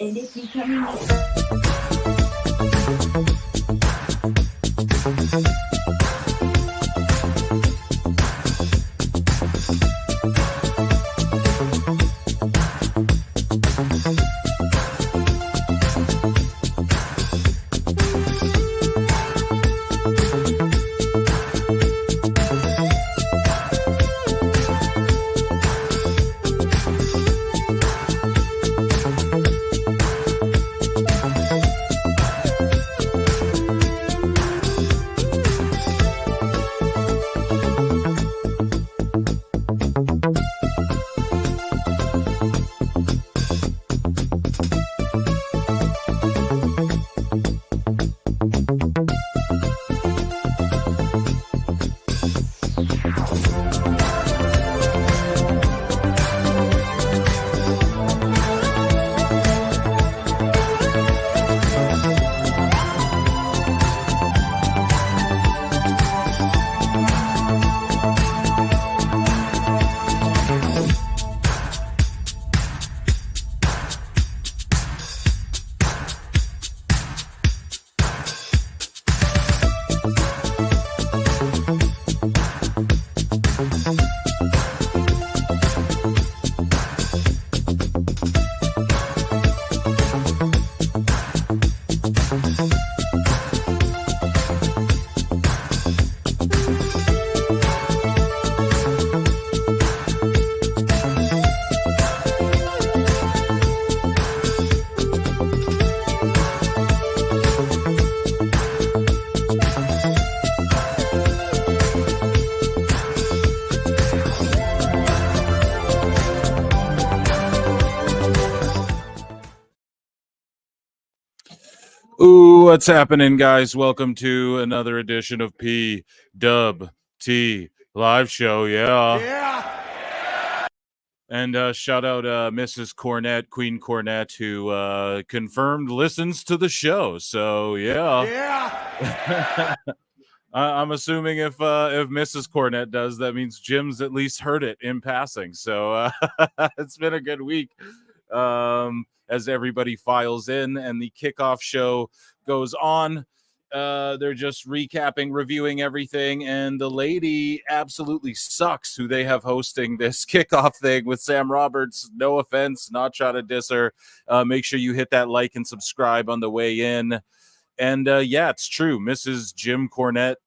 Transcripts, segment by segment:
And if you come Ooh, what's happening, guys? Welcome to another edition of PWT Live Show. Yeah. And shout out Mrs. Cornett, Queen Cornett, who confirmed listens to the show. So, yeah. I'm assuming if Mrs. Cornett does, that means Jim's at least heard it in passing. So it's been a good week. As everybody files in and the kickoff show goes on. They're just recapping, reviewing everything, and the lady absolutely sucks who they have hosting this kickoff thing with Sam Roberts. No offense, not trying to diss her. Make sure you hit that like and subscribe on the way in. And yeah, it's true. Mrs. Jim Cornette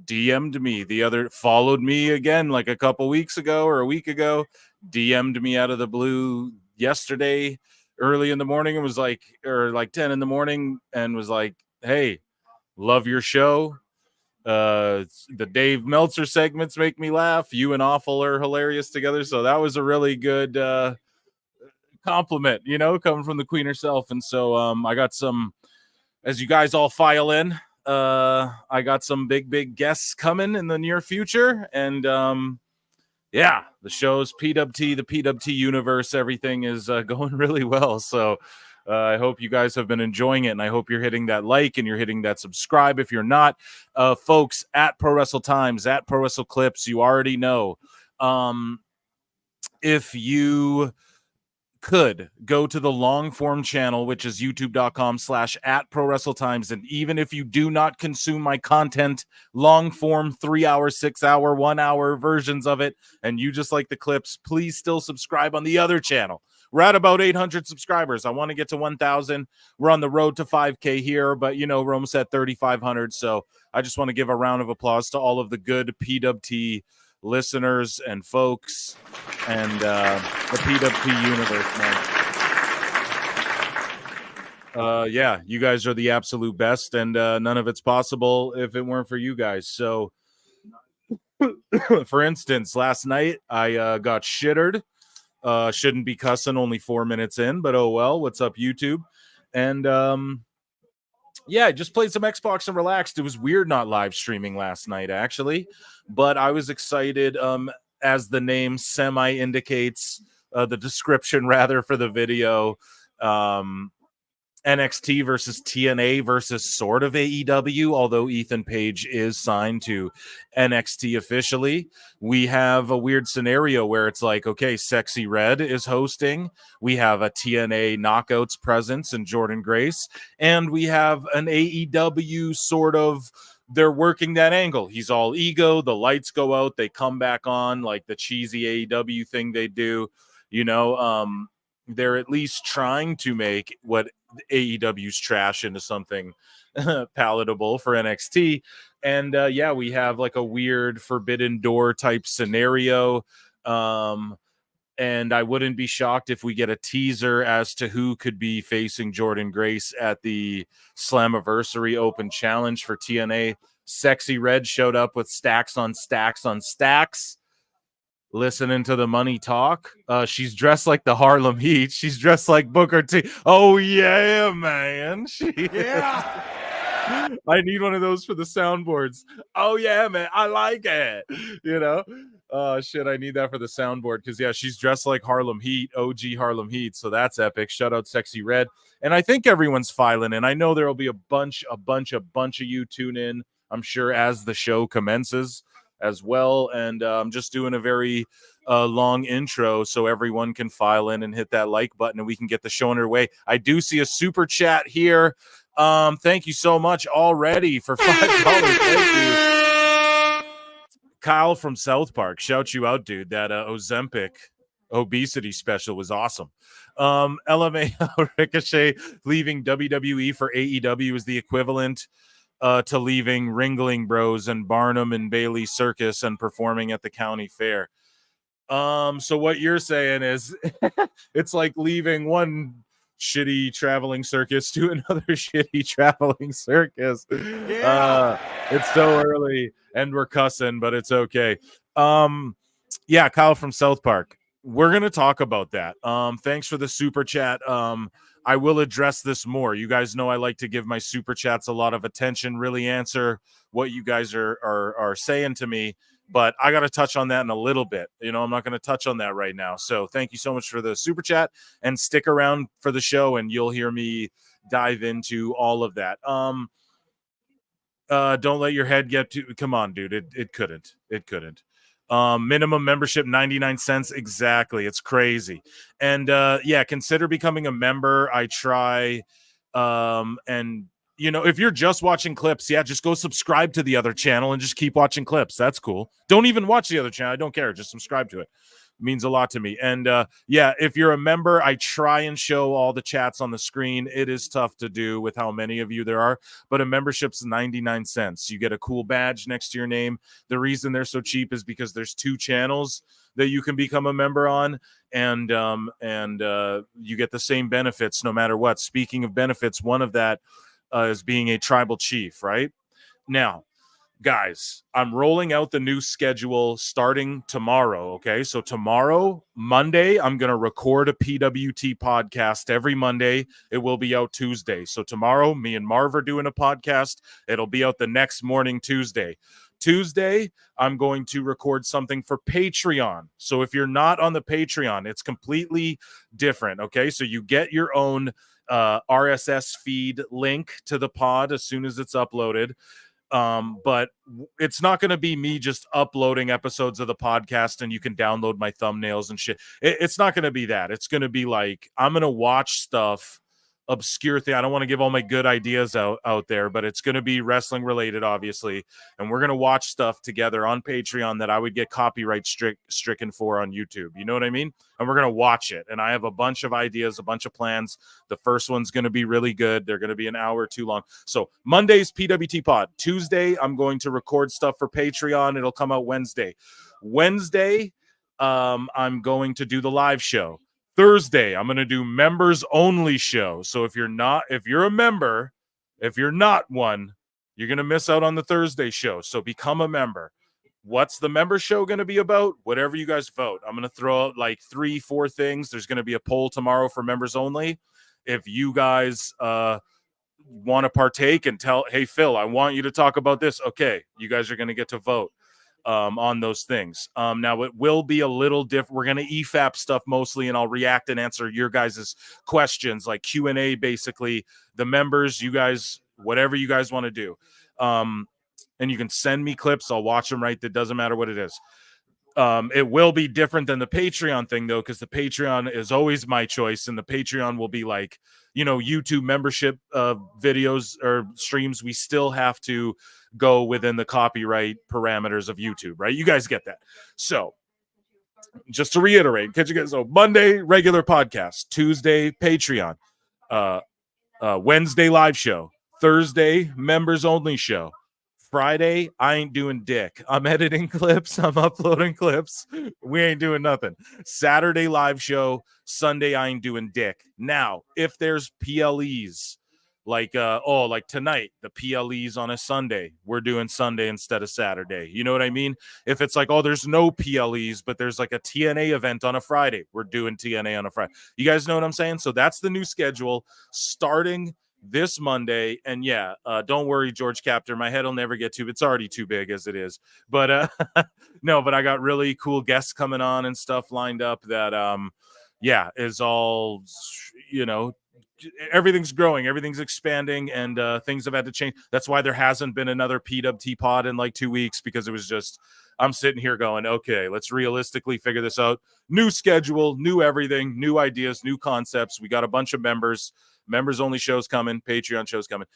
DM'd me followed me again like a couple weeks ago or a week ago, DM'd me out of the blue yesterday early in the morning. It was like 10 in the morning and was like, hey, love your show. The Dave Meltzer segments make me laugh. You and Awful are hilarious together. So that was a really good compliment, coming from the queen herself. And so I got some, as you guys all file in, I got some big guests coming in the near future. And yeah, the show's PWT, the PWT universe, everything is going really well. So I hope you guys have been enjoying it, and I hope you're hitting that like and you're hitting that subscribe. If you're not, folks, at Pro Wrestle Times, at Pro Wrestle Clips, you already know. If you could go to the long form channel, which is youtube.com/@ProWrestleTimes. And even if you do not consume my content, long form, 3 hour, 6 hour, 1 hour versions of it, and you just like the clips, please still subscribe on the other channel. We're at about 800 subscribers. I want to get to 1,000. We're on the road to 5K here, but we're almost at 3,500. So I just want to give a round of applause to all of the good PWT listeners and folks and the PWT universe, man. Yeah, you guys are the absolute best, and none of it's possible if it weren't for you guys. So for instance, last night I got shittered. Shouldn't be cussing, only 4 minutes in, but oh well. What's up, YouTube? And yeah, I just played some Xbox and relaxed. It was weird not live streaming last night, actually, but I was excited. As the name semi indicates, the description rather for the video. NXT versus TNA versus sort of AEW, although Ethan Page is signed to NXT officially. We have a weird scenario where it's like, okay, Sexy Red is hosting. We have a TNA Knockouts presence in Jordan Grace, and we have an AEW sort of, they're working that angle. He's all ego, the lights go out, they come back on, like the cheesy AEW thing they do, they're at least trying to make what AEW's trash into something palatable for NXT. And we have like a weird forbidden door type scenario. And I wouldn't be shocked if we get a teaser as to who could be facing Jordan Grace at the Slammiversary Open Challenge for TNA. Sexy Red showed up with stacks on stacks on stacks, listening to the money talk. She's dressed like the Harlem Heat. She's dressed like Booker T. Oh, yeah, man. Yeah. I need one of those for the soundboards. Oh, yeah, man. I like it. Shit, I need that for the soundboard because, yeah, she's dressed like Harlem Heat, OG Harlem Heat. So that's epic. Shout out Sexy Red. And I think everyone's filing in. I know there will be a bunch of you tune in, I'm sure, as the show commences as well. And I'm just doing a very long intro so everyone can file in and hit that like button and we can get the show underway. I do see a super chat here. Thank you so much already for $5. Thank you. Kyle from South Park, shout you out, dude. That Ozempic obesity special was awesome. LMA Ricochet leaving WWE for AEW is the equivalent to leaving Ringling Bros and Barnum and Bailey Circus and performing at the county fair. So what you're saying is it's like leaving one shitty traveling circus to another shitty traveling circus. Yeah. It's so early and we're cussing, but it's okay. Kyle from South Park. We're going to talk about that. Thanks for the super chat. I will address this more. You guys know I like to give my super chats a lot of attention, really answer what you guys are saying to me, but I got to touch on that in a little bit. I'm not going to touch on that right now. So thank you so much for the super chat and stick around for the show and you'll hear me dive into all of that. Don't let your head get to, come on, dude. It couldn't. Minimum membership 99 cents. Exactly. It's crazy. And consider becoming a member. I try. And if you're just watching clips, just go subscribe to the other channel and just keep watching clips. That's cool. Don't even watch the other channel. I don't care. Just subscribe to it. It means a lot to me. And if you're a member, I try and show all the chats on the screen. It is tough to do with how many of you there are, but a membership's 99 cents. You get a cool badge next to your name. The reason they're so cheap is because there's 2 channels that you can become a member on, and you get the same benefits no matter what. Speaking of benefits, one of that is being a tribal chief, right? Now, guys, I'm rolling out the new schedule starting tomorrow, okay? So tomorrow, Monday, I'm going to record a PWT podcast every Monday. It will be out Tuesday. So tomorrow, me and Marv are doing a podcast. It'll be out the next morning, Tuesday. Tuesday, I'm going to record something for Patreon. So if you're not on the Patreon, it's completely different, okay? So you get your own RSS feed link to the pod as soon as it's uploaded. But it's not going to be me just uploading episodes of the podcast and you can download my thumbnails and shit. It's not going to be that. It's going to be like, I'm going to watch stuff, obscure thing. I don't want to give all my good ideas out there, but it's going to be wrestling related, obviously. And we're going to watch stuff together on Patreon that I would get copyright stricken for on YouTube. You know what I mean? And we're going to watch it. And I have a bunch of ideas, a bunch of plans. The first one's going to be really good. They're going to be an hour too long. So Monday's PWT pod. Tuesday, I'm going to record stuff for Patreon. It'll come out Wednesday. I'm going to do the live show. Thursday, I'm going to do members only show. So if you're a member, if you're not one, you're going to miss out on the Thursday show. So become a member. What's the member show going to be about? Whatever you guys vote. I'm going to throw out like 3-4 things. There's going to be a poll tomorrow for members only. If you guys want to partake and tell, hey, Phil, I want you to talk about this. Okay, you guys are going to get to vote. on those things. Now it will be a little different. We're going to EFAP stuff mostly, and I'll react and answer your guys' questions, like Q&A, basically. The members, you guys, whatever you guys want to do. And you can send me clips. I'll watch them, right? That doesn't matter what it is. It will be different than the Patreon thing, though, because the Patreon is always my choice, and the Patreon will be like, YouTube membership videos or streams. We still have to go within the copyright parameters of YouTube, right? You guys get that. So just to reiterate, catch you guys. So Monday, regular podcast. Tuesday, Patreon. Wednesday, live show. Thursday, members only show. Friday, I ain't doing dick. I'm editing clips. I'm uploading clips. We ain't doing nothing. Saturday, live show. Sunday, I ain't doing dick. Now, if there's PLEs, like tonight, the PLEs on a Sunday, we're doing Sunday instead of Saturday. You know what I mean? If it's like, there's no PLEs, but there's like a TNA event on a Friday, we're doing TNA on a Friday. You guys know what I'm saying? So that's the new schedule starting this Monday. And don't worry, George Captor, my head will never get too, it's already too big as it is, but no, but I got really cool guests coming on and stuff lined up that is all, everything's growing, everything's expanding, and things have had to change. That's why there hasn't been another PWT pod in like 2 weeks, because it was just, I'm sitting here going, okay, let's realistically figure this out. New schedule, new everything, new ideas, new concepts. We got a bunch of members only shows coming, Patreon shows coming.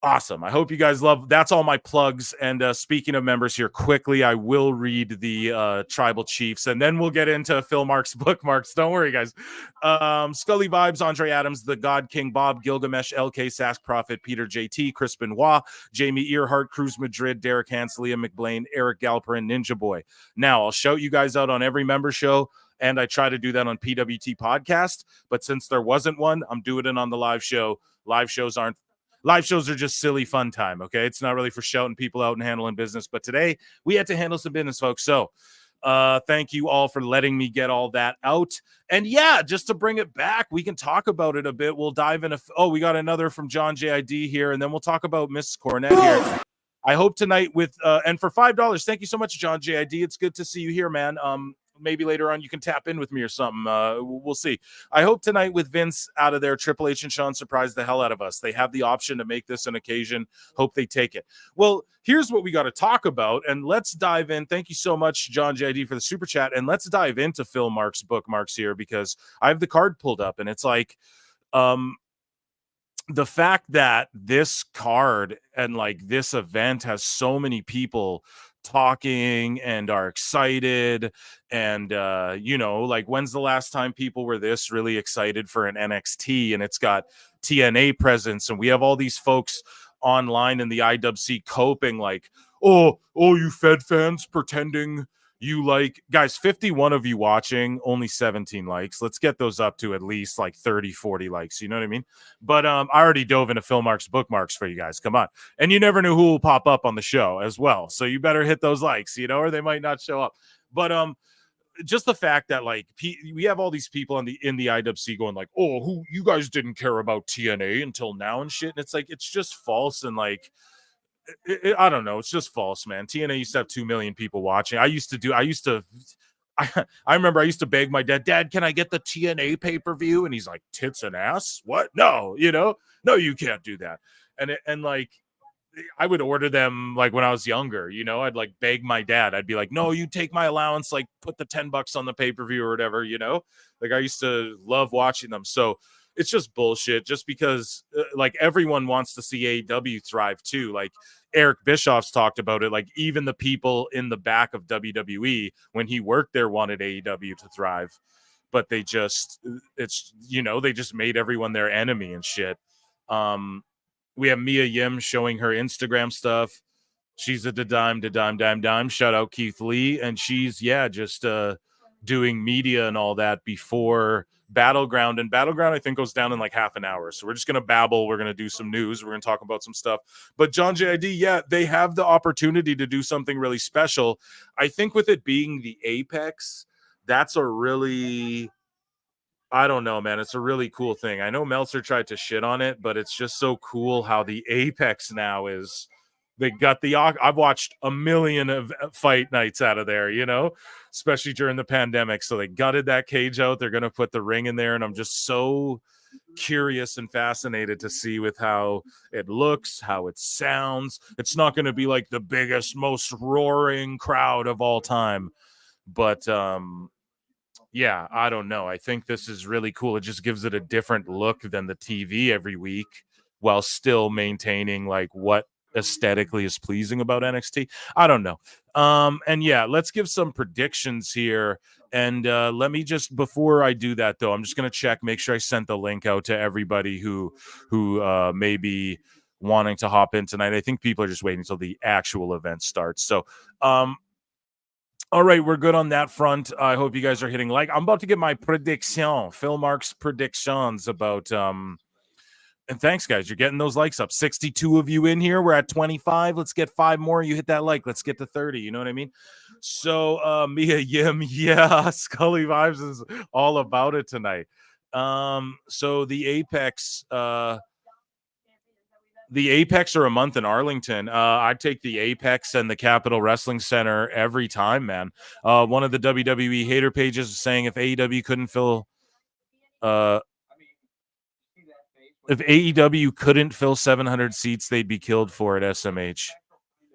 Awesome. I hope you guys love. That's all my plugs. And speaking of members here, quickly, I will read the Tribal Chiefs, and then we'll get into Phil Mark's bookmarks. Don't worry, guys. Scully Vibes, Andre Adams, The God King, Bob Gilgamesh, LK, Sask Prophet, Peter JT, Chris Benoit, Jamie Earhart, Cruz Madrid, Derek Hans, Liam McBlain, Eric Galperin, Ninja Boy. Now, I'll shout you guys out on every member show, and I try to do that on PWT Podcast. But since there wasn't one, I'm doing it on the live show. Live shows are just silly fun time, okay? It's not really for shouting people out and handling business. But today, we had to handle some business, folks. So thank you all for letting me get all that out. And just to bring it back, we can talk about it a bit. We'll dive in. We got another from John JID here, and then we'll talk about Miss Cornette here. I hope tonight and for $5, thank you so much, John JID. It's good to see you here, man. Maybe later on you can tap in with me or something. We'll see. I hope tonight with Vince out of there, Triple H and Shawn surprise the hell out of us. They have the option to make this an occasion. Hope they take it. Well, here's what we got to talk about, and let's dive in. Thank you so much, John JD, for the super chat, and let's dive into Phil Mark's bookmarks here, because I have the card pulled up, and it's like the fact that this card and like this event has so many people talking and are excited, and like, when's the last time people were this really excited for an NXT, and it's got TNA presence, and we have all these folks online in the IWC coping like, oh you Fed fans pretending you like, guys, 51 of you watching, only 17 likes. Let's get those up to at least like 30-40 likes, you know what I mean? But I already dove into Phil Mark's bookmarks for you guys. Come on. And you never know who will pop up on the show as well, so you better hit those likes, or they might not show up. But just the fact that like we have all these people in the IWC going like, who you guys didn't care about TNA until now and shit, and it's like, it's just false. And like, I don't know. It's just false, man. TNA used to have 2 million people watching. I remember I used to beg my dad, can I get the TNA pay-per-view? And he's like, tits and ass? What? No, no, you can't do that. And like, I would order them like when I was younger, I'd like beg my dad. I'd be like, no, you take my allowance, like put the $10 on the pay-per-view or whatever, like I used to love watching them. So it's just bullshit, just because like everyone wants to see AEW thrive too. Like Eric Bischoff's talked about it. Like even the people in the back of WWE when he worked there wanted AEW to thrive, but they just made everyone their enemy and shit. We have Mia Yim showing her Instagram stuff. She's a dime. Shout out Keith Lee. And she's, just doing media and all that before Battleground. And Battleground, I think, goes down in like half an hour. So we're just going to babble. We're going to do some news. We're going to talk about some stuff. But John JID, they have the opportunity to do something really special. I think with it being the Apex, that's a really... I don't know, man. It's a really cool thing. I know Meltzer tried to shit on it, but it's just so cool how the Apex now is They got I've watched a million of fight nights out of there, especially during the pandemic. So they gutted that cage out. They're going to put the ring in there. And I'm just so curious and fascinated to see with how it looks, how it sounds. It's not going to be like the biggest, most roaring crowd of all time. But yeah, I don't know. I think this is really cool. It just gives it a different look than the TV every week while still maintaining like what aesthetically is pleasing about NXT. I don't know. And yeah, let's give some predictions here. And let me just, before I do that though, I'm just going to check, make sure I sent the link out to everybody who may be wanting to hop in tonight. I think people are just waiting until the actual event starts. So, all right, we're good on that front. I hope you guys are hitting like. I'm about to get my prediction, Phil Mark's predictions about and thanks, guys. You're getting those likes up. 62 of you in here. We're at 25. Let's get 5 more. You hit that like. Let's get to 30. You know what I mean? So, Mia Yim, yeah, Scully Vibes is all about it tonight. So the Apex are a month in Arlington. I'd take the Apex and the Capitol Wrestling Center every time, man. One of the WWE hater pages is saying if AEW couldn't fill if AEW couldn't fill 700 seats, they'd be killed for it, SMH.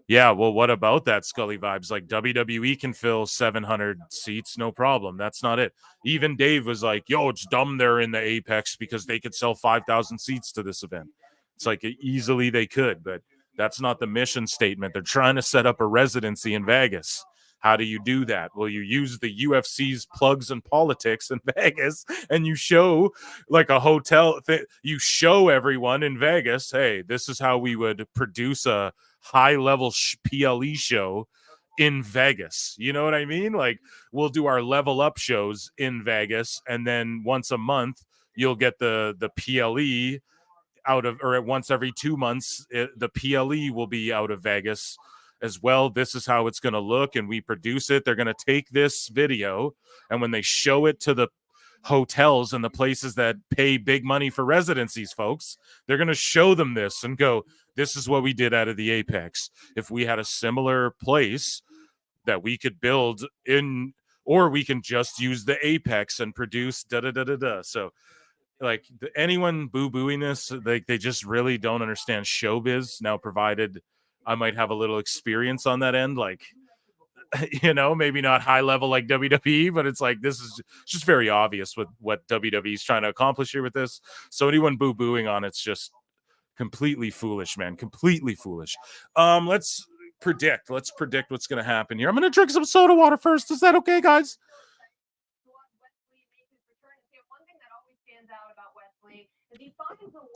Yeah, well, what about that, Scully Vibes? Like, WWE can fill 700 seats, no problem. That's not it. Even Dave was like, yo, it's dumb they're in the Apex because they could sell 5,000 seats to this event. It's like easily they could, but that's not the mission statement. They're trying to set up a residency in Vegas. How do you do that? Well, you use the UFC's plugs and politics in Vegas, and you show like a hotel. You show everyone in Vegas, hey, this is how we would produce a high-level PLE show in Vegas. You know what I mean? Like, we'll do our level up shows in Vegas, and then once a month, you'll get the PLE out of, or once every 2 months, the PLE will be out of Vegas as well. This is how it's going to look, and we produce it. They're going to take this video, and when they show it to the hotels and the places that pay big money for residencies, folks, they're going to show them this and go, this is what we did out of the Apex. If we had a similar place that we could build in, or we can just use the Apex and produce da-da-da-da-da. So like anyone boo-booing this, they just really don't understand showbiz. Now, provided I might have a little experience on that end, like, maybe not high level like WWE, but it's like, this is just very obvious with what WWE is trying to accomplish here with this. So anyone boo-booing on it's just completely foolish, man. Completely foolish. Let's predict what's going to happen here. I'm going to drink some soda water first. Is that okay, guys?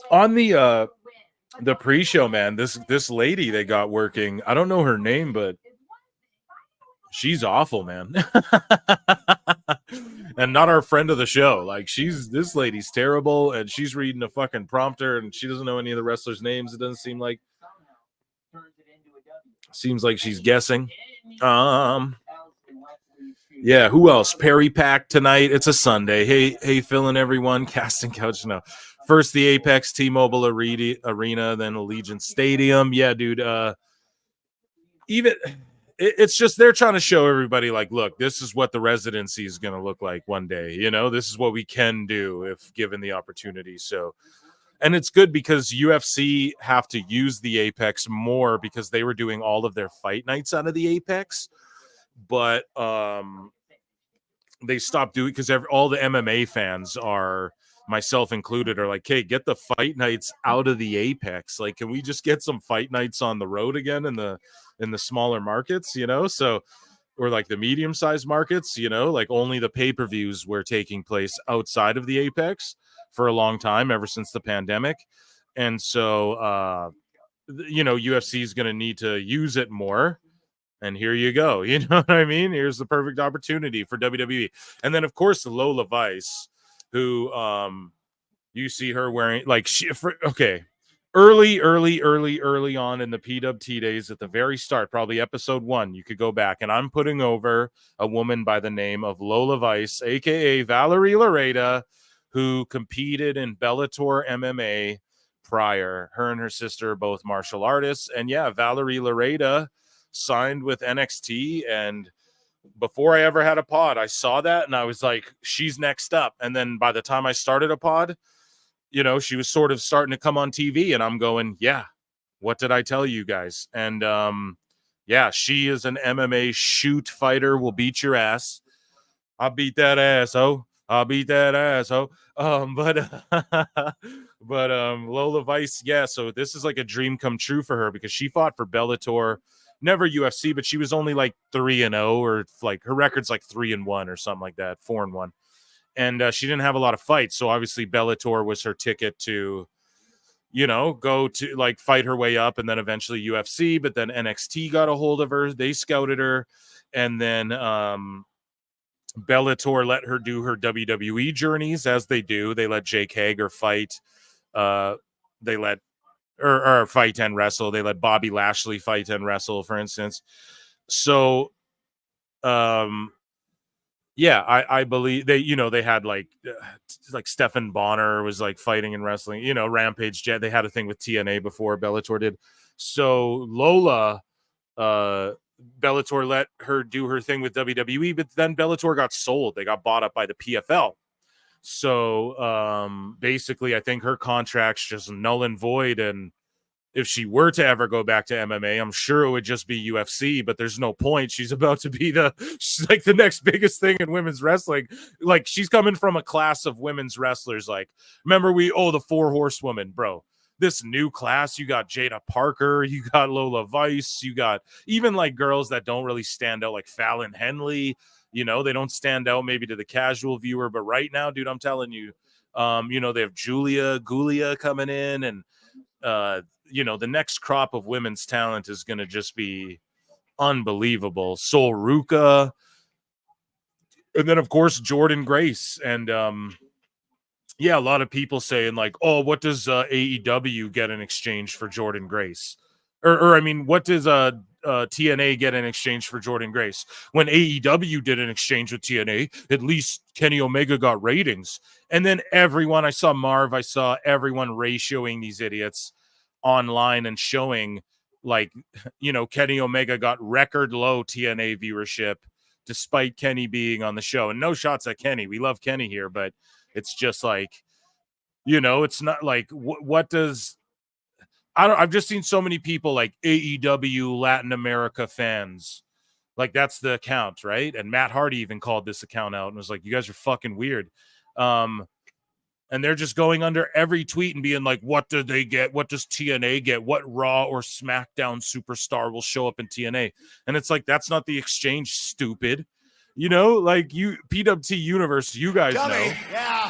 On the pre-show, man, this lady they got working, I don't know her name, but she's awful, man. And not our friend of the show. Like, this lady's terrible, and she's reading a fucking prompter, and she doesn't know any of the wrestlers' names. It doesn't seem like. Seems like she's guessing. Yeah, who else? Perry Pack tonight. It's a Sunday. Hey, Phil and everyone. Casting Couch. No. First the Apex T-Mobile Arena, then Allegiant Stadium. Yeah, dude. It's just they're trying to show everybody, like, look, this is what the residency is going to look like one day. This is what we can do if given the opportunity. So, and it's good because UFC have to use the Apex more because they were doing all of their fight nights out of the Apex. But they stopped doing because all the MMA fans are, myself included, are like, hey, get the fight nights out of the Apex. Like, can we just get some fight nights on the road again in the smaller markets, so, or like the medium-sized markets, like only the pay-per-views were taking place outside of the Apex for a long time, ever since the pandemic. And so, UFC is going to need to use it more. And here you go. You know what I mean? Here's the perfect opportunity for WWE. And then, of course, Lola Vice, who you see her wearing, like, early on in the PWT days, at the very start, probably episode 1, you could go back, and I'm putting over a woman by the name of Lola Vice, aka Valerie Lareda, who competed in Bellator MMA prior. Her and her sister are both martial artists. And yeah, Valerie Lareda signed with NXT. And before I ever had a pod, I saw that and I was like, she's next up. And then by the time I started a pod, you know, she was sort of starting to come on TV and I'm going, yeah, what did I tell you guys? And yeah, she is an MMA shoot fighter, will beat your ass. I'll beat that ass, oh. I'll beat that ass, oh. But Lola Vice, yeah, so this is like a dream come true for her because she fought for Bellator, never UFC, but she was only like 3-0 or like her record's like 3-1 or something like that, 4-1. And she didn't have a lot of fights, so obviously Bellator was her ticket to, you know, go to like fight her way up and then eventually UFC, but then NXT got a hold of her, they scouted her, and then Bellator let her do her WWE journeys as they do. They let Jake Hager fight. They let or fight and wrestle. They let Bobby Lashley fight and wrestle, for instance. So, yeah, I believe they, you know, they had like Stephan Bonner was like fighting and wrestling. You know, Rampage Jet. They had a thing with TNA before Bellator did. So Lola, Bellator let her do her thing with WWE, but then Bellator got sold. They got bought up by the PFL. So basically, I think her contract's just null and void. And if she were to ever go back to MMA, I'm sure it would just be UFC, but there's no point. She's about to be she's like the next biggest thing in women's wrestling. Like she's coming from a class of women's wrestlers. Like, remember the 4 horsewomen, bro. This new class, you got Jada Parker, you got Lola Vice, you got even like girls that don't really stand out, like Fallon Henley. You know, they don't stand out maybe to the casual viewer, but right now, dude, I'm telling you, you know, they have Julia Gulia coming in, and you know, the next crop of women's talent is going to just be unbelievable. Sol Ruka, and then of course Jordan Grace, and yeah, a lot of people saying like, oh, what does AEW get in exchange for Jordan Grace? Or I mean, what does TNA get in exchange for Jordan Grace? When AEW did an exchange with TNA, at least Kenny Omega got ratings. And then I saw Marv, I saw everyone ratioing these idiots online and showing like, you know, Kenny Omega got record low TNA viewership despite Kenny being on the show. And no shots at Kenny. We love Kenny here, but it's just like, you know, it's not like what does I've just seen so many people like AEW Latin America fans. Like that's the account, right? And Matt Hardy even called this account out and was like, you guys are fucking weird. And they're just going under every tweet and being like, what do they get? What does TNA get? What Raw or SmackDown superstar will show up in TNA? And it's like, that's not the exchange, stupid. You know, like you PWT Universe, you guys know. Yeah.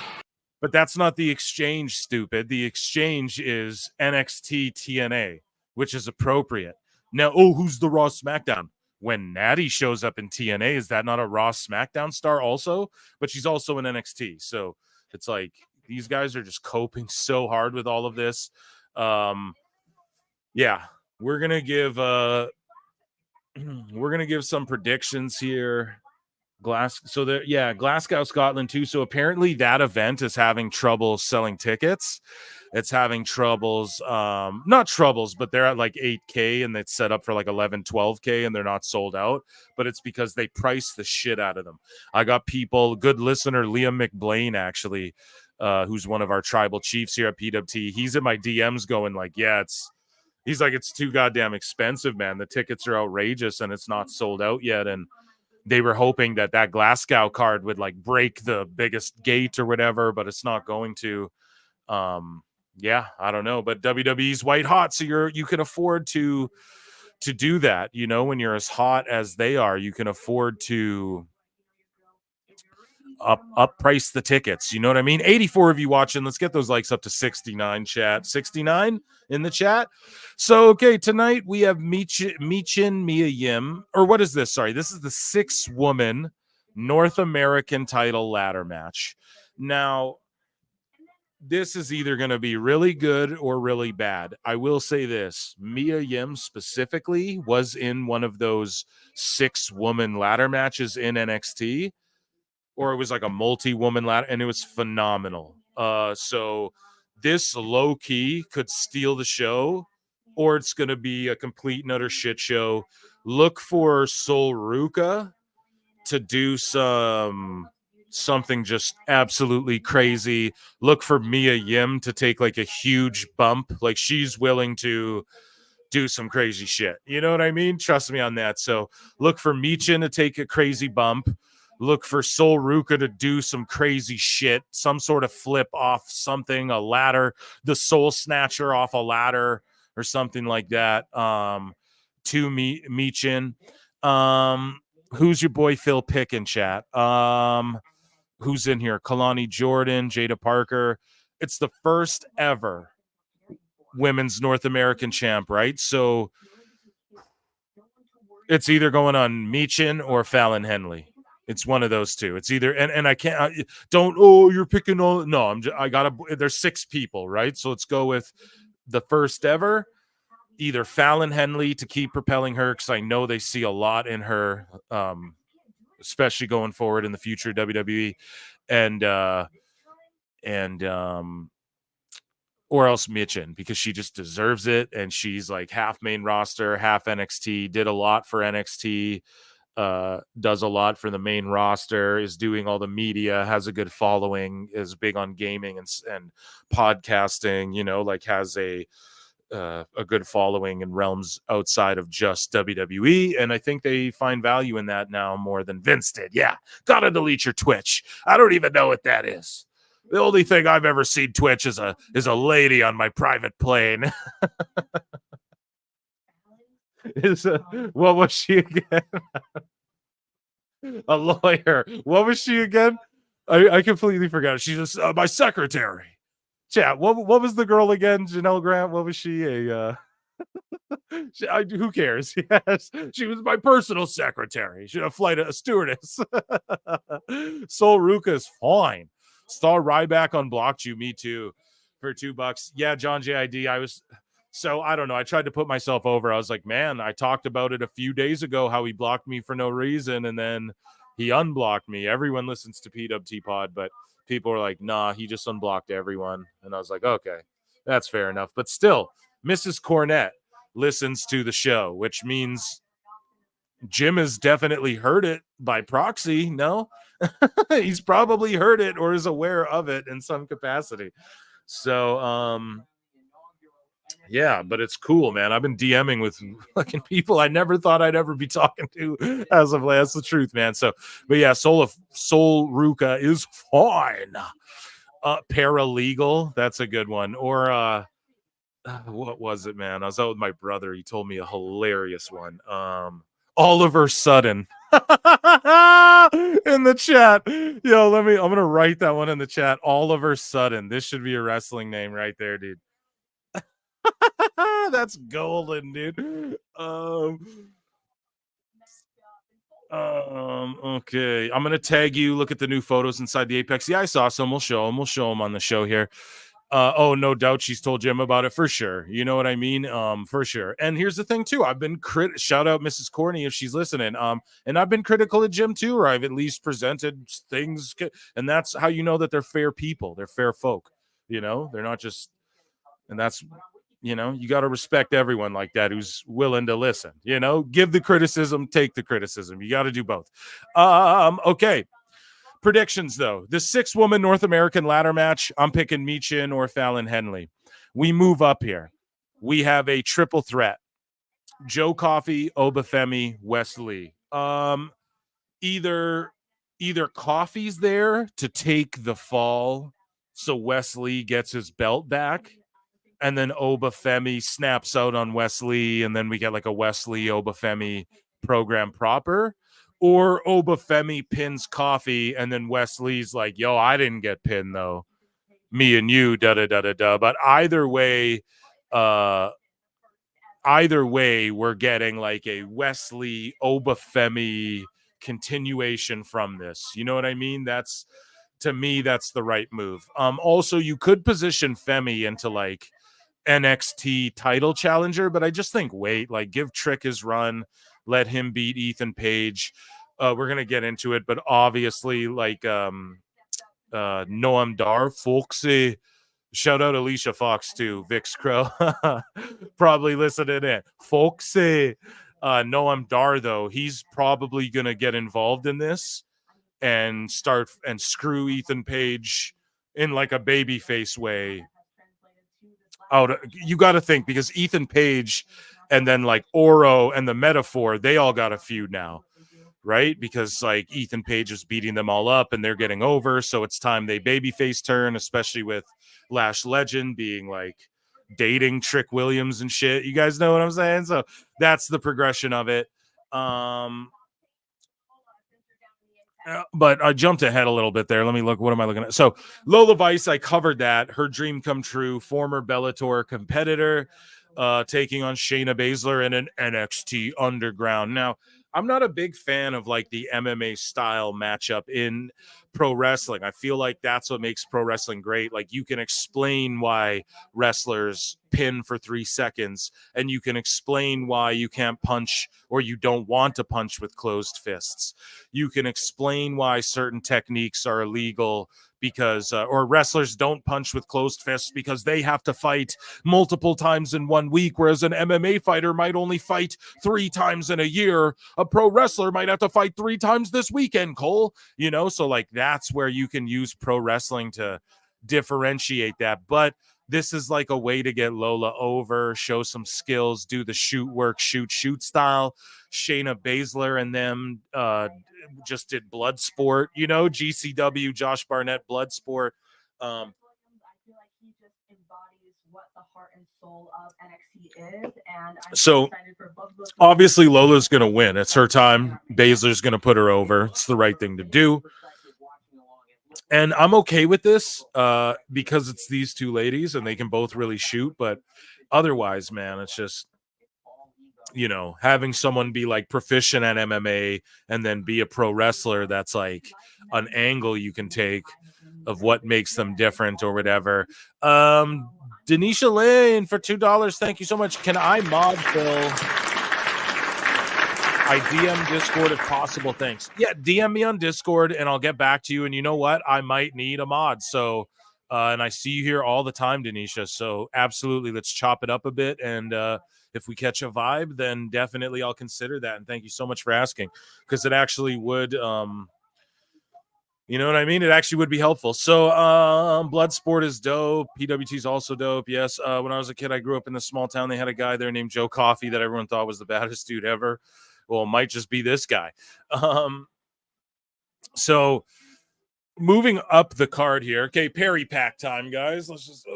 But that's not the exchange, stupid. The exchange is NXT TNA, which is appropriate. Now, who's the Raw SmackDown? When Natty shows up in TNA, is that not a Raw SmackDown star also? But she's also in NXT. So it's like these guys are just coping so hard with all of this. Yeah, we're gonna give some predictions here. Glasgow, Scotland too. So apparently that event is having trouble selling tickets. It's having troubles, not troubles, but they're at like 8K and it's set up for like 11, 12K and they're not sold out. But it's because they price the shit out of them. I got people, good listener, Liam McBlain, actually, who's one of our tribal chiefs here at PWT. He's in my DMs going like, yeah, he's like, it's too goddamn expensive, man. The tickets are outrageous and it's not sold out yet. And they were hoping that Glasgow card would like break the biggest gate or whatever, but it's not going to. Yeah, I don't know, but WWE's white hot, so you can afford to do that. You know, when you're as hot as they are, you can afford to up price the tickets. You know what I mean? 84 of you watching. Let's get those likes up to 69, chat. 69 in the chat. So, okay, tonight we have Michin Mia Yim. Or what is this? Sorry, this is the 6-woman North American title ladder match. Now, this is either going to be really good or really bad. I will say this. Mia Yim specifically was in one of those 6-woman ladder matches in NXT. Or it was like a multi-woman ladder, and it was phenomenal. So this low key could steal the show, or it's going to be a complete and utter shit show. Look for Sol Ruca to do something just absolutely crazy. Look for Mia Yim to take like a huge bump. Like she's willing to do some crazy shit. You know what I mean? Trust me on that. So look for Michin to take a crazy bump. Look for Sol Ruca to do some crazy shit, some sort of flip off something, a ladder, the Soul Snatcher off a ladder or something like that. To Michin. Who's your boy Phil Pick in chat? Who's in here? Kalani Jordan, Jada Parker. It's the first ever women's North American champ, right? So it's either going on Michin or Fallon Henley. It's one of those two. It's either and I can't you're picking all. No, I gotta. There's 6 people, right? So let's go with the first ever. Either Fallon Henley to keep propelling her, because I know they see a lot in her, especially going forward in the future of WWE, and or else Michin, because she just deserves it, and she's like half main roster, half NXT, did a lot for NXT, does a lot for the main roster, is doing all the media, has a good following, is big on gaming and podcasting, you know, like has a good following in realms outside of just WWE, and I think they find value in that now more than Vince did. Yeah, gotta delete your Twitch. I don't even know what that is. The only thing I've ever seen Twitch is a lady on my private plane. What was she again? A lawyer. What was she again? I completely forgot. She's just my secretary. Chat. What was the girl again? Janelle Grant. What was she? Who cares? Yes, she was my personal secretary. She had a stewardess. Sol Ruca is fine. Saw Ryback unblocked you. Me too. For $2. Yeah, John JID. I don't know. I tried to put myself over. I was like, man, I talked about it a few days ago, how he blocked me for no reason, and then he unblocked me. Everyone listens to PWT Pod, but people were like, nah, he just unblocked everyone. And I was like, okay, that's fair enough. But still, Mrs. Cornette listens to the show, which means Jim has definitely heard it by proxy. No, he's probably heard it or is aware of it in some capacity. So, yeah, but it's cool, man. I've been DMing with fucking people I never thought I'd ever be talking to as of late. That's the truth, man. So, but yeah, Sol Ruca is fine. Paralegal, that's a good one. Or what was it, man? I was out with my brother. He told me a hilarious one. Oliver Sudden. In the chat. Yo, I'm gonna write that one in the chat. Oliver Sudden. This should be a wrestling name right there, dude. That's golden, dude. Okay, I'm gonna tag you. Look at the new photos inside the Apex. Yeah, I saw some. We'll show them on the show here. Oh, no doubt she's told Jim about it for sure. You know what I mean? For sure. And here's the thing too. I've been shout out Mrs. Corney if she's listening. And I've been critical of Jim too, or I've at least presented things, and that's how you know that they're fair people. They're fair folk. You know, they're not just, and that's, you know, you got to respect everyone like that who's willing to listen. You know, give the criticism, take the criticism. You got to do both. Okay. Predictions, though. The 6-woman North American ladder match, I'm picking Michin or Fallon Henley. We move up here. We have a triple threat. Joe Coffey, Obafemi, Wes Lee. Either Coffey's there to take the fall so Wes Lee gets his belt back, and then Obafemi snaps out on Wes Lee, and then we get like a Wes Lee Obafemi program proper. Or Obafemi pins Coffey, and then Wes Lee's like, yo, I didn't get pinned, though. Me and you, da-da-da-da-da. But either way, we're getting like a Wes Lee Obafemi continuation from this. You know what I mean? To me, that's the right move. Also, you could position Femi into like NXT title challenger, but I just think give Trick his run, let him beat Ethan Page. We're gonna get into it, but obviously, Noam Dar, Foxy, Shout out Alicia Fox too, Vix Crow. Probably listening in. Foxy. Noam Dar, though, he's probably going to get involved in this and start and screw Ethan Page in like a babyface way. You got to think, because Ethan Page and then like Oro and the Metaphor, they all got a feud now, right? Because like Ethan Page is beating them all up and they're getting over, so it's time they babyface turn, especially with Lash Legend being like dating Trick Williams and shit. You guys know what I'm saying? So that's the progression of it. But I jumped ahead a little bit there. Let me look. What am I looking at? So Lola Vice, I covered that. Her dream come true. Former Bellator competitor, taking on Shayna Baszler in an NXT Underground. Now, I'm not a big fan of like the MMA style matchup in pro wrestling. I feel like that's what makes pro wrestling great. Like, you can explain why wrestlers pin for 3 seconds, and you can explain why you can't punch or you don't want to punch with closed fists. You can explain why certain techniques are illegal because or wrestlers don't punch with closed fists because they have to fight multiple times in 1 week, whereas an MMA fighter might only fight 3 times in a year. A pro wrestler might have to fight 3 times this weekend, Cole. You know, so like that's where you can use pro wrestling to differentiate that. But this is like a way to get Lola over, show some skills, do the shoot work, shoot style. Shayna Baszler and them just did Bloodsport, you know, GCW, Josh Barnett, Bloodsport. So obviously Lola's going to win. It's her time. Baszler's going to put her over. It's the right thing to do. And I'm okay with this because it's these two ladies and they can both really shoot. But otherwise, man, it's just, you know, having someone be like proficient at MMA and then be a pro wrestler, that's like an angle you can take of what makes them different or whatever. Denisha Lane for $2. Thank you so much. Can I mod Phil? I DM Discord if possible. Thanks. Yeah, DM me on Discord and I'll get back to you. And you know what? I might need a mod. So, and I see you here all the time, Denisha. So absolutely, let's chop it up a bit. And if we catch a vibe, then definitely I'll consider that. And thank you so much for asking, because it actually would, you know what I mean? It actually would be helpful. So Bloodsport is dope. PWT is also dope. Yes. When I was a kid, I grew up in a small town. They had a guy there named Joe Coffey that everyone thought was the baddest dude ever. Well, it might just be this guy. So moving up the card here. Okay, Perry Pack time, guys. Let's just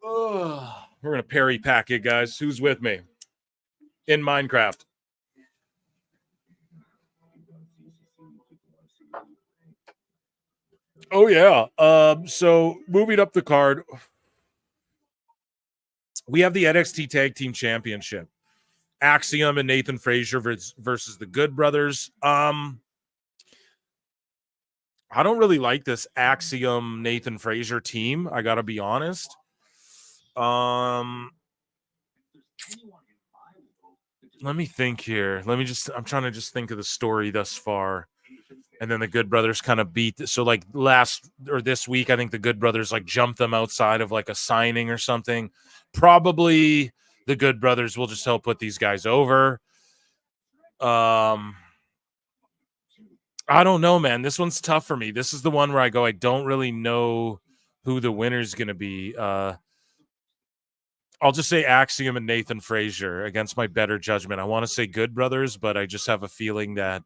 we're gonna Perry Pack it, guys. Who's with me in Minecraft? Oh yeah. So moving up the card, we have the NXT Tag Team Championship. Axiom and Nathan Frazier versus the Good Brothers. I don't really like this Axiom Nathan Frazier team, I gotta be honest. Let me think here. I'm trying to just think of the story thus far. And then the Good Brothers kind of beat. So like this week, I think the Good Brothers like jumped them outside of like a signing or something. Probably the Good Brothers will just help put these guys over. I don't know, man. This one's tough for me. This is the one where I go, I don't really know who the winner's going to be. I'll just say Axiom and Nathan Frazier against my better judgment. I want to say Good Brothers, but I just have a feeling that,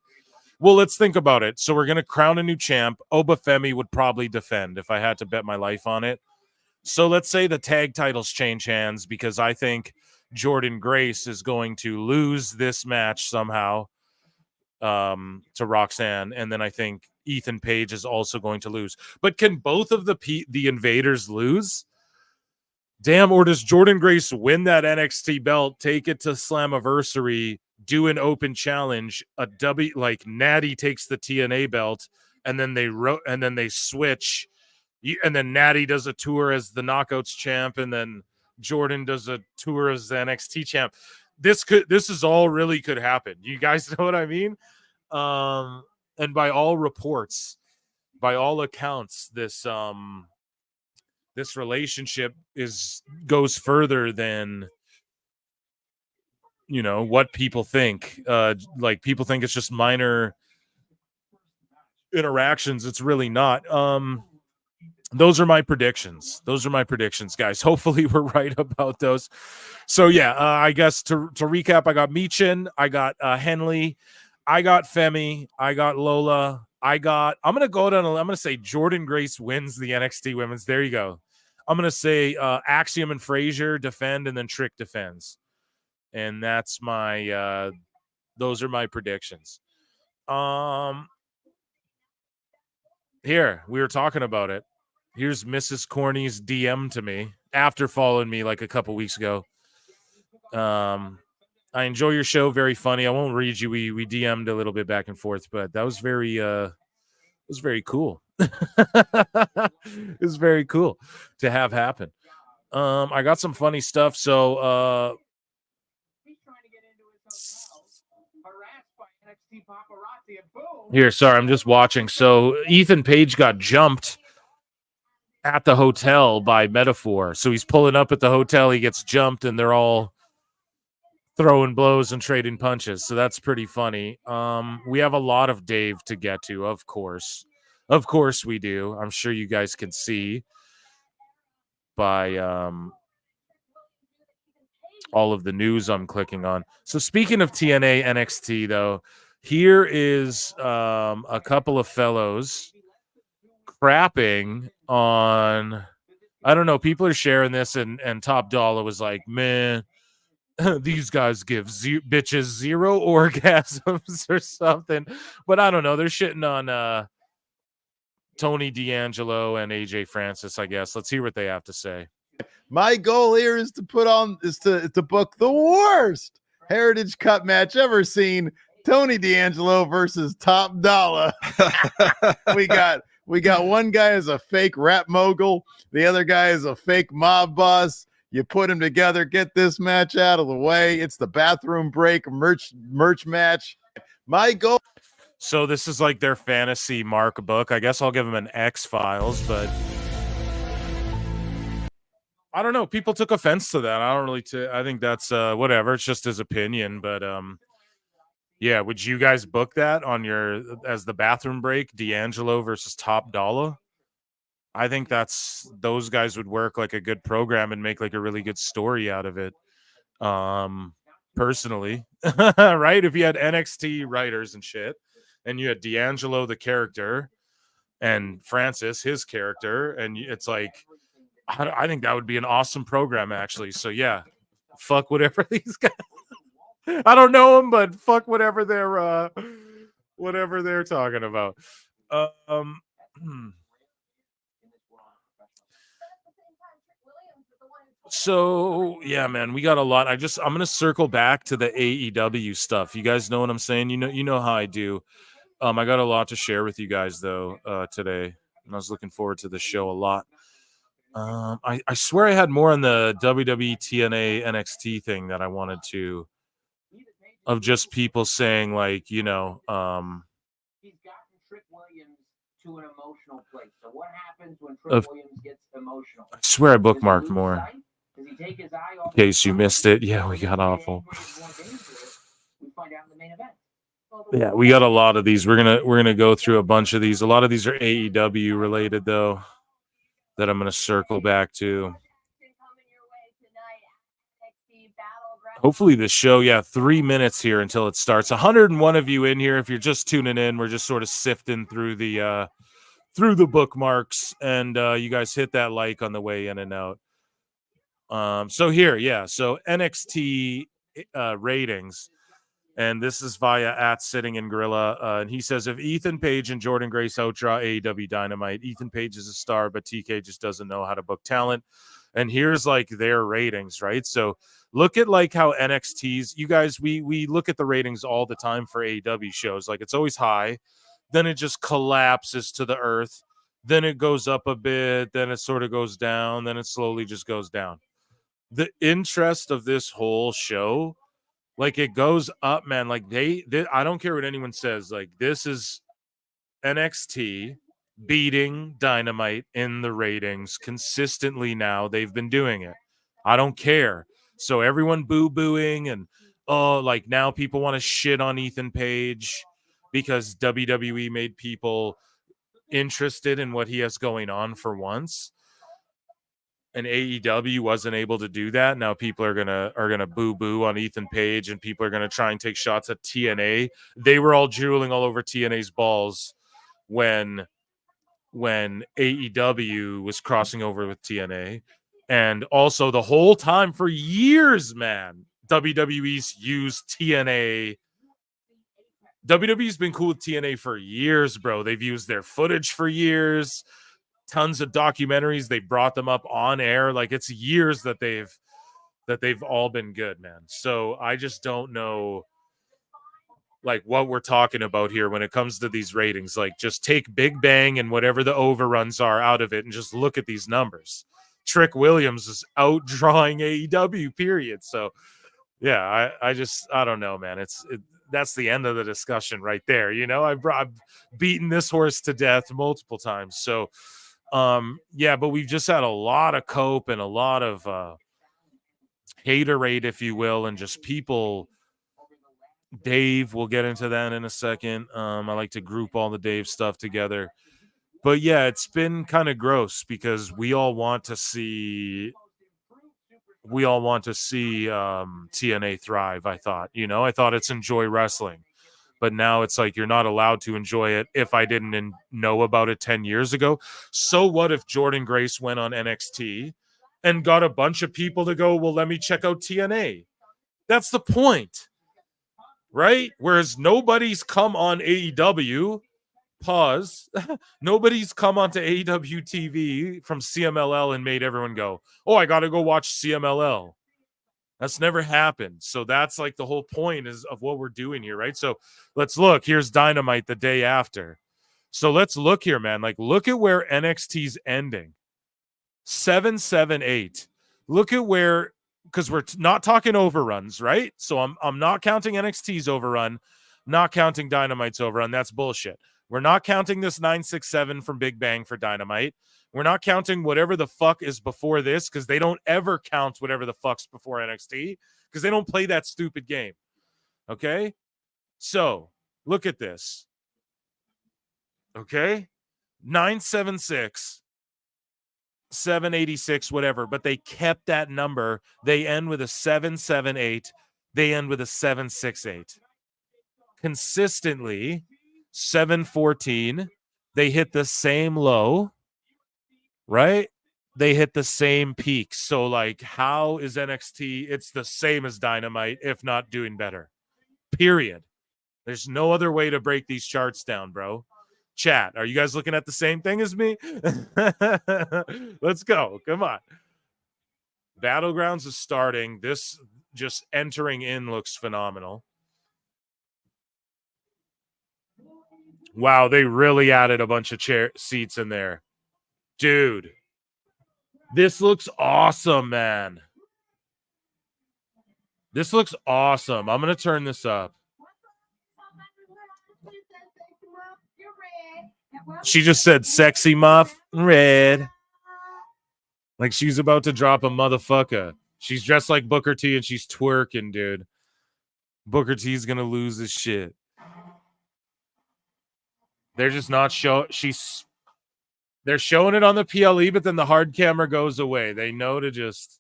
well, let's think about it. So we're going to crown a new champ. Obafemi would probably defend if I had to bet my life on it. So let's say the tag titles change hands, because I think Jordan Grace is going to lose this match somehow to Roxanne. And then I think Ethan Page is also going to lose. But can both of the Invaders lose? Damn, or does Jordan Grace win that NXT belt, take it to Slammiversary, do an open challenge, like Natty takes the TNA belt, and then they switch, and then Natty does a tour as the Knockouts champ, and then Jordan does a tour as the NXT champ. This is all really could happen. You guys know what I mean? And by all reports, by all accounts, this relationship goes further than what people think. Like people think it's just minor interactions. It's really not. Those are my predictions, guys. Hopefully we're right about those. So yeah, I guess to recap, I got Michin, I got Henley, I got Femi, I got Lola, I'm gonna go down. I'm gonna say Jordan Grace wins the NXT Women's. There you go. I'm gonna say Axiom and Frazier defend, and then Trick defends, and that's my. Those are my predictions. Here we were talking about it. Here's Mrs. Corny's DM to me after following me like a couple weeks ago. I enjoy your show. Very funny. I won't read you. We DM'd a little bit back and forth, but that was very cool. It was very cool to have happen. I got some funny stuff. So here, sorry, I'm just watching. So Ethan Page got jumped at the hotel by Metaphor. So he's pulling up at the hotel, he gets jumped, and they're all throwing blows and trading punches. So that's pretty funny. We have a lot of Dave to get to, of course. Of course we do. I'm sure you guys can see by all of the news I'm clicking on. So speaking of TNA NXT, though, here is a couple of fellows crapping on, I don't know, people are sharing this, and Top Dollar was like, man, these guys give bitches zero orgasms or something. But I don't know, they're shitting on Tony D'Angelo and AJ Francis, I guess. Let's hear what they have to say. My goal here is to book the worst Heritage Cup match ever seen. Tony D'Angelo versus Top Dollar. we got one guy as a fake rap mogul, the other guy is a fake mob boss. You put them together, get this match out of the way. It's the bathroom break merch match. My goal. So this is like their fantasy Mark book. I guess I'll give them an X-Files, but I don't know. People took offense to that. I think that's whatever. It's just his opinion, but yeah, would you guys book that on as the bathroom break, D'Angelo versus Top Dollar? I think those guys would work like a good program and make like a really good story out of it. Personally, right? If you had NXT writers and shit, and you had D'Angelo the character and Francis his character, and it's like, I think that would be an awesome program, actually. So yeah, fuck whatever these guys. I don't know them, but fuck whatever they're talking about. So yeah, man, we got a lot. I'm gonna circle back to the AEW stuff. You guys know what I'm saying? You know how I do. I got a lot to share with you guys though today, and I was looking forward to the show a lot. I swear I had more on the WWE TNA NXT thing that I wanted to, of just people saying like, he's gotten Trick Williams to an emotional place. So what happens when Trick Williams gets emotional? I swear I bookmarked more. Does he take his eye off? In case you missed it, yeah, we got awful. We find out in the main event. Yeah, we got a lot of these. We're gonna go through a bunch of these. A lot of these are AEW related though, that I'm gonna circle back to. Hopefully the show, 3 minutes here until it starts. 101 of you in here. If you're just tuning in, we're just sort of sifting through the bookmarks, and you guys hit that like on the way in and out. So here, so NXT ratings, and this is via @Sitting in Gorilla, and he says, if Ethan Page and Jordan Grace outdraw AEW Dynamite, Ethan Page is a star, but TK just doesn't know how to book talent. And here's like their ratings, right? So look at like how NXT's, you guys, we look at the ratings all the time for AEW shows. Like it's always high, then it just collapses to the earth, then it goes up a bit, then it sort of goes down, then it slowly just goes down. The interest of this whole show, like it goes up, man. Like they I don't care what anyone says. Like this is NXT. beating Dynamite in the ratings consistently now. They've been doing it. I don't care. So everyone boo-booing and like now people want to shit on Ethan Page because WWE made people interested in what he has going on for once. And AEW wasn't able to do that. Now people are gonna boo-boo on Ethan Page, and people are gonna try and take shots at TNA. They were all drooling all over TNA's balls when AEW was crossing over with TNA. And also the whole time for years, man, WWE's used TNA. WWE's been cool with TNA for years, bro. They've used their footage for years. Tons of documentaries. They brought them up on air. Like, it's years that they've all been good, man. So I just don't know like what we're talking about here when it comes to these ratings. Like, just take Big Bang and whatever the overruns are out of it and just look at these numbers. Trick Williams is outdrawing AEW, period. So yeah, I don't know, man. That's the end of the discussion right there. You know, I've beaten this horse to death multiple times. So yeah, but we've just had a lot of cope and a lot of haterade, if you will, and just people. Dave, we'll get into that in a second. I like to group all the Dave stuff together. But yeah, it's been kind of gross because we all want to see TNA thrive. I thought it's enjoy wrestling. But now it's like you're not allowed to enjoy it if I didn't know about it 10 years ago. So what if Jordan Grace went on NXT and got a bunch of people to go, well, let me check out TNA. That's the point, right? Whereas nobody's come on AEW. Pause. Nobody's come onto AEW TV from CMLL and made everyone go, oh, I got to go watch CMLL. That's never happened. So that's like the whole point of what we're doing here, right? So let's look. Here's Dynamite the day after. So let's look here, man. Like, look at where NXT's ending. 778. Look at where, because we're not talking overruns, right? So I'm not counting NXT's overrun, not counting Dynamite's overrun. That's bullshit. We're not counting this 967 from Big Bang for Dynamite. We're not counting whatever the fuck is before this, because they don't ever count whatever the fuck's before NXT, because they don't play that stupid game. Okay? So, look at this. Okay? 976, 786, whatever, but they kept that number. They end with a 778. They end with a 768. Consistently, 714, they hit the same low, right? They hit the same peak. So, like, how is NXT? It's the same as Dynamite, if not doing better. Period. There's no other way to break these charts down, bro. Chat, are you guys looking at the same thing as me? Let's go. Come on. Battlegrounds is starting. This just entering in looks phenomenal. Wow, they really added a bunch of seats in there. Dude, this looks awesome, man. This looks awesome. I'm going to turn this up. She just said sexy muff, red. Like she's about to drop a motherfucker. She's dressed like Booker T and she's twerking, dude. Booker T's going to lose his shit. They're just not they're showing it on the PLE, but then the hard camera goes away. They know to just.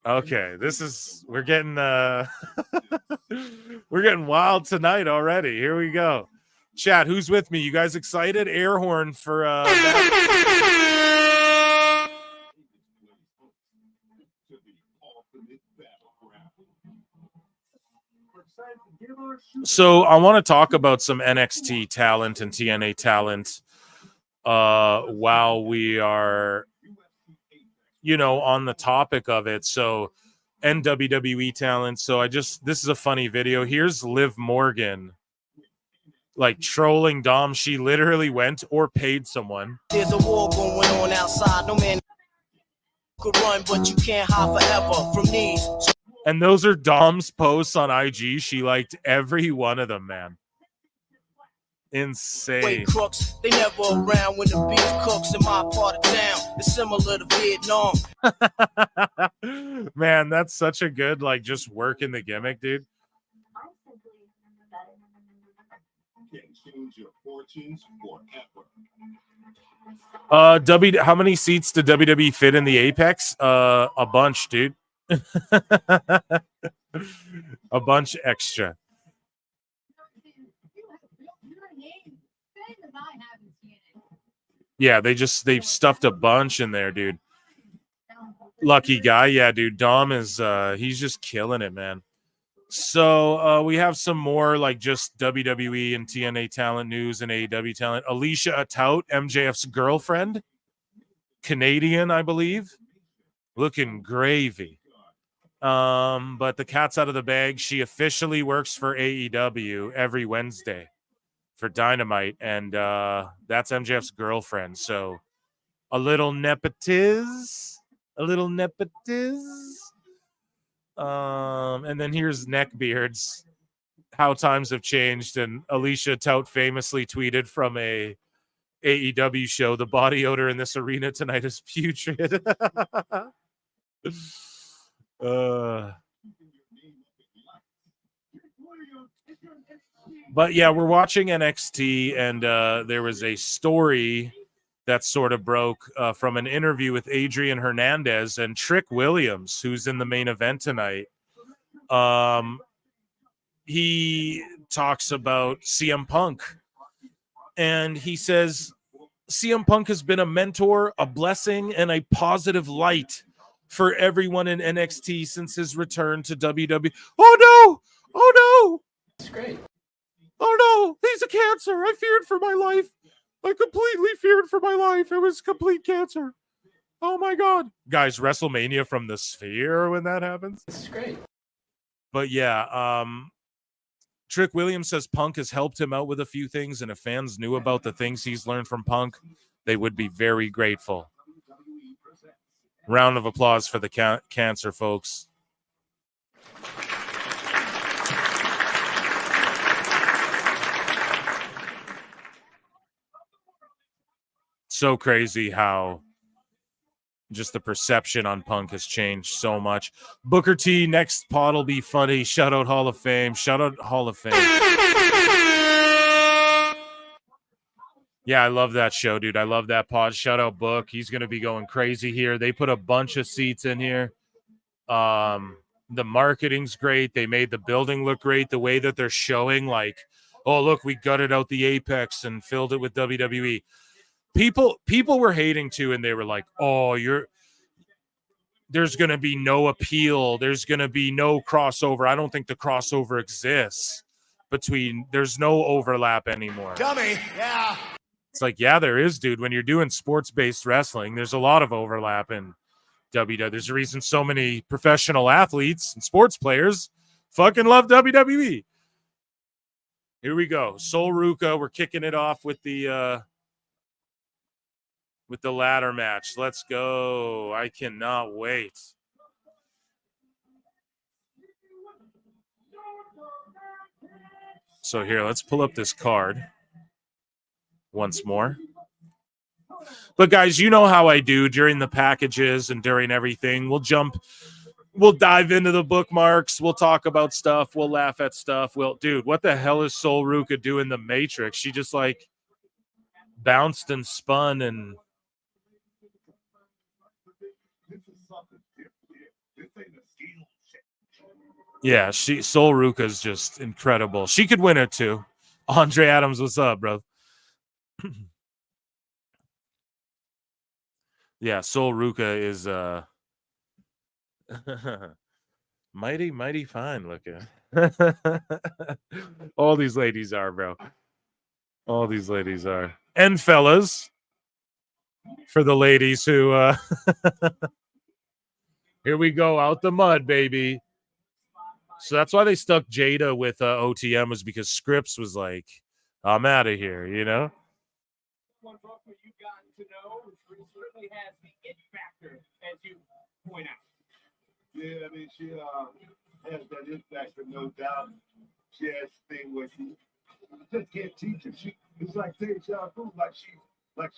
Okay, we're getting we're getting wild tonight already. Here we go. Chat, who's with me? You guys excited? Air horn for So I want to talk about some NXT talent and TNA talent while we are, on the topic of it. So, and WWE talent. So this is a funny video. Here's Liv Morgan, like trolling Dom. She literally went or paid someone. There's a war going on outside. No man could run, but you can't hide forever from these. And those are Dom's posts on IG. She liked every one of them, man. Insane. Wait, crooks, they never around when the beef cooks in my part of town. It's similar to Vietnam. Man, that's such a good, like, just working the gimmick, dude. Can change your fortunes forever. How many seats did WWE fit in the Apex? A bunch, dude. A bunch extra. Yeah, they've stuffed a bunch in there, dude. Lucky guy. Yeah, dude. Dom is he's just killing it, man. So we have some more like just WWE and TNA talent news and AEW talent. Alicia Tout, MJF's girlfriend, Canadian, I believe, looking gravy. But the cat's out of the bag. She officially works for AEW every Wednesday for Dynamite, and that's MJF's girlfriend. So a little nepotiz. And then here's neckbeards. How times have changed, and Alicia Tout famously tweeted from a AEW show, "The body odor in this arena tonight is putrid." But yeah, we're watching NXT, and there was a story that sort of broke from an interview with Adrian Hernandez and Trick Williams, who's in the main event tonight. He talks about CM Punk, and he says CM Punk has been a mentor, a blessing, and a positive light for everyone in NXT since his return to WWE. Oh no! It's great. Oh no! He's a cancer. I feared for my life. I completely feared for my life. It was complete cancer. Oh my God. Guys, WrestleMania from the Sphere when that happens. This is great. But yeah, Trick Williams says Punk has helped him out with a few things, and if fans knew about the things he's learned from Punk, they would be very grateful. Round of applause for the cancer, folks. So crazy how just the perception on Punk has changed so much. Booker T, next pod will be funny. Shout out Hall of Fame. Shout out Hall of Fame. Yeah, I love that show, dude. I love that pod. Shout out Book. He's going to be going crazy here. They put a bunch of seats in here. The marketing's great. They made the building look great. The way that they're showing, like, oh, look, we gutted out the Apex and filled it with WWE. People were hating too, and they were like, oh, there's going to be no appeal. There's going to be no crossover. I don't think the crossover exists there's no overlap anymore. Dummy, yeah. It's like, yeah, there is, dude. When you're doing sports-based wrestling, there's a lot of overlap in WWE. There's a reason so many professional athletes and sports players fucking love WWE. Here we go. Sol Ruca, we're kicking it off with the ladder match. Let's go. I cannot wait. So here, let's pull up this card once more. But guys, you know how I do during the packages and during everything. We'll dive into the bookmarks. We'll talk about stuff. We'll laugh at stuff. Dude, what the hell is Sol Ruca doing in the Matrix? She just like bounced and spun and yeah, Sol Ruca's just incredible. She could win it too. Andre Adams, what's up, bro? Yeah, Sol Ruca is mighty fine looking. All these ladies are, bro. All these ladies are. And fellas, for the ladies who here we go, out the mud, baby. So that's why they stuck Jada with OTM, was because Scripps was like, I'm out of here, you know? One book where you've gotten to know certainly has the it factor, as you point out. Yeah, I mean, she has that it factor, no doubt. She has a thing where she just can't teach her. It's like deja vu, like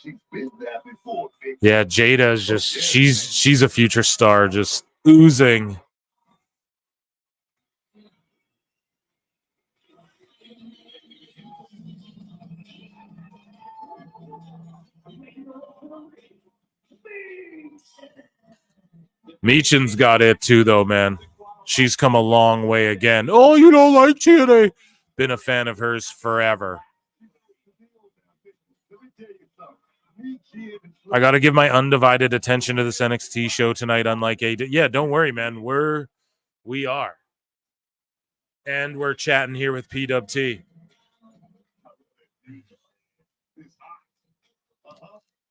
she's been there before. Yeah, Jada is just she's a future star, just oozing. Meechin's got it too, though, man. She's come a long way again. Oh, you don't like TNA? Been a fan of hers forever. I got to give my undivided attention to this NXT show tonight, unlike AD. Yeah, don't worry, man. We are. And we're chatting here with PWT.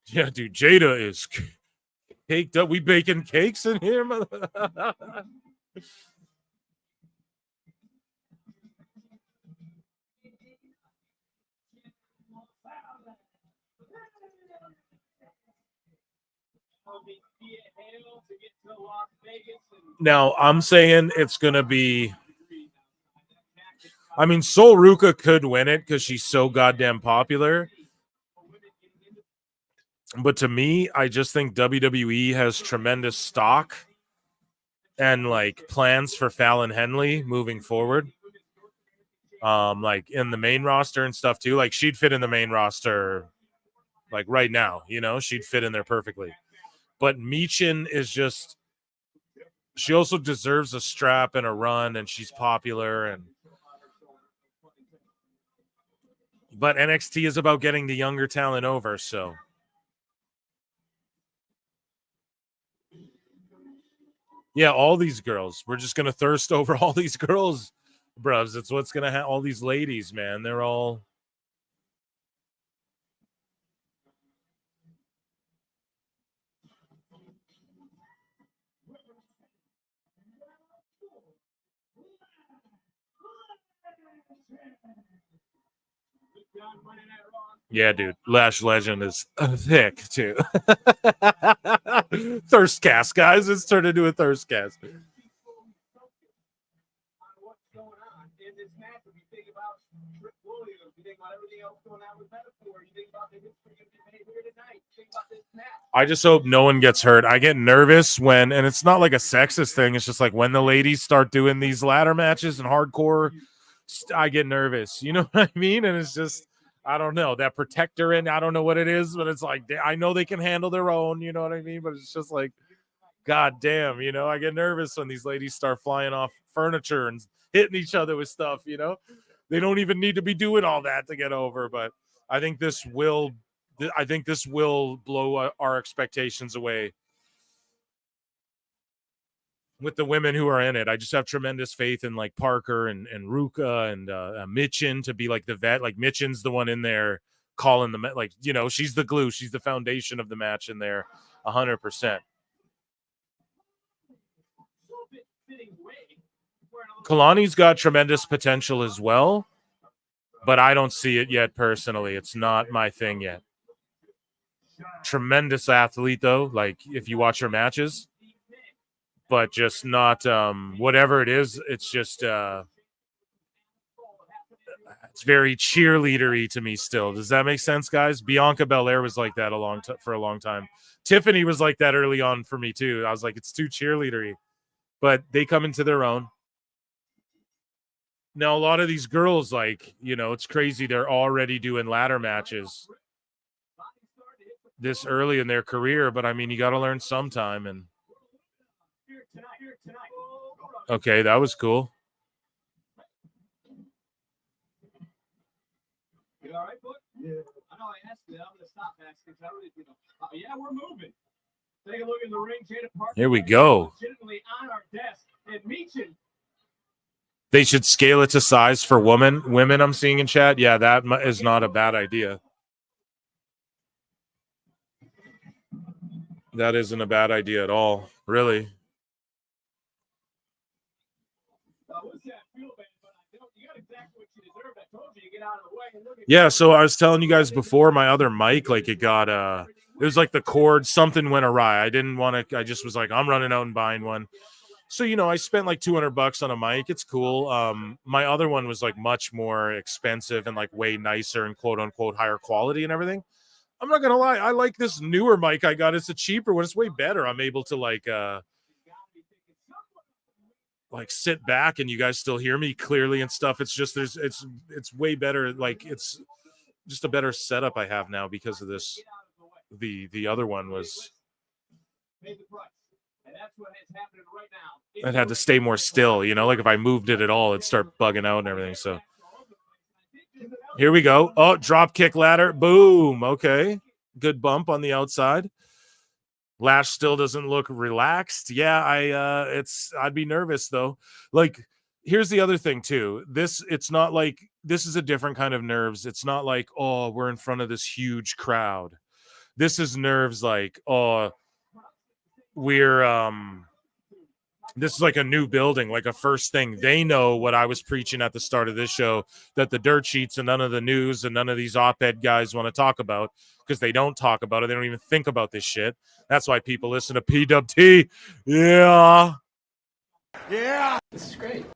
Yeah, dude, Jada is caked up. We baking cakes in here, mother. Now, I'm saying it's going to be... I mean, Sol Ruka could win it because she's so goddamn popular. But to me, I just think WWE has tremendous stock and, like, plans for Fallon Henley moving forward. Like, in the main roster and stuff, too. Like, she'd fit in the main roster, like, right now. You know? She'd fit in there perfectly. But Meechin is just... She also deserves a strap and a run, and she's popular. But NXT is about getting the younger talent over, so... Yeah, all these girls. We're just going to thirst over all these girls, bruvs. It's what's going to happen. All these ladies, man. They're all... Yeah, dude. Lash Legend is thick, too. Thirst cast, guys. It's turned into a thirst cast. I just hope no one gets hurt. I get nervous when, and it's not like a sexist thing, it's just like when the ladies start doing these ladder matches and hardcore, I get nervous. You know what I mean? And it's just, I don't know, that protector, and I don't know what it is, but it's like, I know they can handle their own, you know what I mean? But it's just like, God damn, you know, I get nervous when these ladies start flying off furniture and hitting each other with stuff, you know? They don't even need to be doing all that to get over, but I think this will blow our expectations away with the women who are in it. I just have tremendous faith in like Parker and Ruka and Michin to be like the vet. Like Michin's the one in there calling the like, you know, she's the glue, she's the foundation of the match in there, 100%. Kalani's got tremendous potential as well, but I don't see it yet personally. It's not my thing yet. Tremendous athlete though, like if you watch her matches, but just not whatever it is, it's just it's very cheerleadery to me still. Does that make sense, guys? Bianca Belair was like that for a long time. Tiffany was like that early on for me too. I was like, it's too cheerleadery, but they come into their own. Now, a lot of these girls, like, you know, it's crazy. They're already doing ladder matches this early in their career, but I mean, you got to learn sometime. And okay, that was cool. You all right, bud? Yeah. I know I asked you. I'm going to stop asking because I really, you know. Yeah, we're moving. Take a look in the ring. Jada Parker. Here we go. Legitimately on our desk. And Meechin. They should scale it to size for women I'm seeing in chat. Yeah, that is not a bad idea. That isn't a bad idea at all, really. Yeah, so I was telling you guys before, my other mic, like it got it was like the cord, something went awry. I didn't want to, I just was like, I'm running out and buying one. So, you know, I spent like $200 on a mic. It's cool. My other one was like much more expensive and like way nicer and quote unquote higher quality and everything. I'm not gonna lie, I like this newer mic I got. It's a cheaper one. It's way better. I'm able to like sit back and you guys still hear me clearly and stuff. It's just it's way better. Like it's just a better setup I have now because of this. The other one was it had to stay more still, you know, like if I moved it at all, it'd start bugging out and everything. So here we go. Oh, drop kick ladder. Boom. Okay. Good bump on the outside. Lash still doesn't look relaxed. Yeah, I'd be nervous though. Like, here's the other thing too. It's not like this is a different kind of nerves. It's not like, oh, we're in front of this huge crowd. This is nerves like, oh, we're this is like a new building, like a first thing. They know what I was preaching at the start of this show, that the dirt sheets and none of the news and none of these op-ed guys want to talk about, because they don't talk about it. They don't even think about this shit. That's why people listen to PWT. Yeah. This is great.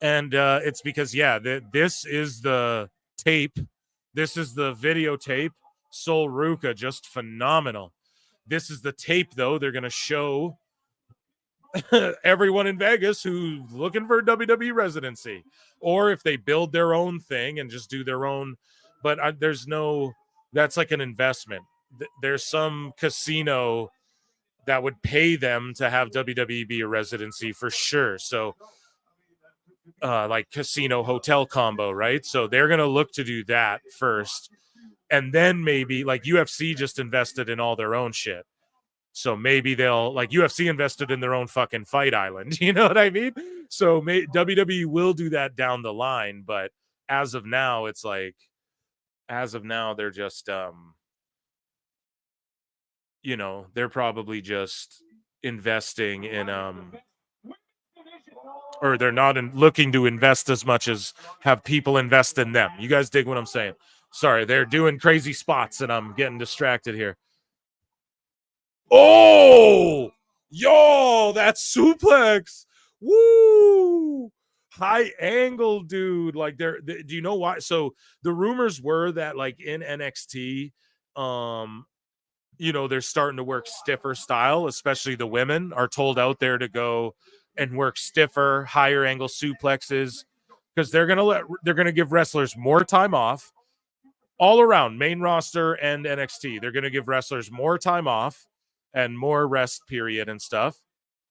And it's because, yeah, this is the tape. This is the videotape. Sol Ruca, just phenomenal. This is the tape, though. They're going to show everyone in Vegas who's looking for a WWE residency, or if they build their own thing and just do their own. But that's like an investment. There's some casino that would pay them to have WWE be a residency for sure. So like casino hotel combo, right? So they're going to look to do that first. And then maybe like UFC just invested in all their own shit. So maybe they'll, like, UFC invested in their own fucking Fight Island. You know what I mean? So WWE will do that down the line. But as of now, it's like, they're just, you know, they're probably just investing in, or they're not looking to invest as much as have people invest in them. You guys dig what I'm saying? Sorry, they're doing crazy spots and I'm getting distracted here. Oh, yo, that suplex. Woo. High angle, dude. Like, do you know why? So the rumors were that, like, in NXT, you know, they're starting to work stiffer style, especially the women are told out there to go and work stiffer, higher angle suplexes, because they're gonna give wrestlers more time off all around, main roster and NXT. They're gonna give wrestlers more time off and more rest period and stuff.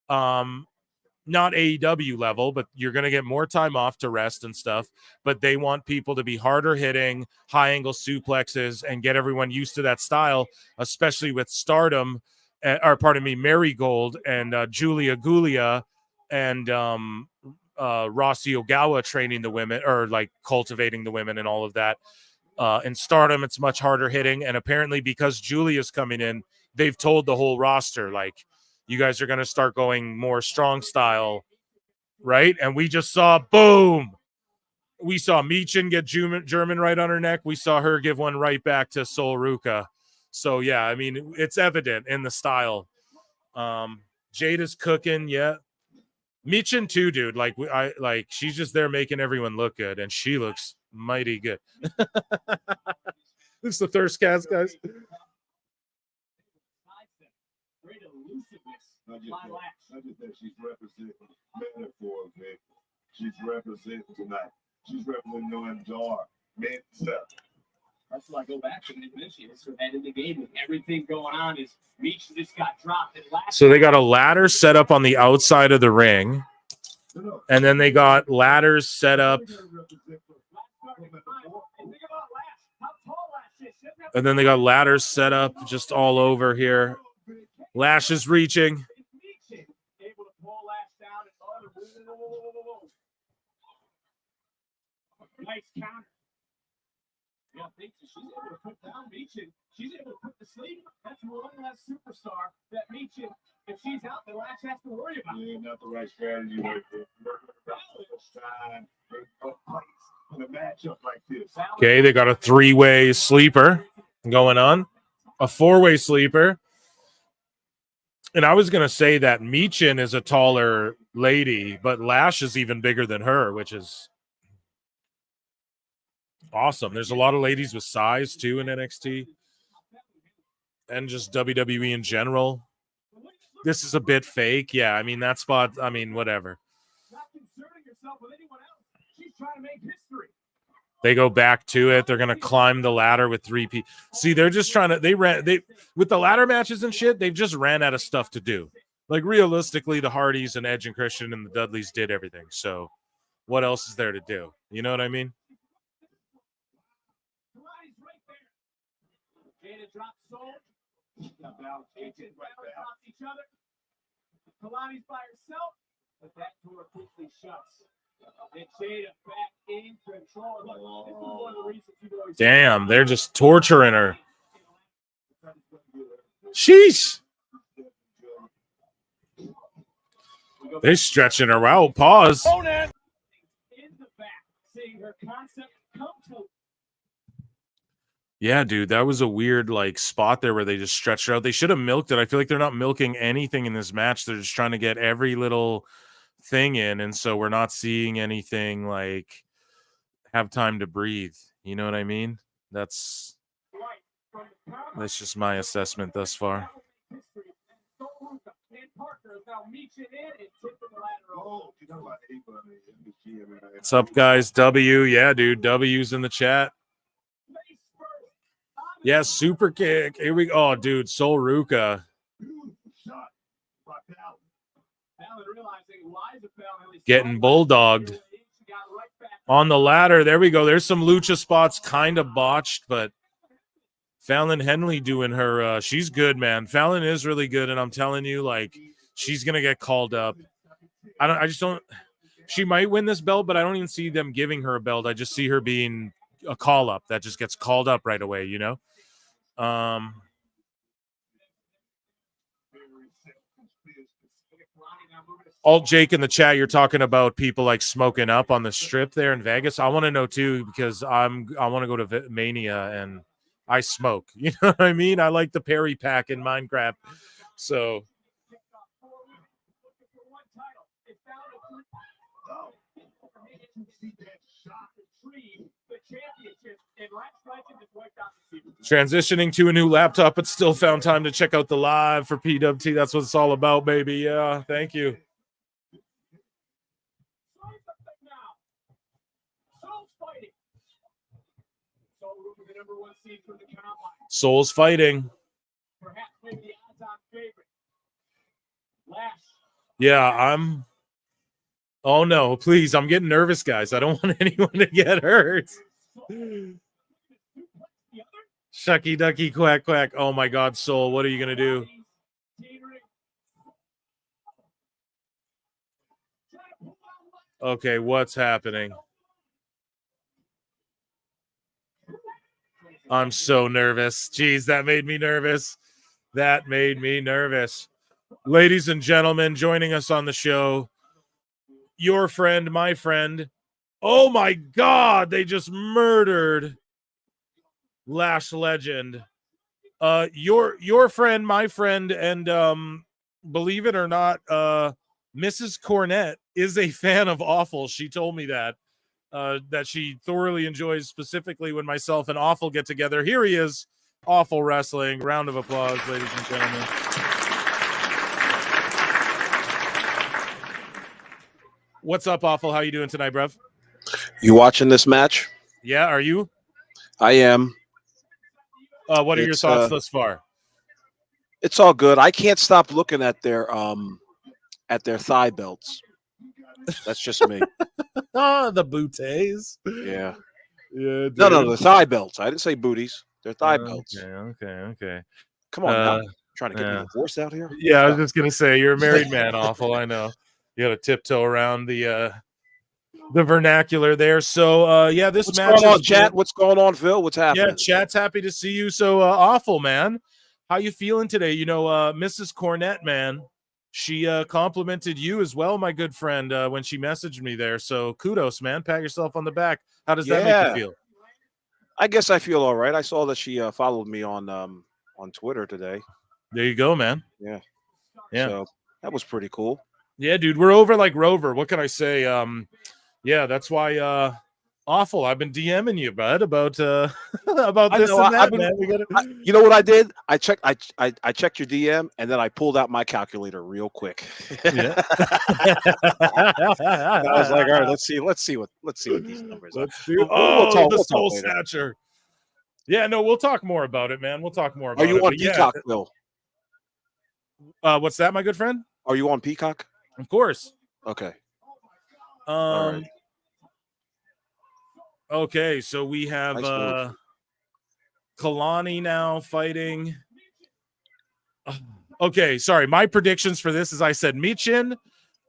Not AEW level, but you're going to get more time off to rest and stuff. But they want people to be harder hitting, high angle suplexes, and get everyone used to that style, especially with Stardom, Marigold and Julia Gulia and Rossi Ogawa training the women, or like cultivating the women and all of that. In Stardom, it's much harder hitting. And apparently because Julia's coming in, they've told the whole roster, like, you guys are going to start going more strong style, right? And we just saw, boom. We saw Michin get German right on her neck. We saw her give one right back to Sol Ruca. So, yeah, I mean, it's evident in the style. Jade is cooking, yeah. Michin too, dude. Like, she's just there making everyone look good, and she looks mighty good. This is the Thirst Cast, guys. I just think she's representing metaphor, man. She's representing tonight. She's representing Noam Dar, Meltzer. That's why I go back to the mention. It's her head in the game, and everything going on is Meech just got dropped. So they got a ladder set up on the outside of the ring, and then they got ladders set up. And then they got ladders set up just all over here. Lash is reaching. Nice counter. Yeah, she's able to put down Michin. She's able to put to sleep. That's one less superstar that Michin, if she's out, the Lash has to worry about. Yeah, not the right strategy right there. In a matchup like this. Okay, they got a 3-way sleeper going on. A 4-way sleeper. And I was going to say that Michin is a taller lady, but Lash is even bigger than her, which is awesome. There's a lot of ladies with size, too, in NXT. And just WWE in general. This is a bit fake. Yeah, I mean, that spot, I mean, whatever. They go back to it. They're going to climb the ladder with 3 people. See, they're just trying to, with the ladder matches and shit, they've just ran out of stuff to do. Like, realistically, the Hardys and Edge and Christian and the Dudleys did everything. So what else is there to do? You know what I mean? Kalani's by herself, but that door quickly shuts. And Jada back in control. Look, this is one of the reasons you always. Damn, they're just torturing her. Sheesh. They're stretching her out. Pause. In the back, seeing her concept come to. Yeah, dude, that was a weird like spot there where they just stretched her out. They should have milked it. I feel like they're not milking anything in this match. They're just trying to get every little thing in, and so we're not seeing anything like have time to breathe. You know what I mean? That's just my assessment thus far. What's up, guys? W, yeah, dude. W's in the chat. Yeah, super kick. Here we go. Oh, dude, Sol Ruka. Getting bulldogged. On the ladder. There we go. There's some lucha spots kind of botched, but Fallon Henley doing her. She's good, man. Fallon is really good, and I'm telling you, like, she's going to get called up. I just don't. She might win this belt, but I don't even see them giving her a belt. I just see her being a call up that just gets called up right away, you know? Alt Jake in the chat, you're talking about people like smoking up on the strip there in Vegas. I want to know too, because I want to go to Mania and I smoke. You know what I mean? I like the Perry pack in Minecraft. So transitioning to a new laptop, but still found time to check out the live for PWT. That's what it's all about, baby. Yeah, thank you. Soul's fighting. Yeah, I'm. Oh no, please! I'm getting nervous, guys. I don't want anyone to get hurt. Shucky ducky quack quack. Oh my God, Soul, what are you gonna do? Okay, what's happening? I'm so nervous. Jeez, that made me nervous. That made me nervous. Ladies and gentlemen, joining us on the show, your friend, my friend. Oh my God, they just murdered Lash Legend. Your friend, my friend, and believe it or not, Mrs. Cornette is a fan of Awful. She told me that she thoroughly enjoys, specifically when myself and Awful get together. Here he is, Awful Wrestling. Round of applause, ladies and gentlemen. What's up, Awful? How you doing tonight, bruv? You watching this match? Yeah, are you? I am. What are your thoughts thus far? It's all good. I can't stop looking at their thigh belts. That's just me. The booties. Yeah. Yeah. Dude. No, the thigh belts. I didn't say booties. They're thigh belts. Okay. Come on, now. Trying to get me divorced out here? Yeah, I was just gonna say you're a married man, Awful. I know. You got to tiptoe around the vernacular there. So yeah, this What's match. Going on, chat? What's going on, Phil? What's happening? Yeah, chat's happy to see you. So Awful, man. How you feeling today? You know, Mrs. Cornette, man. She complimented you as well, my good friend, when she messaged me there. So kudos, man. Pat yourself on the back. How does that make you feel? I guess I feel all right. I saw that she followed me on Twitter today. There you go, man. Yeah. Yeah. So that was pretty cool. Yeah, dude, we're over like Rover. What can I say? Yeah, that's why awful. I've been DMing you, bud, about about I this know, and that, I've been- man. We gotta... You know what I did? I checked your DM, and then I pulled out my calculator real quick. Yeah. And I was like, all right, let's see what these numbers are. Let's do. We'll Oh, talk- the we'll talk Soul later. Snatcher. Yeah, no, we'll talk more about it, man. We'll talk more about Are you it. on but yeah, Peacock, Bill? what's that, my good friend? Are you on Peacock? Of course. Okay. All right. Okay, so we have Nice move. Kalani now fighting. Okay, sorry. My predictions for this is I said Michin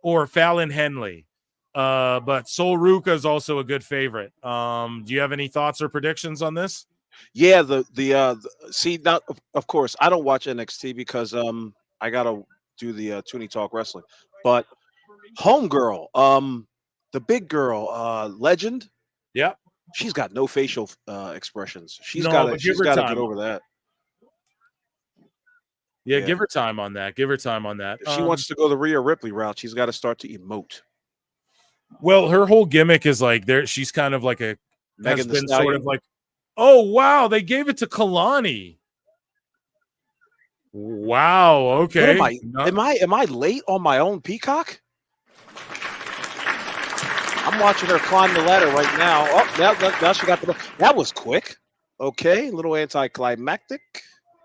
or Fallon Henley. But Sol Ruka is also a good favorite. Do you have any thoughts or predictions on this? Yeah, see now, of course, I don't watch NXT because I gotta do the Toonie Talk Wrestling. But Homegirl, the big girl, Legend, Yeah. she's got no facial expressions. She's No, got but she's give her got to time. get over that. Yeah, Yeah. give her time on that. Give her time on that. If she wants to go the Rhea Ripley route, she's got to start to emote. Well, her whole gimmick is like there. She's kind of like a Megan has Thee been sort Stallion. of like, oh wow, they gave it to Kalani. Wow. Okay. What am I late on my own Peacock? I'm watching her climb the ladder right now. Oh, now she got the. That was quick. Okay, a little anticlimactic.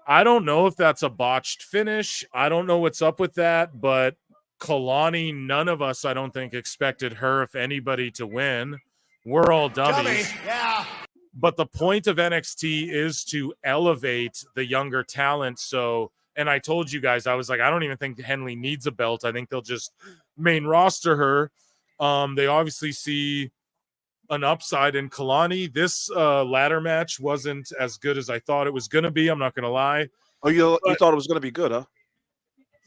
I don't know if that's a botched finish. I don't know what's up with that, but Kalani, none of us, I don't think, expected her, if anybody, to win. We're all dummies. Yeah. But the point of NXT is to elevate the younger talent. So, and I told you guys, I was like, I don't even think Henley needs a belt. I think they'll just main roster her. They obviously see an upside in Kalani. This ladder match wasn't as good as I thought it was going to be. I'm not going to lie. Oh, you thought it was going to be good, huh?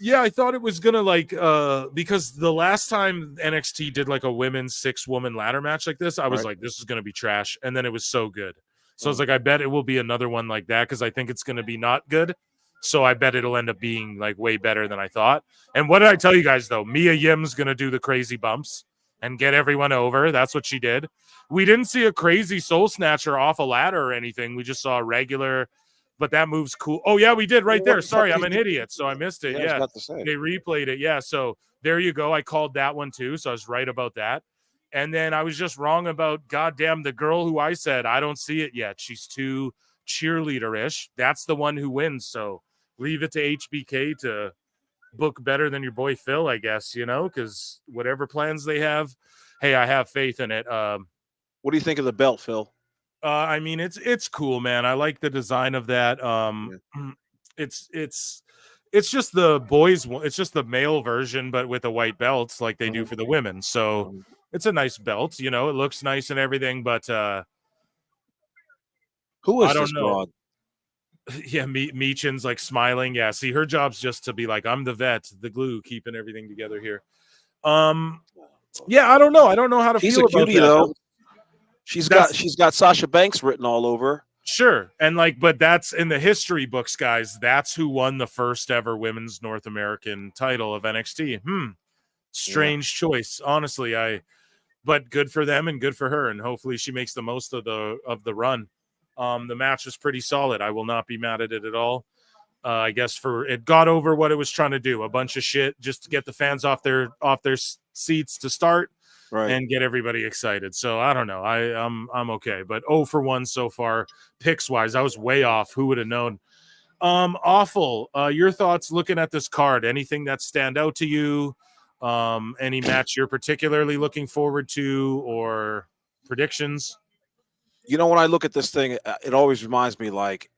Yeah, I thought it was going to because the last time NXT did like a women's 6-woman ladder match like this, I was like, this is going to be trash. And then it was so good. So I was like, I bet it will be another one like that because I think it's going to be not good. So I bet it'll end up being like way better than I thought. And what did I tell you guys, though? Mia Yim's going to do the crazy bumps and get everyone over. That's what she did. We didn't see a crazy soul snatcher off a ladder or anything. We just saw a regular, but that move's cool. Oh, yeah, we did right there. Sorry, I'm an idiot. So I missed it. Yeah. They replayed it. Yeah. So there you go. I called that one too. So I was right about that. And then I was just wrong about, goddamn, the girl who I said, I don't see it yet. She's too cheerleader-ish. That's the one who wins. So leave it to HBK to book better than your boy Phil, I guess, because whatever plans they have, hey, I have faith in it. What do you think of the belt, Phil? I mean, it's cool, man. I like the design of that. It's just the boys. It's just the male version, but with a white belt, like they do for the women. So it's a nice belt. It looks nice and everything. But who is I don't this know. broad? Yeah, Meechin's like smiling. Yeah, see, her job's just to be like, I'm the vet, the glue, keeping everything together here. Yeah, I don't know. I don't know how to She's feel a cutie, about that. though. She's got Sasha Banks written all over. Sure. And but that's in the history books, guys. That's who won the first ever women's North American title of NXT. Strange choice, honestly. But good for them and good for her. And hopefully she makes the most of the run. The match was pretty solid. I will not be mad at it at all. I guess it got over what it was trying to do. A bunch of shit just to get the fans off their seats to start. Right. And get everybody excited. So I don't know. I'm okay. But 0 for 1 so far, picks wise. I was way off. Who would have known? Awful. Your thoughts looking at this card? Anything that stand out to you? Any match you're particularly looking forward to or predictions? When I look at this thing, it always reminds me like,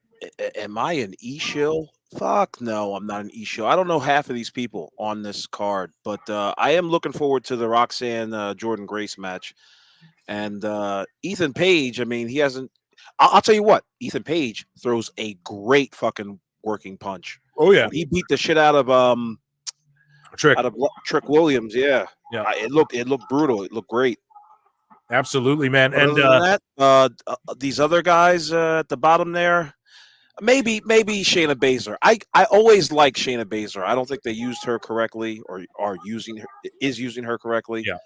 am I an E-shill? Fuck no, I'm not an E-show. I don't know half of these people on this card, but I am looking forward to the Roxanne Jordan Grace match. And Ethan Page, I mean, he hasn't. I'll tell you what, Ethan Page throws a great fucking working punch. Oh yeah, he beat the shit out of Trick Williams. Yeah. It looked brutal. It looked great. Absolutely, man. Other and than that, these other guys at the bottom there. Maybe Shayna Baszler. I always like Shayna Baszler. I don't think they used her correctly or are using her correctly. Yeah.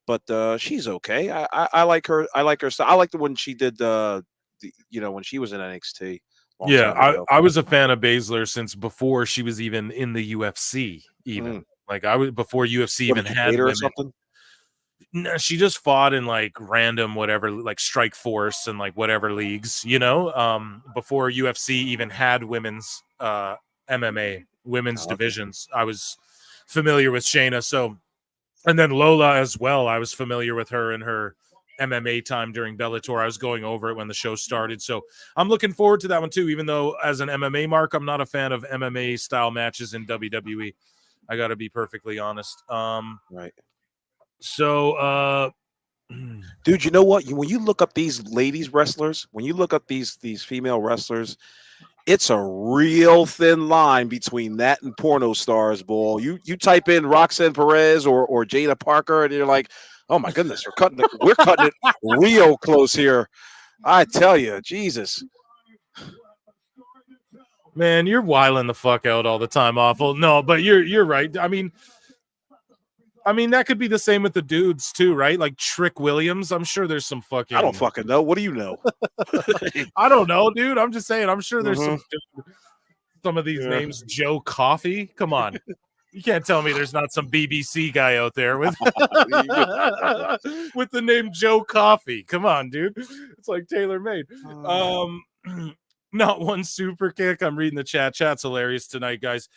But she's okay. I like her. I like her. I like the one she did. When she was in NXT. Long time ago. I was a fan of Baszler since before she was even in the UFC. Even like I was before UFC even had women. Or something. No, she just fought in like random whatever, like Strike Force and like whatever leagues, before UFC even had women's MMA, women's divisions. I was familiar with Shayna. So, and then Lola as well. I was familiar with her in her MMA time during Bellator. I was going over it when the show started. So I'm looking forward to that one too, even though as an MMA mark, I'm not a fan of MMA style matches in WWE. I got to be perfectly honest. Right. So, dude, you know what? When you look up these ladies wrestlers, when you look up these female wrestlers, it's a real thin line between that and porno stars, boy. You type in Roxanne Perez or Jada Parker, and you're like, oh my goodness, we're cutting it real close here. I tell you, Jesus. Man, you're wiling the fuck out all the time, awful. No, but you're right. I mean, that could be the same with the dudes too, right? Like Trick Williams. I'm sure there's some fucking. I don't fucking know. What do you know? I don't know, dude. I'm just saying. I'm sure there's some of these names. Joe Coffey. Come on. You can't tell me there's not some BBC guy out there with with the name Joe Coffey. Come on, dude. It's like tailor-made. Not one super kick. I'm reading the chat. Chat's hilarious tonight, guys.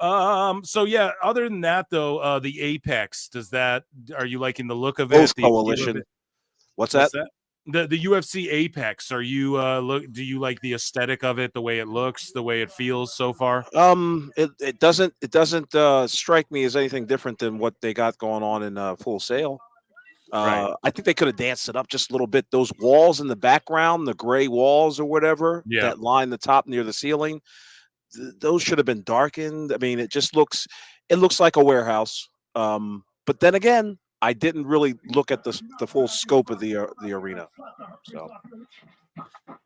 So yeah, other than that though, the Apex, are you liking the look of it? The coalition. What's that? The UFC Apex. Are you do you like the aesthetic of it, the way it looks, the way it feels so far? It doesn't strike me as anything different than what they got going on in Full Sail. Right. I think they could have danced it up just a little bit. Those walls in the background, the gray walls or whatever, that line the top near the ceiling, those should have been darkened. I mean, it looks like a warehouse. But then again, I didn't really look at the full scope of the arena. So,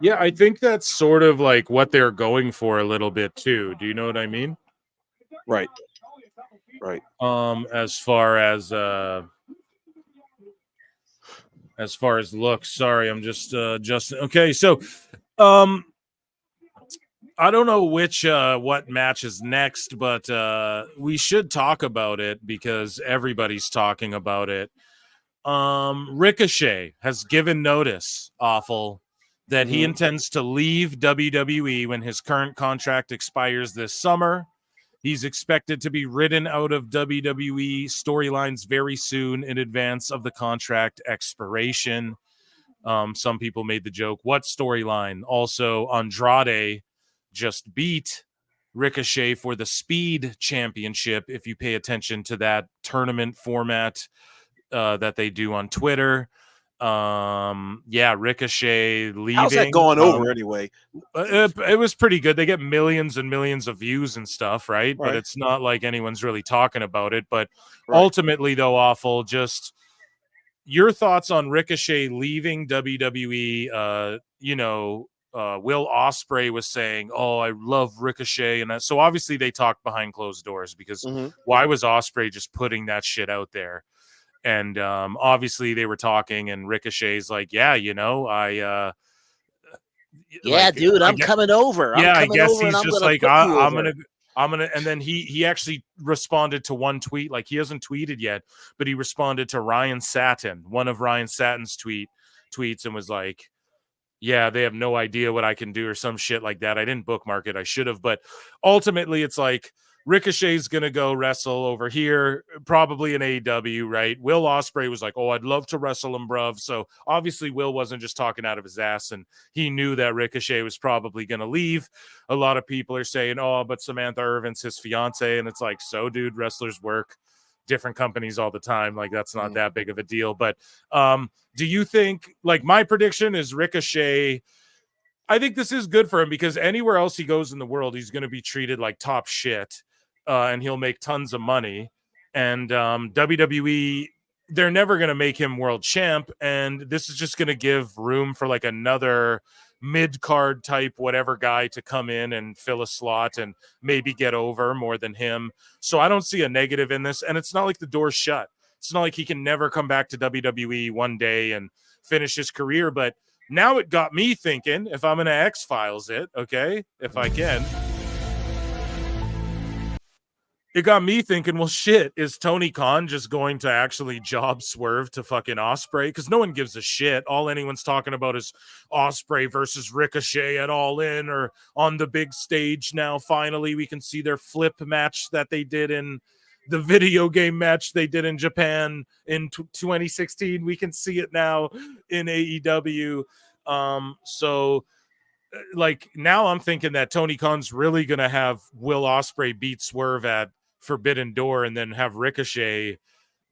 yeah, I think that's sort of like what they're going for a little bit too. Do you know what I mean? Right. As far as looks, sorry, I'm just okay. So, I don't know what match is next, but we should talk about it because everybody's talking about it. Ricochet has given notice, awful, that he intends to leave WWE when his current contract expires this summer. He's expected to be ridden out of WWE storylines very soon in advance of the contract expiration. Some people made the joke, what storyline? Also, Andrade just beat Ricochet for the Speed Championship, if you pay attention to that tournament format that they do on Twitter. Ricochet leaving. How's that going over anyway? It was pretty good. They get millions and millions of views and stuff, right? But it's not like anyone's really talking about it. But ultimately, though, awful, just your thoughts on Ricochet leaving WWE. Will Ospreay was saying, "Oh, I love Ricochet," and so obviously they talked behind closed doors because why was Ospreay just putting that shit out there? And obviously they were talking, and Ricochet's like, "Yeah, dude, I'm coming over." I guess he's just like, I'm gonna, and then he actually responded to one tweet, like he hasn't tweeted yet, but he responded to Ryan Satin, one of Ryan Satin's tweets, and was like, yeah, they have no idea what I can do or some shit like that. I didn't bookmark it. I should have. But ultimately, it's like Ricochet's going to go wrestle over here, probably in AEW, right? Will Ospreay was like, oh, I'd love to wrestle him, bruv. So obviously Will wasn't just talking out of his ass, and he knew that Ricochet was probably going to leave. A lot of people are saying, oh, but Samantha Irvin's his fiance. And it's like, so, dude, wrestlers work different companies all the time. Like, that's not that big of a deal. But do you think, like, my prediction is Ricochet, I think this is good for him because anywhere else he goes in the world, he's going to be treated like top shit, and he'll make tons of money. And WWE, they're never going to make him world champ. And this is just going to give room for like another mid-card type whatever guy to come in and fill a slot and maybe get over more than him. So I don't see a negative in this, and it's not like the door's shut. It's not like he can never come back to WWE one day and finish his career, but now it got me thinking, if I'm going to X-Files it, okay, if I can, it got me thinking, well, shit, is Tony Khan just going to actually job Swerve to fucking Ospreay? Because no one gives a shit. All anyone's talking about is Ospreay versus Ricochet at All In or on the big stage now. Finally, we can see their flip match that they did in the video game match they did in Japan in 2016. We can see it now in AEW. So like now I'm thinking that Tony Khan's really going to have Will Ospreay beat Swerve at Forbidden Door and then have Ricochet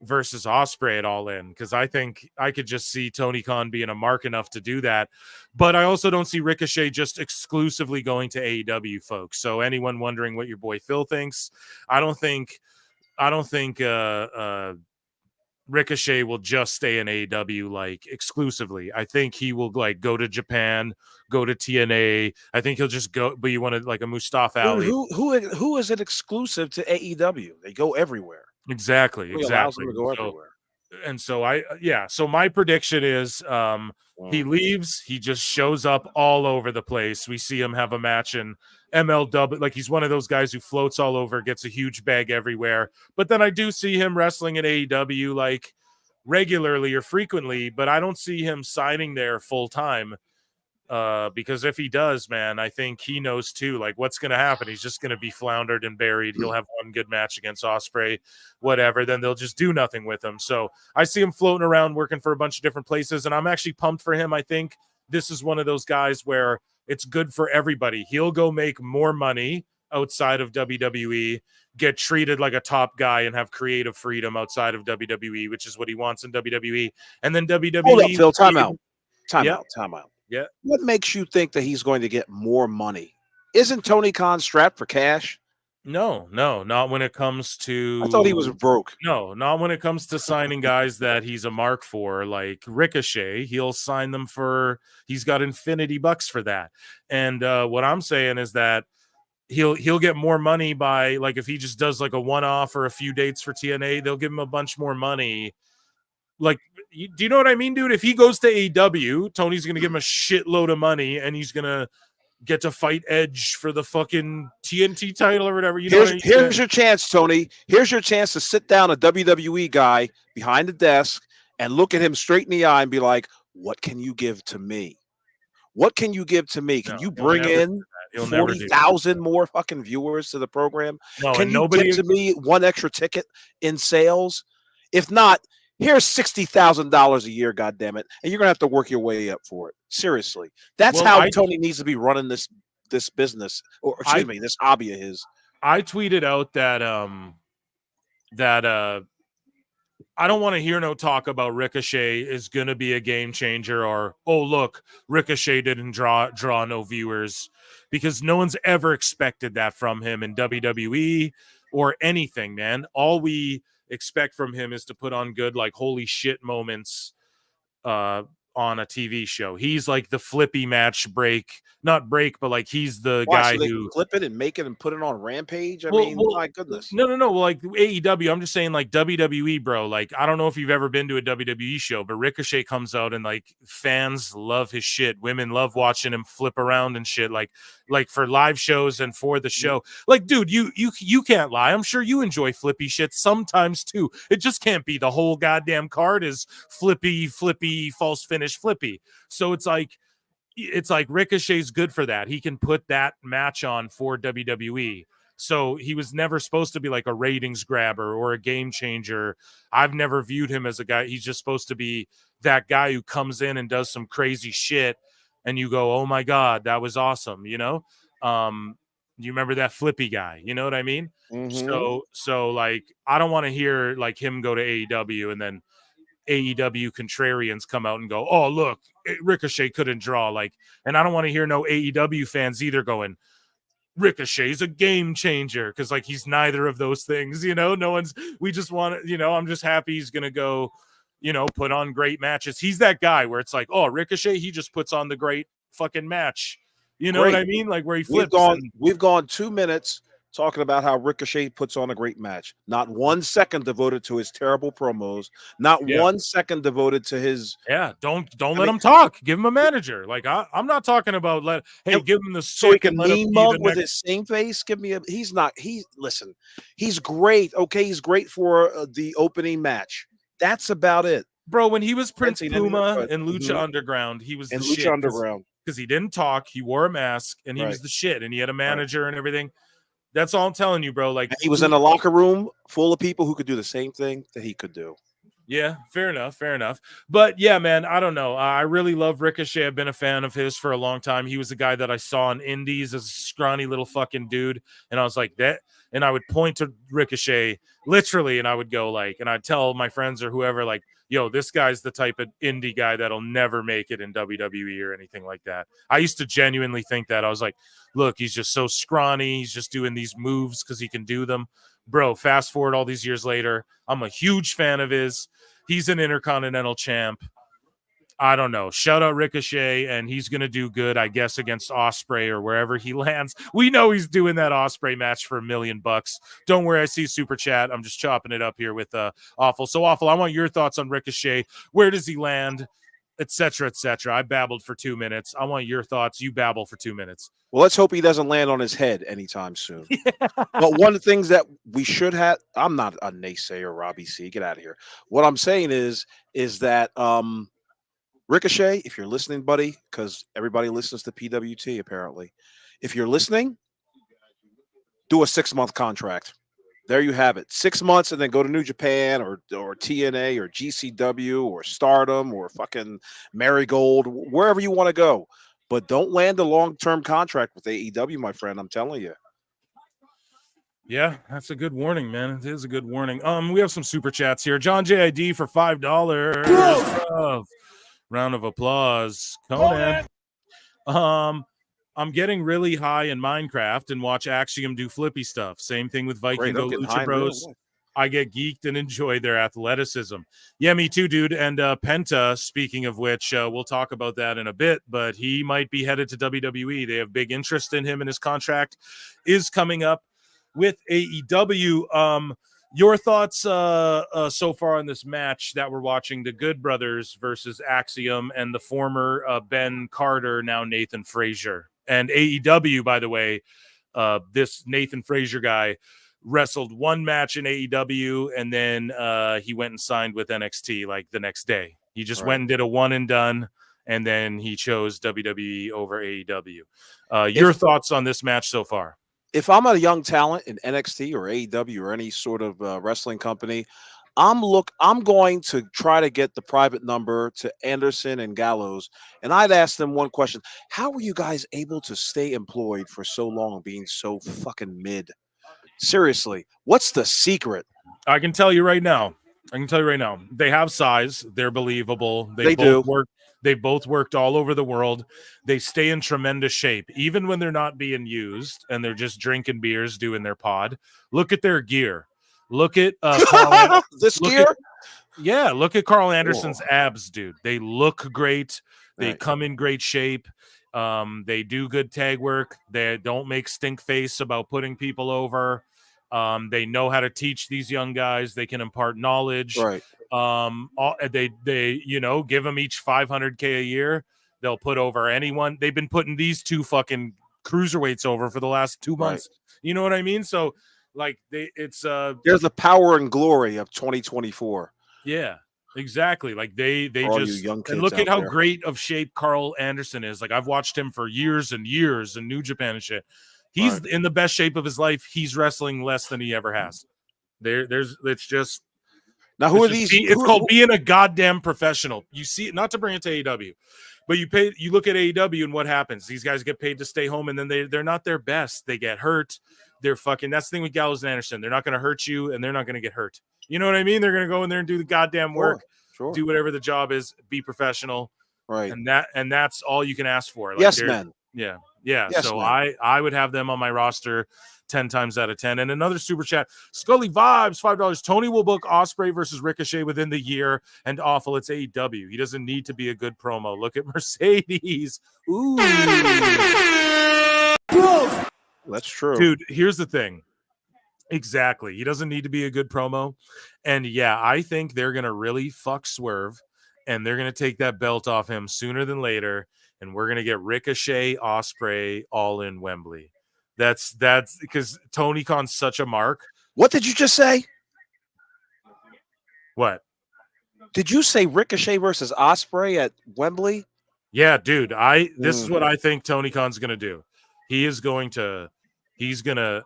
versus Ospreay at All In, because I think I could just see Tony Khan being a mark enough to do that. But I also don't see Ricochet just exclusively going to AEW, folks. So anyone wondering what your boy Phil thinks, I don't think Ricochet will just stay in AEW like exclusively. I think he will like go to Japan, go to TNA. I think he'll just go, but you want to like a Mustafa Ali. Who is it exclusive to AEW? They go everywhere. Exactly. Allows them to go everywhere. And so so my prediction is he leaves, he just shows up all over the place. We see him have a match in MLW, like he's one of those guys who floats all over, gets a huge bag everywhere. But then I do see him wrestling in AEW like regularly or frequently, but I don't see him signing there full time. Because if he does, man, I think he knows too, like what's going to happen. He's just going to be floundered and buried. He'll have one good match against Ospreay, whatever. Then they'll just do nothing with him. So I see him floating around, working for a bunch of different places, and I'm actually pumped for him. I think this is one of those guys where it's good for everybody. He'll go make more money outside of WWE, get treated like a top guy, and have creative freedom outside of WWE, which is what he wants in WWE. And then WWE. Hold up, Phil. Time out. Yeah. What makes you think that he's going to get more money? Isn't Tony Khan strapped for cash? No, not when it comes to. I thought he was broke. No, not when it comes to signing guys that he's a mark for, like Ricochet. He'll sign them for. He's got infinity bucks for that. And what I'm saying is that he'll get more money by, like, if he just does like a one-off or a few dates for TNA, they'll give him a bunch more money. Like, do you know what I mean, dude? If he goes to AEW, Tony's going to give him a shitload of money, and he's going to get to fight Edge for the fucking TNT title or whatever. You know what I mean? Here's your chance, Tony. Here's your chance to sit down a WWE guy behind the desk and look at him straight in the eye and be like, what can you give to me? What can you give to me? Can you bring in 40,000 more fucking viewers to the program? No, can you give to me one extra ticket in sales? If not, here's $60,000 a year, goddammit, and you're gonna have to work your way up for it. Seriously, that's how Tony needs to be running this business, or excuse me, this hobby of his. I tweeted out that I don't want to hear no talk about Ricochet is gonna be a game changer, or oh look, Ricochet didn't draw no viewers, because no one's ever expected that from him in WWE or anything, man. All we expect from him is to put on good, like, holy shit moments on a TV show. He's like the flippy match not break, but like he's the guy so they who flip it and make it and put it on Rampage. I mean, my goodness. No. Well, like AEW, I'm just saying, like WWE, bro. Like, I don't know if you've ever been to a WWE show, but Ricochet comes out and like fans love his shit. Women love watching him flip around and shit. Like for live shows and for the show. Like, dude, you can't lie. I'm sure you enjoy flippy shit sometimes too. It just can't be the whole goddamn card is flippy, false finish, flippy. So it's like Ricochet's good for that. He can put that match on for WWE. So he was never supposed to be like a ratings grabber or a game changer. I've never viewed him as a guy. He's just supposed to be that guy who comes in and does some crazy shit, and you go, oh my God, that was awesome. You know? You remember that flippy guy? You know what I mean? Mm-hmm. So like, I don't want to hear like him go to AEW and then AEW contrarians come out and go, oh, look, Ricochet couldn't draw. Like, and I don't want to hear no AEW fans either going, Ricochet's a game changer, because like he's neither of those things, you know. We just want to, you know, I'm just happy he's gonna go, you know, put on great matches. He's that guy where it's like, oh, Ricochet, he just puts on the great fucking match. You know what I mean? Like where he flips. We've gone 2 minutes talking about how Ricochet puts on a great match. Not 1 second devoted to his terrible promos. Not 1 second devoted to his. Yeah, don't let him talk. Give him a manager. Like I'm not talking about give him the so he stick can and let him mean be mug the with next. his same face. Give me a. He's not. Listen. He's great. Okay, he's great for the opening match. That's about it. Bro, when he was Prince Seen Puma in Lucha Underground, he was the Lucha shit Underground. because he didn't talk. He wore a mask and he was the shit, and he had a manager and everything. That's all I'm telling you, bro. Like and he was in a locker room full of people who could do the same thing that he could do. Yeah, fair enough. But yeah, man, I don't know. I really love Ricochet. I've been a fan of his for a long time. He was the guy that I saw in Indies as a scrawny little fucking dude. And I was like, that. And I would point to Ricochet literally, and I would go like, and I'd tell my friends or whoever, like, yo, this guy's the type of indie guy that'll never make it in WWE or anything like that. I used to genuinely think that. I was like, look, he's just so scrawny. He's just doing these moves because he can do them. Bro, fast forward all these years later, I'm a huge fan of his. He's an Intercontinental champ. I don't know. Shout out Ricochet, and he's going to do good, I guess, against Ospreay or wherever he lands. We know he's doing that Ospreay match for $1 million. Don't worry, I see Super Chat. I'm just chopping it up here with Awful. So, Awful, I want your thoughts on Ricochet. Where does he land? Etc. etc. I babbled for 2 minutes. I want your thoughts. You babble for 2 minutes. Well, let's hope he doesn't land on his head anytime soon. But one of the things that we should have, I'm not a naysayer, Robbie C. Get out of here. What I'm saying is that Ricochet, if you're listening, buddy, because everybody listens to PWT apparently. If you're listening, do a 6-month contract. There you have it. 6 months and then go to New Japan or TNA or GCW or Stardom or fucking Marigold, wherever you want to go. But don't land a long-term contract with AEW, my friend. I'm telling you. Yeah, that's a good warning, man. It is a good warning. We have some super chats here. John JID for $5. Round of applause. Conan. I'm getting really high in Minecraft and watch Axiom do flippy stuff. Same thing with Vikingo Lucha Bros. I get geeked and enjoy their athleticism. Yeah, me too, dude. And Penta, speaking of which, we'll talk about that in a bit, but he might be headed to WWE. They have big interest in him, and his contract is coming up with AEW. Your thoughts so far on this match that we're watching, the Good Brothers versus Axiom and the former Ben Carter, now Nathan Frazier. And AEW, by the way, this Nathan Frazier guy wrestled one match in AEW, and then he went and signed with NXT like the next day. He just went and did a one and done, and then he chose WWE over AEW. Your thoughts on this match so far? If I'm a young talent in NXT or AEW or any sort of wrestling company, I'm going to try to get the private number to Anderson and Gallows, and I'd ask them one question: how were you guys able to stay employed for so long, being so fucking mid? Seriously, what's the secret? I can tell you right now. They have size. They're believable. They both do. They've both worked all over the world. They stay in tremendous shape, even when they're not being used and they're just drinking beers, doing their pod. Look at their gear. Look at Carl gear. Look at Carl Anderson's abs, dude. They look great. They come in great shape. They do good tag work. They don't make stink face about putting people over. They know how to teach these young guys. They can impart knowledge. Right. They give them each $500K a year. They'll put over anyone. They've been putting these two fucking cruiserweights over for the last 2 months. Right. You know what I mean? So like there's the power and glory of 2024. Yeah, exactly. Like they just and look at how great of shape Carl Anderson is. Like I've watched him for years and years in New Japan and shit. He's in the best shape of his life. He's wrestling less than he ever has. It's just now who are these? It's called being a goddamn professional. You see, not to bring it to AEW, but you look at AEW and what happens. These guys get paid to stay home, and then they're not their best. They get hurt. They're fucking. That's the thing with Gallows and Anderson. They're not going to hurt you, and they're not going to get hurt. You know what I mean? They're going to go in there and do the goddamn work, do whatever the job is, be professional, right? And that's all you can ask for. Like yes, man. Yeah. Yeah, Yes, so man. I would have them on my roster 10 times out of 10. And another super chat, Scully Vibes, $5. Tony will book Ospreay versus Ricochet within the year, and awful. It's AEW. He doesn't need to be a good promo. Look at Mercedes. Ooh. That's true. Dude, here's the thing. Exactly. He doesn't need to be a good promo. And yeah, I think they're going to really fuck Swerve, and they're going to take that belt off him sooner than later. And we're going to get Ricochet, Ospreay all in Wembley. That's because Tony Khan's such a mark. What did you just say? What? Did you say Ricochet versus Ospreay at Wembley? Yeah, dude. This is what I think Tony Khan's going to do. He's going to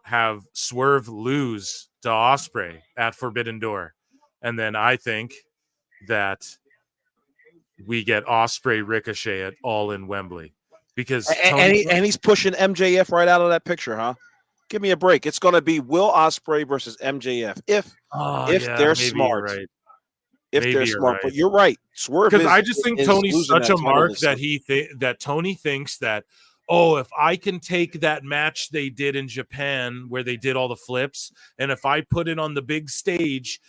have Swerve lose to Ospreay at Forbidden Door. And then I think that we get Ospreay Ricochet at all in Wembley. Because and he's pushing MJF right out of that picture, huh? Give me a break. It's going to be Will Ospreay versus MJF if they're smart. Right. If Maybe they're you're smart, right. But you're right. Swerve. Because I just think Tony's such a mark that that Tony thinks that, oh, if I can take that match they did in Japan where they did all the flips, and if I put it on the big stage,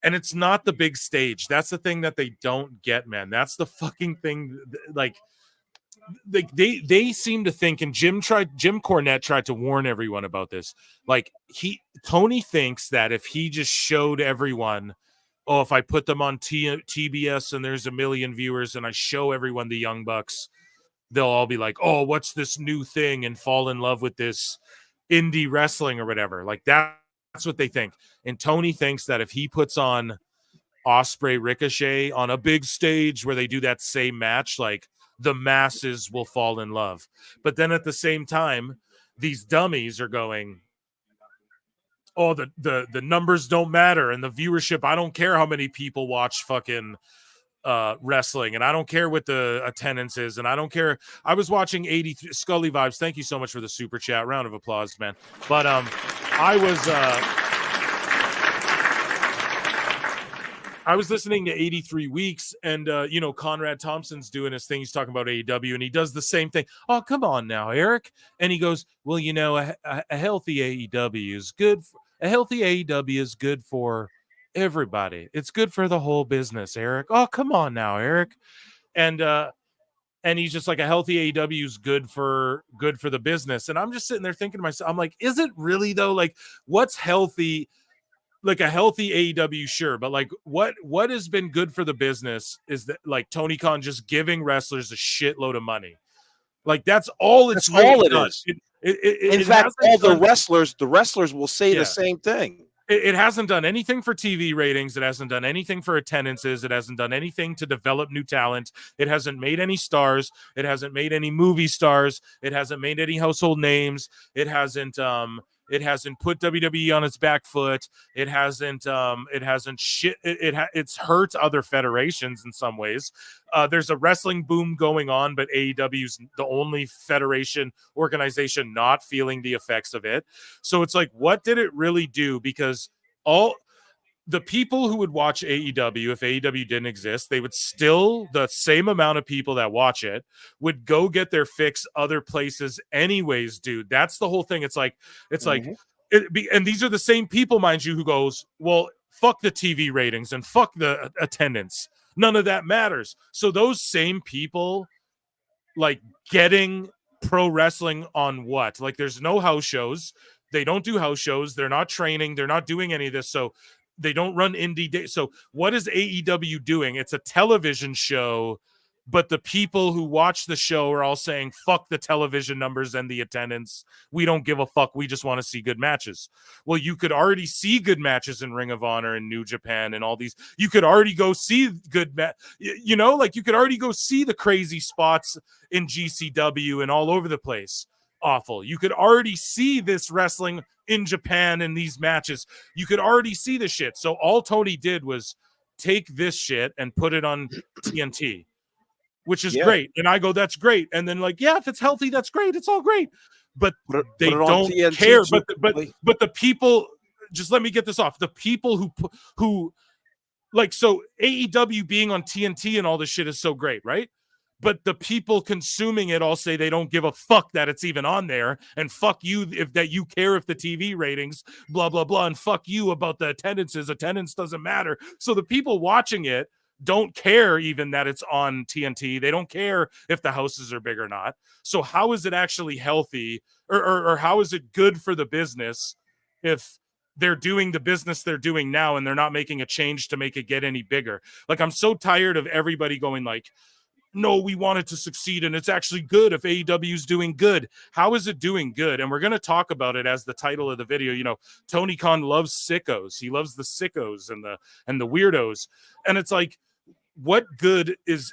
and it's not the big stage. That's the thing that they don't get, man. That's the fucking thing. Like they seem to think, and Jim Cornette tried to warn everyone about this. Like Tony thinks that if he just showed everyone, oh, if I put them on TBS and there's 1 million viewers and I show everyone the Young Bucks, they'll all be like, oh, what's this new thing, and fall in love with this indie wrestling or whatever. Like that's what they think. And Tony thinks that if he puts on Ospreay Ricochet on a big stage where they do that same match, like the masses will fall in love. But then at the same time, these dummies are going, oh, the numbers don't matter, and the viewership, I don't care how many people watch fucking wrestling, and I don't care what the attendance is, and I don't care. I was watching 83 Scully Vibes. Thank you so much for the super chat. Round of applause, man. But I was listening to 83 Weeks, and Conrad Thompson's doing his thing. He's talking about AEW, and he does the same thing. Oh, come on now, Eric. And he goes, well, a healthy AEW is good. A healthy AEW is good for everybody. It's good for the whole business, Eric. Oh, come on now, Eric. And he's just like, a healthy AEW is good for the business. And I'm just sitting there thinking to myself, I'm like, is it really though? Like, what's healthy? Like a healthy AEW, sure, but like what has been good for the business is that like Tony Khan just giving wrestlers a shitload of money. Like that's all it's That's all it done. is. In fact, all the wrestlers will say the same thing. It hasn't done anything for TV ratings. It hasn't done anything for attendances. It hasn't done anything to develop new talent. It hasn't made any stars. It hasn't made any movie stars. It hasn't made any household names. It hasn't put WWE on its back foot. It's hurt other federations in some ways. There's a wrestling boom going on, but AEW's the only federation organization not feeling the effects of it. So it's like, what did it really do? Because all the people who would watch AEW, if AEW didn't exist, they would still, the same amount of people that watch it would go get their fix other places anyways, dude. That's the whole thing. It's like, and these are the same people, mind you, who goes, well, fuck the TV ratings and fuck the attendance. None of that matters. So those same people, like, getting pro wrestling on what? Like, there's no house shows. They don't do house shows. They're not training. They're not doing any of this. So they don't run indie days. So what is AEW doing? It's a television show, but the people who watch the show are all saying, fuck the television numbers and the attendance. We don't give a fuck. We just want to see good matches. Well, you could already see good matches in Ring of Honor and New Japan and all these. You could already go see good you could already go see the crazy spots in GCW and all over the place. Awful. You could already see this wrestling in Japan in these matches. You could already see the shit. So all Tony did was take this shit and put it on TNT, which is great. And I go, that's great. And then like, yeah, if it's healthy, that's great. It's all great. But they don't care. But the people, just let me get this off. The people who like, so AEW being on TNT and all this shit is so great, right? but the people consuming it all say they don't give a fuck that it's even on there, and fuck you if that you care if the TV ratings, blah blah blah, and fuck you about the attendances. Attendance doesn't matter. So the people watching it don't care even that it's on TNT. They don't care if the houses are big or not. So how is it actually healthy, or how is it good for the business if they're doing the business they're doing now and they're not making a change to make it get any bigger? Like, I'm so tired of everybody going like, no, we want it to succeed and it's actually good if AEW is doing good. How is it doing good? And we're going to talk about it as the title of the video. You know, Tony Khan loves sickos. He loves the sickos and the weirdos. And it's like, what good is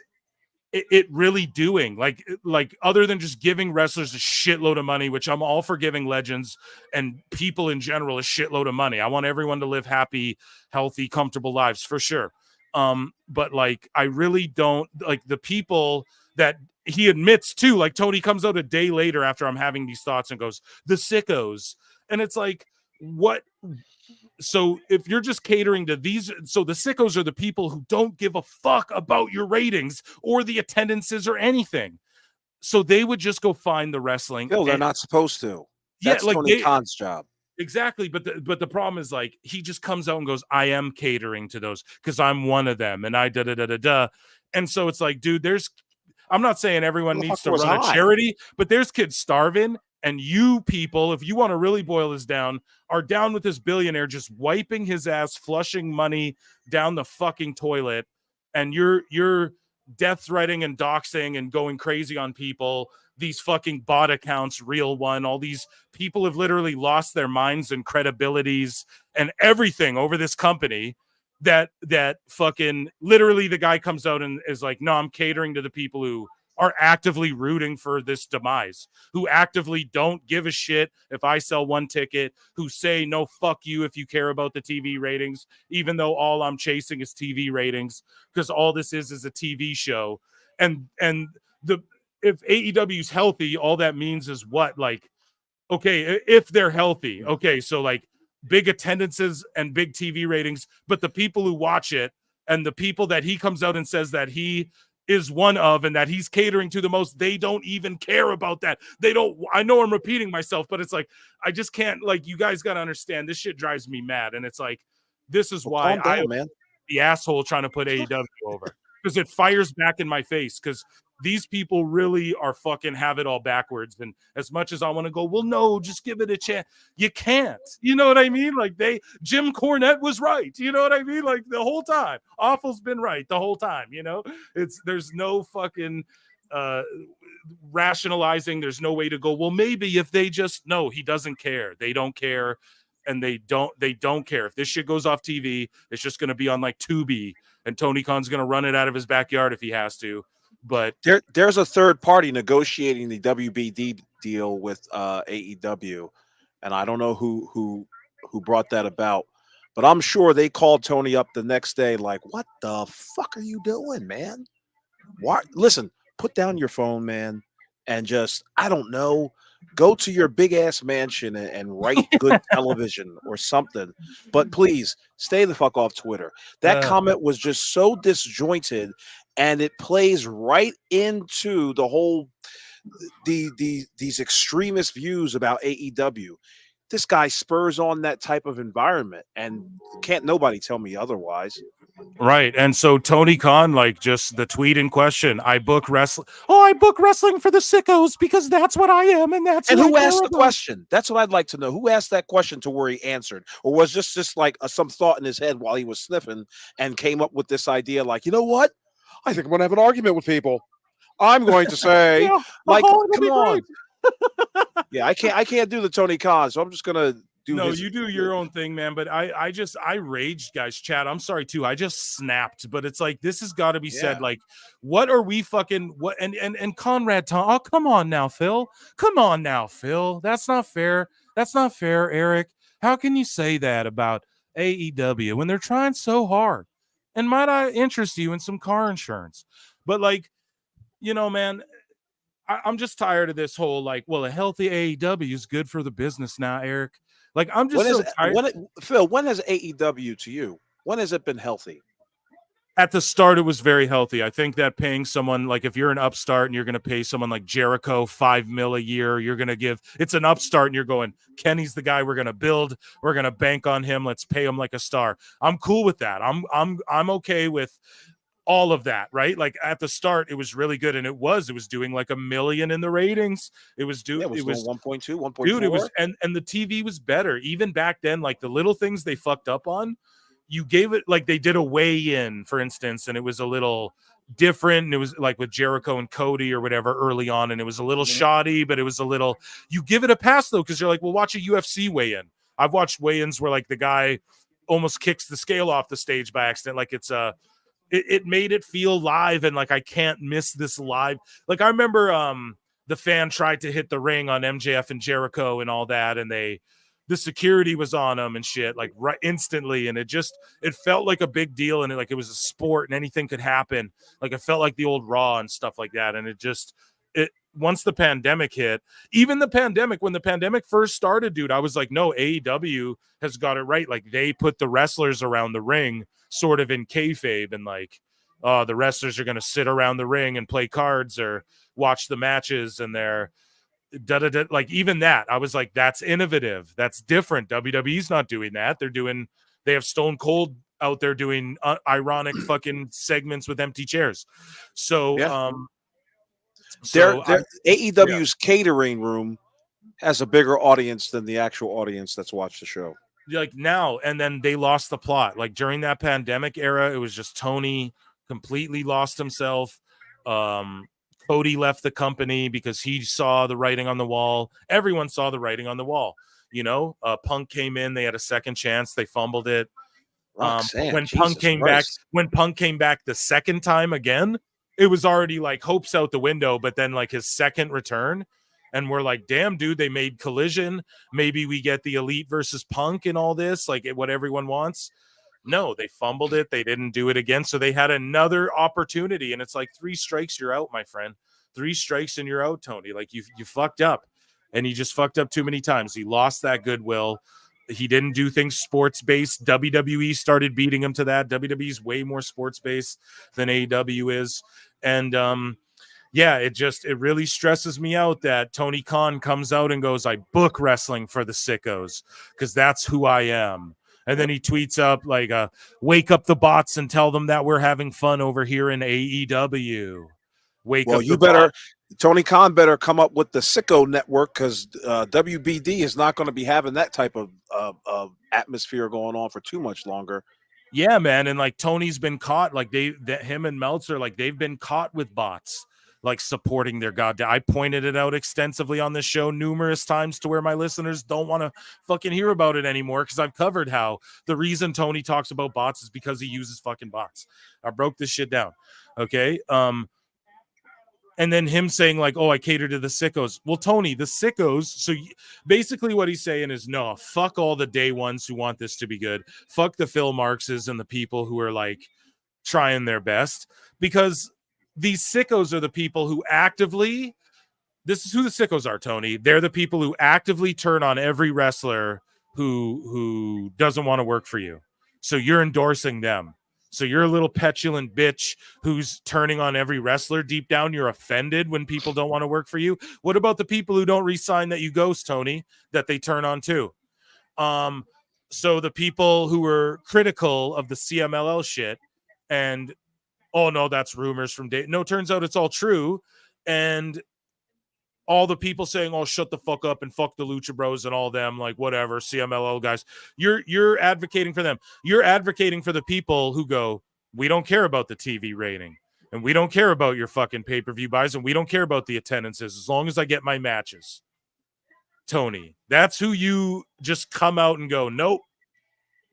it really doing? Like other than just giving wrestlers a shitload of money, which I'm all for giving legends and people in general a shitload of money. I want everyone to live happy, healthy, comfortable lives for sure. But like, I really don't like the people that he admits to, like Tony comes out a day later after I'm having these thoughts and goes, the sickos. And it's like, what? So if you're just catering to these, so the sickos are the people who don't give a fuck about your ratings or the attendances or anything. So they would just go find the wrestling. Phil, they're not supposed to. That's like Tony Khan's job. Exactly, but the problem is like he just comes out and goes, I am catering to those because I'm one of them, and I da. And so it's like, dude, I'm not saying everyone needs to run a charity, but there's kids starving, and you people, if you want to really boil this down, are down with this billionaire just wiping his ass, flushing money down the fucking toilet, and you're death threatening and doxing and going crazy on people. These fucking bot accounts, Real One, all these people have literally lost their minds and credibilities and everything over this company that fucking literally the guy comes out and is like, no, I'm catering to the people who are actively rooting for this demise, who actively don't give a shit if I sell one ticket, who say, no, fuck you if you care about the TV ratings, even though all I'm chasing is TV ratings, because all this is a TV show. And if AEW is healthy, all that means is what? Like, okay, if they're healthy, okay, so like big attendances and big TV ratings, but the people who watch it and the people that he comes out and says that he is one of and that he's catering to the most, they don't even care about that. They don't. I know I'm repeating myself, but it's like, I just can't, like, you guys got to understand, this shit drives me mad. And it's like, this is why I'm the asshole trying to put AEW over, because it fires back in my face, because these people really are fucking have it all backwards. And as much as I want to go, well, no, just give it a chance, you can't. You know what I mean? Like, Jim Cornette was right. You know what I mean? Like, the whole time. Awful's been right the whole time. You know, there's no fucking rationalizing. There's no way to go, well, maybe if they just, no, he doesn't care. They don't care. And they don't care. If this shit goes off TV, it's just going to be on like Tubi, and Tony Khan's going to run it out of his backyard if he has to. But there's a third party negotiating the WBD deal with AEW, and I don't know who brought that about, but I'm sure they called Tony up the next day like, what the fuck are you doing, man? Why? Listen, put down your phone, man, and just, I don't know, go to your big ass mansion and write good television or something. But please stay the fuck off Twitter. That comment was just so disjointed, and it plays right into the whole these extremist views about AEW. This guy spurs on that type of environment, and can't nobody tell me otherwise. Right. And so Tony Khan, like, just the tweet in question, I book wrestling. Oh, I book wrestling for the sickos because that's what I am. And that's who asked the question. That's what I'd like to know. Who asked that question to where he answered? Or was just like some thought in his head while he was sniffing and came up with this idea like, you know what? I think I'm going to have an argument with people. I'm going to say, yeah, like, come on. Yeah, I can't do the Tony Khan, so I'm just going to you do your own thing, man. But I raged, guys. Chat, I'm sorry too. I just snapped. But it's like, this has got to be said. Like, what are we fucking what? And Conrad Tom. Oh, come on now, Phil. Come on now, Phil. That's not fair. That's not fair, Eric. How can you say that about AEW when they're trying so hard? And might I interest you in some car insurance? But like, you know, man, I'm just tired of this whole like, well, a healthy AEW is good for the business now, Eric. Like, I'm just so tired. Phil, when has AEW to you? When has it been healthy? At the start, it was very healthy. I think that paying someone, like if you're an upstart and you're going to pay someone like Jericho $5 million a year, you're going to give, it's an upstart and you're going, Kenny's the guy we're going to build. We're going to bank on him. Let's pay him like a star. I'm cool with that. I'm okay with all of that, right? Like at the start, it was really good. And it was doing like 1 million in the ratings. It was doing, it was 1.2, 1.4. Dude, it was, and the TV was better. Even back then, like the little things they fucked up on, you gave it, like they did a weigh-in, for instance, and it was a little different. And it was like with Jericho and Cody or whatever early on, and it was a little shoddy, but it was a little, you give it a pass though, because you're like, well, watch a UFC weigh-in. I've watched weigh-ins where like the guy almost kicks the scale off the stage by accident. Like it's it made it feel live, and like I can't miss this live. Like I remember the fan tried to hit the ring on MJF and Jericho and all that, and the security was on them and shit, like right instantly. And it felt like a big deal. And it was a sport and anything could happen. Like it felt like the old Raw and stuff like that. And once the pandemic hit, even when the pandemic first started, dude, I was like, no, AEW has got it right. Like they put the wrestlers around the ring sort of in kayfabe, and like, the wrestlers are going to sit around the ring and play cards or watch the matches, and they're, like even that, I was like, that's innovative, that's different. WWE's not doing that. They have Stone Cold out there doing ironic fucking segments with empty chairs. So yeah. AEW's catering room has a bigger audience than the actual audience that's watched the show. Like now, and then they lost the plot. Like during that pandemic era, it was just Tony completely lost himself. Cody left the company because he saw the writing on the wall. Everyone saw the writing on the wall. You know, Punk came in, they had a second chance, they fumbled it. When Punk came back the second time again, it was already like hopes out the window. But then like his second return, and we're like, damn, dude, they made Collision. Maybe we get the Elite versus Punk and all this, like what everyone wants. No, they fumbled it. They didn't do it again. So they had another opportunity, and it's like 3 strikes, you're out, my friend. 3 strikes and you're out, Tony. Like you fucked up, and he just fucked up too many times. He lost that goodwill. He didn't do things sports-based. WWE started beating him to that. WWE's way more sports-based than AEW is. And yeah, it really stresses me out that Tony Khan comes out and goes, I book wrestling for the sickos because that's who I am. And then he tweets up like, wake up the bots and tell them that we're having fun over here in AEW. Tony Khan better come up with the Sicko network, because WBD is not going to be having that type of atmosphere going on for too much longer. Yeah, man. And like Tony's been caught, like him and Meltzer, like they've been caught with bots, like supporting their goddamn. I pointed it out extensively on this show numerous times to where my listeners don't want to fucking hear about it anymore, because I've covered how the reason Tony talks about bots is because he uses fucking bots. I broke this shit down. Okay. And then him saying like, oh, I cater to the sickos. Well, Tony, the sickos. So basically what he's saying is, no, fuck all the day ones who want this to be good. Fuck the Phil Marxes and the people who are like trying their best, because these sickos are the people who actively, this is who the sickos are, Tony. They're the people who actively turn on every wrestler who doesn't want to work for you. So you're endorsing them. So you're a little petulant bitch who's turning on every wrestler. Deep down, you're offended when people don't want to work for you. What about the people who don't re-sign that you ghost, Tony, that they turn on too? So the people who were critical of the CMLL shit and, oh, no, that's rumors from day. No, turns out it's all true. And all the people saying, oh, shut the fuck up and fuck the Lucha Bros and all them, like whatever, CMLL guys, you're advocating for them. You're advocating for the people who go, we don't care about the TV rating, and we don't care about your fucking pay-per-view buys, and we don't care about the attendances as long as I get my matches. Tony, that's who you just come out and go, nope,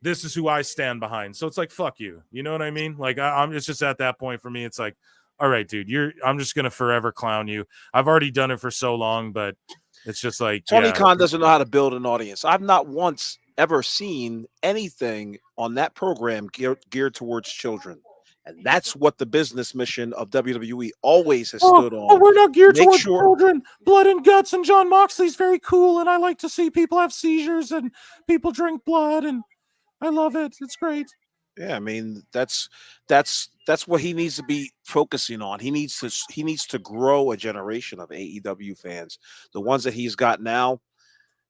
this is who I stand behind. So it's like, fuck you. You know what I mean? Like I'm it's just at that point for me, it's like, all right, dude, I'm just going to forever clown you. I've already done it for so long, but it's just like Tony Khan doesn't know how to build an audience. I've not once ever seen anything on that program geared towards children. And that's what the business mission of WWE always has stood on. Oh, we're not geared towards children. Blood and guts, and John Moxley's very cool, and I like to see people have seizures and people drink blood, and I love it. It's great. Yeah, I mean that's what he needs to be focusing on. He needs to grow a generation of AEW fans. The ones that he's got now,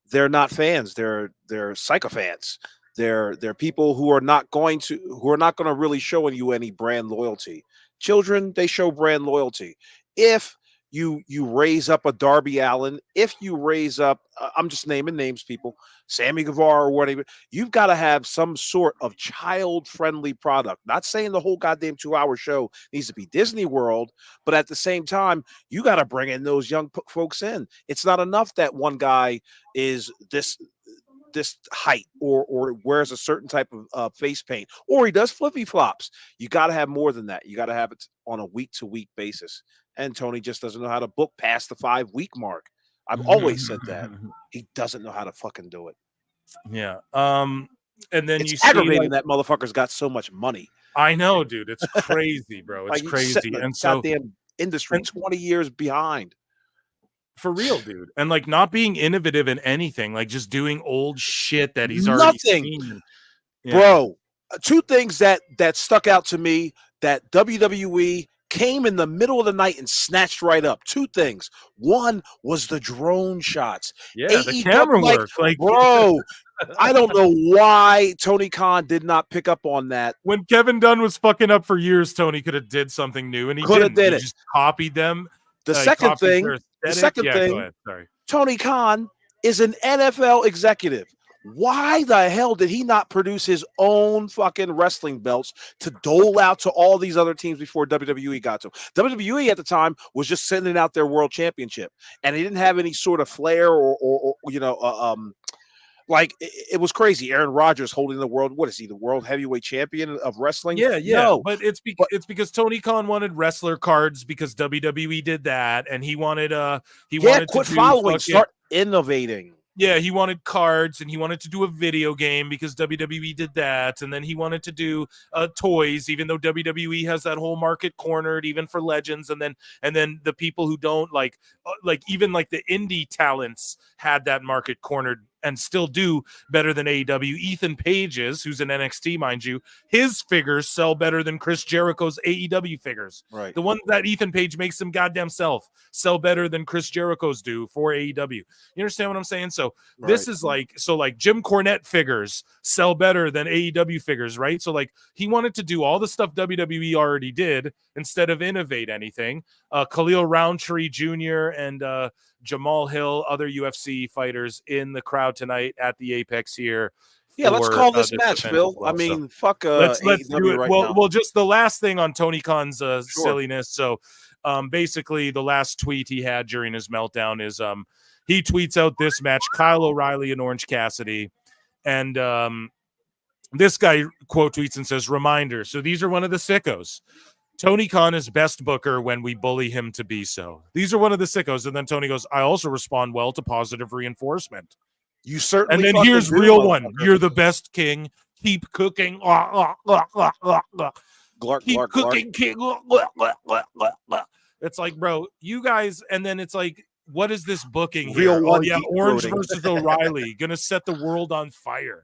they're not fans. They're sycophants. They're people who are not going to really show you any brand loyalty. Children, they show brand loyalty. If you raise up a Darby Allin, if you raise up, I'm just naming names, people, Sammy Guevara or whatever, you've got to have some sort of child-friendly product. Not saying the whole goddamn 2-hour show needs to be Disney World, but at the same time, you got to bring in those young folks in. It's not enough that one guy is this height or wears a certain type of face paint or he does flippy flops. You got to have more than that. You got to have it on a week-to-week basis. And Tony just doesn't know how to book past the 5-week mark. I've always said that. He doesn't know how to fucking do it. Yeah. And then it's you see aggravating that motherfucker's got so much money. I know, dude. It's crazy, bro. It's crazy. The and so goddamn industry 20 years behind. For real, dude. And like not being innovative in anything, like just doing old shit that he's already seen. Yeah. Bro, two things that stuck out to me that WWE came in the middle of the night and snatched right up. Two things. One was the drone shots. Yeah, the camera work. Like, bro, I don't know why Tony Khan did not pick up on that. When Kevin Dunn was fucking up for years, Tony could have did something new, and he could have did it. Just copied them. The second thing, Tony Khan is an NFL executive. Why the hell did he not produce his own fucking wrestling belts to dole out to all these other teams before WWE got to him? WWE at the time was just sending out their world championship, and he didn't have any sort of flair or like it was crazy. Aaron Rodgers holding the world. What is he? The world heavyweight champion of wrestling? Yeah. No. But it's because Tony Khan wanted wrestler cards because WWE did that, and he wanted wanted quit to following, start innovating. Yeah, he wanted cards, and he wanted to do a video game because WWE did that, and then he wanted to do toys, even though WWE has that whole market cornered, even for legends, and then the people who don't like even like the indie talents had that market cornered and still do better than AEW. Ethan Page's, who's in NXT, mind you, his figures sell better than Chris Jericho's AEW figures. Right. The ones that Ethan Page makes them goddamn self sell better than Chris Jericho's do for AEW. You understand what I'm saying? So this is like Jim Cornette figures sell better than AEW figures, right? So like he wanted to do all the stuff WWE already did instead of innovate anything. Khalil Roundtree Jr. and Jamal Hill, other UFC fighters in the crowd tonight at the Apex here. Yeah, let's call this match, Phil. Well, I mean, so fuck. Let's do it. Right well, just the last thing on Tony Khan's silliness. So, basically, the last tweet he had during his meltdown is he tweets out this match: Kyle O'Reilly and Orange Cassidy, and this guy quote tweets and says, "Reminder." So these are one of the sickos. Tony Khan is best booker when we bully him to be so. These are one of the sickos. And then Tony goes, I also respond well to positive reinforcement. You certainly. And then here's real one. You're the best king. Keep cooking. Keep cooking, king. It's like, bro, you guys. And then it's like, what is this booking here? Orange versus O'Reilly. Going to set the world on fire.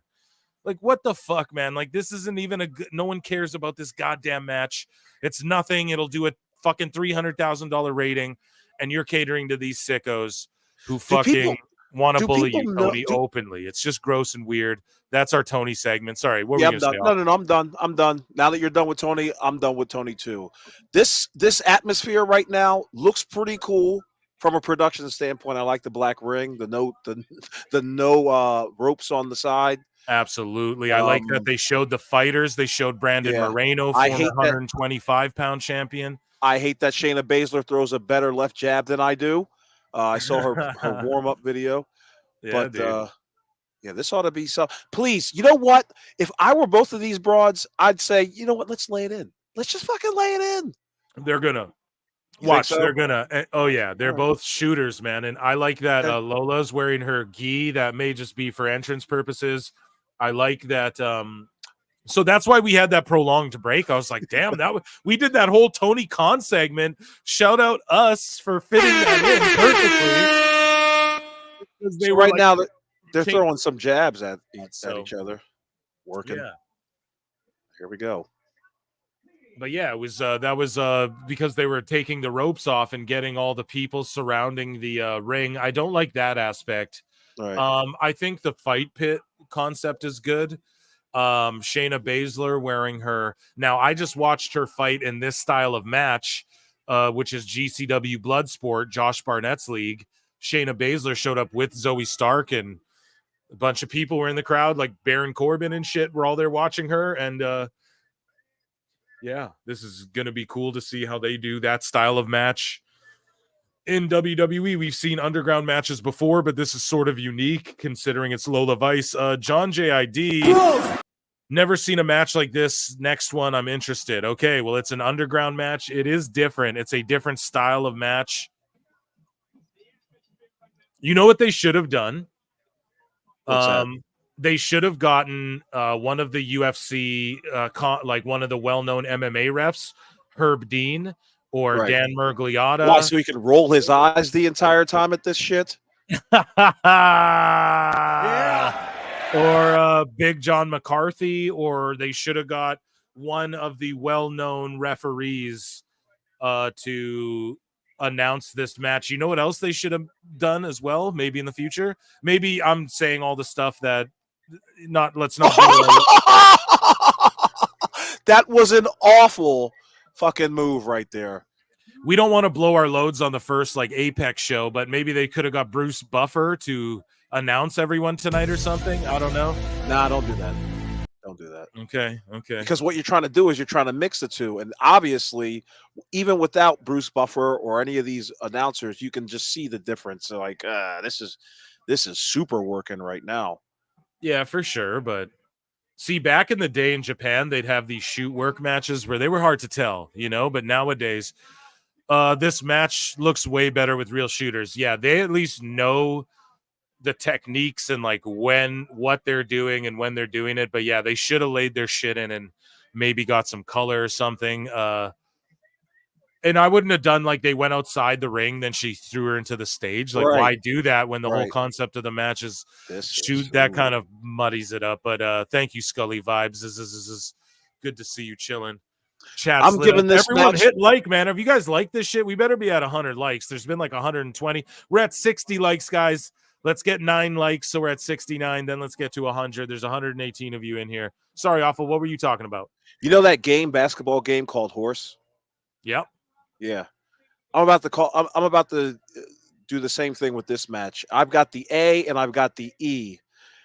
Like, what the fuck, man? Like, this isn't even no one cares about this goddamn match. It's nothing. It'll do a fucking $300,000 rating, and you're catering to these sickos who fucking want to bully you, Tony, openly. It's just gross and weird. That's our Tony segment. Sorry. What were you going to say? No, I'm done. I'm done. Now that you're done with Tony, I'm done with Tony too. This atmosphere right now looks pretty cool. From a production standpoint, I like the black ring, the no ropes on the side. Absolutely. I like that they showed the fighters. They showed Brandon Moreno, former 125-pound champion. I hate that Shayna Baszler throws a better left jab than I do. I saw her warm-up video. Yeah, but this ought to be so. Please, you know what? If I were both of these broads, I'd say, you know what? Let's lay it in. Let's just fucking lay it in. They're going to. Watch, so? They're gonna. Oh yeah, they're both shooters, man. And I like that Lola's wearing her gi. That may just be for entrance purposes. I like that. So that's why we had that prolonged break. I was like, damn, we did that whole Tony Khan segment. Shout out us for fitting that in perfectly. So right now they're throwing some jabs at each other, working. Yeah. Here we go. But yeah, it was that was because they were taking the ropes off and getting all the people surrounding the ring. I don't like that aspect. Right. I think the fight pit concept is good. Shayna Baszler wearing her. Now, I just watched her fight in this style of match, which is GCW Bloodsport, Josh Barnett's league. Shayna Baszler showed up with Zoe Stark, and a bunch of people were in the crowd, like Baron Corbin and shit, were all there watching her. And yeah, this is going to be cool to see how they do that style of match. In WWE, we've seen underground matches before, but this is sort of unique considering it's Lola Vice. John JID, never seen a match like this. Next one, I'm interested. Okay, well, it's an underground match. It is different. It's a different style of match. You know what they should have done? What's that? They should have gotten one of the UFC, like one of the well-known MMA refs, Herb Dean or Right. Dan Murgliata. Why, so he can roll his eyes the entire time at this shit? Or Big John McCarthy, or they should have got one of the well-known referees to announce this match. You know what else they should have done as well? Maybe in the future. Maybe I'm saying all the stuff that let's not. That was an awful fucking move right there. We don't want to blow our loads on the first like Apex show, but maybe they could have got Bruce Buffer to announce everyone tonight or something. I don't know. Nah, don't do that. Don't do that. Okay. Because what you're trying to do is you're trying to mix the two. And obviously, even without Bruce Buffer or any of these announcers, you can just see the difference. So like, this is super working right now. Yeah, for sure. But see, back in the day in Japan, they'd have these shoot work matches where they were hard to tell, but nowadays, this match looks way better with real shooters. Yeah, they at least know the techniques and like what they're doing and when they're doing it. But yeah, they should have laid their shit in and maybe got some color or something. And I wouldn't have done like they went outside the ring, then she threw her into the stage. Like, why do that when the whole concept of the match is shoot? That kind of muddies it up. But thank you, Scully Vibes. This is good to see you chilling. Chat. I'm giving this everyone match... hit like, man. If you guys like this shit, we better be at 100 likes. There's been like 120. We're at 60 likes, guys. Let's get 9 likes, so we're at 69. Then let's get to 100. There's 118 of you in here. Sorry, Awful. What were you talking about? You know that basketball game called Horse? Yep. Yeah. I'm about to do the same thing with this match. I've got the A and I've got the E,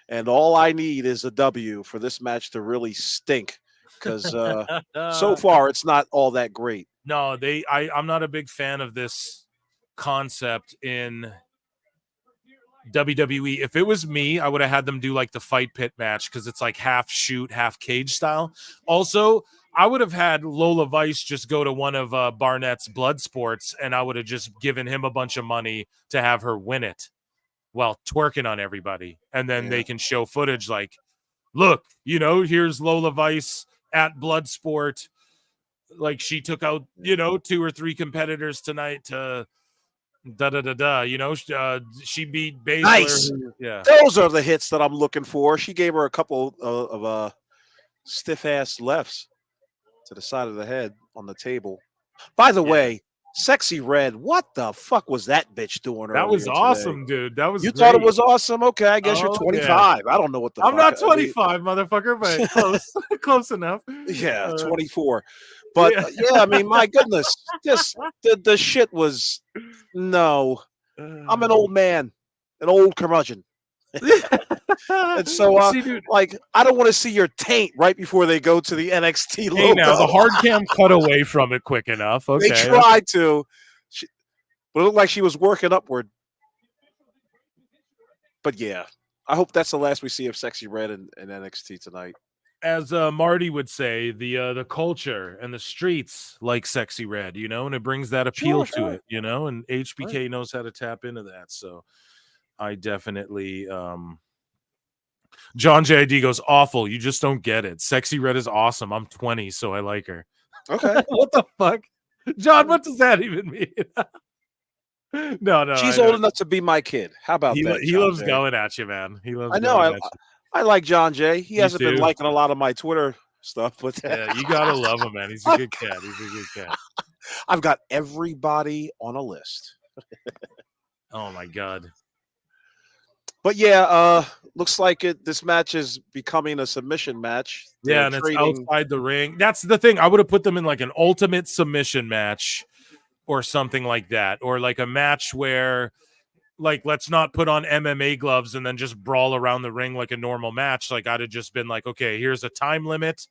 and all I need is a W for this match to really stink. Because so far it's not all that great. No, I'm not a big fan of this concept in WWE. If it was me, I would have had them do like the fight pit match because it's like half shoot, half cage style. Also, I would have had Lola Vice just go to one of Barnett's blood sports, and I would have just given him a bunch of money to have her win it while twerking on everybody. And then they can show footage like, look, here's Lola Vice at Bloodsport, like she took out 2 or 3 competitors tonight to she beat Baszler. Nice. Yeah, those are the hits that I'm looking for. She gave her a couple of stiff ass lefts to the side of the head on the table. By the way, Sexy Red, what the fuck was that bitch doing? That was awesome, dude. That was. You thought it was awesome? Okay, I guess you're 25. Yeah. I don't know what the. I'm not 25, motherfucker, but close, close enough. Yeah, 24. But yeah, I mean, my goodness, just the shit was no. I'm an old man, an old curmudgeon. And so, see, dude, like, I don't want to see your taint right before they go to the NXT logo. Hey, now the hard cam cut away from it quick enough. Okay, they tried to, but it looked like she was working upward. But yeah, I hope that's the last we see of Sexy Red in NXT tonight. As Marty would say, the culture and the streets like Sexy Red, and it brings that appeal to it, and HBK knows how to tap into that. So I definitely John JID goes, awful. You just don't get it. Sexy Red is awesome. I'm 20, so I like her. Okay. What the fuck? John, what does that even mean? No. She's old enough to be my kid. How about that? He loves going at you, man. He loves. I know. I like John Jay. He hasn't been liking a lot of my Twitter stuff. But Yeah, you gotta love him, man. He's a good cat. He's a good cat. I've got everybody on a list. Oh my god. But yeah, looks like this match is becoming a submission match. Yeah, and it's outside the ring. That's the thing. I would have put them in like an ultimate submission match or something like that, or like a match where, like, let's not put on MMA gloves and then just brawl around the ring like a normal match. Like, I'd have just been like, okay, here's a time limit,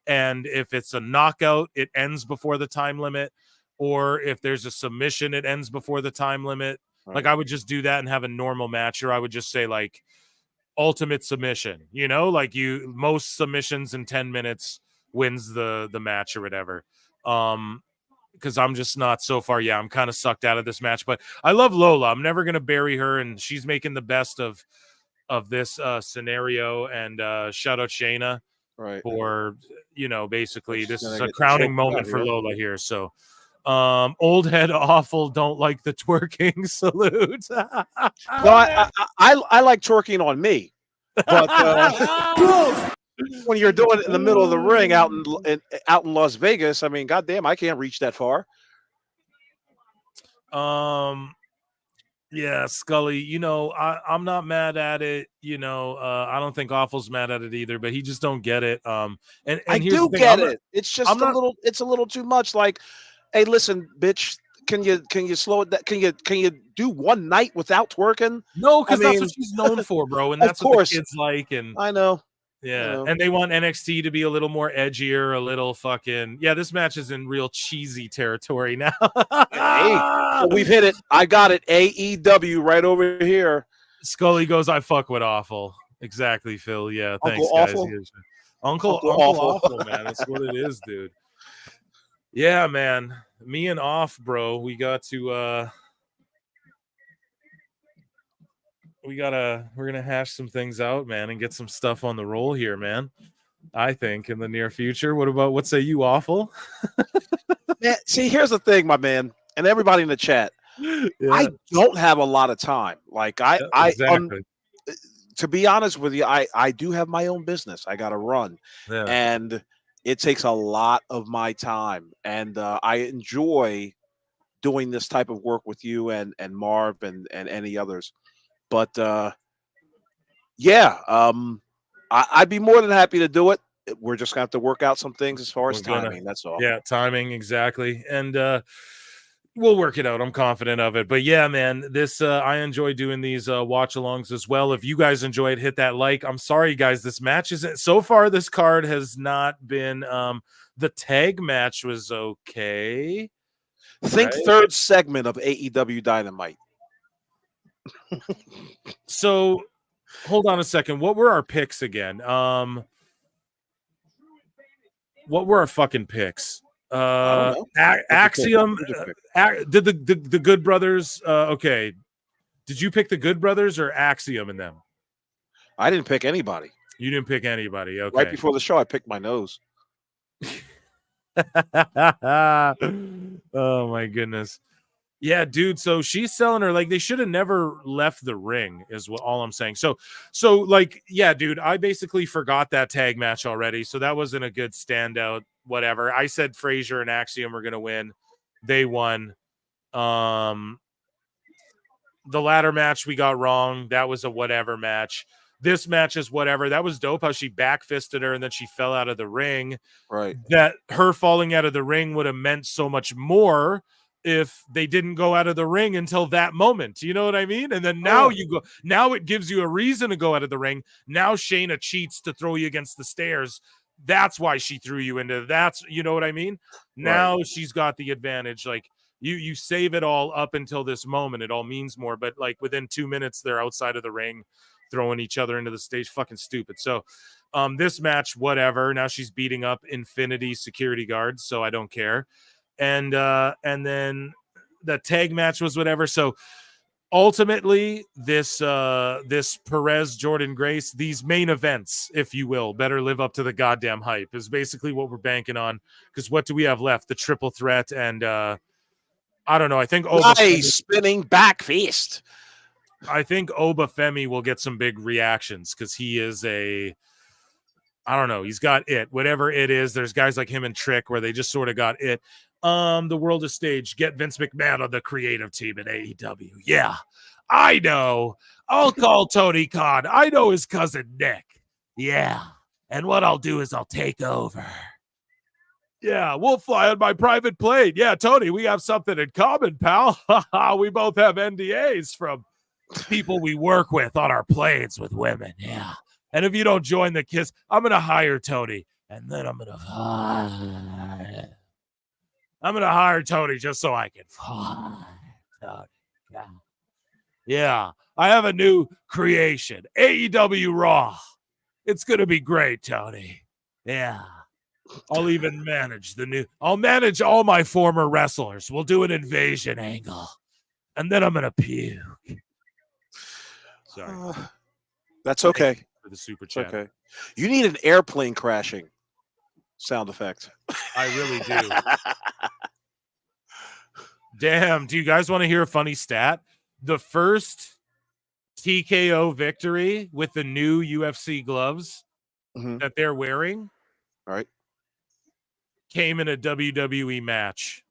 and if it's a knockout, it ends before the time limit, or if there's a submission, it ends before the time limit. Right. Like, I would just do that and have a normal match, or I would just say like ultimate submission, you know, like most submissions in 10 minutes wins the match or whatever. Because I'm just not so far. Yeah, I'm kind of sucked out of this match, but I love Lola. I'm never gonna bury her, and she's making the best of this scenario. And shout out Shayna for, you know, basically this is a crowning moment for Lola here. So old head awful, don't like the twerking salute. No, I like twerking on me, but when you're doing it in the middle of the ring out in Las Vegas, I mean, goddamn, I can't reach that far. Yeah, Scully, you know, I'm not mad at it. You know, I don't think Awful's mad at it either, but he just don't get it. And I do get it. It's just it's a little too much. Like, hey, listen, bitch, can you slow it down? Can you do one night without twerking? No, because that's what she's known for, bro, and that's what the kids like. And I know. Yeah, and they want NXT to be a little more edgier, a little fucking. Yeah, this match is in real cheesy territory now. Hey, we've hit it. I got it. AEW right over here. Scully goes, I fuck with Awful. Exactly, Phil. Yeah, thanks, Uncle guys. Awful? Uncle Awful, man. That's what it is, dude. Yeah, man. Me and Off, bro. We got to we're gonna hash some things out, man, and get some stuff on the roll here, man. I think in the near future. What say you, Awful? Man, see, here's the thing, my man, and everybody in the chat. Yeah. I don't have a lot of time. Like exactly. To be honest with you, I do have my own business. I got to run, and it takes a lot of my time, and I enjoy doing this type of work with you and Marv and any others. But I'd be more than happy to do it. We're just gonna have to work out some things as far as timing. That's all. Yeah, timing, exactly. And we'll work it out. I'm confident of it. But yeah, man, this I enjoy doing these watch-alongs as well. If you guys enjoy it, hit that like. I'm sorry, guys, this match isn't so far. This card has not been the tag match was okay. Think third segment of AEW Dynamite. So hold on a second. What were our picks again? What were our fucking picks? Axiom. Did the Good Brothers? Okay. Did you pick the Good Brothers or Axiom in them? I didn't pick anybody. You didn't pick anybody. Okay. Right before the show, I picked my nose. Oh my goodness. Yeah, dude. So she's selling her like they should have never left the ring, is what all I'm saying. So like, yeah, dude, I basically forgot that tag match already. So that wasn't a good standout. Whatever. I said Frazier and Axiom were gonna win. They won. The ladder match we got wrong. That was a whatever match. This match is whatever. That was dope how she backfisted her and then she fell out of the ring. Right. That her falling out of the ring would have meant so much more if they didn't go out of the ring until that moment. You know what I mean? And then now you go. Now it gives you a reason to go out of the ring. Now Shayna cheats to throw you against the stairs. That's why she threw you into that's, you know what I mean? Now she's got the advantage. Like you save it all up until this moment. It all means more. But like within 2 minutes, they're outside of the ring, throwing each other into the stage. Fucking stupid. So this match, whatever. Now she's beating up Infinity security guards. So I don't care. And then the tag match was whatever. So ultimately, this Perez Jordan Grace, these main events, if you will, better live up to the goddamn hype is basically what we're banking on. Because what do we have left? The triple threat and I don't know. I think spinning back fist. I think Oba Femi will get some big reactions because he is a I don't know. He's got it. Whatever it is, there's guys like him and Trick where they just sort of got it. The world is stage. Get Vince McMahon on the creative team at AEW. Yeah, I know. I'll call Tony Khan. I know his cousin Nick. Yeah. And what I'll do is I'll take over. Yeah, we'll fly on my private plane. Yeah, Tony, we have something in common, pal. We both have NDAs from people we work with on our planes with women. Yeah. And if you don't join the kiss, I'm going to hire Tony. And then I'm going to hire Tony just so I can Tony. Yeah. I have a new creation. AEW Raw. It's going to be great, Tony. Yeah. I'll even manage I'll manage all my former wrestlers. We'll do an invasion angle. And then I'm going to puke. Sorry. That's okay. For the super chat. Okay. You need an airplane crashing sound effect. I really do. Damn. Do you guys want to hear a funny stat? The first TKO victory with the new UFC gloves that they're wearing. All right. Came in a WWE match.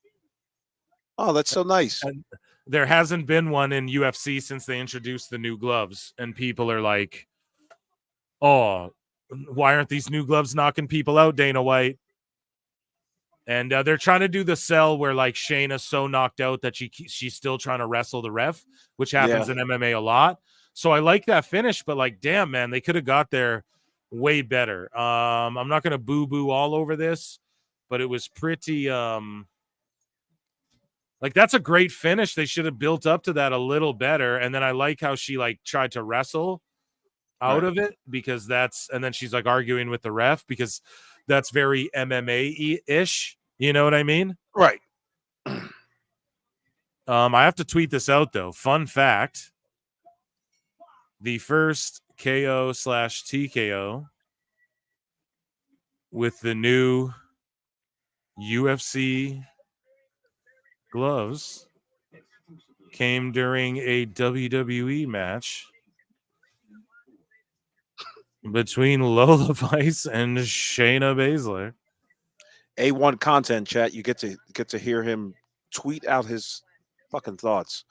Oh, that's so nice. And there hasn't been one in UFC since they introduced the new gloves. And people are like, oh, why aren't these new gloves knocking people out, Dana White? And they're trying to do the sell where like Shayna's so knocked out that she's still trying to wrestle the ref, which happens in MMA a lot. So I like that finish, but like, damn, man, they could have got there way better. I'm not going to boo-boo all over this, but it was pretty like that's a great finish. They should have built up to that a little better. And then I like how she like tried to wrestle out of it because and then she's like arguing with the ref because that's very MMA-ish. You know what I mean? Right. I have to tweet this out though. Fun fact. The first KO/TKO with the new UFC gloves came during a WWE match between Lola Vice and Shayna Baszler. A1 content, chat. You get to hear him tweet out his fucking thoughts.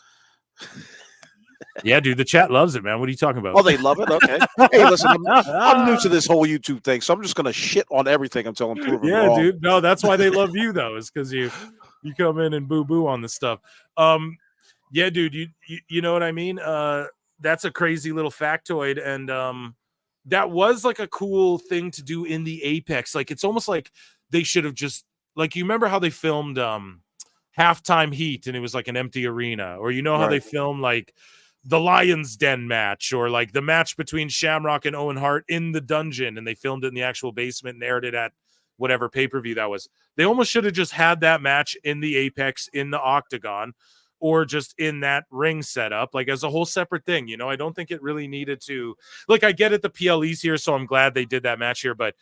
Yeah, dude, the chat loves it, man. What are you talking about? Oh, they love it? Okay. Hey, listen, I'm new to this whole YouTube thing, so I'm just going to shit on everything until I'm proven wrong. Dude. No, that's why they love you, though, is because you come in and boo-boo on the stuff. Yeah, dude, you know what I mean? That's a crazy little factoid, and that was like a cool thing to do in the Apex. Like, it's almost like they should have just, like, you remember how they filmed Halftime Heat, and it was like an empty arena, or you know how they film, like, the Lion's Den match, or like the match between Shamrock and Owen Hart in the dungeon, and they filmed it in the actual basement and aired it at whatever pay-per-view that was. They almost should have just had that match in the Apex, in the Octagon, or just in that ring setup, like as a whole separate thing. You know, I don't think it really needed to, like, I get it, the PLE's here, so I'm glad they did that match here, but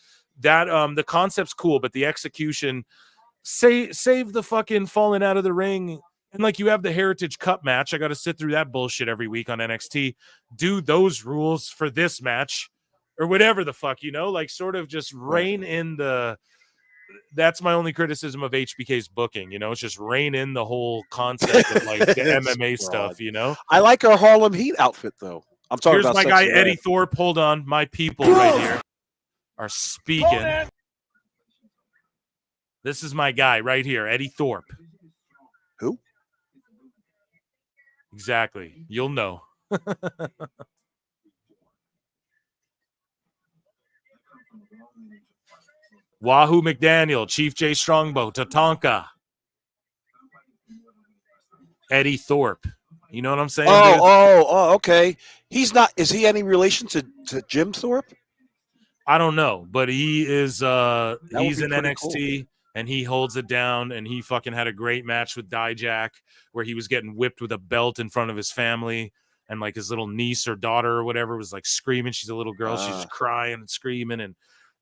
that the concept's cool, but the execution, save the fucking falling out of the ring. And like you have the Heritage Cup match. I got to sit through that bullshit every week on NXT. Do those rules for this match or whatever the fuck, you know, like sort of just rein in the. That's my only criticism of HBK's booking. You know, it's just rein in the whole concept of like the MMA stuff, you know. I like her Harlem Heat outfit, though. I'm talking Here's about my guy, Sexy Eddie Red. Thorpe. Hold on. My people right here are speaking. This is my guy right here, Eddie Thorpe. Who? Exactly. You'll know. Wahoo McDaniel, Chief J Strongbow, Tatanka, Eddie Thorpe. You know what I'm saying? Oh, okay. He's not. Is he any relation to Jim Thorpe? I don't know, but he is. He's in NXT. Cool. And he holds it down, and he fucking had a great match with Dijak where he was getting whipped with a belt in front of his family, and like his little niece or daughter or whatever was like screaming. She's a little girl. She's just crying and screaming, and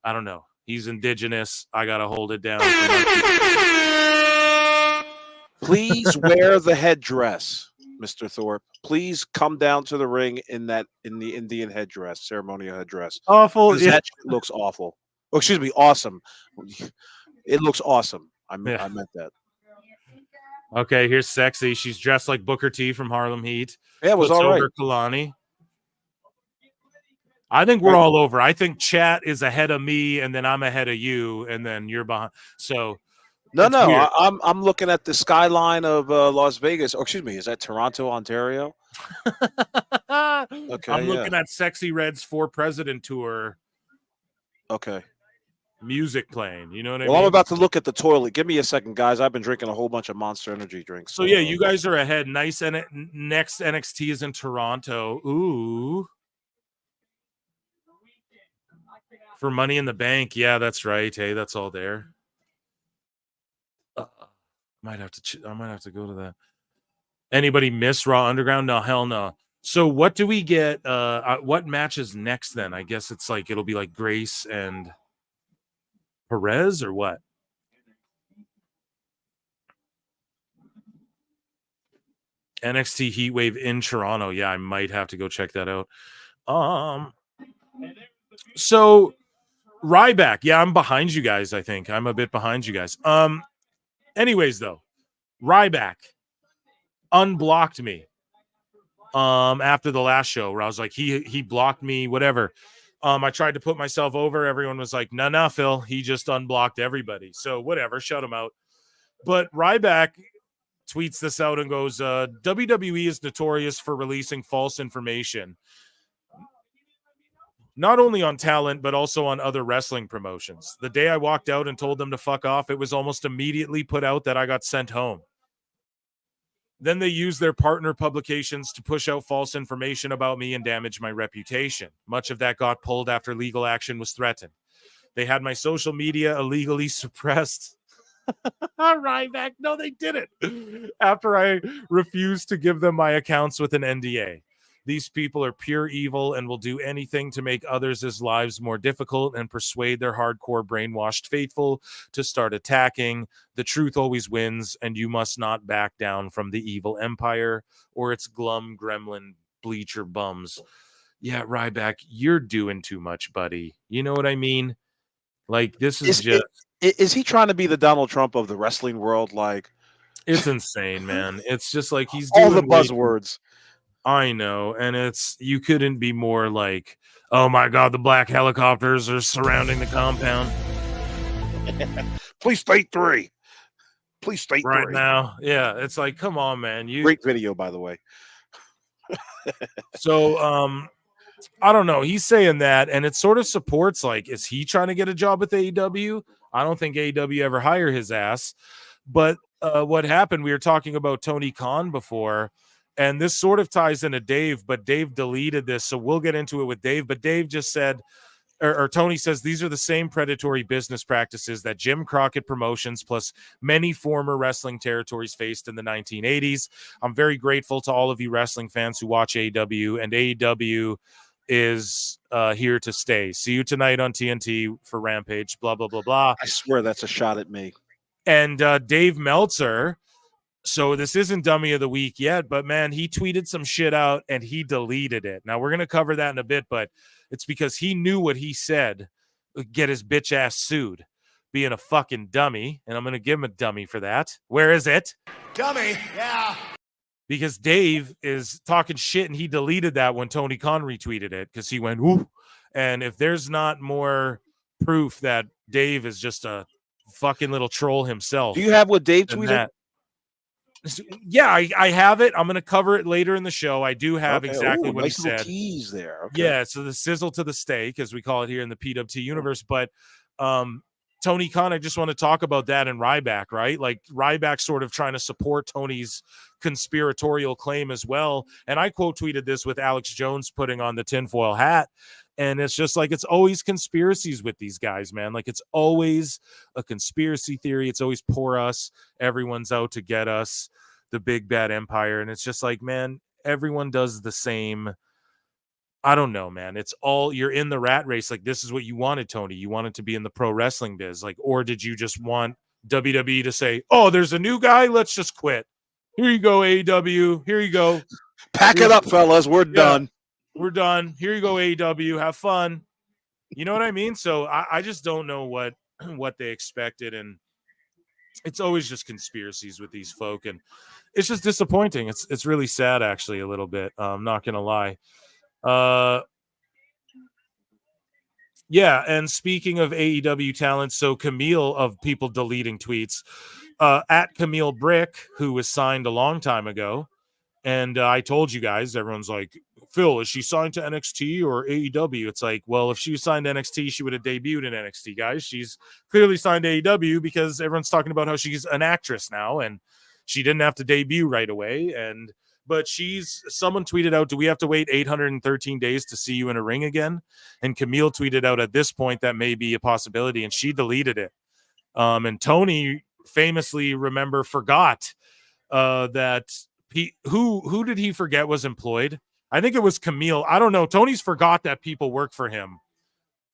I don't know. He's indigenous. I got to hold it down. Please wear the headdress, Mr. Thorpe. Please come down to the ring in the Indian headdress, ceremonial headdress. Awful. That shit looks awful. Oh, excuse me, awesome. It looks awesome. I meant that. Okay, here's Sexy. She's dressed like Booker T from Harlem Heat. Yeah, it was Puts all right. over Kalani. I think we're all over. I think chat is ahead of me, and then I'm ahead of you, and then you're behind. So No, weird. I'm looking at the skyline of Las Vegas. Or excuse me, is that Toronto, Ontario? Okay, I'm looking at Sexy Red's For President tour. Okay. Music playing. You know what I Well, mean? I'm about to look at the toilet. Give me a second, guys. I've been drinking a whole bunch of Monster Energy drinks. So yeah, you guys are ahead. Nice. And next NXT is in Toronto. Ooh. For Money in the Bank. Yeah, that's right. Hey, that's all there. I might have to go to that. Anybody miss Raw Underground? No, hell no. So what do we get? What matches next then? I guess it's like it'll be like Grace and Perez or what? NXT Heatwave in Toronto. Yeah, I might have to go check that out. So Ryback. Yeah, I'm behind you guys, I think. I'm a bit behind you guys. Anyways, though, Ryback unblocked me after the last show where I was like, he blocked me, whatever. I tried to put myself over. Everyone was like, nah, Phil. He just unblocked everybody. So whatever, shut him out. But Ryback tweets this out and goes, WWE is notorious for releasing false information, not only on talent, but also on other wrestling promotions. The day I walked out and told them to fuck off, it was almost immediately put out that I got sent home. Then they used their partner publications to push out false information about me and damage my reputation. Much of that got pulled after legal action was threatened. They had my social media illegally suppressed. Ryback, no, they didn't. After I refused to give them my accounts with an NDA. These people are pure evil and will do anything to make others' lives more difficult and persuade their hardcore brainwashed faithful to start attacking. The truth always wins, and you must not back down from the evil empire or its glum gremlin bleacher bums. Yeah, Ryback, you're doing too much, buddy. You know what I mean? Like, this is just... Is he trying to be the Donald Trump of the wrestling world? Like, it's insane, man. It's just like he's doing all the buzzwords. I know, and it's you couldn't be more like, oh my god, the black helicopters are surrounding the compound. Please state 3. Please state right 3 now. Yeah, it's like, come on, man. Great video, by the way. So, I don't know. He's saying that, and it sort of supports. Like, is he trying to get a job with AEW? I don't think AEW ever hire his ass. But what happened? We were talking about Tony Khan before. And this sort of ties into Dave, but Dave deleted this. So we'll get into it with Dave. But Dave just said, or Tony says, these are the same predatory business practices that Jim Crockett Promotions plus many former wrestling territories faced in the 1980s. I'm very grateful to all of you wrestling fans who watch AEW, and AEW is here to stay. See you tonight on TNT for Rampage, blah, blah, blah, blah. I swear that's a shot at me. And Dave Meltzer, so this isn't Dummy of the Week yet, but man, he tweeted some shit out and he deleted it. Now we're going to cover that in a bit, but it's because he knew what he said would get his bitch ass sued, being a fucking dummy. And I'm going to give him a dummy for that. Where is it? Dummy, yeah. Because Dave is talking shit and he deleted that when Tony Khan retweeted it because he went, ooh. And if there's not more proof that Dave is just a fucking little troll himself. Do you have what Dave tweeted? Yeah, I have it. I'm going to cover it later in the show. I do have exactly what nice he said. Tease there. Okay. Yeah, so the sizzle to the steak, as we call it here in the PWT universe. But Tony Khan, I just want to talk about that and Ryback, right? Like Ryback sort of trying to support Tony's conspiratorial claim as well. And I quote tweeted this with Alex Jones putting on the tinfoil hat. And it's just like, it's always conspiracies with these guys, man. Like it's always a conspiracy theory. It's always pour us. Everyone's out to get us, the big bad empire. And it's just like, man, everyone does the same. I don't know, man. It's all, you're in the rat race. Like this is what you wanted, Tony. You wanted to be in the pro wrestling biz. Like, or did you just want WWE to say, oh, there's a new guy. Let's just quit. Here you go, AEW. Here you go. Pack it up, fellas. We're done. We're done. Here you go, AEW. Have fun. You know what I mean? So I just don't know what they expected, and it's always just conspiracies with these folk, and it's just disappointing. It's really sad, actually, a little bit. I'm not gonna lie. Yeah, and speaking of AEW talent, so Camille of people deleting tweets, at Camille Brick, who was signed a long time ago, and I told you guys, everyone's like, Phil, is she signed to NXT or AEW? It's like, well, if she was signed to NXT, she would have debuted in NXT, guys. She's clearly signed to AEW because everyone's talking about how she's an actress now, and she didn't have to debut right away. But someone tweeted out, do we have to wait 813 days to see you in a ring again? And Camille tweeted out, at this point, that may be a possibility, and she deleted it. And Tony famously, forgot that who did he forget was employed? I think it was Camille. I don't know. Tony's forgot that people work for him.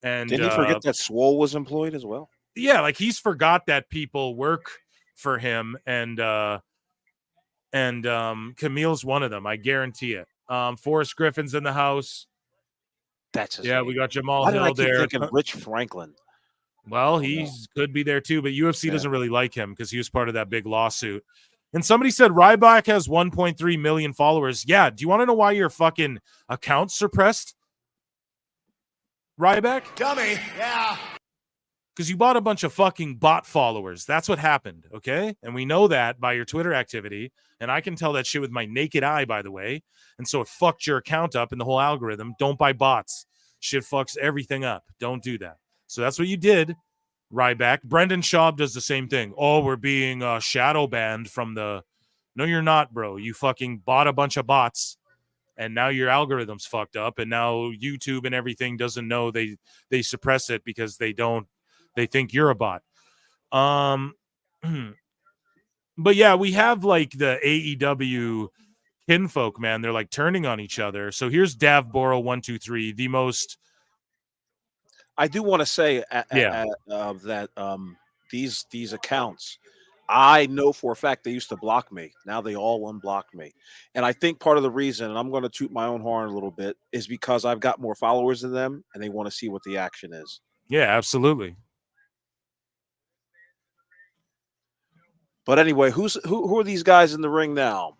And didn't he forget that Swole was employed as well? Yeah, like he's forgot that people work for him, and Camille's one of them. I guarantee it. Forrest Griffin's in the house. That's his name. We got Jamal Why Hill did I keep there. thinking Rich Franklin? Well, he could be there too, but UFC doesn't really like him because he was part of that big lawsuit. And somebody said Ryback has 1.3 million followers. Yeah. Do you want to know why your fucking account's suppressed? Ryback? Dummy. Yeah. Because you bought a bunch of fucking bot followers. That's what happened. Okay. And we know that by your Twitter activity. And I can tell that shit with my naked eye, by the way. And so it fucked your account up in the whole algorithm. Don't buy bots. Shit fucks everything up. Don't do that. So that's what you did. Ryback. Brendan Schaub does the same thing. Oh, we're being shadow banned from the... No, you're not, bro. You fucking bought a bunch of bots, and now your algorithm's fucked up, and now YouTube and everything doesn't know. They suppress it because they think you're a bot. But yeah, we have like the AEW kinfolk, man. They're like turning on each other. So here's Dav Boro 123, the most... I do want to say that these accounts, I know for a fact they used to block me. Now they all unblocked me. And I think part of the reason, and I'm going to toot my own horn a little bit, is because I've got more followers than them and they want to see what the action is. Yeah, absolutely. But anyway, who are these guys in the ring now?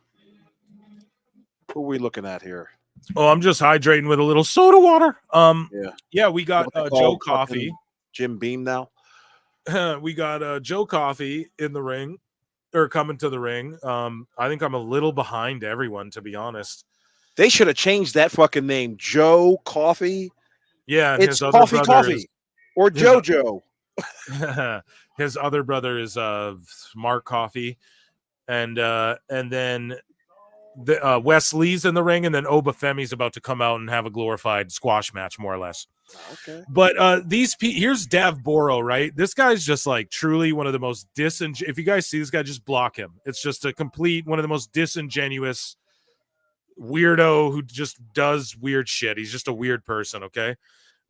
Who are we looking at here? Oh, I'm just hydrating with a little soda water. Yeah, we got Joe Coffey. Jim Beam now. We got Joe Coffey in the ring, or coming to the ring. I think I'm a little behind everyone, to be honest. They should have changed that fucking name. Joe Coffey. Yeah, and it's Coffee or JoJo. His other brother is Mark Coffey, and then Wes Lee's in the ring, and then Obafemi's about to come out and have a glorified squash match, more or less. Okay. But here's Dav Boro, right? This guy's just like truly one of the most if you guys see this guy, just block him. It's just a complete one of the most disingenuous weirdo who just does weird shit. He's just a weird person, okay?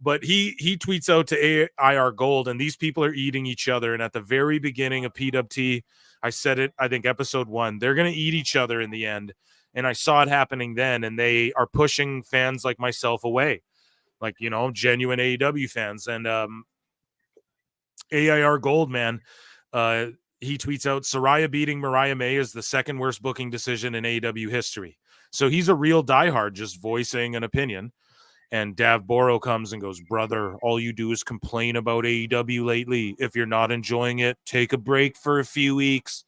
But he tweets out to AIR Gold, and these people are eating each other. And at the very beginning of PWT, I said it, I think episode 1, they're going to eat each other in the end. And I saw it happening then, and they are pushing fans like myself away, like, you know, genuine AEW fans. And AIR Gold, man, he tweets out, Saraya beating Mariah May is the second worst booking decision in AEW history. So he's a real diehard, just voicing an opinion. And Dav Boro comes and goes, brother, all you do is complain about AEW lately. If you're not enjoying it, take a break for a few weeks.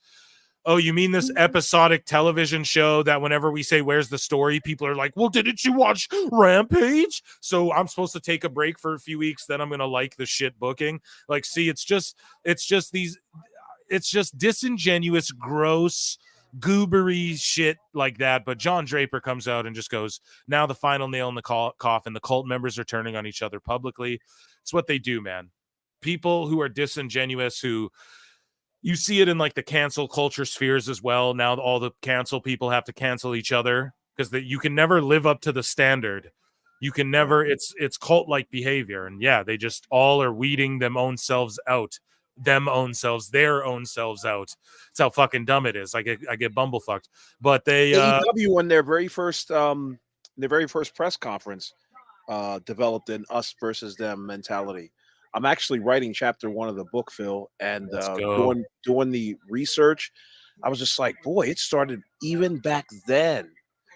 Oh, you mean this episodic television show that whenever we say, where's the story? People are like, well, didn't you watch Rampage? So I'm supposed to take a break for a few weeks. Then I'm going to like the shit booking. Like, see, it's just disingenuous, gross, goobery shit like that. But John Draper comes out and just goes, now the final nail in the coffin. The cult members are turning on each other publicly. It's what they do, man. People who are disingenuous, who you see it in like the cancel culture spheres as well. Now all the cancel people have to cancel each other because you can never live up to the standard. You can never, it's cult-like behavior. And yeah, they just all are weeding their own selves out. That's how fucking dumb it is. I get bumblefucked. But they AEW in their very first press conference developed an us versus them mentality. I'm actually writing chapter 1 of the book, Phil, and Let's go. doing the research. I was just like, boy, it started even back then.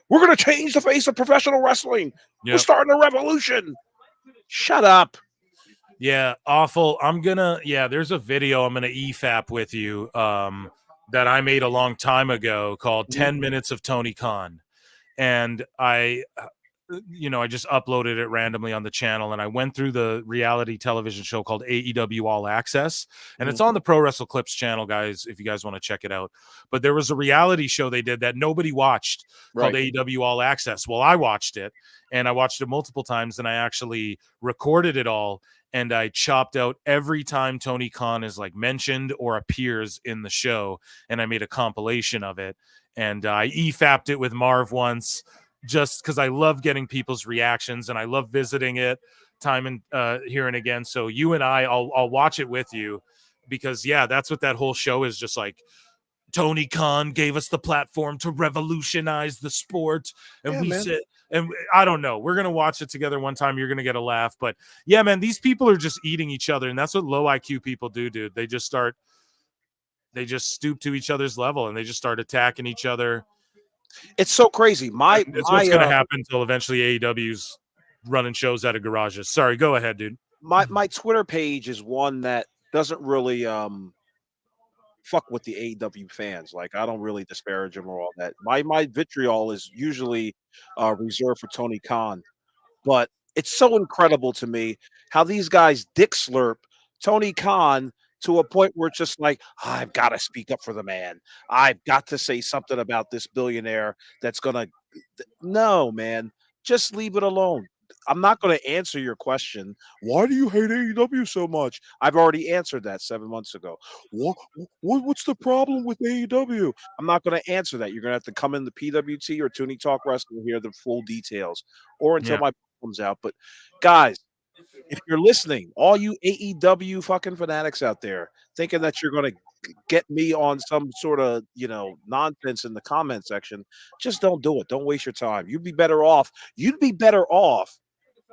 We're gonna change the face of professional wrestling. We're Yep. starting a revolution. Shut up. Yeah, awful. There's a video I'm gonna EFAP with you that I made a long time ago called 10 Minutes of Tony Khan. And I just uploaded it randomly on the channel, and I went through the reality television show called AEW All Access, and it's on the Pro Wrestle Clips channel, guys, if you guys want to check it out. But there was a reality show they did that nobody watched called AEW All Access. Well, I watched it, and I watched it multiple times, and I actually recorded it all, and I chopped out every time Tony Khan is like mentioned or appears in the show, and I made a compilation of it, and I EFAP'd it with Marv once, just because I love getting people's reactions and I love visiting it time and here and again. So you and I'll watch it with you, because that's what that whole show is, just like Tony Khan gave us the platform to revolutionize the sport. And said, and I don't know, we're going to watch it together one time. You're going to get a laugh, but yeah, man, these people are just eating each other. And that's what low IQ people do, dude. They just stoop to each other's level and they just start attacking each other. It's so crazy. It's what's going to happen until eventually AEW's running shows out of garages. Sorry, go ahead, dude. My Twitter page is one that doesn't really fuck with the AEW fans. Like, I don't really disparage them or all that. My vitriol is usually reserved for Tony Khan, but it's so incredible to me how these guys dick slurp Tony Khan to a point where it's just like, I've got to speak up for the man. I've got to say something about this billionaire that's going to – no, man, just leave it alone. I'm not going to answer your question. Why do you hate AEW so much? I've already answered that 7 months ago. What's the problem with AEW? I'm not going to answer that. You're going to have to come in the PWT or Toonie Talk Wrestling and hear the full details, or until my book comes out. But guys, if you're listening, all you AEW fucking fanatics out there thinking that you're going to get me on some sort of, nonsense in the comment section, just don't do it. Don't waste your time. You'd be better off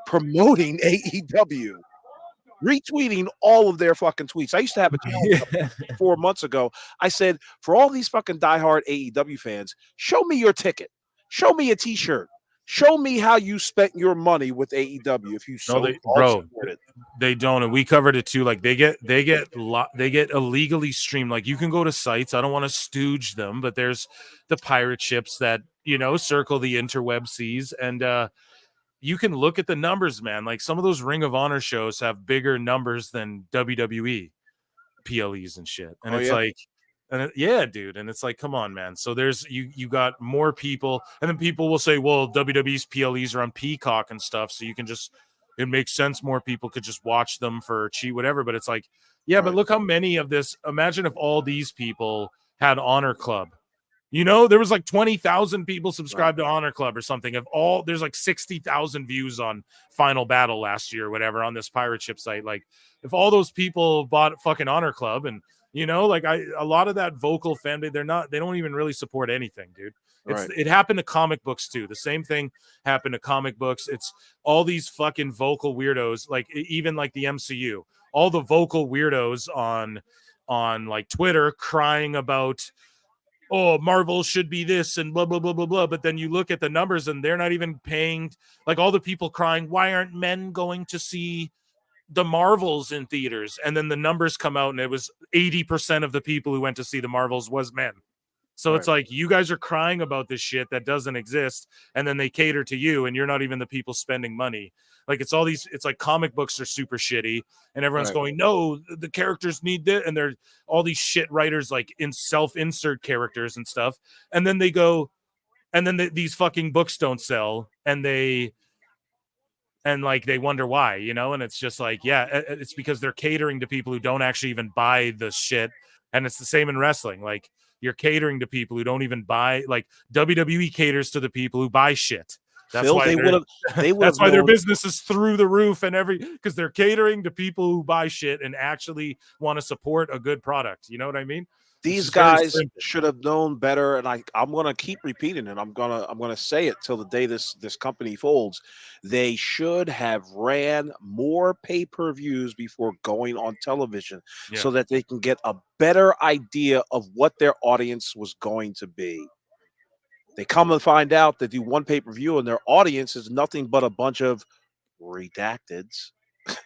promoting AEW, retweeting all of their fucking tweets. I used to have a challenge 4 months ago. I said, for all these fucking diehard AEW fans, show me your ticket. Show me a t-shirt. Show me how you spent your money with AEW. If you they don't, and we covered it too. Like they get illegally streamed. Like you can go to sites. I don't want to stooge them, but there's the pirate ships that circle the interweb seas, and you can look at the numbers, man. Like some of those Ring of Honor shows have bigger numbers than WWE PLEs and shit, and dude, and it's like, come on, man. So there's you got more people, and then people will say, well, WWE's PLEs are on Peacock and stuff, so it makes sense more people could just watch them for cheap, whatever. But it's like, but look how many of this. Imagine if all these people had Honor Club. There was like 20,000 people subscribed to Honor Club or something. There's like 60,000 views on Final Battle last year, or whatever, on this pirate ship site. Like, if all those people bought fucking Honor Club, and a lot of that vocal fan base, they don't even really support anything, dude. It happened to comic books too. The same thing happened to comic books. It's all these fucking vocal weirdos, like even like the MCU, all the vocal weirdos on like Twitter crying about, oh, Marvel should be this and blah, blah, blah, blah, blah. But then you look at the numbers and they're not even paying, like all the people crying, why aren't men going to see the Marvels in theaters? And then the numbers come out and it was 80% of the people who went to see the Marvels was men. So it's like, you guys are crying about this shit that doesn't exist, and then they cater to you, and you're not even the people spending money. Like, it's like comic books are super shitty, and everyone's going, no, the characters need this, and they're all these shit writers like in self-insert characters and stuff, and then they go, and then these fucking books don't sell, and they wonder why, and it's just like, it's because they're catering to people who don't actually even buy the shit. And it's the same in wrestling. Like, you're catering to people who don't even buy, like WWE caters to the people who buy shit. That's Phil, why they would have. that's why their business is through the roof and because they're catering to people who buy shit and actually want to support a good product. You know what I mean? These guys should have known better, and I'm gonna keep repeating it. I'm gonna say it till the day this company folds. They should have ran more pay-per-views before going on television, so that they can get a better idea of what their audience was going to be. They come to find out they do one pay-per-view, and their audience is nothing but a bunch of redacteds.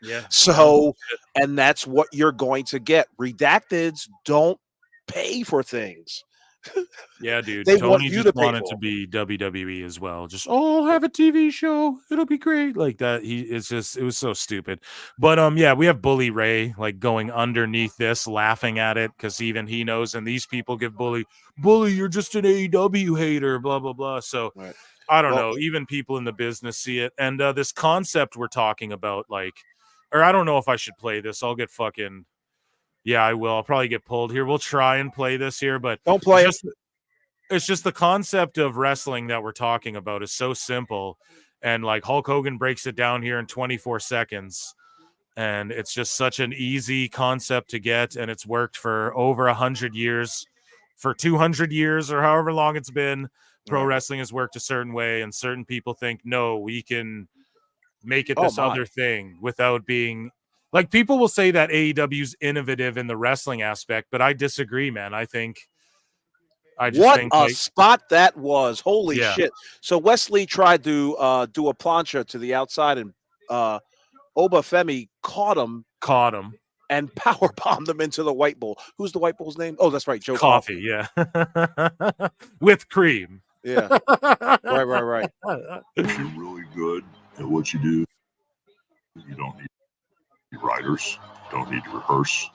Yeah. So, and that's what you're going to get. Redacteds don't pay for things. Yeah, dude. They Tony want you just to pay wanted for to be WWE as well. Just I'll have a TV show. It'll be great. Like that. It was so stupid. But yeah, we have Bully Ray like going underneath this, laughing at it because even he knows, and these people give Bully, you're just an AEW hater, blah blah blah. So I don't know. Even people in the business see it, and this concept we're talking about, like, or I don't know if I should play this. I'll get fucking. Yeah, I will. I'll probably get pulled here. We'll try and play this here, but don't play it. It's just the concept of wrestling that we're talking about is so simple. And like Hulk Hogan breaks it down here in 24 seconds. And it's just such an easy concept to get. And it's worked for over 100 years, for 200 years, or however long it's been. Pro wrestling has worked a certain way. And certain people think, no, we can make it this other thing without being. Like, people will say that AEW's innovative in the wrestling aspect, but I disagree, man. I think spot that was. Holy shit. So Wesley tried to do a plancha to the outside, and Obafemi caught him, and power bombed him into the White Bull. Who's the White Bull's name? Oh, that's right, Joe Coffey. Yeah, with cream. Yeah, right. If you're really good at what you do, you don't need writers, don't need to rehearse.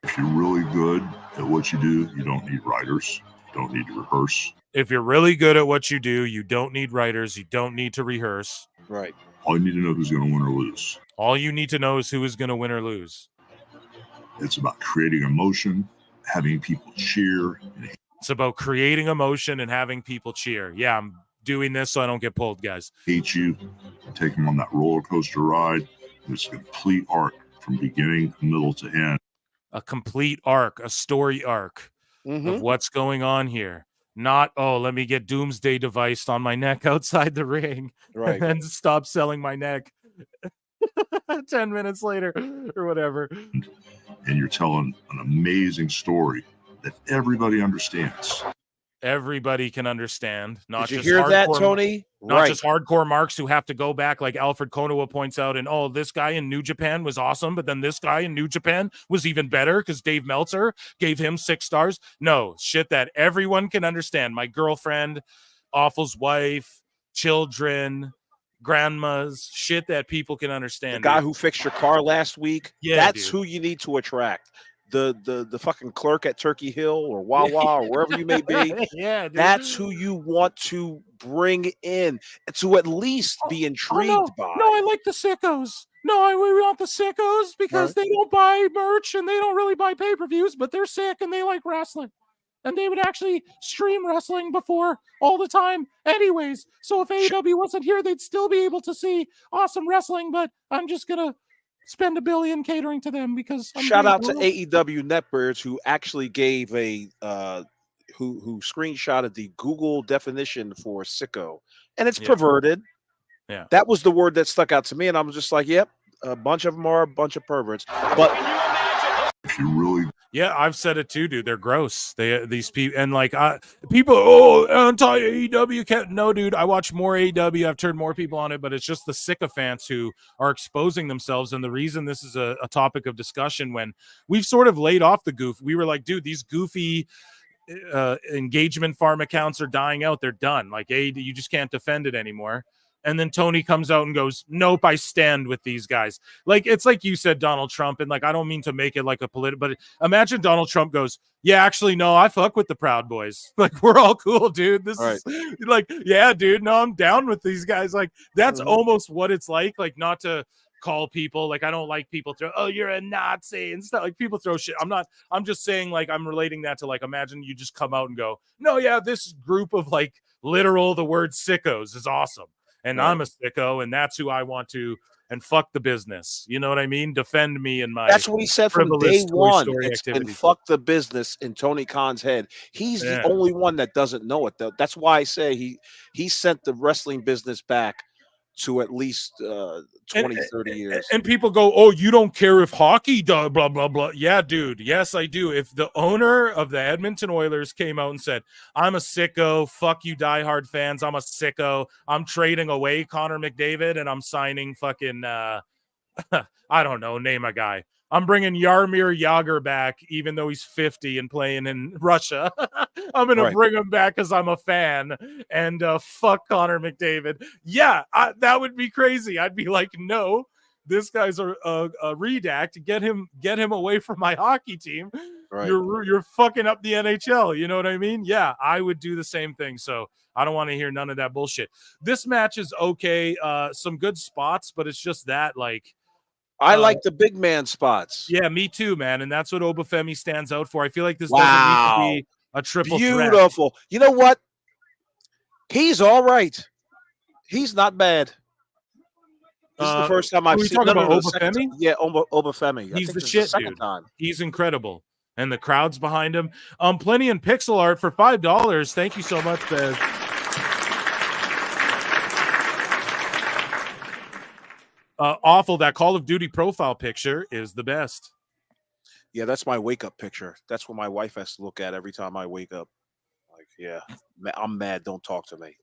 If you're really good at what you do, you don't need writers, don't need to rehearse. If you're really good at what you do, you don't need writers, you don't need to rehearse. Right. All you need to know who's going to win or lose. All you need to know is who is going to win or lose. It's about creating emotion, having people cheer. It's about creating emotion and having people cheer. Yeah, I'm doing this so I don't get pulled, guys. Hate you, take them on that roller coaster ride. It's a complete arc from beginning, middle to end. A complete arc, a story arc of what's going on here. Not, let me get Doomsday Device on my neck outside the ring and then stop selling my neck 10 minutes later or whatever. And you're telling an amazing story that everybody understands. Everybody can understand. Not Did you just hear hardcore, that, Tony? Not just hardcore marks who have to go back, like Alfred Konowa points out, and this guy in New Japan was awesome, but then this guy in New Japan was even better because Dave Meltzer gave him 6 stars. No, shit that everyone can understand. My girlfriend, Awful's wife, children, grandmas, shit that people can understand. The guy who fixed your car last week, that's who you need to attract. The fucking clerk at Turkey Hill or Wawa or wherever you may be. Yeah, dude. That's who you want to bring in to at least be intrigued by. No, I like the Sickos. No, we want the Sickos because they don't buy merch and they don't really buy pay-per-views, but they're sick and they like wrestling. And they would actually stream wrestling before all the time anyways. So if AEW wasn't here, they'd still be able to see awesome wrestling, but I'm just going to spend $1 billion catering to them because shout out to AEW Netbirds who actually gave a who screenshotted the Google definition for sicko, and it's perverted. Yeah, that was the word that stuck out to me, and I was just like, yep, a bunch of them are a bunch of perverts. But if you really, yeah, I've said it too, dude. They're gross. These people, and like people, anti AEW can't. No, dude, I watch more AEW. I've turned more people on it, but it's just the sycophants who are exposing themselves. And the reason this is a topic of discussion when we've sort of laid off the goof, we were like, dude, these goofy engagement farm accounts are dying out. They're done. Like, you just can't defend it anymore. And then Tony comes out and goes, nope, I stand with these guys. Like, it's like you said, Donald Trump. And like, I don't mean to make it like a political, but imagine Donald Trump goes, yeah, actually, no, I fuck with the Proud Boys. Like, we're all cool, dude. This is like, yeah, dude, no, I'm down with these guys. Like, that's almost what it's like not to call people. Like, I don't like people throw, oh, you're a Nazi and stuff. Like, people throw shit. I'm just saying, like, I'm relating that to, like, imagine you just come out and go, no, yeah, this group of, like, literal, the word sickos is awesome. And Right. I'm a sicko, and that's who I want to, and fuck the business. You know what I mean? Defend me and my That's what he said from frivolous day Toy one. Story It's been activities. fuck the business in Tony Khan's head. He's the only one that doesn't know it, though. That's why I say he sent the wrestling business back to at least 20, 30 years. And people go, oh, you don't care if hockey does, blah, blah, blah. Yeah, dude. Yes, I do. If the owner of the Edmonton Oilers came out and said, I'm a sicko, fuck you diehard fans, I'm a sicko, I'm trading away Connor McDavid and I'm signing fucking, I don't know, name a guy. I'm bringing Jaromir Jagr back, even though he's 50 and playing in Russia. I'm going to bring him back because I'm a fan. And fuck Connor McDavid. Yeah, that would be crazy. I'd be like, no, this guy's a redact. Get him away from my hockey team. Right. You're fucking up the NHL. You know what I mean? Yeah, I would do the same thing. So I don't want to hear none of that bullshit. This match is okay. Some good spots, but it's just that, like, I like the big man spots. Yeah, me too, man. And that's what Obafemi stands out for. I feel like this doesn't need to be a triple threat. Beautiful. You know what? He's all right. He's not bad. This is the first time I've seen. Are we talking about Obafemi? Yeah, Obafemi. He's the shit, dude. He's incredible. And the crowd's behind him. Plenty in pixel art for $5. Thank you so much, Bez. Awful. That Call of Duty profile picture is the best. Yeah, that's my wake up picture. That's what my wife has to look at every time I wake up. Like, yeah, I'm mad. Don't talk to me.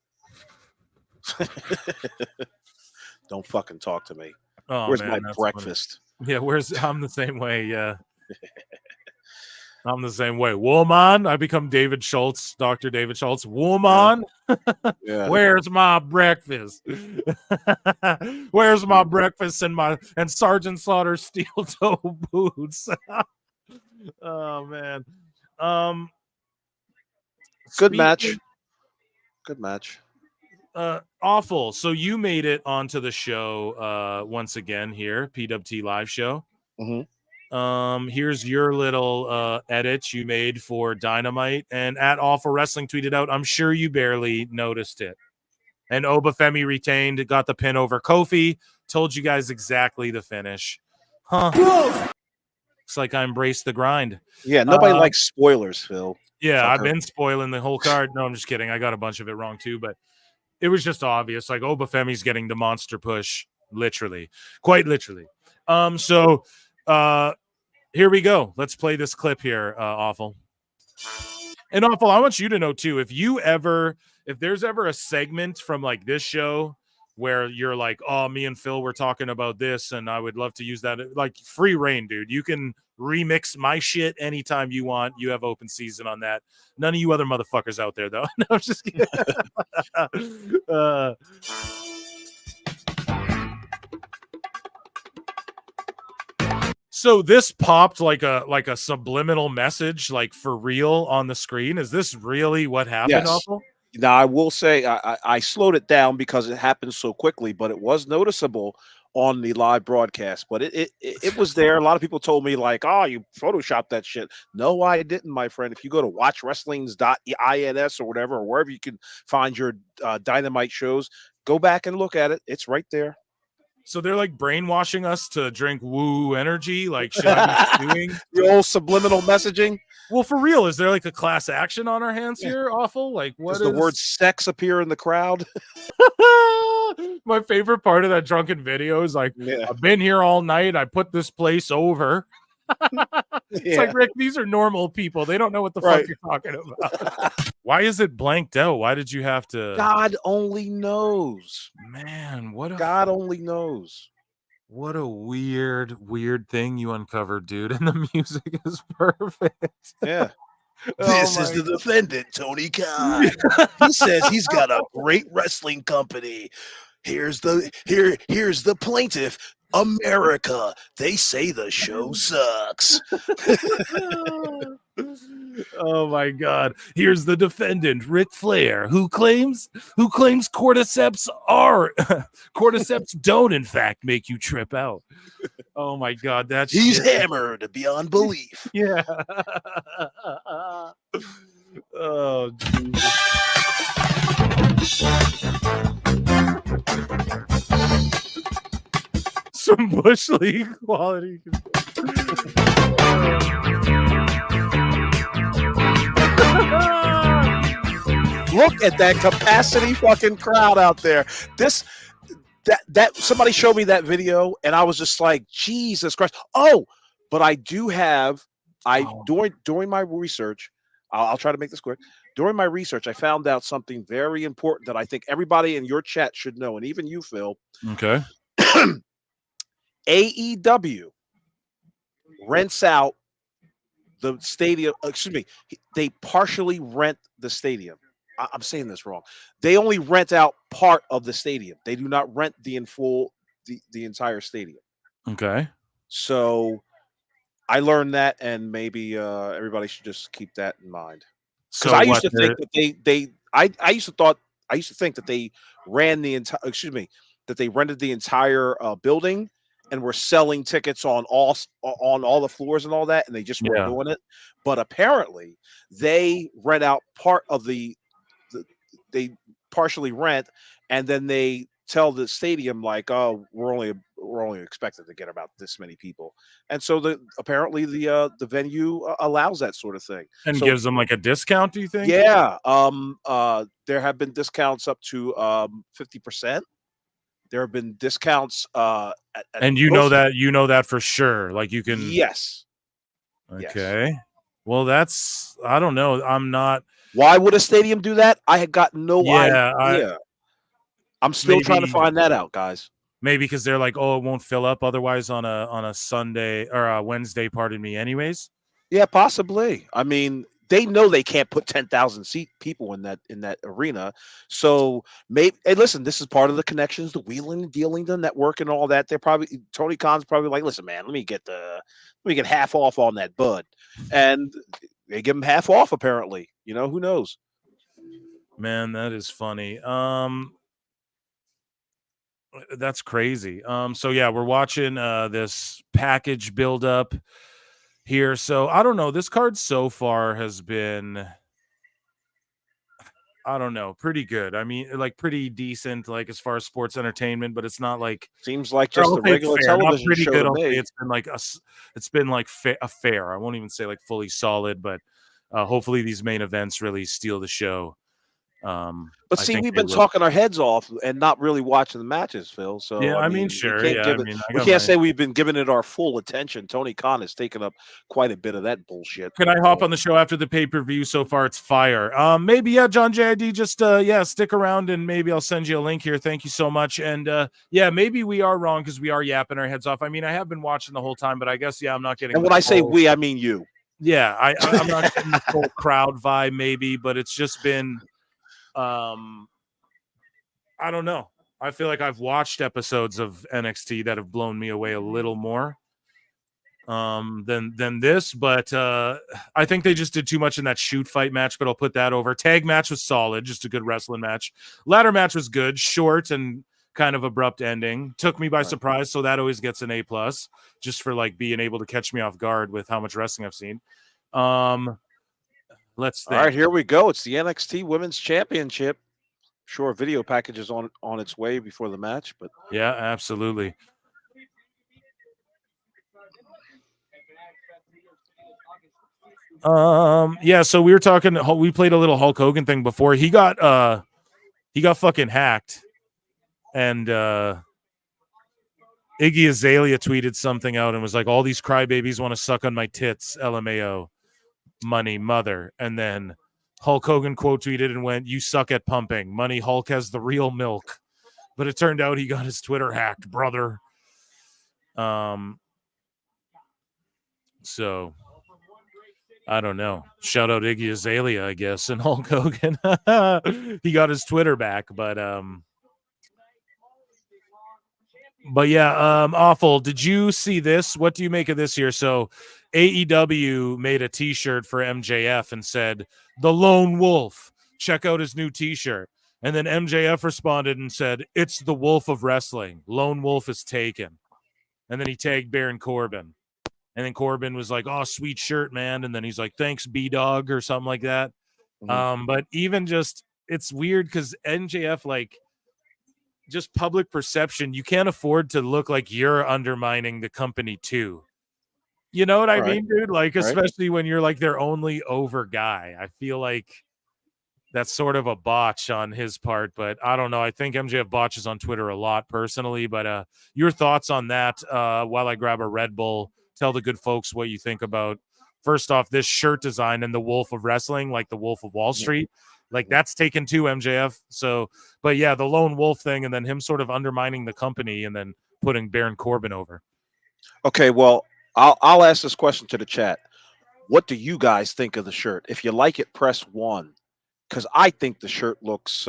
Don't fucking talk to me. Oh, where's man, my breakfast? Funny. Yeah, I'm the same way. Yeah. I'm the same way. Woman, I become David Schultz, Dr. David Schultz. Woman, where's my breakfast? Where's my breakfast and Sergeant Slaughter's steel toe boots? Oh man. Good match. Good match. Awful. So you made it onto the show once again here, PWT live show. Mm-hmm. Here's your little edit you made for Dynamite, and at Awful Wrestling tweeted out, I'm sure you barely noticed it. And Obafemi retained, got the pin over Kofi, told you guys exactly the finish. Huh. Looks like I embraced the grind. Yeah, nobody likes spoilers, Phil. Yeah, I've been spoiling the whole card. No, I'm just kidding. I got a bunch of it wrong too, but it was just obvious. Like, Obafemi's getting the monster push, literally. Quite literally. So here we go. Let's play this clip here, Awful. And Awful, I want you to know too, if there's ever a segment from like this show where you're like, oh, me and Phil were talking about this and I would love to use that, like, free reign, dude. You can remix my shit anytime you want. You have open season on that. None of you other motherfuckers out there, though. No, I'm just kidding. So this popped like a subliminal message, like, for real on the screen. Is this really what happened, Yes. Awful? Now, I will say I slowed it down because it happened so quickly, but it was noticeable on the live broadcast. But it was there. A lot of people told me, like, oh, you photoshopped that shit. No, I didn't, my friend. If you go to watchwrestlings.ins or whatever, or wherever you can find your Dynamite shows, go back and look at it. It's right there. So they're like brainwashing us to drink woo energy. Like, should I be doing the old subliminal messaging? Well, for real, is there like a class action on our hands here, Awful? Like, what Does the word sex appear in the crowd? My favorite part of that drunken video is like, I've been here all night. I put this place over. It's like, Rick, these are normal people. They don't know what the fuck you're talking about. Why is it blanked out? Why did you have to? God only knows. Man, God only knows. What a weird thing you uncovered, dude. And the music is perfect. Yeah. This is the defendant, Tony Khan. He says he's got a great wrestling company. Here's the plaintiff, America. They say the show sucks. Oh my God. Here's the defendant, Ric Flair, who claims cordyceps don't in fact make you trip out. Oh my God, that's He's hammered beyond belief. yeah. Oh, Jesus. Some Bush League quality. Look at that capacity fucking crowd out there. That somebody showed me that video, and I was just like, Jesus Christ. Oh, but I do have during my research, I'll try to make this quick. During my research, I found out something very important that I think everybody in your chat should know, and even you, Phil. Okay. AEW rents out the stadium. Excuse me. They partially rent the stadium. I'm saying this wrong. They only rent out part of the stadium. They do not rent the entire stadium. Okay. So I learned that, and maybe everybody should just keep that in mind. Because I used to think that I used to think that they ran the entire. Excuse me, that they rented the entire building and were selling tickets on all the floors and all that, and they just weren't doing it. But apparently, they rent out part of they partially rent, and then they tell the stadium like, "Oh, we're only expected to get about this many people," and so apparently the venue allows that sort of thing and gives them like a discount. Do you think? Yeah. There have been discounts up to 50%. There have been discounts. And you know that for sure. Like you can. Yes. Okay. Yes. Well, I don't know. I'm not. Why would a stadium do that? I had got no idea. I'm still trying to find that out, guys. Maybe because they're like, oh, it won't fill up otherwise on a Sunday or a Wednesday, pardon me, anyways. Yeah, possibly. I mean, they know they can't put 10,000 people in that arena. So maybe, hey, listen, this is part of the connections, the wheeling and dealing, the network and all that. They're probably Tony Khan's probably like, listen, man, let me get half off on that bud. And they give him half off, apparently. You know, who knows? Man, that is funny. That's crazy. So yeah, we're watching this package build up here. So I don't know. This card so far has been, I don't know, pretty good. I mean, like pretty decent, like as far as sports entertainment, but it's not like seems like just a regular television pretty show. Good. It's been like a fair. I won't even say like fully solid, but hopefully these main events really steal the show. But see, we've been talking our heads off and not really watching the matches, Phil. So yeah, I mean sure. Yeah, we can't say we've been giving it our full attention. Tony Khan has taken up quite a bit of that bullshit. Can I hop on the show after the pay-per-view? So far, it's fire. Maybe John JID, just stick around and maybe I'll send you a link here. Thank you so much. And maybe we are wrong because we are yapping our heads off. I mean, I have been watching the whole time, but I guess I'm not getting. And when I say we, I mean you. Yeah, I'm not getting the full crowd vibe, maybe, but it's just been. I don't know. I feel like I've watched episodes of NXT that have blown me away a little more than this, but I think they just did too much in that shoot fight match, but I'll put that over. Tag match was solid, just a good wrestling match. Ladder match was good, short and kind of abrupt ending. Took me by surprise, so that always gets an A+, just for like being able to catch me off guard with how much wrestling I've seen. Let's think. All right, here we go. It's the NXT Women's Championship. Sure, video package is on its way before the match, but yeah, absolutely. So we were talking. We played a little Hulk Hogan thing before. He got fucking hacked, and Iggy Azalea tweeted something out and was like, "All these crybabies want to suck on my tits, LMAO, money, mother," and then Hulk Hogan quote tweeted and went, "You suck at pumping. Money Hulk has the real milk." But it turned out he got his Twitter hacked, brother. So I don't know. Shout out Iggy Azalea, I guess, and Hulk Hogan. He got his Twitter back, but But yeah, awful. Did you see this? What do you make of this here? So AEW made a t-shirt for MJF and said, "The Lone Wolf. Check out his new t-shirt." And then MJF responded and said, "It's the Wolf of Wrestling. Lone Wolf is taken." And then he tagged Baron Corbin. And then Corbin was like, "Oh, sweet shirt, man." And then he's like, "Thanks, B-Dog," or something like that. But even just, it's weird because MJF, like, just public perception, you can't afford to look like you're undermining the company too. You know what I mean, dude? Like, especially when you're like their only over guy. I feel like that's sort of a botch on his part, but I don't know. I think MJF botches on Twitter a lot personally, but your thoughts on that while I grab a Red Bull. Tell the good folks what you think about, first off, this shirt design and the Wolf of Wrestling, like the Wolf of Wall Street. Like, that's taken too, MJF. So, but yeah, the Lone Wolf thing, and then him sort of undermining the company and then putting Baron Corbin over. Okay, well, I'll ask this question to the chat. What do you guys think of the shirt? If you like it, press 1. Because I think the shirt looks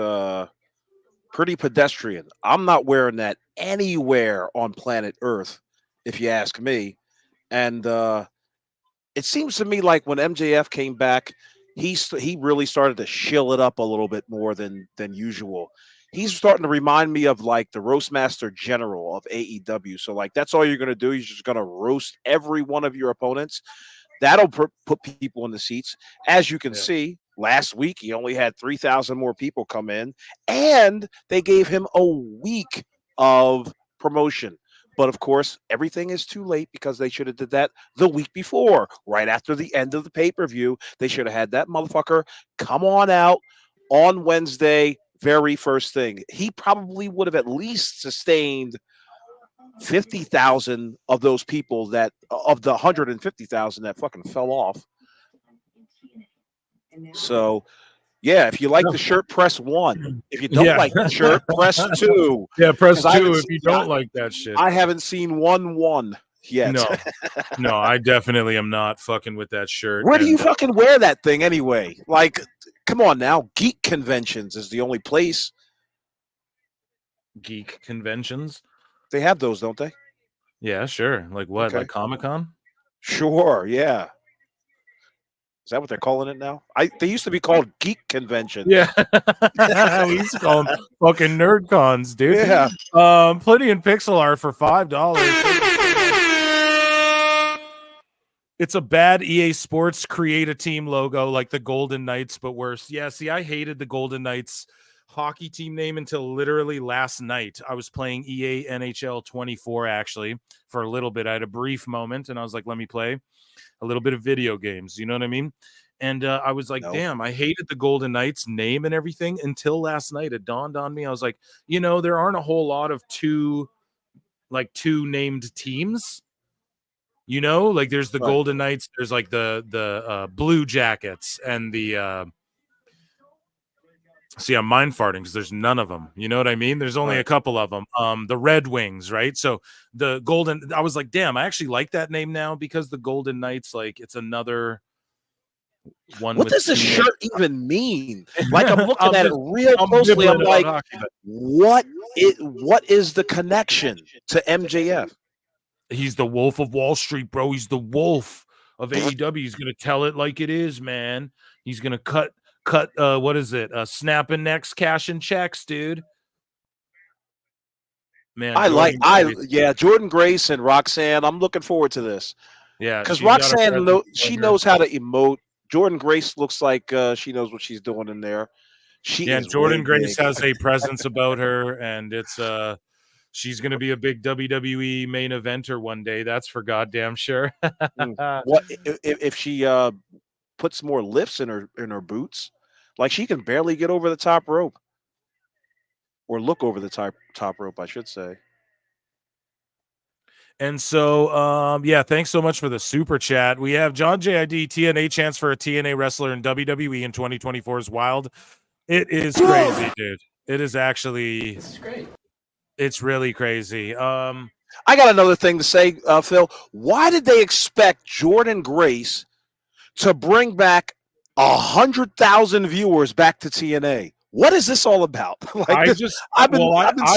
pretty pedestrian. I'm not wearing that anywhere on planet Earth, if you ask me. And it seems to me like when MJF came back, he really started to shill it up a little bit more than usual. He's starting to remind me of like the Roastmaster General of AEW. So like, that's all you're going to do. You're just going to roast every one of your opponents. That'll put people in the seats. As you can see, last week he only had 3,000 more people come in, and they gave him a week of promotion. But of course, everything is too late because they should have did that the week before, right after the end of the pay-per-view. They should have had that motherfucker come on out on Wednesday, very first thing. He probably would have at least sustained 50,000 of those people that, of the 150,000 that fucking fell off. So, yeah, if you like the shirt, press 1. If you don't like the shirt, press 2. Yeah, press 2 if you don't like that shit. I haven't seen 1 yet. No, I definitely am not fucking with that shirt. Where do you fucking wear that thing anyway? Like, come on now. Geek conventions is the only place. Geek conventions? They have those, don't they? Yeah, sure. Like what? Okay. Like Comic-Con? Sure, yeah. Is that what they're calling it now? They used to be called geek conventions. Yeah. We used to call them fucking nerd cons, dude. Yeah. Plenty in pixel art for $5. It's a bad EA Sports create a team logo like the Golden Knights, but worse. Yeah, see, I hated the Golden Knights hockey team name until literally last night. I was playing EA NHL 24 actually for a little bit. I had a brief moment and I was like, let me play a little bit of video games. You know what I mean? And I was like, damn, I hated the Golden Knights name and everything until last night. It dawned on me. I was like, you know, there aren't a whole lot of two named teams. You know, like there's the Golden Knights, there's like the Blue Jackets and the see, I'm mind farting because there's none of them. You know what I mean? There's only a couple of them. The Red Wings, right? So the Golden, I was like, damn, I actually like that name now because the Golden Knights, like, it's another one. What does the shirt even mean? Like, I'm looking at it real closely. I'm like, what is the connection to MJF? He's the Wolf of Wall Street, bro. He's the Wolf of AEW. He's gonna tell it like it is, man. He's gonna cut what is it? Snapping necks, cashing checks, dude. Man, Jordan Grace and Roxanne. I'm looking forward to this. Yeah, because Roxanne she knows how to emote. Jordan Grace looks like she knows what she's doing in there. Jordan Grace has a presence about her, and it's she's going to be a big WWE main eventer one day. That's for goddamn sure. What if she puts more lifts in her boots? Like, she can barely get over the top rope, or look over the top rope, I should say. And so, thanks so much for the super chat. We have John JID, TNA chance for a TNA wrestler in WWE in 2024 is wild. It is crazy, dude. It is actually. This is great. It's really crazy. I got another thing to say, Phil. Why did they expect Jordan Grace to bring back 100,000 viewers back to TNA? What is this all about? I've been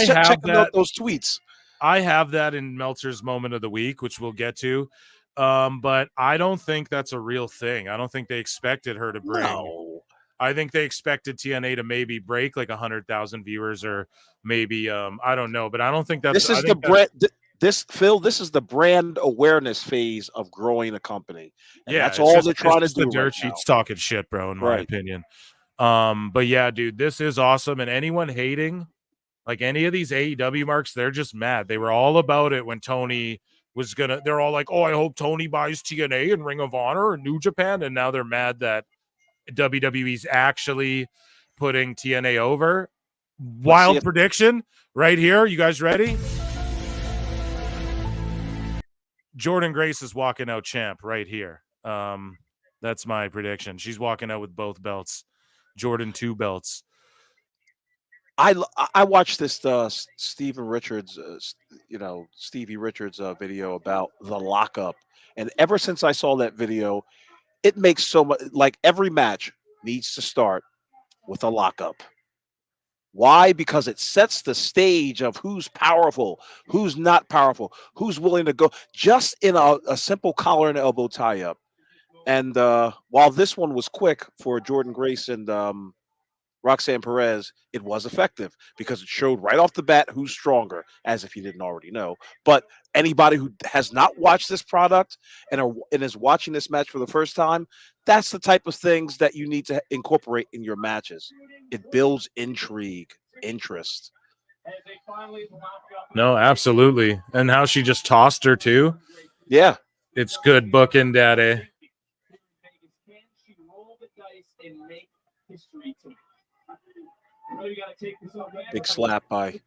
checking out those tweets. I have that in Meltzer's moment of the week, which we'll get to. But I don't think that's a real thing. I don't think they expected her to bring. No. I think they expected TNA to maybe break like 100,000 viewers, or maybe I don't know, but I don't think that's. This is the brand. This is the brand awareness phase of growing a company. And that's all they're trying to do. The dirt sheets talking shit, bro, in my opinion. But yeah, dude, this is awesome. And anyone hating, like any of these AEW marks, they're just mad. They were all about it when Tony was gonna. They're all like, "Oh, I hope Tony buys TNA and Ring of Honor and New Japan," and now they're mad that WWE's actually putting TNA over. Wild prediction right here. You guys ready? Jordan Grace is walking out champ right here. That's my prediction. She's walking out with both belts. Jordan 2 belts. I watched this Stevie Richards video about the lockup, and ever since I saw that video, it makes so much. Like every match needs to start with a lockup. Why? Because it sets the stage of who's powerful, who's not powerful, who's willing to go just in a simple collar and elbow tie-up. And while this one was quick for Jordan Grace and Roxanne Perez, it was effective because it showed right off the bat who's stronger, as if you didn't already know. But anybody who has not watched this product and is watching this match for the first time, that's the type of things that you need to incorporate in your matches. It builds intrigue, interest. No, absolutely. And how she just tossed her too. Yeah. It's good booking, Daddy. Big slap by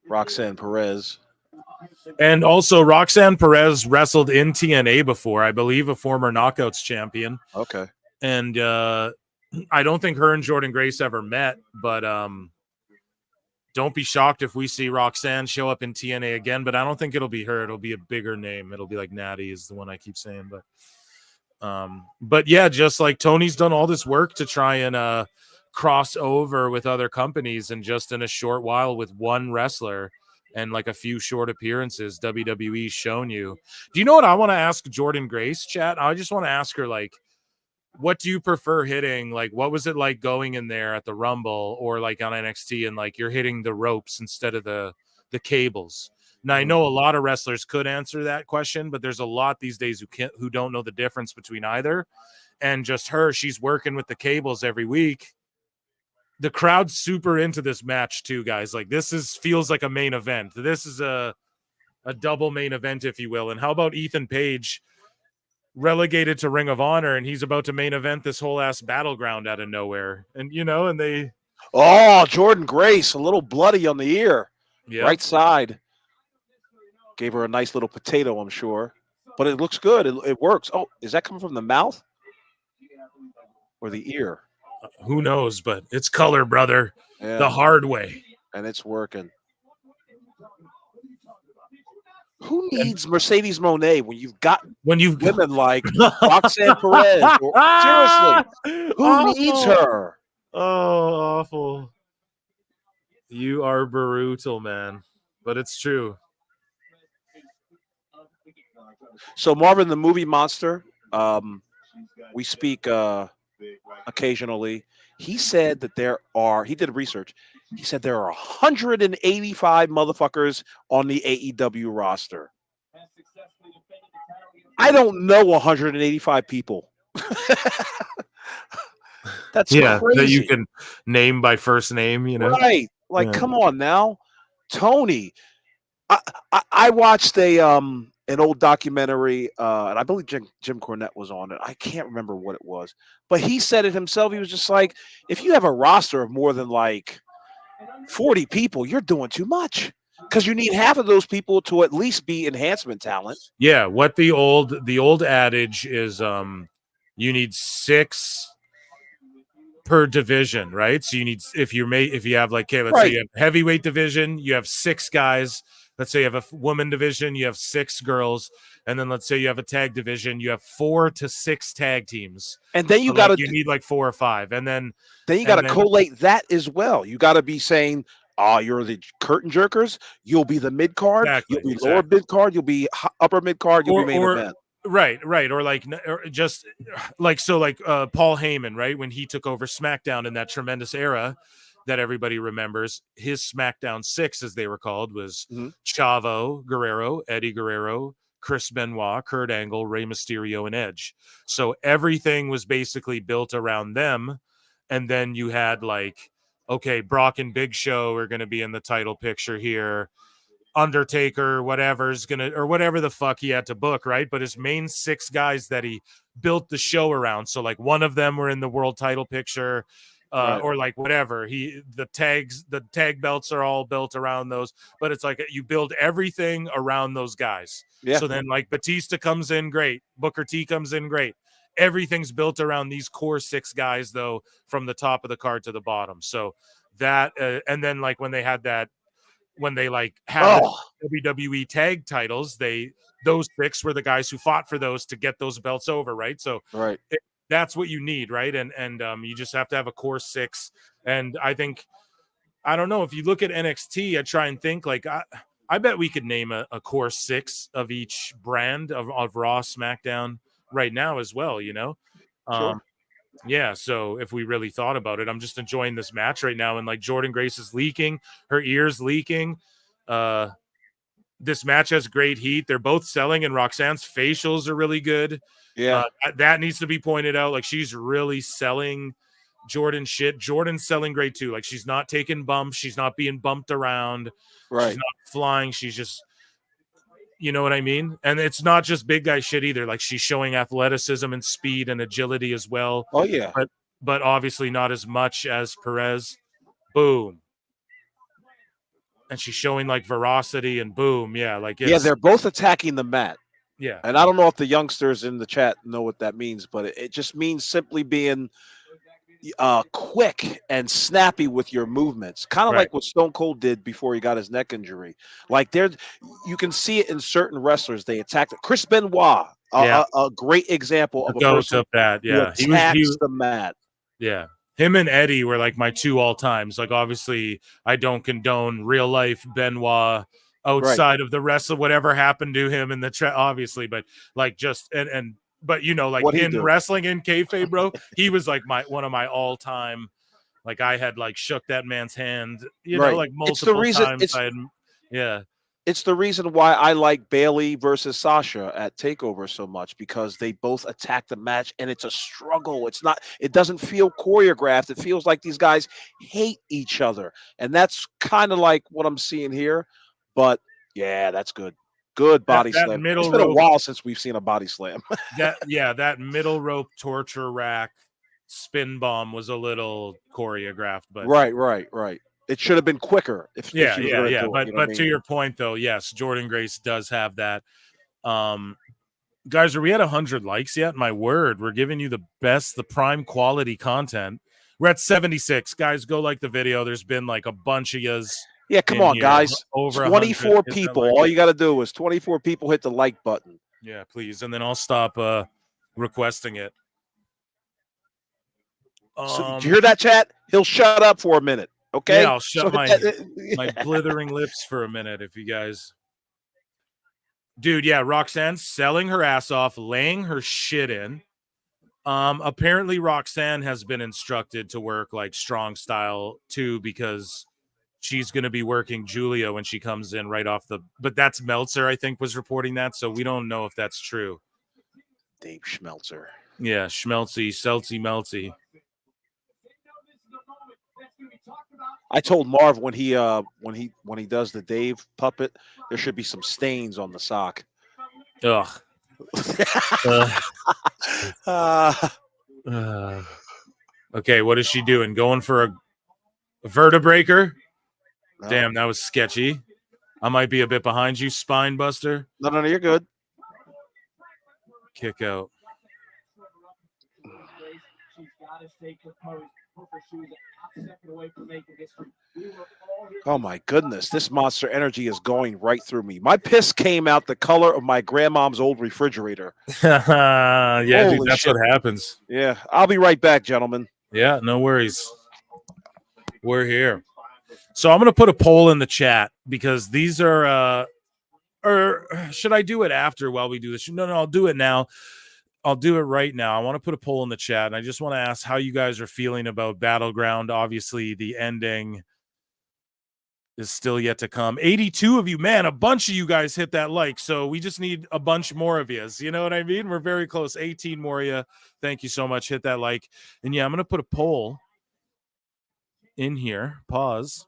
Roxanne Perez. And also, Roxanne Perez wrestled in TNA before, I believe, a former Knockouts champion. Okay. And I don't think her and Jordan Grace ever met, but don't be shocked if we see Roxanne show up in TNA again, but I don't think it'll be her. It'll be a bigger name. It'll be like Natty is the one I keep saying. But yeah, just like Tony's done all this work to try and cross over with other companies, and just in a short while with one wrestler and like a few short appearances, WWE's shown you. Do you know what I want to ask Jordan Grace, chat? I just want to ask her, like, what do you prefer hitting? Like, what was it like going in there at the Rumble or like on NXT and like you're hitting the ropes instead of the cables? Now, I know a lot of wrestlers could answer that question, but there's a lot these days who don't know the difference between either. And just her, she's working with the cables every week. The crowd's super into this match too, guys. Like, this feels like a main event. This is a double main event, if you will. And how about Ethan Page relegated to Ring of Honor, and he's about to main event this whole ass Battleground out of nowhere? And and they Jordan Grace, a little bloody on the ear, right side. Gave her a nice little potato, I'm sure, but it looks good. It works. Oh, is that coming from the mouth or the ear? Who knows, but it's color, brother. Yeah. The hard way. And it's working. Who needs Mercedes Moné when you've got women like Roxanne Perez? Seriously, who needs her? Oh, awful. You are brutal, man. But it's true. So Marvin, the movie monster, we speak occasionally. He said that he did research. He said there are 185 motherfuckers on the AEW roster. I don't know 185 people. That's crazy. That you can name by first name, Right. Like, come on now. Tony. I watched an old documentary, and I believe Jim Cornette was on it. I can't remember what it was, but he said it himself. He was just like, if you have a roster of more than like 40 people, you're doing too much, because you need half of those people to at least be enhancement talent. Yeah, what the old adage is, you need 6 per division, right? So you need, if you have like, okay, let's say you have heavyweight division, you have 6 guys. Let's say you have a woman division, you have 6 girls, and then let's say you have a tag division, you have 4 to 6 tag teams, and then you need like 4 or 5, and then you got to collate that as well. You got to be saying, You're the curtain jerkers. You'll be the mid card. Exactly, You'll be lower mid card. You'll be upper mid card. You'll be main event. Right, or like, or just like, so like Paul Heyman, right, when he took over SmackDown in that tremendous era that everybody remembers, his SmackDown 6, as they were called, was Chavo Guerrero, Eddie Guerrero, Chris Benoit, Kurt Angle, Rey Mysterio, and Edge. So everything was basically built around them. And then you had like, okay, Brock and Big Show are going to be in the title picture here. Undertaker, whatever's gonna, or whatever the fuck he had to book, right? But his main 6 guys that he built the show around, so like one of them were in the world title picture, or like whatever. The tag belts are all built around those, but it's like you build everything around those guys. Yeah. So then like Batista comes in, great. Booker T comes in, great. Everything's built around these core 6 guys, though, from the top of the card to the bottom. So that, and then like when they had that. When they like had the WWE tag titles, those 6 were the guys who fought for those to get those belts over, right? So that's what you need, right? And you just have to have a core 6. And I think, I don't know, if you look at NXT, I try and think like I bet we could name a core 6 of each brand of Raw, SmackDown right now as well, you know. Sure. Yeah, so if we really thought about it, I'm just enjoying this match right now, and like Jordynne Grace is leaking, her ears leaking. This match has great heat. They're both selling, and Roxanne's facials are really good. Yeah, that needs to be pointed out. Like, she's really selling Jordan shit. Jordan's selling great too. Like, she's not taking bumps, she's not being bumped around, she's not flying. She's just, you know what I mean? And it's not just big guy shit either. Like, she's showing athleticism and speed and agility as well. Oh, yeah. But obviously not as much as Perez. Boom. And she's showing like veracity and boom. Yeah. Like, they're both attacking the mat. Yeah. And I don't know if the youngsters in the chat know what that means, but it just means simply being quick and snappy with your movements, kind of like what Stone Cold did before he got his neck injury. Like, you can see it in certain wrestlers. They attacked Chris Benoit, a great example of a person of that. Yeah, he attacks the mat. Yeah, him and Eddie were like my 2 all times. Like, obviously, I don't condone real life Benoit outside of the wrestle, whatever happened to him in the obviously, but like just but you know, like in wrestling in kayfabe, bro, he was like one of my all time. Like, I had like shook that man's hand, you know, like multiple times. It's the reason why I like Bayley versus Sasha at TakeOver so much, because they both attack the match and it's a struggle. It doesn't feel choreographed. It feels like these guys hate each other. And that's kind of like what I'm seeing here. But yeah, that's good. Good body slam. It's been a while since we've seen a body slam. that middle rope torture rack spin bomb was a little choreographed, but right. It should have been quicker. But to your point though, yes, Jordynne Grace does have that. Guys, are we at 100 likes yet? My word, we're giving you the prime quality content. We're at 76. Guys, go like the video. There's been like a bunch of yous. Yeah, come on, guys. Over 24 people. All you got to do is 24 people hit the like button. Yeah, please. And then I'll stop requesting it. So, did you hear that, chat? He'll shut up for a minute. Okay. Yeah, I'll shut my blithering lips for a minute if you guys. Dude, yeah, Roxanne's selling her ass off, laying her shit in. Apparently Roxanne has been instructed to work like strong style too, because she's going to be working Julia when she comes in right off but that's Meltzer, I think, was reporting that. So we don't know if that's true. Dave Schmeltzer. Yeah, Schmeltzy, Seltzy, Meltzy. I told Marv when he does the Dave puppet, there should be some stains on the sock. Ugh. Okay, what is she doing? Going for a vertebraker? No. Damn, that was sketchy. I might be a bit behind you, spine buster. No, you're good. Kick out. Oh my goodness, this Monster Energy is going right through me. My piss came out the color of my grandmom's old refrigerator. Yeah, dude, that's what happens. Yeah, I'll be right back, gentlemen. Yeah, no worries. We're here. So I'm going to put a poll in the chat because these are or should I do it after while we do this? No, I'll do it now. I'll do it right now. I want to put a poll in the chat, and I just want to ask how you guys are feeling about Battleground. Obviously, the ending is still yet to come. 82 of you, man, a bunch of you guys hit that like, so we just need a bunch more of you. You know what I mean? We're very close. 18 more of you. Thank you so much. Hit that like. And yeah, I'm going to put a poll in here. Pause.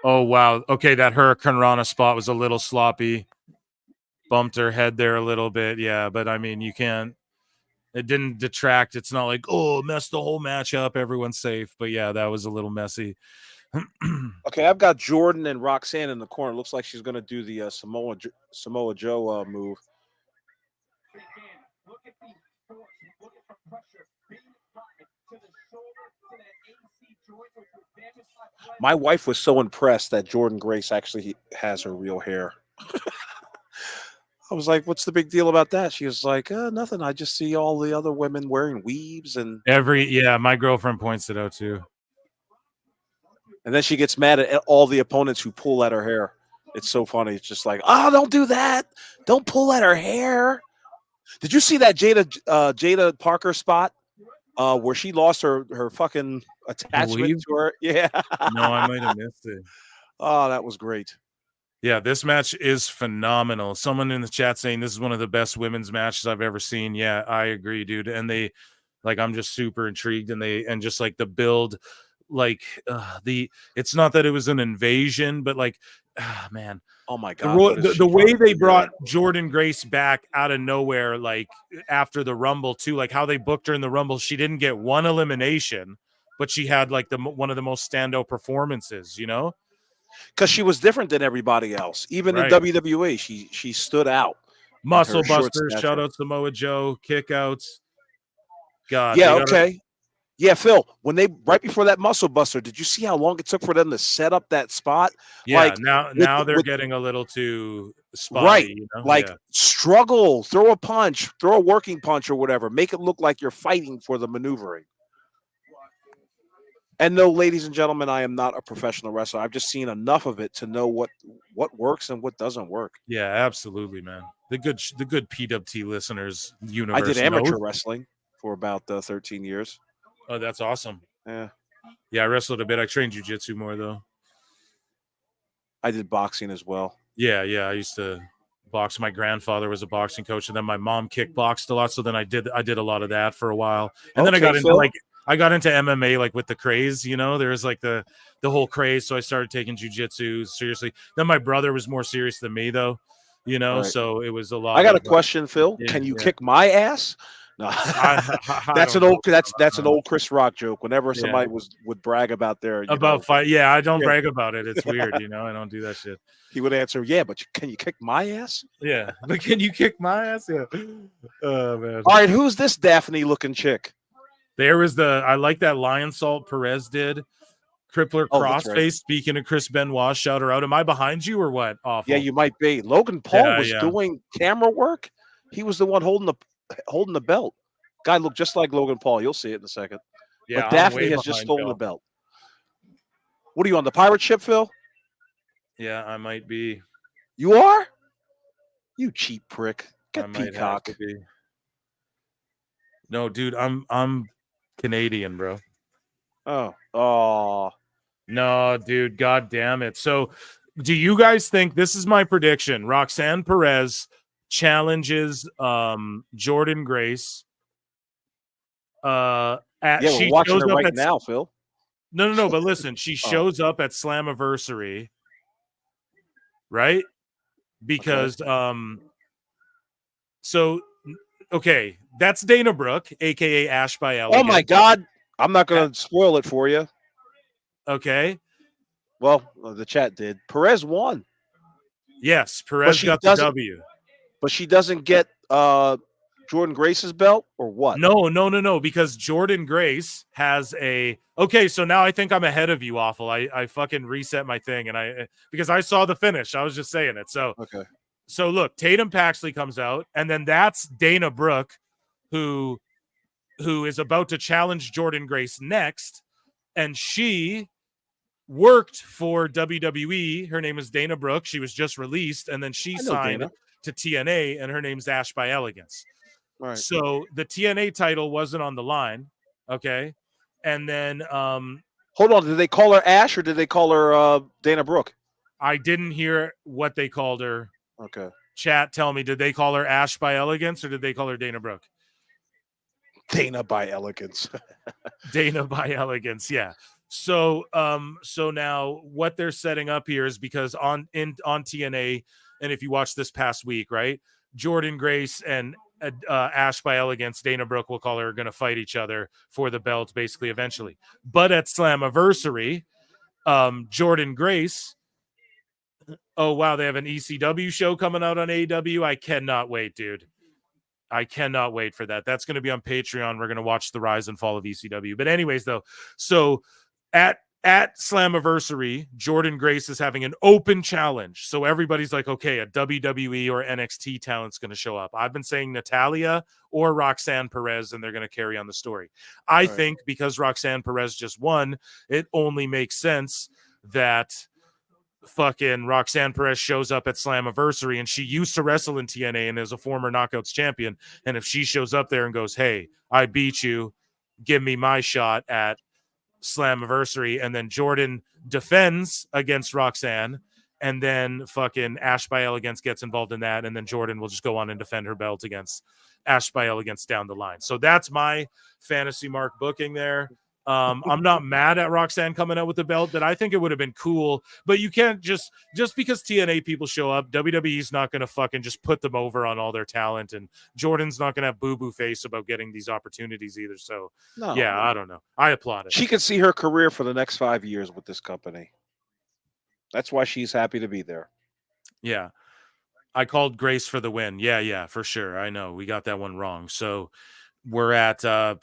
Oh, wow. Okay, that Hurricane Rana spot was a little sloppy. Bumped her head there a little bit. Yeah, but I mean, you can't. It didn't detract. It's not like, oh, messed the whole match up. Everyone's safe. But yeah, that was a little messy. Okay, I've got Jordan and Roxanne in the corner. Looks like she's going to do the Samoa Joe move. My wife was so impressed that Jordan Grace actually has her real hair. I was like, what's the big deal about that? She was like, nothing. I just see all the other women wearing weaves. And my girlfriend points it out too. And then she gets mad at all the opponents who pull at her hair. It's so funny. It's just like, oh, don't do that. Don't pull at her hair. Did you see that Jada Parker spot where she lost her fucking attachment to her? Yeah. No, I might have missed it. Oh, that was great. Yeah, this match is phenomenal. Someone in the chat saying this is one of the best women's matches I've ever seen. Yeah, I agree, dude. And they, like, I'm just super intrigued, and just like the build, like it's not that it was an invasion, but like, man, oh my god, the way they brought Jordan Grace back out of nowhere, like after the Rumble too, like how they booked her in the Rumble. She didn't get one elimination, but she had like one of the most standout performances, you know. Because she was different than everybody else. Even in WWE, she stood out. Muscle Busters, shout out Samoa Joe, kickouts. God. Yeah, okay. Yeah, Phil, when they right before that Muscle Buster, did you see how long it took for them to set up that spot? Yeah, like, now they're getting a little too spotty, right. You know? Like struggle, throw a punch, throw a working punch or whatever. Make it look like you're fighting for the maneuvering. And no, ladies and gentlemen, I am not a professional wrestler. I've just seen enough of it to know what works and what doesn't work. Yeah, absolutely, man. The good PWT listeners universe. I did amateur wrestling for about 13 years. Oh, that's awesome. Yeah, I wrestled a bit. I trained jiu-jitsu more though. I did boxing as well. Yeah, I used to box. My grandfather was a boxing coach, and then my mom kickboxed a lot. So then I did a lot of that for a while, and then I got into MMA, like with the craze, you know. There was like the whole craze, so I started taking jiu-jitsu seriously. Then my brother was more serious than me, though, you know. Right. So it was a lot. I got a question, Phil. Yeah, can you kick my ass? No, that's an old Chris Rock joke. Whenever somebody would brag about their fight, I don't brag about it. It's weird, you know. I don't do that shit. He would answer, "Yeah, but can you kick my ass?" Yeah, but can you kick my ass? Yeah. Oh man. All right, who's this Daphne-looking chick? There was I like that lion salt Perez did. Crippler crossface. Right. Speaking of Chris Benoit, shout her out. Am I behind you or what? Awful. Yeah, you might be. Logan Paul was doing camera work. He was the one holding the belt. Guy looked just like Logan Paul. You'll see it in a second. Yeah, but Daphne has just stolen the belt. What are you on the pirate ship, Phil? Yeah, I might be. You are? You cheap prick. Get Peacock. No, dude, I'm Canadian, bro. Oh. No, dude, god damn it. So, do you guys think this is my prediction? Roxanne Perez challenges Jordan Grace. We're watching her right now, Phil. No, but listen, she shows up at Slammiversary, right? Because okay, that's Dana Brooke, aka Ash by Elegant. Oh my god, I'm not going to spoil it for you. Okay. Well, the chat did. Perez won. Yes, Perez got the W. But she doesn't get Jordan Grace's belt or what? No. Because Jordan Grace has a. Okay, so now I think I'm ahead of you, Awful. I fucking reset my thing, and because I saw the finish. I was just saying it. So Okay. So look, Tatum Paxley comes out, and then that's Dana Brooke, who is about to challenge Jordan Grace next, and she worked for WWE. Her name is Dana Brooke. She was just released, and then she signed Dana. to TNA, and her name's Ash by Elegance. Right. So the TNA title wasn't on the line, okay? And then Hold on, did they call her Ash or did they call her Dana Brooke? I didn't hear what they called her. Okay. Chat, tell me, did they call her Ash by Elegance or did they call her Dana Brooke? Dana by Elegance. Dana by Elegance, yeah. So now what they're setting up here is because on TNA, and if you watch this past week, right, Jordan Grace and Ash by Elegance, Dana Brooke, we'll call her, are going to fight each other for the belt basically eventually. But at Slammiversary, Jordan Grace, oh wow, they have an ECW show coming out on AEW. I cannot wait, dude. I cannot wait for that. That's going to be on Patreon. We're going to watch the rise and fall of ECW. But anyways, though, so at Slammiversary, Jordan Grace is having an open challenge. So everybody's like, okay, a WWE or NXT talent's going to show up. I've been saying Natalia or Roxanne Perez, and they're going to carry on the story. I think because Roxanne Perez just won, it only makes sense that fucking Roxanne Perez shows up at Slammiversary, and she used to wrestle in TNA and is a former Knockouts champion. And if she shows up there and goes, hey, I beat you, give me my shot at Slammiversary, and then Jordan defends against Roxanne, and then fucking Ash by Elegance gets involved in that, and then Jordan will just go on and defend her belt against Ash by Elegance down the line. So that's my fantasy mark booking there. I'm not mad at Roxanne coming out with the belt, but I think it would have been cool. But you can't just because TNA people show up, WWE's not going to fucking just put them over on all their talent, and Jordan's not going to have boo-boo face about getting these opportunities either. So, yeah, I don't know. I applaud it. She could see her career for the next 5 years with this company. That's why she's happy to be there. Yeah. I called Grace for the win. Yeah, for sure. I know. We got that one wrong. So, we're at I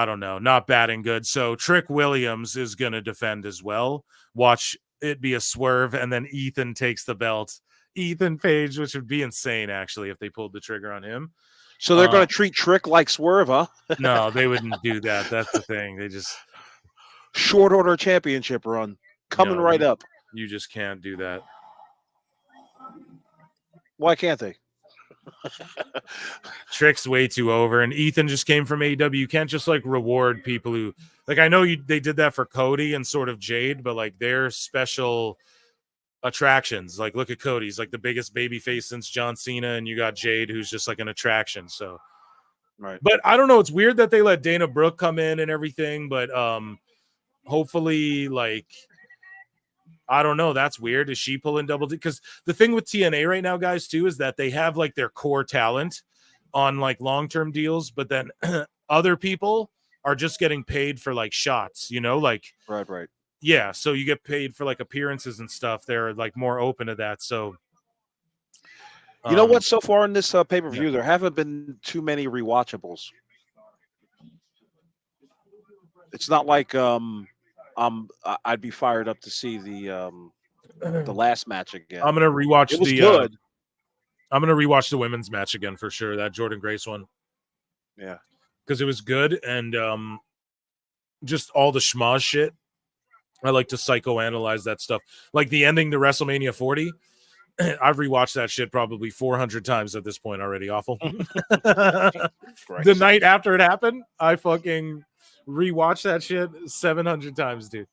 don't know, not batting good. So Trick Williams is going to defend as well. Watch it be a swerve, and then Ethan takes the belt. Ethan Page, which would be insane actually if they pulled the trigger on him. So they're going to treat Trick like Swerve, huh? No, they wouldn't do that. That's the thing. They just short order championship run coming right up. You just can't do that. Why can't they? Trick's way too over, and Ethan just came from AEW. You can't just like reward people who like. I know they did that for Cody and sort of Jade, but like they're special attractions. Like look at Cody; he's like the biggest babyface since John Cena, and you got Jade, who's just like an attraction. So, right. But I don't know. It's weird that they let Dana Brooke come in and everything, but hopefully, like. I don't know. That's weird. Is she pulling double? Because the thing with TNA right now, guys, too, is that they have like their core talent on like long-term deals, but then other people are just getting paid for like shots, you know, like right. Yeah, so you get paid for like appearances and stuff. They're like more open to that. So you know what? So far in this pay-per-view, there haven't been too many rewatchables. It's not like I'd be fired up to see the last match again. I'm gonna rewatch it was good. I'm gonna rewatch the women's match again for sure. That Jordan Grace one. Yeah, because it was good, and just all the schmoz shit. I like to psychoanalyze that stuff. Like the ending to WrestleMania 40. I've rewatched that shit probably 400 times at this point already. Awful. The night after it happened, I fucking rewatched that shit 700 times, dude.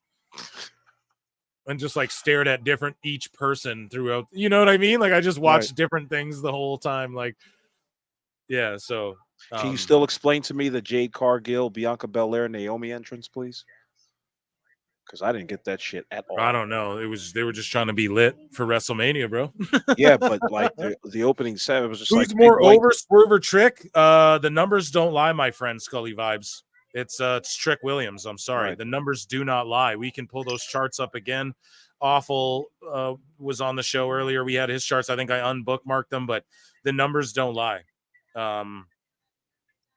And just like stared at different each person throughout. You know what I mean? Like I just watched different things the whole time. Like, yeah. So can you still explain to me the Jade Cargill, Bianca Belair, Naomi entrance, please? Because I didn't get that shit at all. I don't know. They were just trying to be lit for WrestleMania, bro. Yeah, but like the opening set, it was just who's like more over, Swerve or Trick? The numbers don't lie, my friend. Scully vibes. It's Trick Williams. I'm sorry. Right. The numbers do not lie. We can pull those charts up again. Awful was on the show earlier. We had his charts. I think I unbookmarked them, but the numbers don't lie.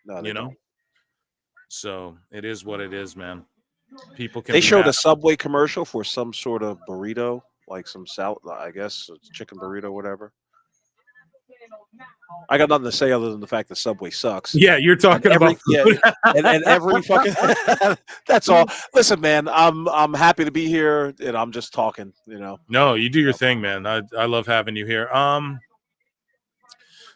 No, they you know. don't. So it is what it is, man. People can. They be showed mad. a Subway commercial for some sort of burrito, like some salad, I guess, chicken burrito, whatever. I got nothing to say other than the fact that Subway sucks. Yeah, you're talking about food. and every fucking that's all. Listen, man, I'm happy to be here, and I'm just talking. No, you do your thing, man. I love having you here.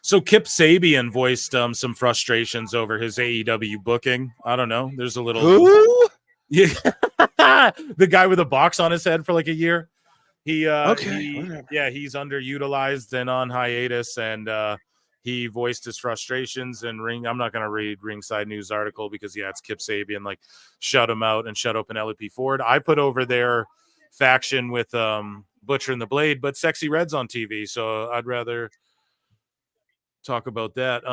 So Kip Sabian voiced some frustrations over his AEW booking. I don't know. There's a little Who? Yeah, the guy with a box on his head for like a year. He's underutilized and on hiatus, and he voiced his frustrations. And I'm not going to read Ringside News article because it's Kip Sabian. Like, shut him out and shut up Penelope Ford. I put over their faction with Butcher and the Blade, but Sexy Red's on TV, so I'd rather talk about that.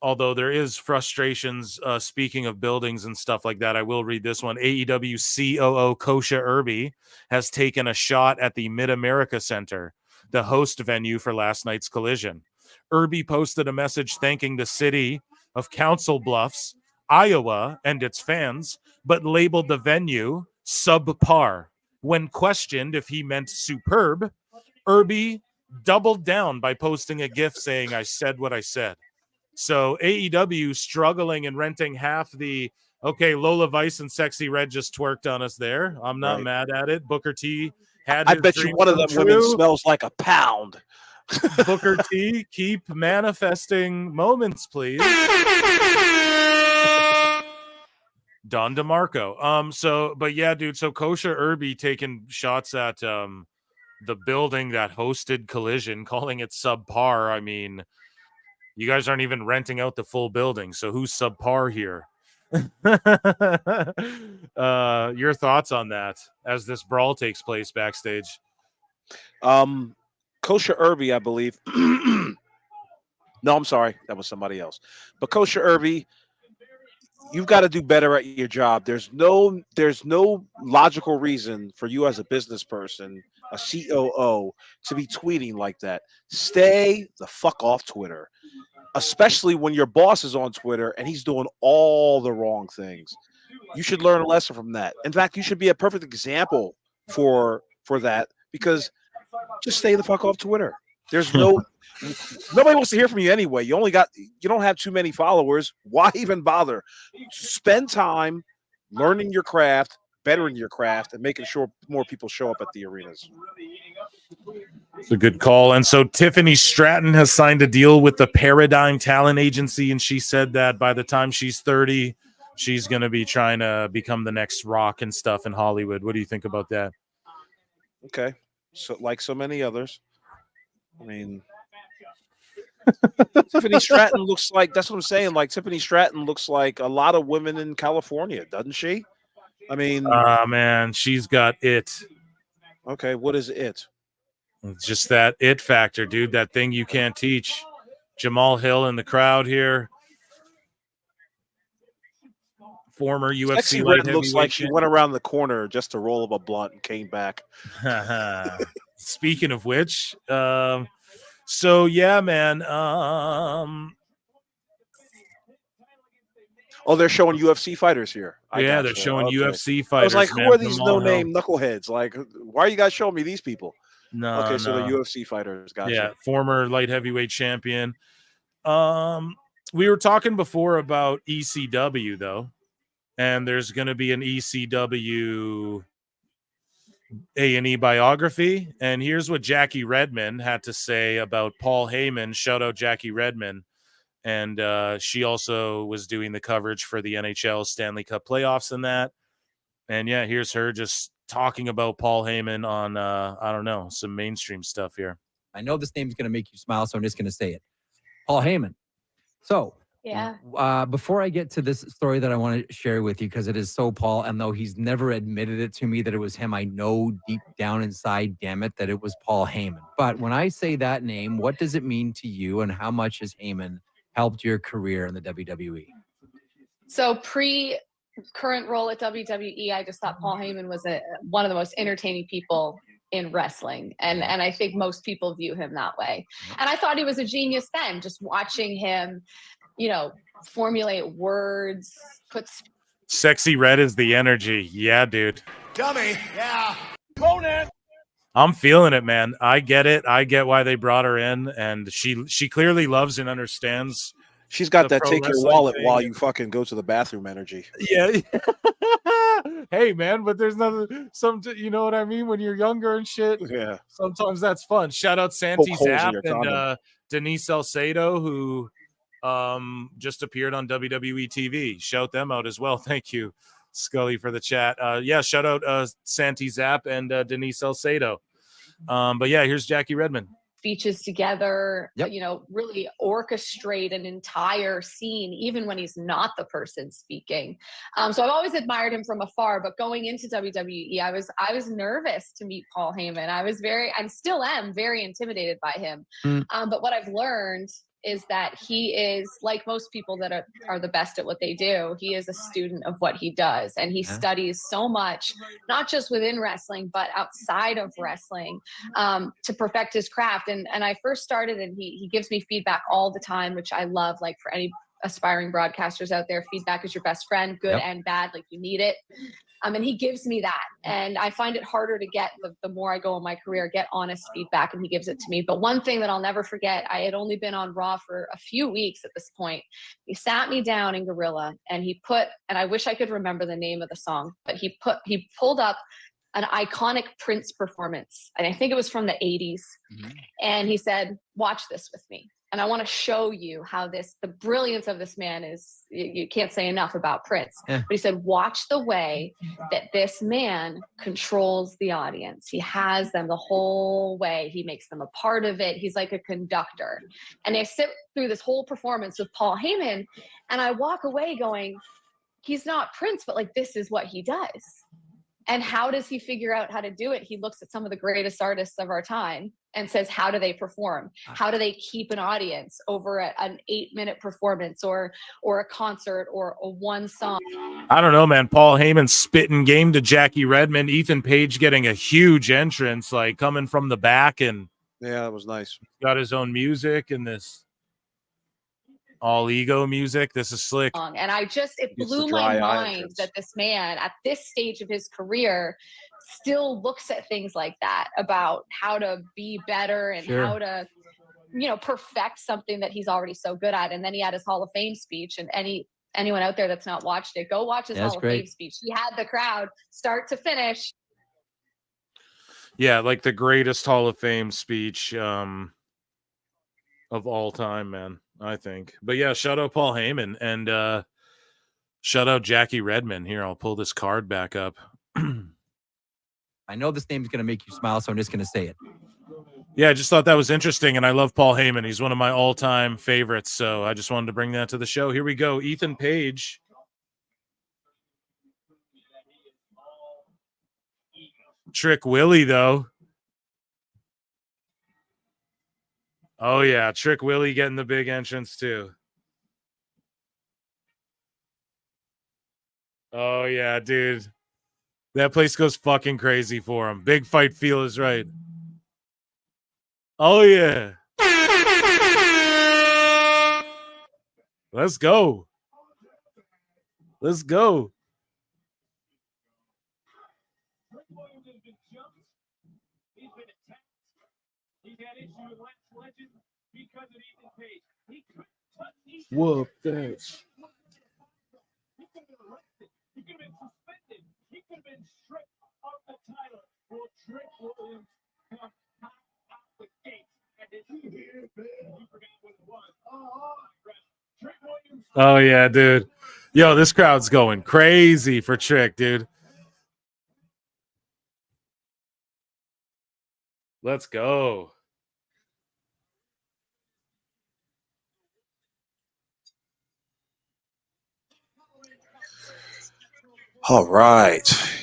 Although there is frustrations, speaking of buildings and stuff like that, I will read this one. AEW COO Kosha Irby has taken a shot at the Mid-America Center, the host venue for last night's Collision. Irby posted a message thanking the city of Council Bluffs, Iowa, and its fans, but labeled the venue subpar. When questioned if he meant superb, Irby doubled down by posting a GIF saying, "I said what I said." So AEW struggling and renting half the Lola Vice and Sexy Red just twerked on us there. I'm not mad at it. Booker T had I his bet you dream one of come them women true. smells like a pound. Booker T, keep manifesting moments, please. Don DeMarco. But yeah, dude. So Kosha Irby taking shots at the building that hosted Collision, calling it subpar. I mean, you guys aren't even renting out the full building, so who's subpar here? Your thoughts on that as this brawl takes place backstage? Kosha Irby, I believe. No, I'm sorry, that was somebody else. But Kosha Irby, you've got to do better at your job. There's no logical reason for you as a business person, a COO, to be tweeting like that. Stay the fuck off Twitter, especially when your boss is on Twitter and he's doing all the wrong things. You should learn a lesson from that. In fact, you should be a perfect example for that, because just stay the fuck off Twitter. There's nobody wants to hear from you anyway. You don't have too many followers. Why even bother? Spend time learning your craft, bettering your craft, and making sure more people show up at the arenas. It's a good call. And so Tiffany Stratton has signed a deal with the Paradigm Talent Agency, and she said that by the time she's 30, she's going to be trying to become the next Rock and stuff in Hollywood. What do you think about that? Okay. So, like so many others, I mean, Tiffany Stratton looks like, that's what I'm saying. Like, Tiffany Stratton looks like a lot of women in California, doesn't she? I mean, man, she's got it. Okay, what is it? It's just that it factor, dude. That thing you can't teach. Jamal Hill in the crowd here. Former UFC Sexy light Red looks heavyweight like she went around the corner just to roll up a blunt and came back. Speaking of which, so yeah, man. Oh, they're showing UFC fighters here. They're showing UFC fighters. I was like, who man, are these Jamal no-name knuckleheads? Like, why are you guys showing me these people? No, okay, so no. they're UFC fighters. Gotcha. Yeah, former light heavyweight champion. We were talking before about ECW though, and there's going to be an ECW A&E biography. And here's what Jackie Redmond had to say about Paul Heyman. Shout out Jackie Redmond. And she also was doing the coverage for the NHL Stanley Cup playoffs and that. And yeah, here's her just talking about Paul Heyman on, I don't know, some mainstream stuff here. I know this name's going to make you smile, so I'm just going to say it. Paul Heyman. So, before I get to this story that I want to share with you, because it is so Paul, and though he's never admitted it to me that it was him, I know deep down inside, damn it, that it was Paul Heyman. But when I say that name, what does it mean to you, and how much has Heyman helped your career in the WWE? So current role at WWE, I just thought Paul Heyman was one of the most entertaining people in wrestling. And I think most people view him that way. And I thought he was a genius then, just watching him, formulate words, put Sexy Red is the energy. Yeah, dude. Dummy. Yeah. I'm feeling it, man. I get it. I get why they brought her in, and she clearly loves and understands. She's got The that pro take your wrestling wallet thing while and- you fucking go to the bathroom energy. Yeah. Hey, man, but there's nothing. You know what I mean? When you're younger and shit, Yeah. sometimes that's fun. Shout out Poke Santi holes in Zap your and condom. Denise Salcedo, who just appeared on WWE TV. Shout them out as well. Thank you, Scully, for the chat. Yeah, shout out Santi Zap and Denise Salcedo. But yeah, here's Jackie Redmond. speeches together, Yep. you know, really orchestrate an entire scene, even when he's not the person speaking. So I've always admired him from afar, but going into WWE, I was nervous to meet Paul Heyman. I still am very intimidated by him. But what I've learned is that he is, like most people that are the best at what they do, he is a student of what he does. And he studies so much, not just within wrestling, but outside of wrestling, to perfect his craft. And I first started, and he gives me feedback all the time, which I love. Like, for any aspiring broadcasters out there, feedback is your best friend, good and bad, like you need it. And he gives me that. And I find it harder to get the more I go in my career, get honest feedback, and he gives it to me. But one thing that I'll never forget, I had only been on Raw for a few weeks at this point. He sat me down in Gorilla, and he put, and I wish I could remember the name of the song, but he pulled up an iconic Prince performance. And I think it was from the 80s. And he said, watch this with me. And I want to show you how the brilliance of this man is, you can't say enough about Prince. But he said, watch the way that this man controls the audience. He has them the whole way. He makes them a part of it. He's like a conductor. And I sit through this whole performance with Paul Heyman, and I walk away going, he's not Prince, but like, this is what he does. And how does he figure out how to do it? He looks at some of the greatest artists of our time and says, how do they perform? How do they keep an audience over an 8-minute performance or a concert or a one song? I don't know, man. Paul Heyman spitting game to Jackie Redmond. Ethan Page getting a huge entrance, like coming from the back, and yeah, that was nice. Got his own music and this all ego music. This is slick. And it blew my mind that this man at this stage of his career still looks at things like that, about how to be better and how to, perfect something that he's already so good at. And then he had his Hall of Fame speech, and anyone out there that's not watched it, go watch his Hall of Fame speech. He had the crowd start to finish. Yeah, like the greatest Hall of Fame speech of all time, man, I think. But yeah, shout out Paul Heyman and shout out Jackie Redmond. Here, I'll pull this card back up. I know this name is going to make you smile, so I'm just going to say it. Yeah, I just thought that was interesting, and I love Paul Heyman. He's one of my all-time favorites, so I just wanted to bring that to the show. Here we go. Ethan Page. Trick Willie, though. Oh, yeah. Trick Willie getting the big entrance, too. Oh, yeah, dude. That place goes fucking crazy for him. Big fight feel is right. Oh, yeah. Let's go. Let's go. Whoop that. He could have been suspended. He could have been stripped of the title. Will Trick Williams come out the gate? And did you hear that? You forgot what it was. Trick Williams. Oh, yeah, dude. Yo, this crowd's going crazy for Trick, dude. Let's go. All right.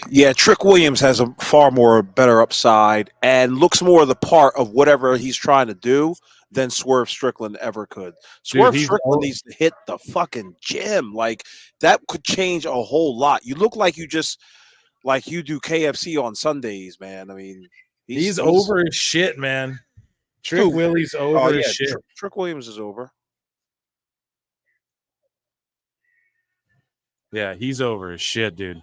Yeah, Trick Williams has a far more better upside and looks more the part of whatever he's trying to do than Swerve Strickland ever could. Swerve Strickland needs to hit the fucking gym. Like, that could change a whole lot. You look like you just, like you do KFC on Sundays, man. I mean, he's over his shit, man. Trick Willie's over his shit. Trick Williams is over. Yeah, he's over as shit, dude.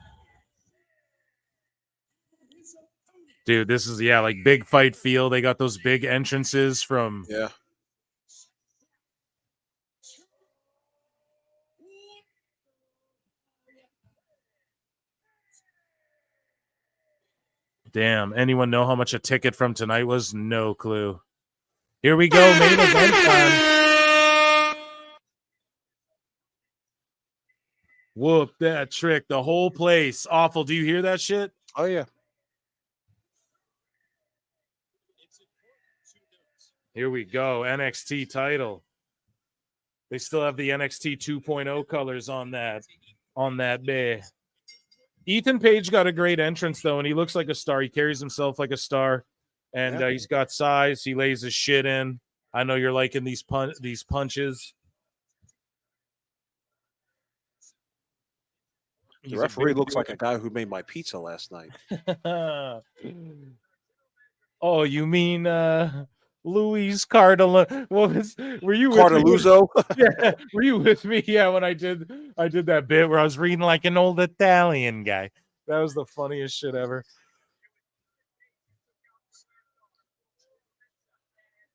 Dude, this is like big fight feel. They got those big entrances from Yeah. Damn. Anyone know how much a ticket from tonight was? No clue. Here we go, main event time. Whoop that trick. The whole place. Awful. Do you hear that shit? Oh yeah. Here we go. NXT title. They still have the NXT 2.0 colors on that bay. Ethan Page got a great entrance though, and he looks like a star. He carries himself like a star, and he's got size. He lays his shit in. I know you're liking these punches. The referee looks like a guy who made my pizza last night. Oh, you mean Luis Cardinal? Were you Cardaluzzo? Yeah, were you with me? Yeah, when I did that bit where I was reading like an old Italian guy. That was the funniest shit ever.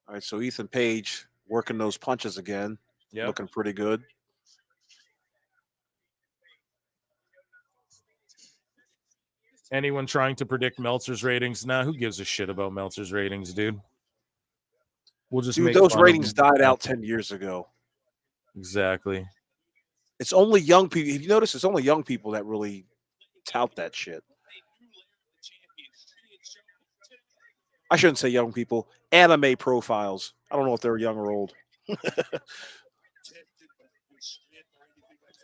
All right, so Ethan Page working those punches again. Yep. Looking pretty good. Anyone trying to predict Meltzer's ratings? Nah, who gives a shit about Meltzer's ratings, dude? We'll just make those fun of ratings them. died out 10 years ago. Exactly. It's only young people. If you notice, it's only young people that really tout that shit. I shouldn't say young people. Anime profiles. I don't know if they're young or old.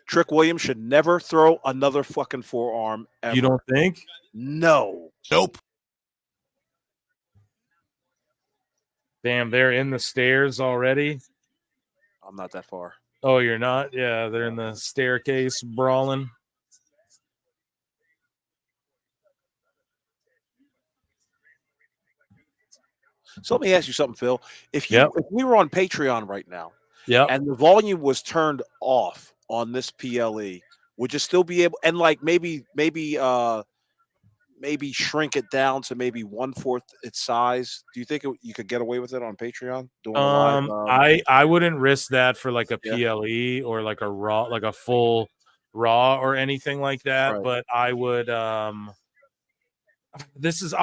Trick Williams should never throw another fucking forearm ever. You don't think? No. Nope. Damn, they're in the stairs already. I'm not that far. Oh, you're not? Yeah, they're in the staircase brawling. So let me ask you something, Phil. If we were on Patreon right now, and the volume was turned off on this PLE, would you still be able, and like maybe shrink it down to maybe 1/4 its size? Do you think you could get away with it on Patreon? Doing a live, I wouldn't risk that for like a PLE or like a raw, like a full raw or anything like that. Right. But I would I'll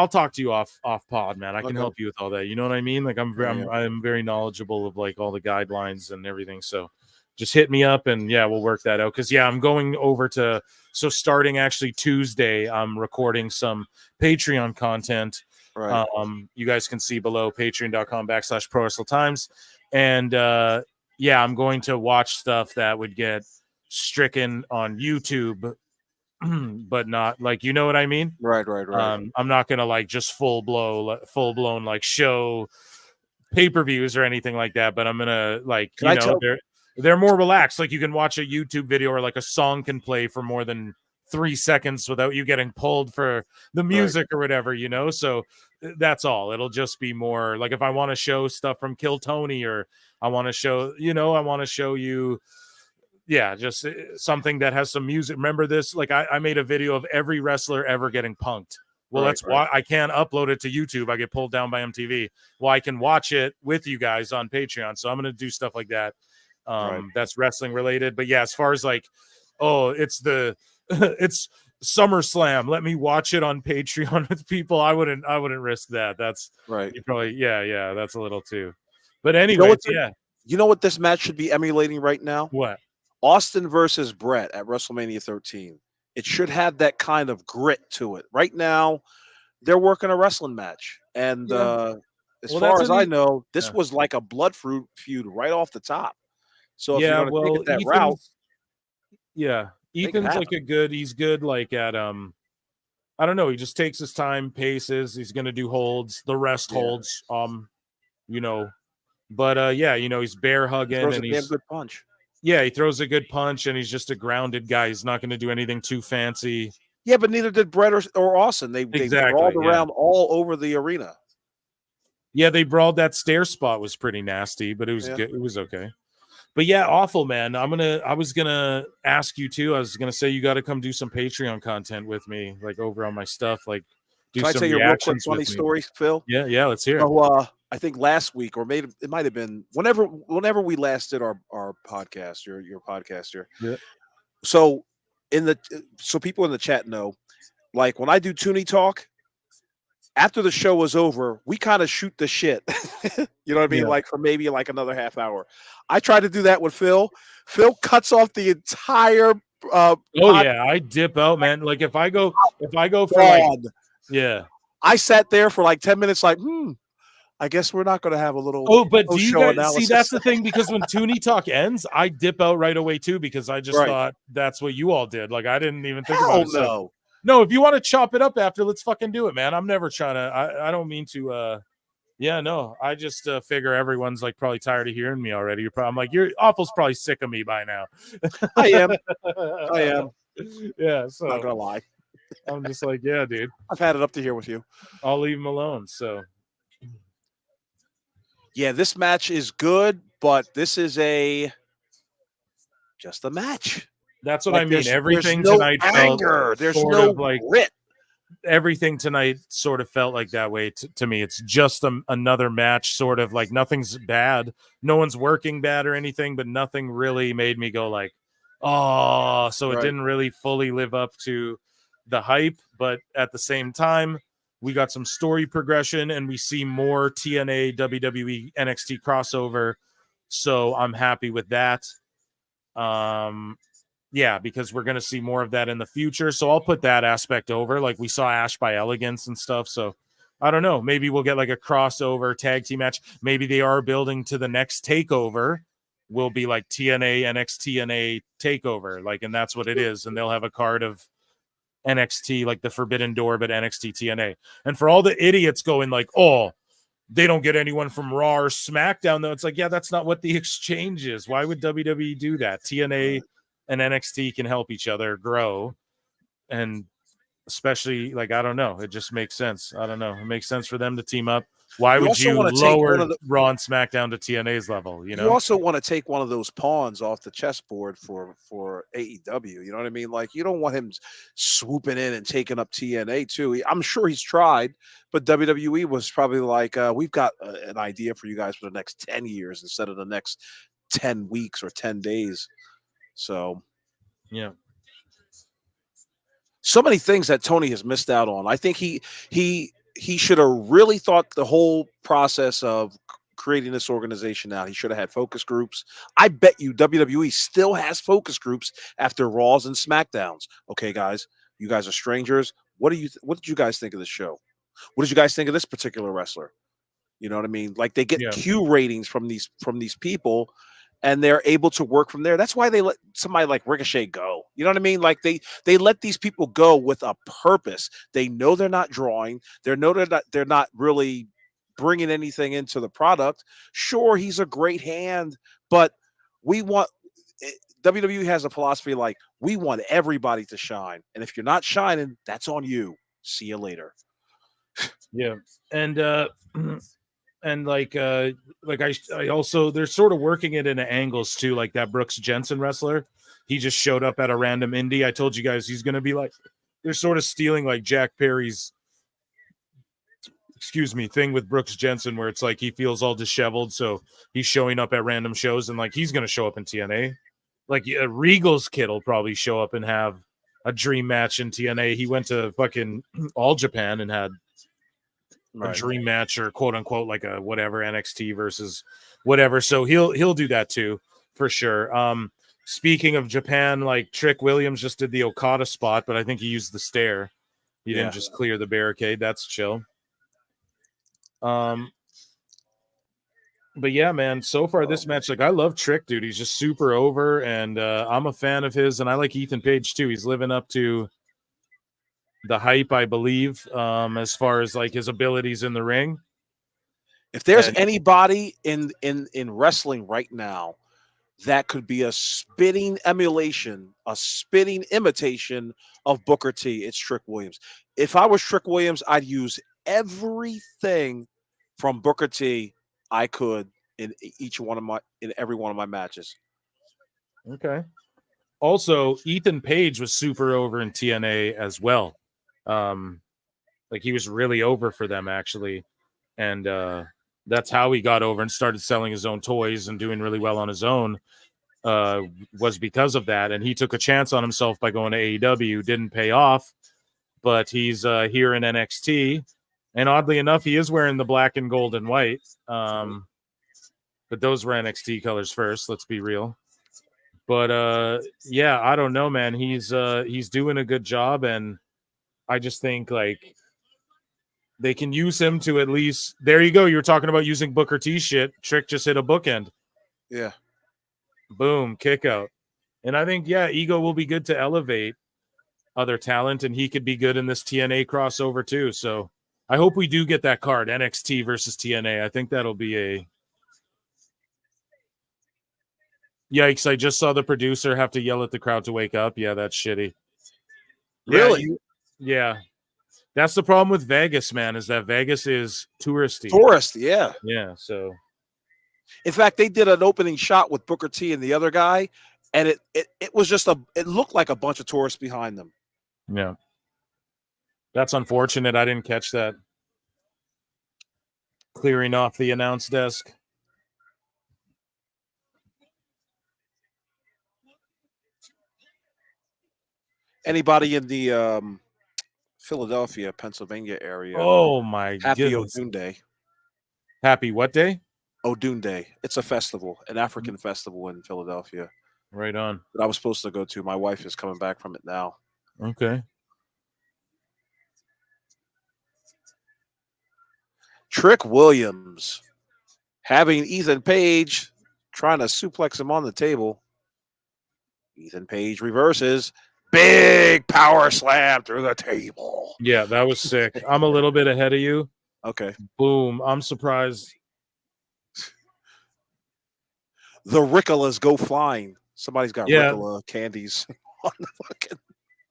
talk to you off pod, man. I can help you with all that. You know what I mean? Like I'm very knowledgeable of like all the guidelines and everything. So just hit me up and we'll work that out. Cause I'm going over to, so starting actually Tuesday, I'm recording some Patreon content. Right. You guys can see below patreon.com/prowrestletimes. And I'm going to watch stuff that would get stricken on YouTube, but not like, you know what I mean? Right. I'm not gonna like just full blown like show pay-per-views or anything like that, but I'm gonna like they're more relaxed. Like you can watch a YouTube video or like a song can play for more than 3 seconds without you getting pulled for the music or whatever, you know. So that's all. It'll just be more like if I want to show stuff from Kill Tony, or I want to show, you just something that has some music. Remember this? Like I made a video of every wrestler ever getting punked. Well, that's why I can't upload it to YouTube. I get pulled down by MTV. Well, I can watch it with you guys on Patreon. So I'm going to do stuff like that. That's wrestling related. But as far as like, it's SummerSlam, let me watch it on Patreon with people. I wouldn't risk that. That's right. You probably, that's a little too. But anyway, you know what this match should be emulating right now? What? Austin versus Brett at WrestleMania 13. It should have that kind of grit to it. Right now, they're working a wrestling match. And as far as I know, this was like a blood feud right off the top. So if you're going to take it that route. Yeah. Ethan's like he's good like at I don't know, he just takes his time, paces, he's going to do holds, the rest holds, but he's bear hugging and he's a good punch. Yeah, he throws a good punch, and he's just a grounded guy. He's not going to do anything too fancy. Yeah, but neither did Brett or Austin. They brawled around all over the arena. Yeah, they brawled. That stair spot was pretty nasty, but it was good. It was okay. But yeah, awful, man. I was gonna ask you too. I was gonna say you got to come do some Patreon content with me, like over on my stuff, like do Can I some tell you a real quick reactions funny with me. story, Phil? Yeah, let's hear it. So I think last week, or maybe it might have been whenever we last did our podcast, your podcast here. Yeah. So so people in the chat know, like when I do Toonie Talk, after the show was over, we kind of shoot the shit. You know what I mean? Yeah. Like for maybe like another half hour. I tried to do that with Phil. Phil cuts off the entire yeah, I dip out, man. Like if I go for like, yeah. I sat there for like 10 minutes, like, I guess we're not going to have a little. Oh, but do you show guys analysis. see? That's the thing, because when Toonie Talk ends, I dip out right away too, because I just thought that's what you all did. Like I didn't even think about it. So, no, if you want to chop it up after, let's fucking do it, man. I'm never trying to. I don't mean to. Yeah, no. I just figure everyone's like probably tired of hearing me already. I'm like, you're Awful's probably sick of me by now. I am. Yeah, so not gonna lie. I'm just like, yeah, dude. I've had it up to here with you. I'll leave him alone. So. Yeah, this match is good, but this is just a match. That's what like, I mean. Everything there's no tonight anger. There's no like grit. Everything tonight sort of felt like that way to me. It's just another match, sort of like nothing's bad. No one's working bad or anything, but nothing really made me go like, oh. So it didn't really fully live up to the hype, but at the same time, we got some story progression and we see more TNA, WWE, NXT crossover. So I'm happy with that. Yeah, because we're going to see more of that in the future. So I'll put that aspect over. Like we saw Ash by Elegance and stuff. So I don't know. Maybe we'll get like a crossover tag team match. Maybe they are building to the next takeover. Will be like TNA, NXT, takeover. Like, and that's what it is. And they'll have a card of NXT, like the Forbidden Door, but NXT TNA. And for all the idiots going like, oh, they don't get anyone from Raw or SmackDown, though. It's like, yeah, that's not what the exchange is. Why would WWE do that? TNA and NXT can help each other grow. And especially, like, I don't know. It just makes sense. I don't know. It makes sense for them to team up. Why would you lower Raw and SmackDown to TNA's level? You know, you also want to take one of those pawns off the chessboard for AEW. You know what I mean? Like you don't want him swooping in and taking up TNA too. I'm sure he's tried, but WWE was probably like, we've got an idea for you guys for the next 10 years instead of the next 10 weeks or 10 days. So, yeah. So many things that Tony has missed out on. I think he should have really thought the whole process of creating this organization out. He should have had focus groups. I bet you WWE still has focus groups after Raws and SmackDowns. Okay, guys, you guys are strangers. What did you guys think of this show? What did you guys think of this particular wrestler? You know what I mean? Like they get Q ratings from these people, and they're able to work from there. That's why they let somebody like Ricochet go. You know what I mean? Like they let these people go with a purpose. They know they're not drawing. They're not really bringing anything into the product. Sure, he's a great hand, but WWE has a philosophy like we want everybody to shine. And if you're not shining, that's on you. See you later. Yeah. And like I also, they're sort of working it into angles too, like that Brooks Jensen wrestler. He just showed up at a random indie. I told you guys he's going to be like, they're sort of stealing like Jack Perry's, thing with Brooks Jensen, where it's like he feels all disheveled, so he's showing up at random shows, and like he's going to show up in TNA. Like Regal's kid will probably show up and have a dream match in TNA. He went to fucking All Japan and had a dream match, or quote unquote like a whatever NXT versus whatever. So he'll do that too for sure. Speaking of Japan, like Trick Williams just did the Okada spot, but I think he used the stair. He didn't just clear the barricade. That's chill. But yeah, man, so far this match, like I love Trick, dude. He's just super over, and I'm a fan of his, and I like Ethan Page too. He's living up to the hype, I believe, as far as like his abilities in the ring. If there's anybody in wrestling right now that could be a spitting emulation, a spitting imitation of Booker T, it's Trick Williams. If I was Trick Williams, I'd use everything from Booker T I could in every one of my matches. Okay. Also, Ethan Page was super over in TNA as well. Like he was really over for them actually, and that's how he got over and started selling his own toys and doing really well on his own. Was because of that, and he took a chance on himself by going to AEW. Didn't pay off, but he's here in NXT, and oddly enough, he is wearing the black and gold and white. But those were NXT colors first. Let's be real. But yeah, I don't know, man. He's doing a good job, and I just think like they can use him to at least. There you go. You were talking about using Booker T shit. Trick just hit a bookend. Yeah. Boom, kick out. And I think, yeah, Ego will be good to elevate other talent, and he could be good in this TNA crossover too. So I hope we do get that card, NXT versus TNA. I think that'll be a yikes. I just saw the producer have to yell at the crowd to wake up. Yeah, that's shitty. Really? Yeah. That's the problem with Vegas, man, is that Vegas is touristy. Tourist, yeah. Yeah, so. In fact, they did an opening shot with Booker T and the other guy, and it was just it looked like a bunch of tourists behind them. Yeah. That's unfortunate. I didn't catch that. Clearing off the announce desk. Anybody in the Philadelphia, Pennsylvania area? Oh my Happy goodness. Odun Day. Happy what day? Odun Day. It's a festival, an African festival in Philadelphia. Right on. That I was supposed to go to. My wife is coming back from it now. Okay. Trick Williams having Ethan Page trying to suplex him on the table. Ethan Page reverses. Big power slam through the table. Yeah, that was sick. I'm a little bit ahead of you. Okay. Boom. I'm surprised. The Ricolas go flying. Somebody's got Ricola candies on the fucking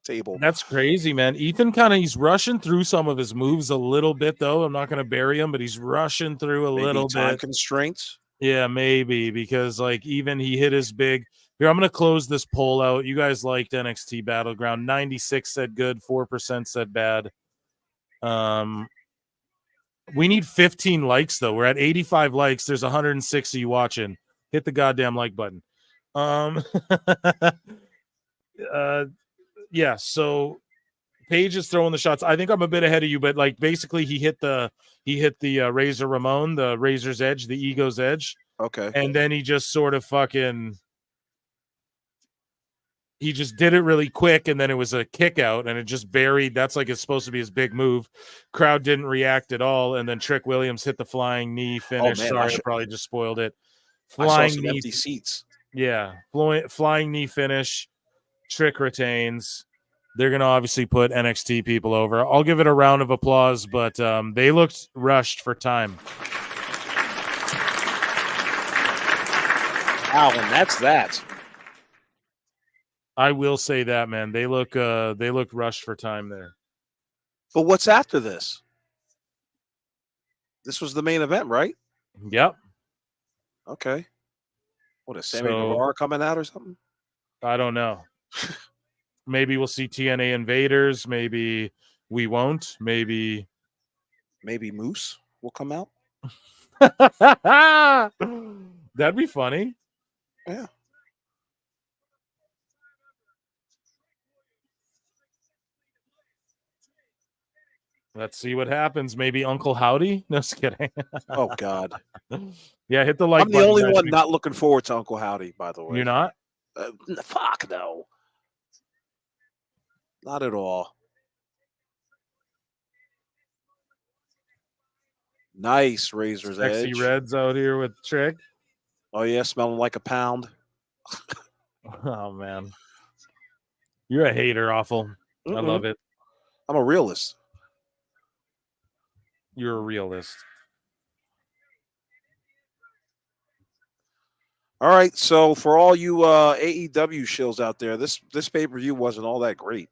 table. That's crazy, man. Ethan he's rushing through some of his moves a little bit, though. I'm not going to bury him, but he's rushing through Maybe little time bit. Constraints? Yeah, maybe, because like even he hit his big. Here, I'm going to close this poll out. You guys liked NXT Battleground. 96 said good, 4% said bad. We need 15 likes, though. We're at 85 likes. There's 160 you watching. Hit the goddamn like button. Yeah, so Page is throwing the shots. I think I'm a bit ahead of you, but like basically he hit the Razor Ramon, the Razor's Edge, the Ego's Edge. Okay. And then he just sort of he just did it really quick, and then it was a kick out, and it just buried. That's like it's supposed to be his big move. Crowd didn't react at all, and then Trick Williams hit the flying knee finish. Man, Sorry, I probably just spoiled it. Flying knee, empty seats. Yeah, flying knee finish. Trick retains. They're going to obviously put NXT people over. I'll give it a round of applause, but they looked rushed for time. Wow, and that's that. I will say that, man. They look rushed for time there. But what's after this? This was the main event, right? Yep. Okay. What is Sammy Guevara coming out or something? I don't know. Maybe we'll see TNA Invaders. Maybe we won't. Maybe Moose will come out. That'd be funny. Yeah. Let's see what happens. Maybe Uncle Howdy? No, just kidding. Oh, God. Yeah, hit the like I'm the button, only guys. one not looking forward to Uncle Howdy, by the way. You're not? Fuck no. Not at all. Nice Razor's Sexy Edge. Reds out here with Trick. Oh, yeah, smelling like a pound. Oh, man. You're a hater, Awful. I love it. I'm a realist. You're a realist. All right, so for all you AEW shills out there, this pay-per-view wasn't all that great.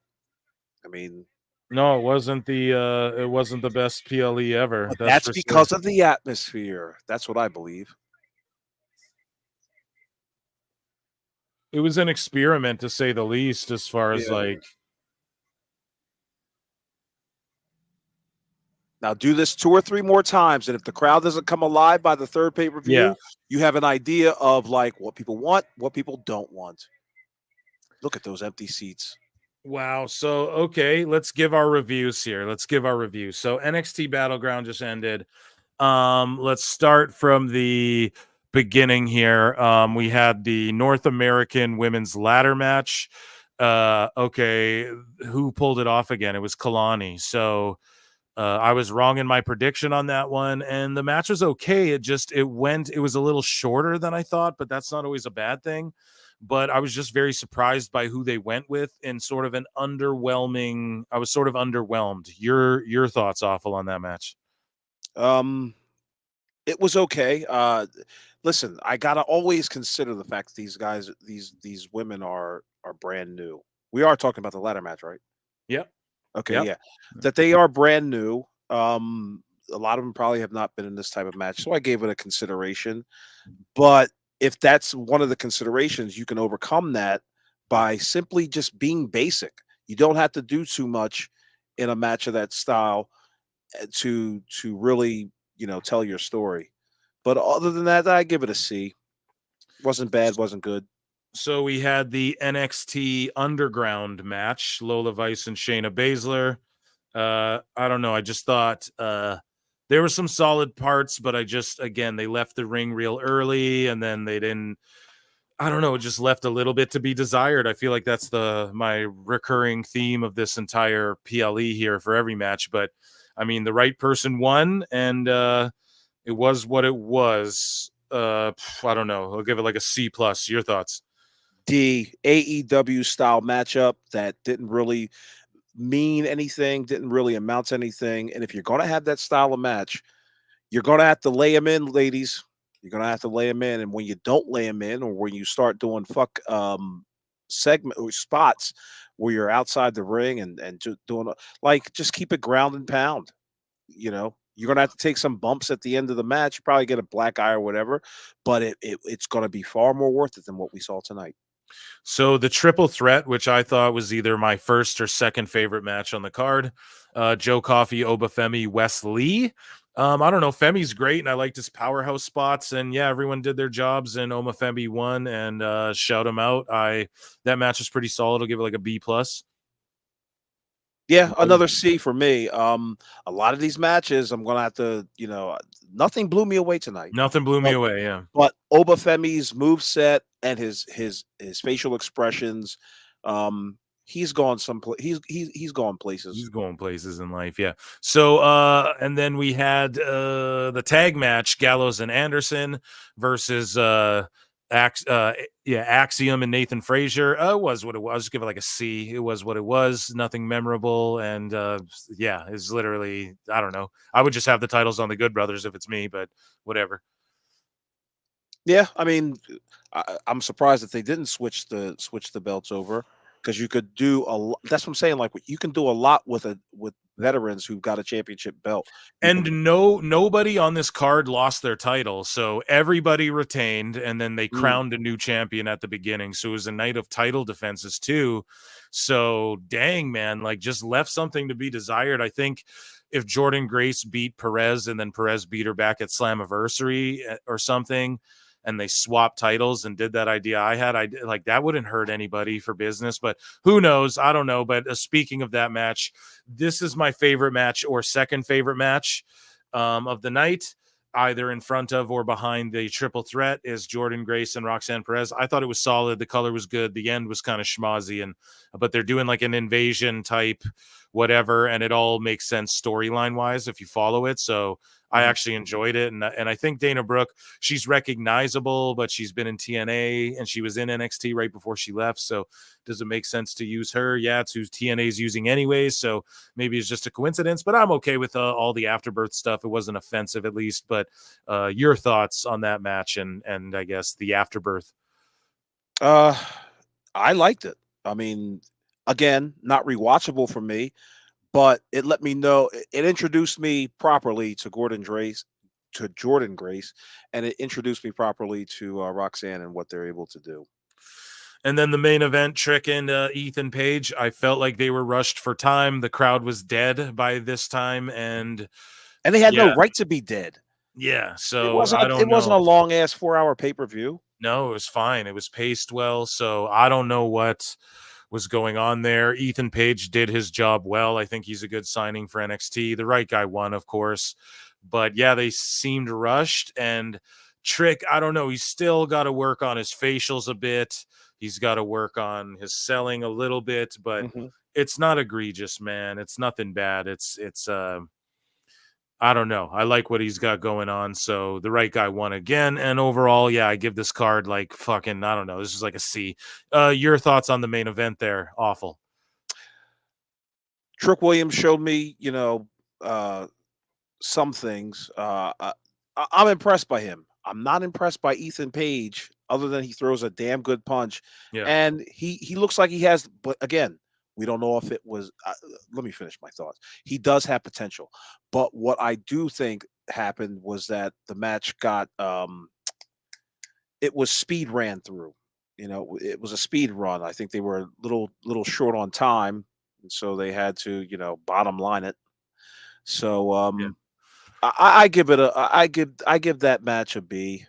I mean, no, it wasn't the best PLE ever. That's because of the atmosphere. That's what I believe. It was an experiment, to say the least, as far as Yeah. like. Now do this 2 or 3 more times, and if the crowd doesn't come alive by the third pay-per-view, Yeah. you have an idea of like what people want, what people don't want. Look at those empty seats. Wow. So, okay, let's give our reviews here. Let's give our reviews. So NXT Battleground just ended. Let's start from the beginning here. We had the North American women's ladder match. Okay, who pulled it off again? It was Kalani. So I was wrong in my prediction on that one, and the match was okay. It was a little shorter than I thought, but that's not always a bad thing. But I was just very surprised by who they went with, and sort of an underwhelming. I was sort of underwhelmed. Your thoughts, Awful, on that match? It was okay. Listen, I gotta always consider the fact that these guys, these women are brand new. We are talking about the ladder match, right? Yep. Okay, Yep. yeah. That they are brand new. A lot of them probably have not been in this type of match, so I gave it a consideration. But if that's one of the considerations, you can overcome that by simply just being basic. You don't have to do too much in a match of that style to really, tell your story. But other than that, I give it a C. Wasn't bad, wasn't good. So we had the NXT Underground match, Lola Vice and Shayna Baszler. I don't know. I just thought there were some solid parts, but again, they left the ring real early, and then they didn't. I don't know. It just left a little bit to be desired. I feel like that's my recurring theme of this entire PLE here for every match. But I mean, the right person won, and it was what it was. I don't know. I'll give it like a C plus. Your thoughts? The AEW style matchup that didn't really mean anything, didn't really amount to anything. And if you're going to have that style of match, you're going to have to lay them in, ladies. You're going to have to lay them in. And when you don't lay them in, or when you start doing segment or spots where you're outside the ring and just doing just keep it ground and pound. You're going to have to take some bumps at the end of the match. You probably get a black eye or whatever, but it's going to be far more worth it than what we saw tonight. So the triple threat, which I thought was either my first or second favorite match on the card, Joe Coffey, Oba Femi, Wes Lee. I don't know. Femi's great, and I liked his powerhouse spots. And yeah, everyone did their jobs, and Oma Femi won. And shout him out. That match was pretty solid. I'll give it like a B plus. Yeah, another C for me. A lot of these matches, I'm gonna have to, nothing blew me away tonight. Nothing blew me away. Yeah, but Oba Femi's moveset and his facial expressions, he's gone he's gone places. He's going places in life. Yeah. So and then we had the tag match, Gallows and Anderson versus Axiom and Nathan Frazier. It was what it was. Just give it like a C. It was what it was. Nothing memorable. And it's literally, I don't know. I would just have the titles on the Good Brothers if it's me, but whatever. Yeah, I mean, I'm surprised that they didn't switch the belts over, because you could do a lot. That's what I'm saying. Like, you can do a lot with veterans who've got a championship belt. And nobody on this card lost their title, so everybody retained, and then they crowned a new champion at the beginning. So it was a night of title defenses too. So dang, man, like, just left something to be desired. I think if Jordan Grace beat Perez and then Perez beat her back at Slammiversary or something, and they swapped titles and did that idea I had, that wouldn't hurt anybody for business, but who knows? I don't know. But speaking of that match, this is my favorite match, or second favorite match of the night, either in front of or behind the triple threat, is Jordan Grace and Roxanne Perez. I thought it was solid. The color was good. The end was kind of schmozzy, but they're doing like an invasion type whatever, and it all makes sense storyline wise if you follow it. So I actually enjoyed it, and I think Dana Brooke, she's recognizable, but she's been in TNA and she was in NXT right before she left. So does it make sense to use her? Yeah, it's who TNA's using anyways, so maybe it's just a coincidence. But I'm okay with all the afterbirth stuff. It wasn't offensive, at least. But your thoughts on that match and I guess the afterbirth? I liked it. I mean, again, not rewatchable for me, but it let me know. It introduced me properly to Jordan Grace, and it introduced me properly to Roxanne and what they're able to do. And then the main event, Trick and Ethan Page, I felt like they were rushed for time. The crowd was dead by this time, and they had no right to be dead. Yeah, so It wasn't. I don't It know. wasn't a long ass 4-hour pay-per-view. No, it was fine. It was paced well, so I don't know what was going on there. Ethan Page did his job well. I think he's a good signing for NXT. The right guy won, of course, but yeah, they seemed rushed. And Trick, I don't know. He's still got to work on his facials a bit. He's got to work on his selling a little bit, but it's not egregious, man. It's nothing bad. It's I don't know. I like what he's got going on. So the right guy won again. And overall, yeah, I give this card like fucking, I don't know. This is like a C. Your thoughts on the main event there? Awful. Trick Williams showed me, some things. I'm impressed by him. I'm not impressed by Ethan Page, other than he throws a damn good punch. Yeah. And he looks like he has, but again, we don't know if it was. Let me finish my thoughts. He does have potential, but what I do think happened was that the match got it was speed ran through. It was a speed run. I think they were a little short on time, and so they had to bottom line it. So I give it a I give that match a B.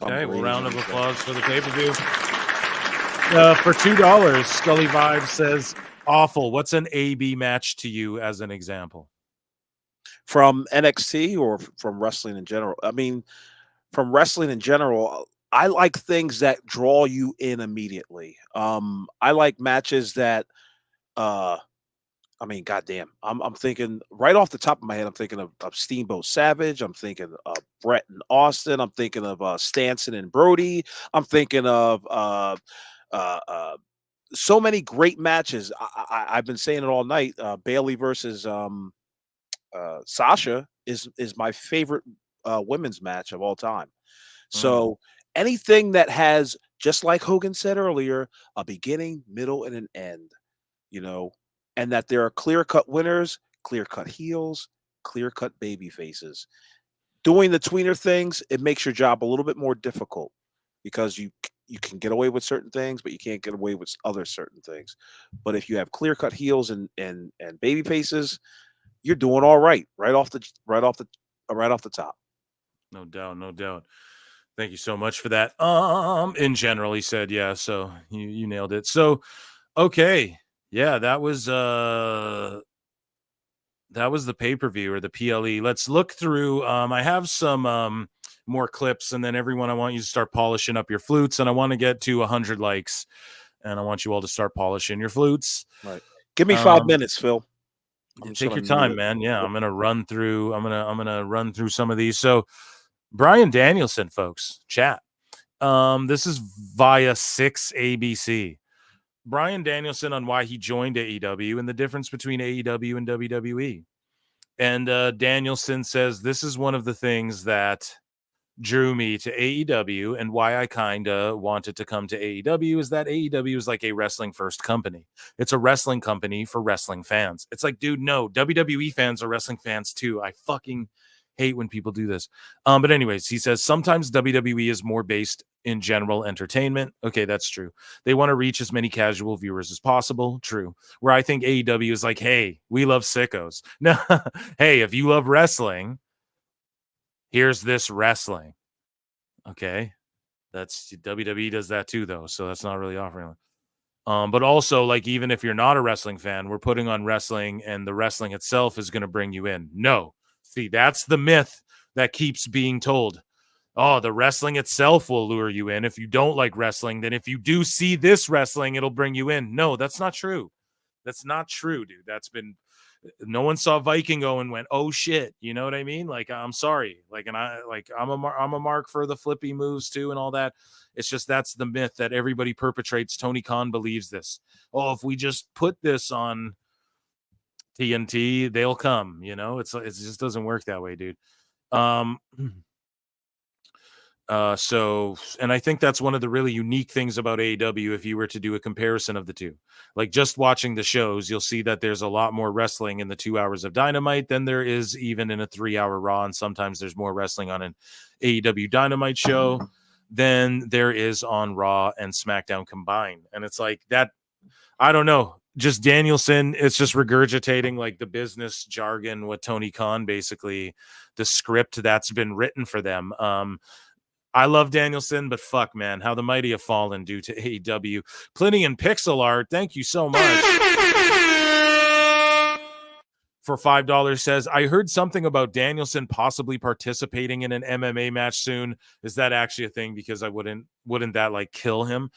Okay, well, round of applause for the pay-per-view. For $2, Scully Vibe says, awful. What's an A-B match to you as an example? From NXT or from wrestling in general? I mean, from wrestling in general, I like things that draw you in immediately. I like matches that, goddamn, I'm thinking right off the top of my head, I'm thinking of Steamboat Savage. I'm thinking of Brett and Austin. I'm thinking of Stanson and Brody. I'm thinking of so many great matches. I've been saying it all night. Bailey versus Sasha is my favorite women's match of all time. So anything that has, just like Hogan said earlier, a beginning, middle, and an end, and that there are clear-cut winners, clear-cut heels, clear-cut baby faces. Doing the tweener things, it makes your job a little bit more difficult because you can get away with certain things, but you can't get away with other certain things. But if you have clear-cut heels and baby faces, you're doing all right off the top. No doubt. Thank you so much for that. In general, he said, yeah. So you nailed it. So, okay, yeah, that was the pay-per-view or the PLE. Let's look through. I have some more clips, and then everyone, I want you to start polishing up your flutes, and I want to get to 100 likes, and I want you all to start polishing your flutes. Right. Give me 5 minutes, Phil. Take your time, man. Yeah, I'm gonna run through. I'm gonna run through some of these. So, Bryan Danielson, folks, chat. This is via 6ABC. Bryan Danielson on why he joined AEW and the difference between AEW and WWE. And Danielson says, this is one of the things that drew me to AEW and why I kind of wanted to come to AEW is that AEW is like a wrestling first company. It's a wrestling company for wrestling fans. It's like, dude, no, WWE fans are wrestling fans too. I fucking hate when people do this. But anyways, he says sometimes WWE is more based in general entertainment. Okay, that's true. They want to reach as many casual viewers as possible. True. Where I think AEW is like, hey, we love sickos. No, hey, if you love wrestling, here's this wrestling. Okay. That's WWE does that too, though. So that's not really offering. But also, like, even if you're not a wrestling fan, we're putting on wrestling and the wrestling itself is going to bring you in. No. See, that's the myth that keeps being told. Oh, the wrestling itself will lure you in. If you don't like wrestling, then if you do see this wrestling, it'll bring you in. No, that's not true. That's not true, dude. That's been, no one saw Vikingo and went, oh shit. You know what I mean? Like, I'm sorry. Like, and I'm a mark for the flippy moves too and all that. It's just, that's the myth that everybody perpetrates. Tony Khan believes this. Oh, if we just put this on TNT, they'll come, you know, it just doesn't work that way, dude. So, and I think that's one of the really unique things about AEW. If you were to do a comparison of the two, like just watching the shows, you'll see that there's a lot more wrestling in the 2 hours of Dynamite than there is even in a 3 hour Raw. And sometimes there's more wrestling on an AEW Dynamite show than there is on Raw and SmackDown combined. And it's like that, I don't know, just Danielson, it's just regurgitating like the business jargon with Tony Khan, basically the script that's been written for them. I love Danielson, but fuck, man, how the mighty have fallen due to AEW. Plenty in pixel art, thank you so much. For $5 says, I heard something about Danielson possibly participating in an MMA match soon. Is that actually a thing? Because wouldn't that like kill him?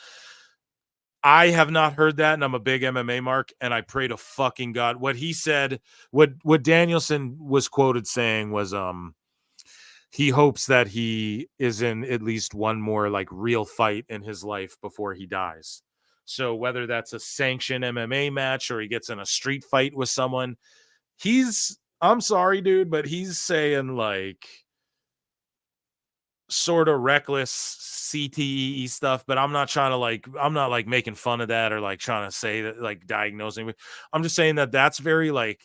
I have not heard that, and I'm a big MMA mark, and I pray to fucking God. What he said, what Danielson was quoted saying was he hopes that he is in at least one more like real fight in his life before he dies. So whether that's a sanctioned MMA match or he gets in a street fight with someone, I'm sorry, dude, but he's saying like sort of reckless CTE stuff, but I'm not making fun of that or like trying to say that like diagnosing. I'm just saying that that's very like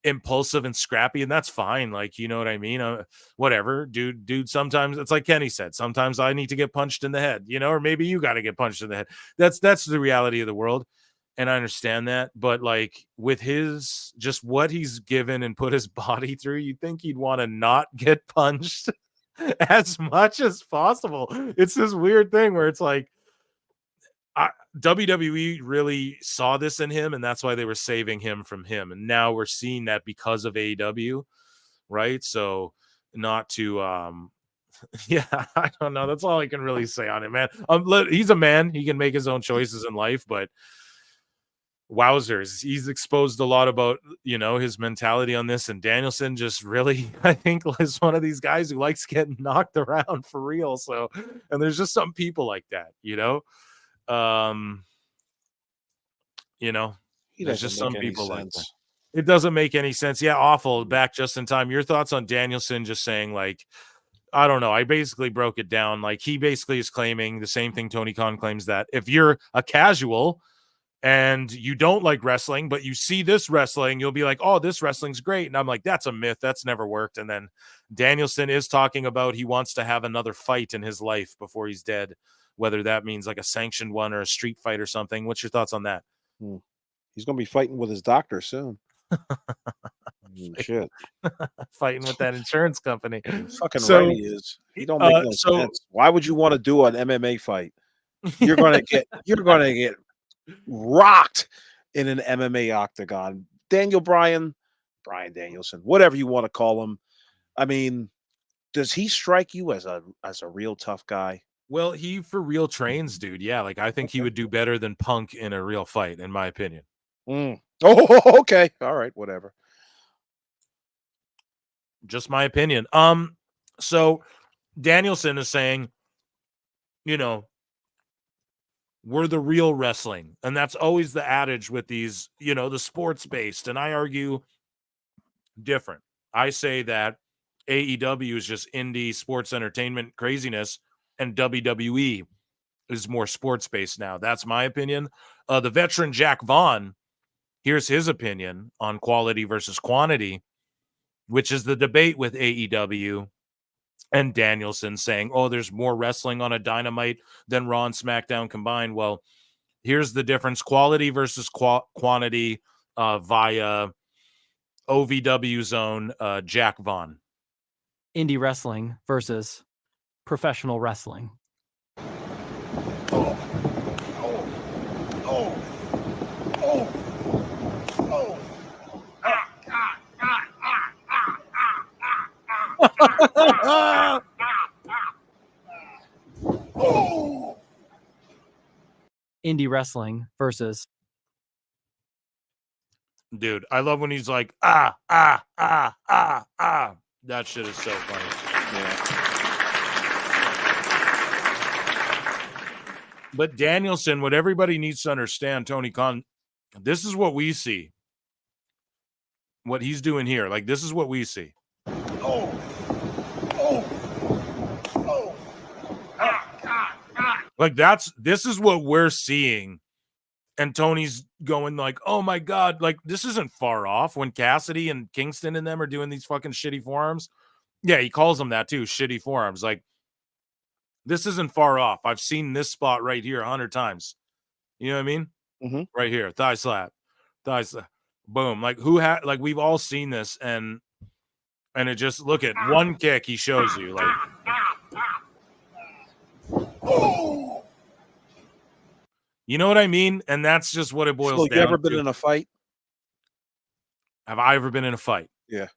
impulsive and scrappy, and that's fine. Like, you know what I mean? Whatever, dude. Sometimes it's like Kenny said, sometimes I need to get punched in the head, you know, or maybe you got to get punched in the head. That's the reality of the world. And I understand that, but like with his, just what he's given and put his body through, you'd think he'd want to not get punched as much as possible. It's this weird thing where it's like WWE really saw this in him, and that's why they were saving him from him. And now we're seeing that because of AEW, right? So not to yeah, I don't know. That's all I can really say on it, man. He's a man. He can make his own choices in life, but wowzers, he's exposed a lot about, you know, his mentality on this. And Danielson just really, I think, is one of these guys who likes getting knocked around for real. So, and there's just some people like that, you know. You know, there's just some people like that. It doesn't make any sense. Yeah, awful. Back just in time. Your thoughts on Danielson just saying, like, I don't know. I basically broke it down. Like, he basically is claiming the same thing Tony Khan claims, that if you're a casual and you don't like wrestling, but you see this wrestling, you'll be like, oh, this wrestling's great. And I'm like, that's a myth. That's never worked. And then Danielson is talking about he wants to have another fight in his life before he's dead, whether that means like a sanctioned one or a street fight or something. What's your thoughts on that? He's going to be fighting with his doctor soon. Shit. Fighting with that insurance company. Fucking right he is. He don't make no sense. Why would you want to do an MMA fight? You're going to get rocked in an MMA octagon. Brian Danielson, whatever you want to call him. I mean, does he strike you as a real tough guy? Well, he for real trains, dude. Yeah, like I think he would do better than Punk in a real fight, in my opinion. Oh, okay. All right, whatever. Just my opinion. So Danielson is saying, you know, we're the real wrestling. And that's always the adage with these, you know, the sports based. And I argue different. I say that AEW is just indie sports entertainment craziness, and WWE is more sports based now. That's my opinion. The veteran Jack Vaughn, here's his opinion on quality versus quantity, which is the debate with AEW and Danielson saying, oh, there's more wrestling on a Dynamite than Raw and SmackDown combined. Well, here's the difference. Quality versus quantity via OVW zone, Jack Vaughn. Indie wrestling versus professional wrestling. Indie wrestling versus. Dude, I love when he's like, That shit is so funny. Yeah. But Danielson, what everybody needs to understand, Tony Khan, this is what we see. What he's doing here. Like, this is what we see. Like, this is what we're seeing. And Tony's going like, oh my God, like this isn't far off when Cassidy and Kingston and them are doing these fucking shitty forearms. Yeah, he calls them that too, shitty forearms. Like, This isn't far off. I've seen this spot right here 100 times. You know what I mean? Mm-hmm. Right here, thigh slap, boom. Like we've all seen this, and it just look at one kick he shows you, like. You know what I mean? And that's just what it boils down to. You ever been in a fight? Have I ever been in a fight? Yeah.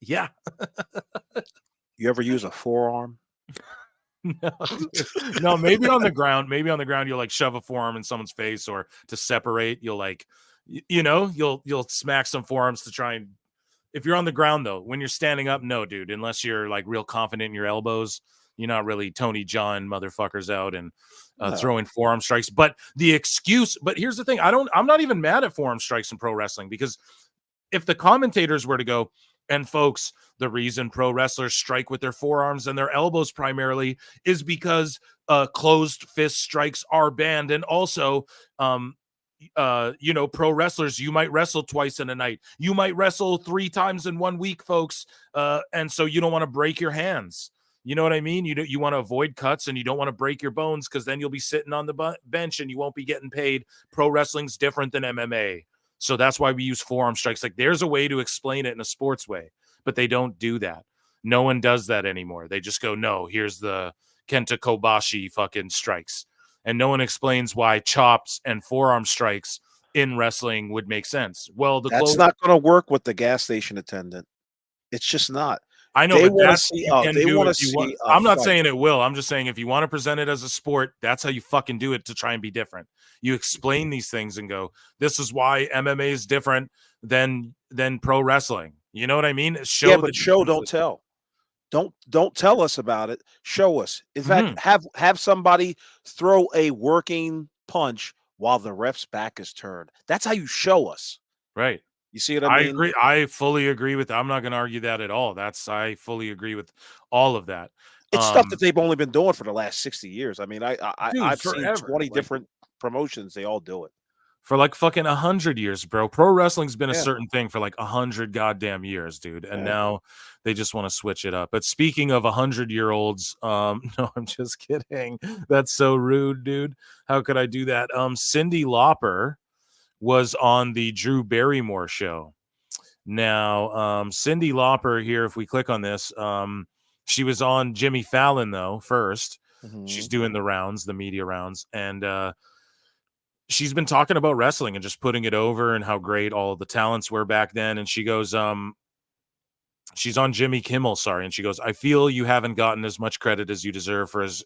Yeah. You ever use a forearm? No, maybe on the ground. Maybe on the ground, you'll like shove a forearm in someone's face, or to separate, you'll like, you'll smack some forearms to try and. If you're on the ground though, when you're standing up, no, dude. Unless you're like real confident in your elbows, you're not really Tony John motherfuckers out and throwing forearm strikes. But here's the thing: I'm not even mad at forearm strikes in pro wrestling, because if the commentators were to go, and folks, the reason pro wrestlers strike with their forearms and their elbows primarily is because closed fist strikes are banned, and also pro wrestlers, you might wrestle twice in a night, you might wrestle 3 times in 1 week, folks, and so you don't want to break your hands. You know what I mean? You want to avoid cuts, and you don't want to break your bones, because then you'll be sitting on the bench and you won't be getting paid. Pro wrestling's different than MMA, so that's why we use forearm strikes. Like, there's a way to explain it in a sports way, but they don't do that. No one does that anymore. They just go, no, here's the Kenta Kobashi fucking strikes. And no one explains why chops and forearm strikes in wrestling would make sense. Well, that's not going to work with the gas station attendant. It's just not. I know, they but want to that's see. they want to see. I'm not saying it will. I'm just saying if you want to present it as a sport, that's how you fucking do it, to try and be different. You explain these things and go, "This is why MMA is different than pro wrestling." You know what I mean? Show, don't tell. Don't tell us about it. Show us. In fact, have somebody throw a working punch while the ref's back is turned. That's how you show us. Right. You see what I mean? I agree. I fully agree with that. I'm not going to argue that at all. I fully agree with all of that. It's stuff that they've only been doing for the last 60 years. I mean, I've forever. seen 20 different promotions. They all do it. For like fucking 100 years, bro. Pro wrestling's been a certain thing for like 100 goddamn years, dude. And now they just want to switch it up. But speaking of 100-year-olds, no, I'm just kidding. That's so rude, dude. How could I do that? Cyndi Lauper was on the Drew Barrymore show. Now, Cyndi Lauper here, if we click on this, she was on Jimmy Fallon though first. She's doing the rounds, the media rounds, and she's been talking about wrestling and just putting it over and how great all of the talents were back then. And she goes, she's on Jimmy Kimmel, and she goes, I feel you haven't gotten as much credit as you deserve for as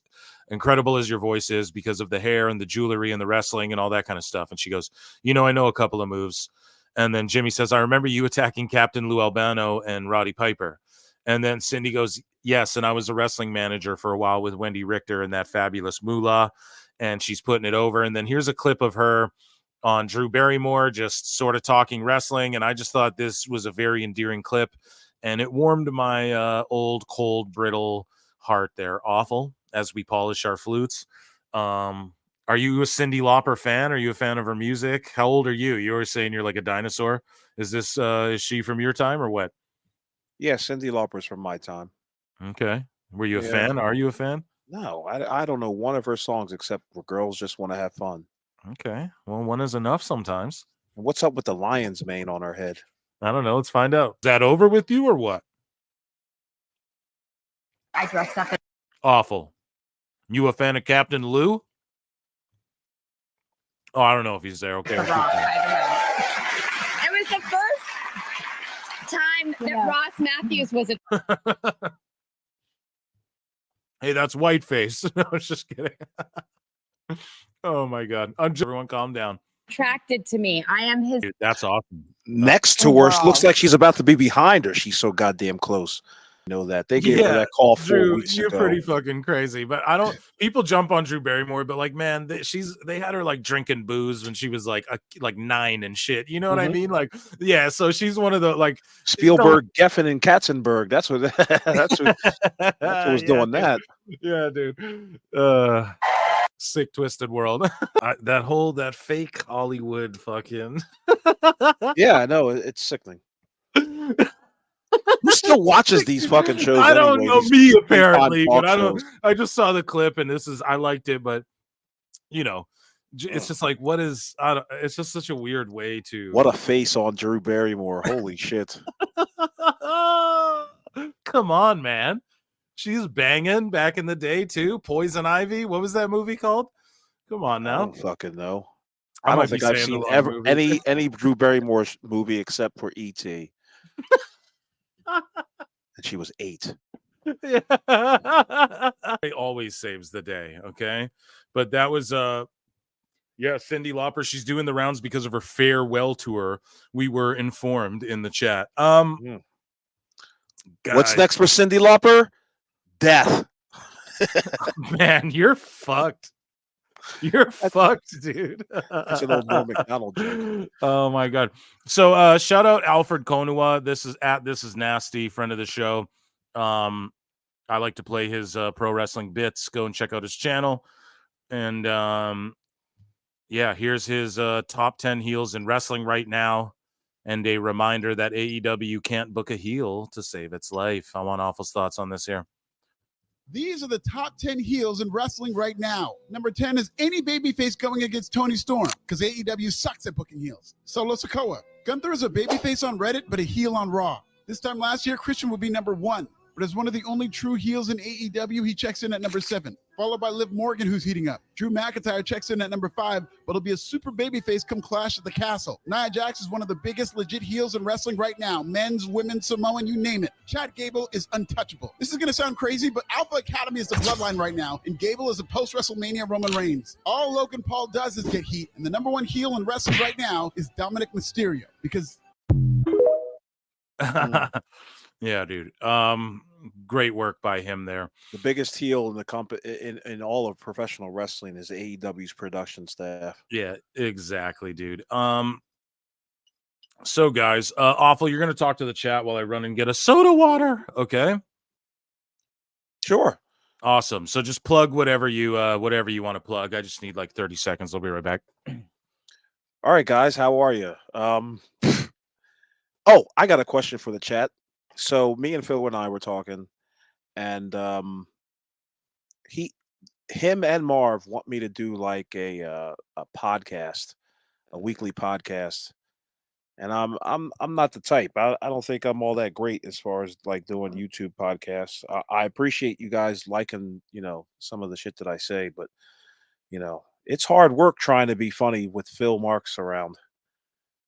incredible as your voice is, because of the hair and the jewelry and the wrestling and all that kind of stuff. And she goes, I know a couple of moves. And then Jimmy says, I remember you attacking Captain Lou Albano and Roddy Piper. And then Cyndi goes, yes, and I was a wrestling manager for a while with Wendy Richter and that fabulous Moolah. And she's putting it over. And then here's a clip of her on Drew Barrymore, just sort of talking wrestling. And I just thought this was a very endearing clip. And it warmed my old, cold, brittle heart there. Awful, as we polish our flutes. Are you a Cyndi Lauper fan? Are you a fan of her music? How old are you? You were saying you're like a dinosaur. Is this is she from your time or what? Yeah, Cyndi Lauper's from my time. Okay. Were you a fan? Are you a fan? No, I don't know one of her songs except for Girls Just Want to Have Fun. Okay. Well, one is enough sometimes. And what's up with the lion's mane on her head? I don't know. Let's find out. Is that over with you or what? I dressed up. Awful. You a fan of Captain Lou? Oh, I don't know if he's there. Okay. It was the first time that Ross Matthews was a Hey, that's Whiteface. No, I was just kidding. Oh my God. Everyone calm down. attracted to me. I am his. Dude, that's awesome. Next to her, looks like she's about to be behind her. She's so goddamn close. You know that they gave her that call 4 Drew, weeks you're ago. pretty fucking crazy, but I don't. People jump on Drew Barrymore, but like, man, they had her like drinking booze when she was like 9 and shit. You know what I mean? Like, yeah. So she's one of the like Spielberg, Geffen, and Katzenberg. That's what was doing that. Yeah, dude. Sick, twisted world. that fake Hollywood fucking. Yeah, I know it's sickening. Who's still still watches these fucking shows. I don't anyway, know these me big-time apparently, talk but I don't. shows. I just saw the clip and I liked it, but you know, it's just like what is? I don't, it's just such a weird way to. What a face on Drew Barrymore! Holy shit! Come on, man. She's banging back in the day too. Poison Ivy. What was that movie called? Come on I now. don't fucking know. I I might don't think be I've saying the seen wrong movie. any Drew Barrymore movie except for E.T. And she was 8. It always saves the day, okay? But that was Cyndi Lauper. She's doing the rounds because of her farewell tour. We were informed in the chat. What's Guys, next for Cyndi Lauper? Death. man, you're fucked. You're fucked, dude. That's an old Norm Macdonald joke. Oh my god. So shout out Alfred Konua. This is Nasty, friend of the show. I like to play his pro wrestling bits. Go and check out his channel. And here's his top 10 heels in wrestling right now. And a reminder that AEW can't book a heel to save its life. I want Awful's thoughts on this here. These are the top 10 heels in wrestling right now. Number 10 is any babyface going against Tony Storm, because AEW sucks at booking heels. Solo Sikoa. Gunther is a babyface on Reddit, but a heel on Raw. This time last year, Christian would be number 1. But as one of the only true heels in AEW, he checks in at number 7, followed by Liv Morgan, who's heating up. Drew McIntyre checks in at number 5, but he'll be a super babyface come Clash at the Castle. Nia Jax is one of the biggest legit heels in wrestling right now. Men's, women's, Samoan, you name it. Chad Gable is untouchable. This is going to sound crazy, but Alpha Academy is the bloodline right now, and Gable is a post-WrestleMania Roman Reigns. All Logan Paul does is get heat, and the number 1 heel in wrestling right now is Dominic Mysterio, because... Yeah, dude. Great work by him there. The biggest heel in the in all of professional wrestling is AEW's production staff. Yeah, exactly, dude. So guys, Awful, you're gonna talk to the chat while I run and get a soda water. Okay. Sure. Awesome. So just plug whatever you want to plug. I just need like 30 seconds. I'll be right back. All right, guys, how are you? Oh, I got a question for the chat. So me and Phil and I were talking, and him and Marv want me to do like a podcast, a weekly podcast, and I'm not the type. I don't think I'm all that great as far as like doing YouTube podcasts. I appreciate you guys liking some of the shit that I say, but it's hard work trying to be funny with Phil Marks around.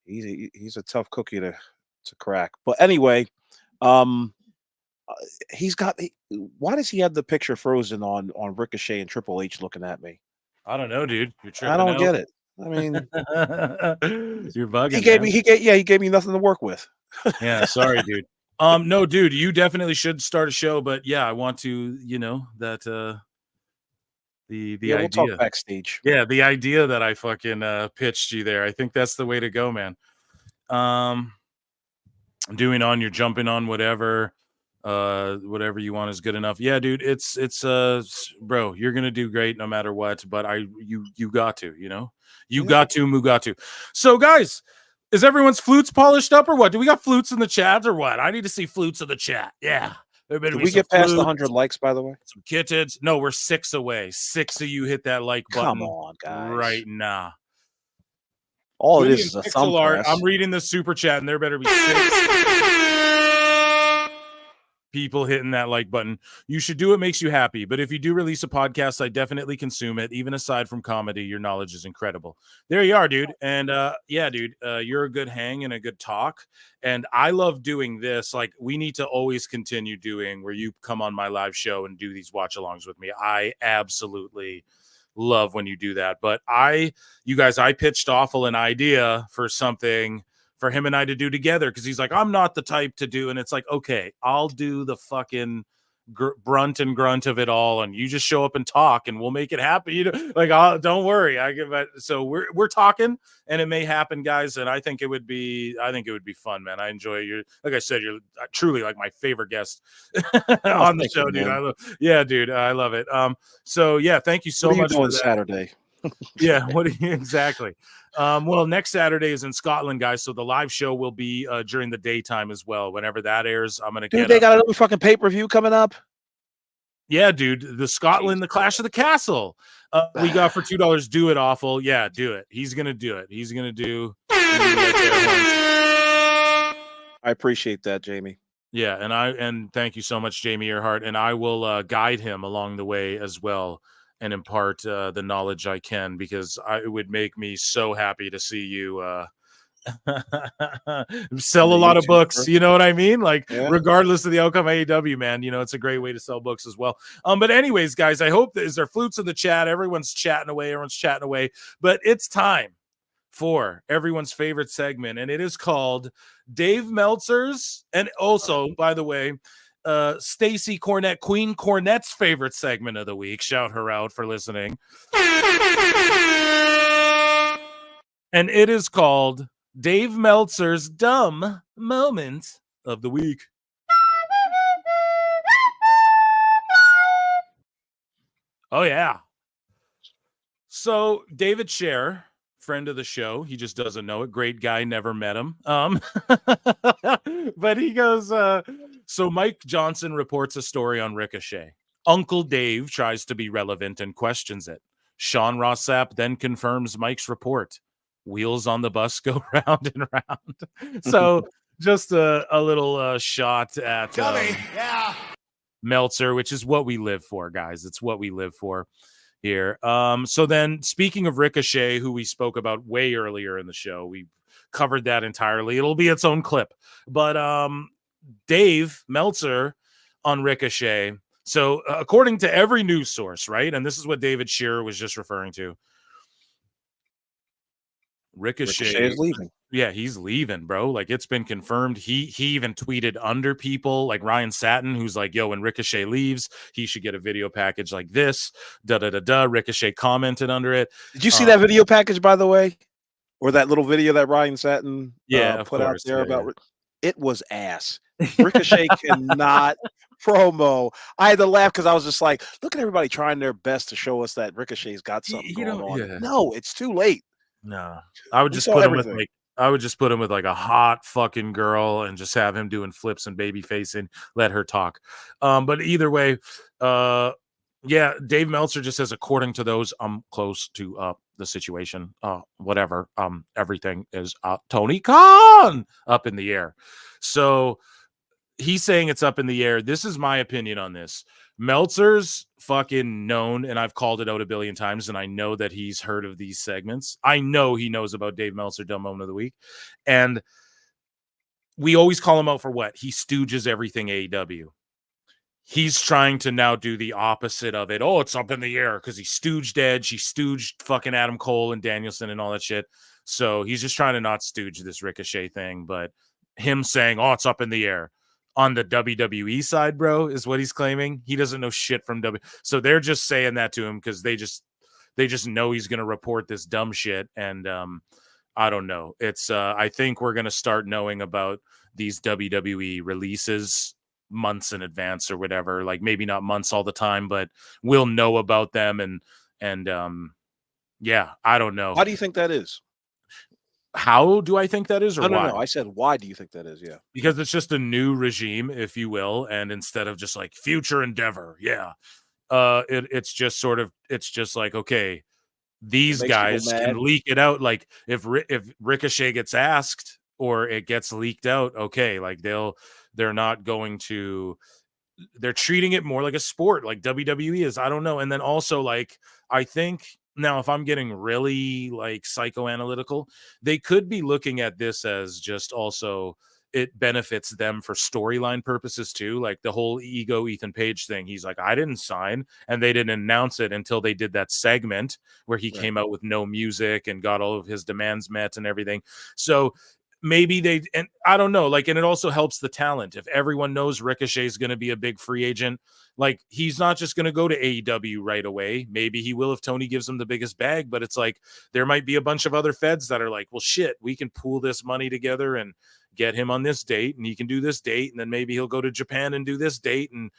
He's a tough cookie to crack. But anyway. Why does he have the picture frozen on Ricochet and Triple H looking at me? I don't know, dude. You're tripping I don't out. get it. I mean, you're bugging. He gave me nothing to work with. Yeah, sorry, dude. No, dude, you definitely should start a show, but yeah, I want to, that the idea. We'll talk backstage. Yeah, the idea that I fucking pitched you there. I think that's the way to go, man. You're jumping on whatever you want is good enough. Yeah, dude, it's bro, you're gonna do great no matter what, but you got to, got to Mugatu. So guys, is everyone's flutes polished up or what? Do we got flutes in the chat or what? I need to see flutes in the chat. Yeah. Did we get past the 100 likes, by the way? Some kittens. No, we're 6 away. 6 of you hit that like button. Come on, guys. Right now. All it is a thumb press. I'm reading the super chat, and there better be 6 people hitting that like button. You should do what makes you happy. But if you do release a podcast, I definitely consume it. Even aside from comedy, your knowledge is incredible. There you are, dude. And yeah, dude, you're a good hang and a good talk. And I love doing this. Like, we need to always continue doing where you come on my live show and do these watch-alongs with me. I absolutely love when you do that. But I pitched Awful an idea for something for him and I to do together, because he's like, I'm not the type to do, and it's like, okay, I'll do the fucking brunt and grunt of it all, and you just show up and talk, and we'll make it happen. Don't worry. So we're talking, and it may happen, guys. And I think it would be fun, man. I enjoy like I said, you're truly like my favorite guest on the show, dude. Dude, I love it. So yeah, thank you so much for that. Saturday. Yeah, exactly. Well, next Saturday is in Scotland, guys. So the live show will be during the daytime as well. Whenever that airs, I'm gonna Dude, they got another fucking pay-per-view coming up. Yeah, dude, the Scotland, the Clash of the Castle. We got for $2. Do it, awful. Yeah, do it. He's gonna do it. He's gonna do. I appreciate that, Jamie. Yeah, and thank you so much, Jamie Earhart, and I will guide him along the way as well and impart the knowledge I can, because it would make me so happy to see you sell a lot of books. You know what I mean? Like, regardless of the outcome of AEW, man, you know, it's a great way to sell books as well. But anyways, guys, I hope is there flutes in the chat. Everyone's chatting away. But it's time for everyone's favorite segment, and it is called Dave Meltzer's, and also, by the way, Stacy Cornett, Queen Cornett's favorite segment of the week. Shout her out for listening. And it is called Dave Meltzer's Dumb Moment of the Week. Oh, yeah. So, David Scher, friend of the show, he just doesn't know it. Great guy, never met him. But he goes, so Mike Johnson reports a story on Ricochet. Uncle Dave tries to be relevant and questions it. Sean Ross Sapp then confirms Mike's report. Wheels on the bus go round and round. So just a little shot at Meltzer, which is what we live for, guys. It's what we live for here. So then, speaking of Ricochet, who we spoke about way earlier in the show, we covered that entirely. It'll be its own clip. But Dave Meltzer on Ricochet. So according to every news source, right? And this is what David Shearer was just referring to. Ricochet is leaving. Yeah, he's leaving, bro. Like, it's been confirmed. He even tweeted under people like Ryan Satin, who's like, yo, when Ricochet leaves, he should get a video package like this. Ricochet commented under it. Did you see that video package, by the way? Or that little video that Ryan Satin put out there about it was ass. Ricochet cannot promo. I had to laugh because I was just like, look at everybody trying their best to show us that Ricochet's got something going on. Yeah. No, it's too late. No, I would just put him with like a hot fucking girl and just have him doing flips and baby facing, let her talk. But either way, yeah, Dave Meltzer just says, according to those, I'm close to the situation. Whatever. Everything is Tony Khan up in the air. So he's saying it's up in the air. This is my opinion on this. Meltzer's fucking known, and I've called it out a billion times, and I know that he's heard of these segments. I know he knows about Dave Meltzer, Dumb Moment of the Week. And we always call him out for what? He stooges everything AEW. He's trying to now do the opposite of it. Oh, it's up in the air because he stooged Edge. He stooged fucking Adam Cole and Danielson and all that shit. So he's just trying to not stooge this Ricochet thing, but him saying, oh, it's up in the air. On the WWE side, bro, is what he's claiming. He doesn't know shit from So they're just saying that to him because they just know he's going to report this dumb shit. And I don't know. It's I think we're going to start knowing about these WWE releases months in advance or whatever. Like, maybe not months all the time, but we'll know about them. And yeah, I don't know. Why do you think that is? How do I think that is? Or why? No. I said, why do you think that is? Yeah. Because it's just a new regime, if you will. And instead of just like future endeavor, it's just sort of, it's just like, okay, these guys can leak it out. Like if Ricochet gets asked or it gets leaked out, okay, like they're not going to, they're treating it more like a sport, like WWE is. I don't know. And then also, like, I think, now, if I'm getting really like psychoanalytical, they could be looking at this as just also it benefits them for storyline purposes too. Like the whole ego Ethan Page thing. He's like, I didn't sign, and they didn't announce it until they did that segment where he came out with no music and got all of his demands met and everything. So maybe and I don't know, like, and it also helps the talent. If everyone knows Ricochet is going to be a big free agent, like, he's not just going to go to AEW right away. Maybe he will if Tony gives him the biggest bag, but it's like, there might be a bunch of other feds that are like, well, shit, we can pool this money together and get him on this date, and he can do this date, and then maybe he'll go to Japan and do this date. And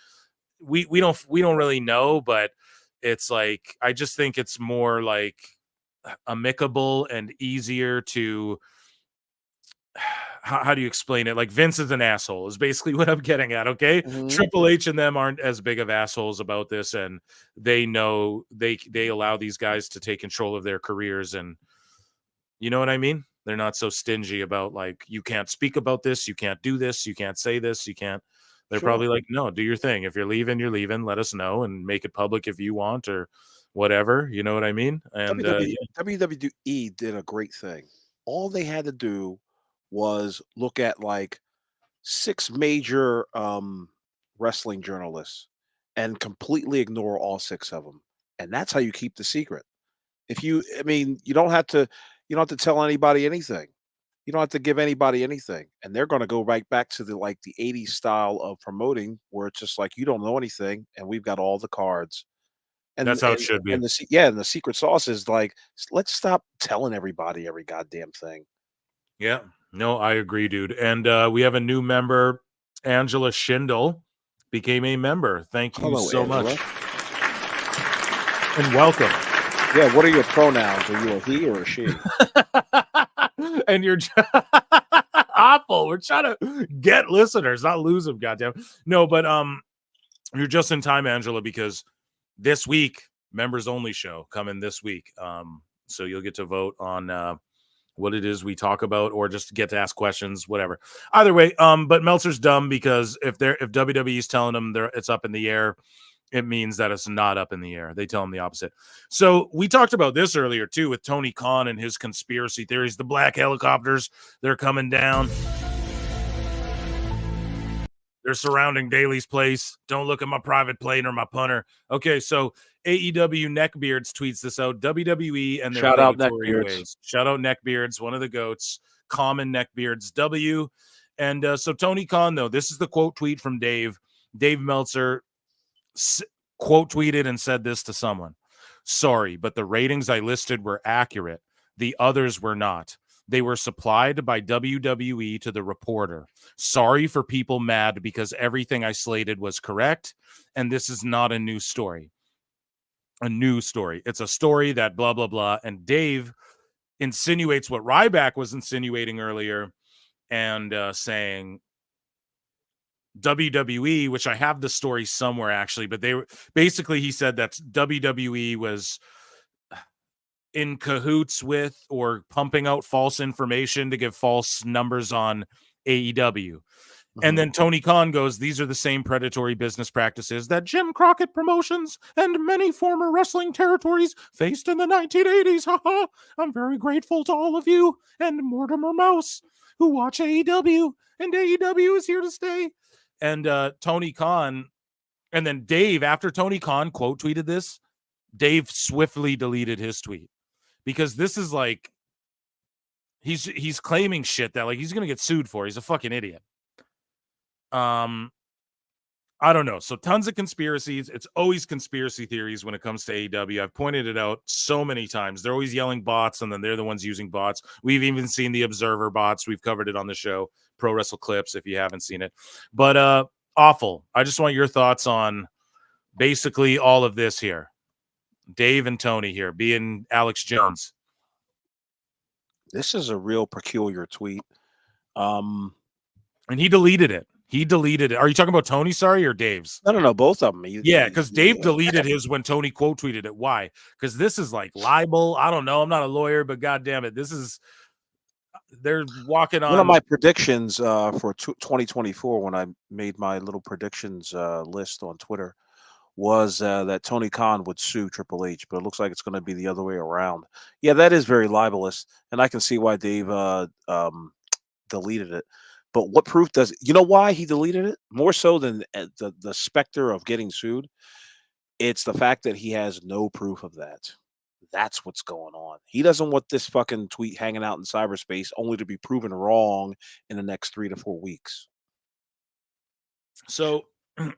we don't really know, but it's like, I just think it's more like amicable and easier to how do you explain it? Like Vince is an asshole is basically what I'm getting at. Okay. Triple H and them aren't as big of assholes about this, and they know they allow these guys to take control of their careers, and you know what I mean? They're not so stingy about like, you can't speak about this, you can't do this, you can't say this, you can't. They're probably like, no, do your thing. If you're leaving, you're leaving. Let us know and make it public if you want or whatever. You know what I mean? And WWE did a great thing. All they had to do was look at like 6 major wrestling journalists and completely ignore all 6 of them. And that's how you keep the secret. You don't have to tell anybody anything. You don't have to give anybody anything. And they're going to go right back to the 80s style of promoting where it's just like, you don't know anything and we've got all the cards. And that's how it should be. And the secret sauce is like, let's stop telling everybody every goddamn thing. Yeah. No, I agree, dude. And we have a new member, Angela Schindel, became a member. Thank you so much. And welcome. Yeah, what are your pronouns? Are you a he or a she? And you're awful. We're trying to get listeners, not lose them, goddamn. No, but you're just in time, Angela, because this week, members only show coming this week. So you'll get to vote on what it is we talk about, or just get to ask questions, whatever. Either way, but Meltzer's dumb because if WWE's telling them it's up in the air, it means that it's not up in the air. They tell him the opposite. So we talked about this earlier too with Tony Khan and his conspiracy theories. The black helicopters, they're coming down. They're surrounding Daly's place. Don't look at my private plane or my punter. Okay, so AEW Neckbeards tweets this out. WWE and their shout out predatory Neckbeards. ways. Shout out Neckbeards, one of the goats. Common Neckbeards W. And so Tony Khan, though, this is the quote tweet from Dave. Dave Meltzer quote tweeted and said this to someone. Sorry, but the ratings I listed were accurate. The others were not. They were supplied by WWE to the reporter. Sorry for people mad because everything I slated was correct. And this is not a new story. A new story. It's a story that blah, blah, blah. And Dave insinuates what Ryback was insinuating earlier and saying WWE, which I have the story somewhere actually, but he said that WWE was in cahoots with or pumping out false information to give false numbers on AEW. And then Tony Khan goes, these are the same predatory business practices that Jim Crockett Promotions and many former wrestling territories faced in the 1980s. I'm very grateful to all of you and Mortimer Mouse who watch AEW, and AEW is here to stay. And Tony Khan, and then Dave, after Tony Khan quote tweeted this, Dave swiftly deleted his tweet because this is like, he's claiming shit that like he's going to get sued for. He's a fucking idiot. I don't know. So tons of conspiracies. It's always conspiracy theories when it comes to AEW. I've pointed it out so many times. They're always yelling bots, and then they're the ones using bots. We've even seen the Observer bots. We've covered it on the show, Pro Wrestle Clips, if you haven't seen it. But awful. I just want your thoughts on basically all of this here. Dave and Tony here, being Alex Jones. This is a real peculiar tweet. And he deleted it. He deleted it. Are you talking about Tony, sorry, or Dave's? No, both of them. Yeah, because Dave deleted his when Tony quote tweeted it. Why? Because this is like libel. I don't know. I'm not a lawyer, but God damn it. This is, they're walking on. One of my predictions for 2024 when I made my little predictions list on Twitter was that Tony Khan would sue Triple H, but it looks like it's going to be the other way around. Yeah, that is very libelous, and I can see why Dave deleted it. But what proof does you know why he deleted it? More so than the specter of getting sued. It's the fact that he has no proof of that. That's what's going on. He doesn't want this fucking tweet hanging out in cyberspace only to be proven wrong in the next 3 to 4 weeks. So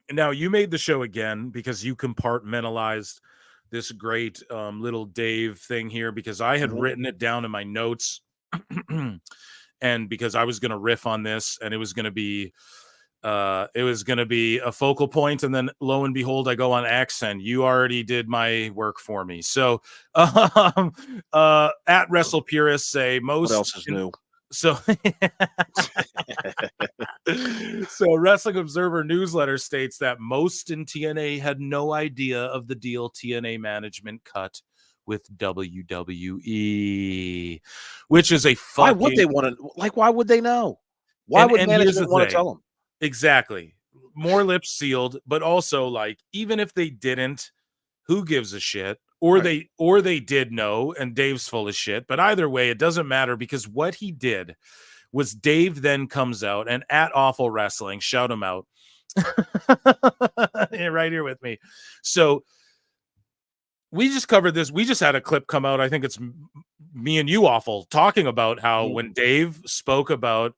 now you made the show again because you compartmentalized this great little Dave thing here because I had written it down in my notes. And because I was going to riff on this and it was going to be it was going to be a focal point, and then lo and behold, I go on X, and you already did my work for me. So, at Wrestle Purists say most. What else is new? So, so Wrestling Observer newsletter states that most in TNA had no idea of the deal TNA management cut with WWE, which is a fucking. Why would they want to? Like, why would they know? Why would management want to tell them? Exactly. More lips sealed, but also, like, even if they didn't, who gives a shit? Or they did know, and Dave's full of shit. But either way, it doesn't matter, because what he did was Dave then comes out, and at Awful Wrestling, shout him out. Right here with me. So we just covered this. We just had a clip come out. I think it's me and you, Awful, talking about how when Dave spoke about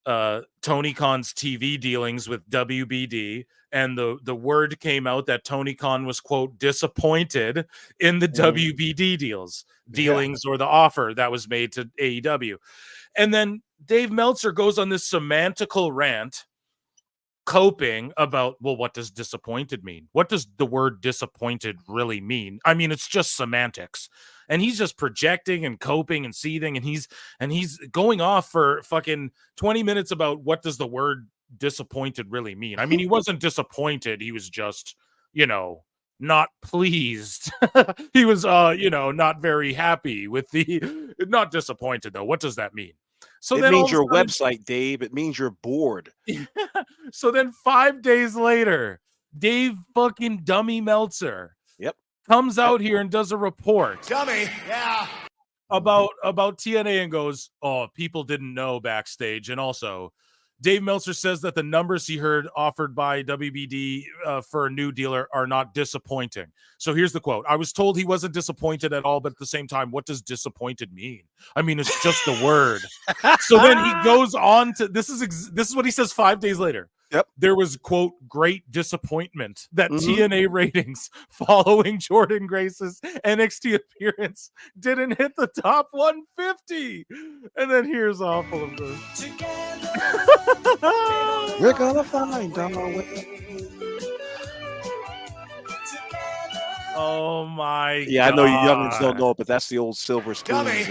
Tony Khan's TV dealings with WBD, and the word came out that Tony Khan was, quote, disappointed in the WBD dealings or the offer that was made to AEW. And then Dave Meltzer goes on this semantical rant coping about, well, what does disappointed mean? What does the word disappointed really mean? I mean, it's just semantics. And he's just projecting and coping and seething, and he's going off for fucking 20 minutes about what does the word disappointed really mean. I mean, he wasn't disappointed. He was just, not pleased. He was, not very happy with not disappointed though. What does that mean? So it then means your website, Dave. It means you're bored. So then 5 days later, Dave fucking dummy Meltzer comes out here and does a report. Dummy, yeah. About TNA and goes, oh, people didn't know backstage. And also, Dave Meltzer says that the numbers he heard offered by WBD for a new dealer are not disappointing. So here's the quote. I was told he wasn't disappointed at all, but at the same time, what does disappointed mean? I mean, it's just a word. So then he goes on to, this is what he says 5 days later. Yep. There was, quote, great disappointment that TNA ratings following Jordan Grace's NXT appearance didn't hit the top 150. And then here's Awful of this. We're gonna find our way. Oh my Yeah, God. I know you youngins don't know it, but that's the old Silver Spoons.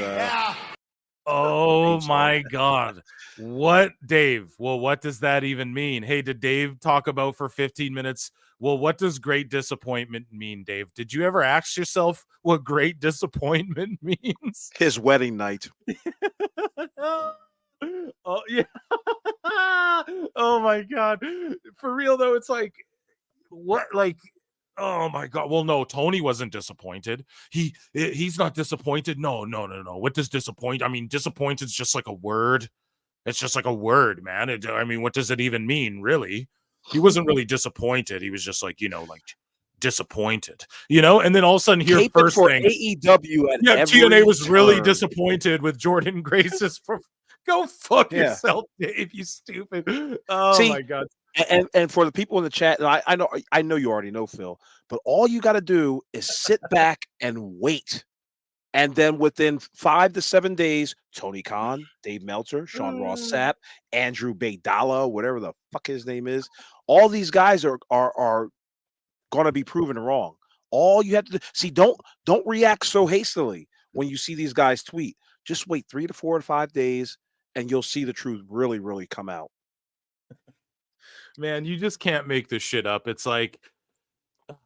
Oh my God. What, Dave? Well, what does that even mean? Hey, did Dave talk about for 15 minutes? Well, what does great disappointment mean, Dave? Did you ever ask yourself what great disappointment means? His wedding night. Oh, yeah. Oh my God. For real though, it's like, what, like, oh my God. Well, no, Tony wasn't disappointed. He's not disappointed. No. What does disappoint? I mean, disappointed is just like a word. It's just like a word, man. I mean, what does it even mean, really? He wasn't really disappointed. He was just like, like disappointed, and then all of a sudden here, first thing, AEW at TNA was really disappointed with Jordan Grace's. Go fuck yourself, Dave, you stupid. Oh my God. And for the people in the chat, and I know you already know, Phil, but all you got to do is sit back and wait. And then within 5 to 7 days, Tony Khan, Dave Meltzer, Sean Ross Sapp, Andrew Baydala, whatever the fuck his name is, all these guys are going to be proven wrong. All you have to do, see, don't react so hastily when you see these guys tweet. Just wait 3 to 4 to 5 days, and you'll see the truth really, really come out. Man, you just can't make this shit up. It's like,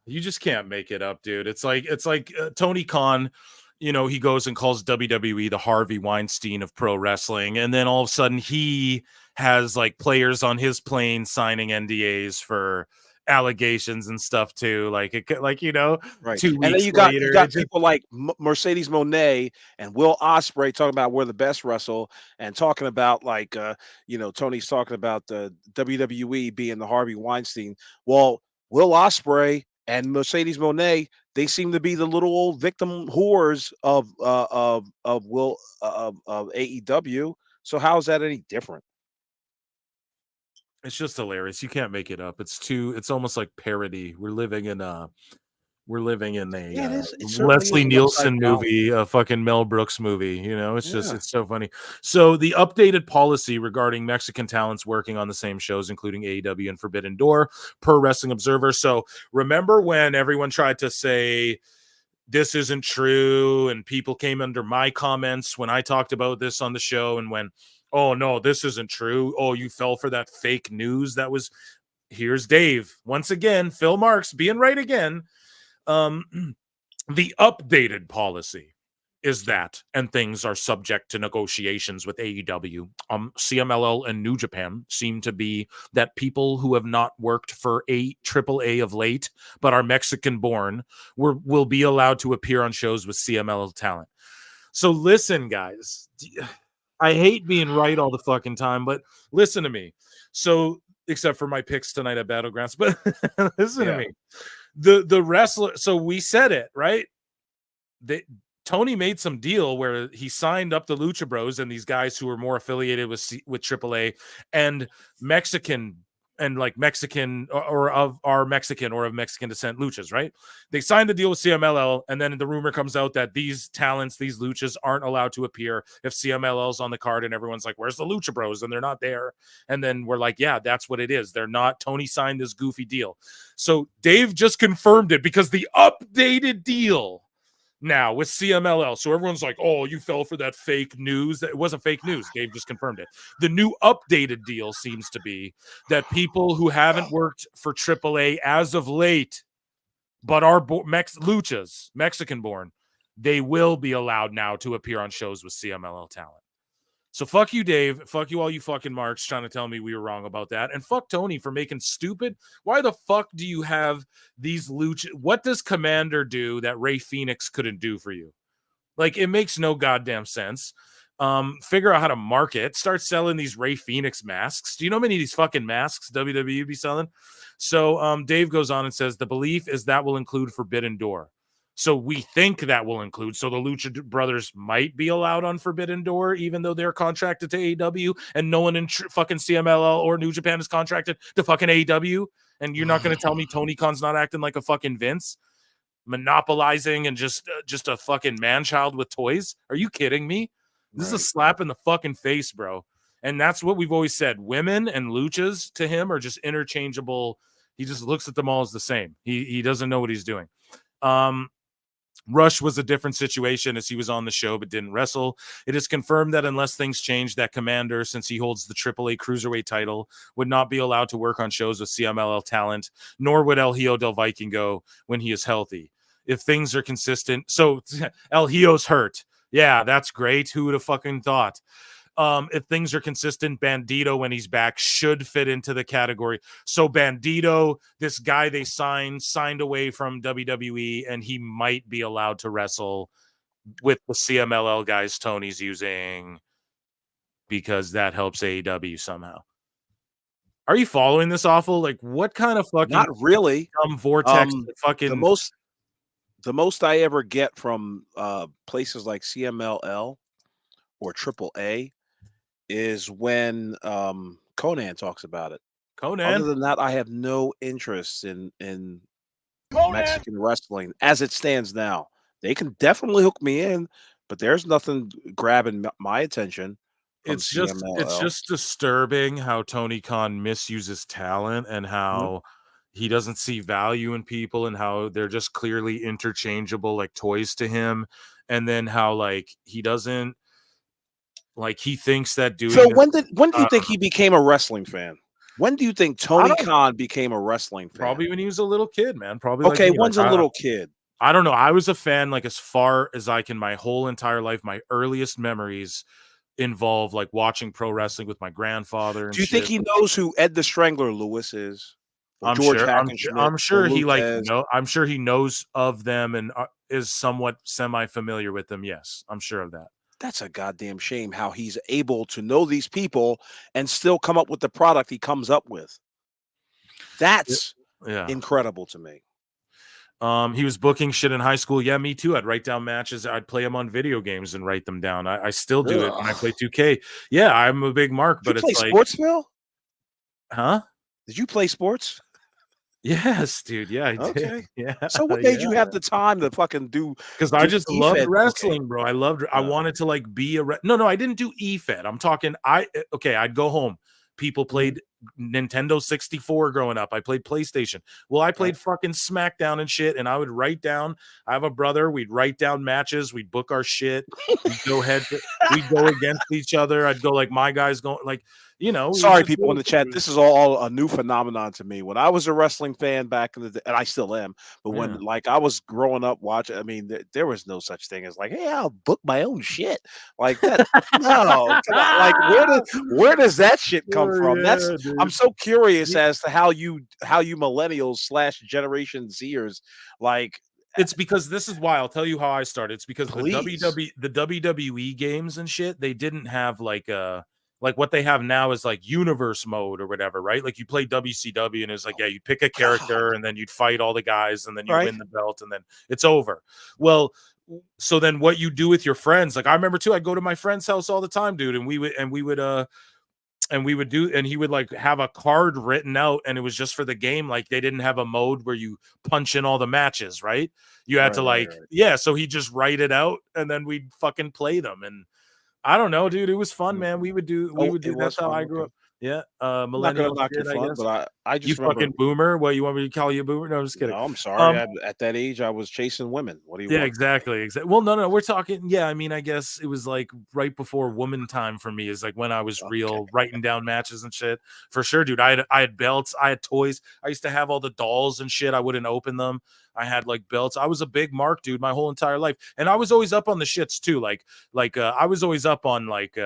you just can't make it up, dude. It's like Tony Khan, he goes and calls WWE the Harvey Weinstein of pro wrestling. And then all of a sudden he has like players on his plane signing NDAs for allegations and stuff too. Right. 2 weeks and then you got people like Mercedes Moné and Will Ospreay talking about we're the best wrestle, and talking about like Tony's talking about the WWE being the Harvey Weinstein. Well, Will Ospreay and Mercedes Moné, they seem to be the little old victim whores of AEW. So how is that any different? It's just hilarious. You can't make it up. It's almost like parody. We're living in We're living in a it certainly Leslie is Nielsen upside down. movie, a fucking Mel Brooks movie. You know, it's just it's so funny. So the updated policy regarding Mexican talents working on the same shows, including AEW and Forbidden Door, per Wrestling Observer. So remember when everyone tried to say this isn't true, and people came under my comments when I talked about this on the show, and when, oh no, this isn't true. Oh, you fell for that fake news. That was. Here's Dave once again. Phil Marks being right again. The updated policy is that, and things are subject to negotiations with AEW. CMLL and New Japan seem to be that people who have not worked for AAA of late, but are Mexican born, will be allowed to appear on shows with CMLL talent. So listen, guys, I hate being right all the fucking time, but listen to me. So, except for my picks tonight at Battlegrounds, but listen to me. The wrestler, so we said it, right? Tony made some deal where he signed up the Lucha Bros and these guys who were more affiliated with AAA and Mexican and like Mexican or of Mexican descent luchas, right? They signed the deal with CMLL, and then the rumor comes out that these talents, these luchas, aren't allowed to appear if CMLL's on the card, and everyone's like, where's the Lucha Bros? And they're not there. And then we're like, yeah, that's what it is. They're not. Tony signed this goofy deal. So Dave just confirmed it because the updated deal now with CMLL. So everyone's like, oh, you fell for that fake news. It wasn't fake news. Dave just confirmed it. The new updated deal seems to be that people who haven't worked for AAA as of late, but are luchas, Mexican born, they will be allowed now to appear on shows with CMLL talent. So fuck you, Dave. Fuck you, all you fucking marks trying to tell me we were wrong about that. And fuck Tony for making stupid. Why the fuck do you have these lucha? What does Commander do that Ray Phoenix couldn't do for you? Like, it makes no goddamn sense. Figure out how to market. Start selling these Ray Phoenix masks. Do you know how many of these fucking masks WWE be selling? So Dave goes on and says, the belief is that will include Forbidden Door. So we think that will include. So the Lucha Brothers might be allowed on Forbidden Door, even though they're contracted to AEW, and no one in fucking CMLL or New Japan is contracted to fucking AEW. And you're not going to tell me Tony Khan's not acting like a fucking Vince, monopolizing and just a fucking man-child with toys? Are you kidding me? This is a slap in the fucking face, bro. And that's what we've always said. Women and luchas to him are just interchangeable. He just looks at them all as the same. He doesn't know what he's doing. Rush was a different situation as he was on the show but didn't wrestle. It is confirmed that unless things change, that Commander, since he holds the AAA Cruiserweight title, would not be allowed to work on shows with CMLL talent, nor would El Hijo del Vikingo when he is healthy. If things are consistent. So El Hijo's hurt. Yeah, that's great. Who would have fucking thought? If things are consistent, Bandito, when he's back, should fit into the category. So Bandito, this guy they signed away from WWE, and he might be allowed to wrestle with the CMLL guys Tony's using because that helps AEW somehow. Are you following this awful? Like, what kind of fucking not really dumb vortex fucking the most I ever get from places like CMLL or AAA is when Conan talks about it. Conan. Other than that, I have no interest in Mexican wrestling as it stands now. They can definitely hook me in, but there's nothing grabbing my attention. It's just disturbing how Tony Khan misuses talent and how he doesn't see value in people and how they're just clearly interchangeable like toys to him, and then how like he doesn't. Like he thinks that doing. So when do you think he became a wrestling fan? When do you think Tony Khan became a wrestling fan? Probably when he was a little kid, man. Probably. Okay, when's a little kid? I don't know. I was a fan like as far as I can. My whole entire life, my earliest memories involve like watching pro wrestling with my grandfather. And do you think he knows who Ed the Strangler Lewis is? I'm sure he like I'm sure he knows of them and is somewhat semi-familiar with them. Yes, I'm sure of that. That's a goddamn shame how he's able to know these people and still come up with the product he comes up with. That's incredible to me. He was booking shit in high school. Yeah, me too. I'd write down matches. I'd play them on video games and write them down. I still do it when I play 2K. Yeah, I'm a big mark, but it's like sports, Phil? Huh? Did you play sports? Yes, dude. Yeah, I did. Okay. Yeah. So what made you have the time to fucking do? Because I just loved E-Fed wrestling, bro. I loved. I Uh. wanted to like be a. No, I didn't do E-Fed. I'm talking. Okay. I'd go home. People played Nintendo 64 growing up. I played PlayStation. Well, I played fucking SmackDown and shit, and I would write down. I have a brother. We'd write down matches. We'd book our shit. We'd go we'd go against each other. I'd go like my guys going like. Sorry, people in the chat. This is all a new phenomenon to me. When I was a wrestling fan back in the day, and I still am, but when like I was growing up watching, I mean, there was no such thing as like, hey, I'll book my own shit like that. No, like where does that shit come from? I'm so curious as to how you millennials / Generation Zers like. It's because this is why I'll tell you how I started. It's because the WWE games and shit, they didn't have like what they have now is like universe mode or whatever, right? Like you play WCW and it's like, you pick a character and then you'd fight all the guys and then you win the belt and then it's over. Well, so then what you do with your friends, like I remember too, I'd go to my friend's house all the time, dude, and he would like have a card written out and it was just for the game. Like they didn't have a mode where you punch in all the matches, right? You had to so he'd just write it out and then we'd fucking play them. And I don't know, dude. It was fun, man. We would do. That's how I grew up. Yeah, millennial. But I just remember, fucking boomer. What you want me to call you a boomer? No, I'm just kidding. No, I'm sorry. At that age, I was chasing women. What do you? Yeah, exactly. Well, no. We're talking. Yeah, I mean, I guess it was like right before woman time for me. Is like when I was real writing down matches and shit. For sure, dude. I had belts. I had toys. I used to have all the dolls and shit. I wouldn't open them. I had like belts. I was a big mark, dude, my whole entire life, and I was always up on the shits too. Like I was always up on like.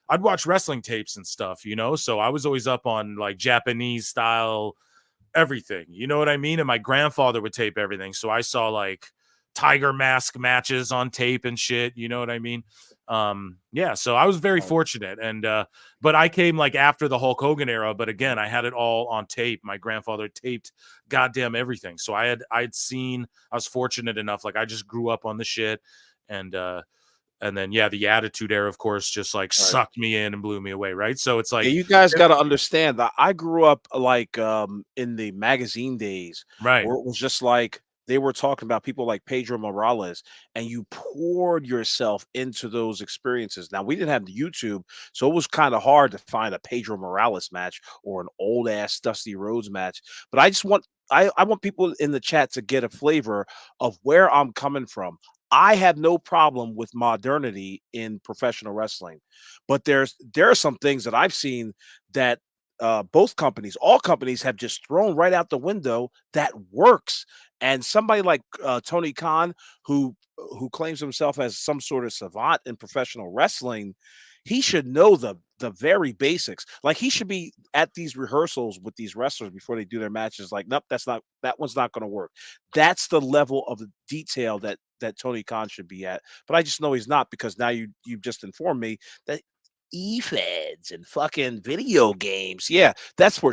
I'd watch wrestling tapes and stuff, so I was always up on like Japanese style everything, you know what I mean? And my grandfather would tape everything. So I saw like tiger mask matches on tape and shit, you know what I mean? So I was very fortunate. And but I came like after the Hulk Hogan era, but again, I had it all on tape. My grandfather taped goddamn everything. So I was fortunate enough, like I just grew up on the shit. And then, the Attitude Era, of course, just like sucked me in and blew me away, right? So it's like you guys got to understand that I grew up like in the magazine days, right? Where it was just like they were talking about people like Pedro Morales, and you poured yourself into those experiences. Now we didn't have the YouTube, so it was kind of hard to find a Pedro Morales match or an old ass Dusty Rhodes match. But I just want I want people in the chat to get a flavor of where I'm coming from. I have no problem with modernity in professional wrestling, but there are some things that I've seen that all companies have just thrown right out the window that works. And somebody like Tony Khan, who claims himself as some sort of savant in professional wrestling, he should know the very basics. Like he should be at these rehearsals with these wrestlers before they do their matches. Like, nope, that one's not going to work. That's the level of the detail that Tony Khan should be at. But I just know he's not, because now you've just informed me that E-Feds and fucking video games. Yeah, that's where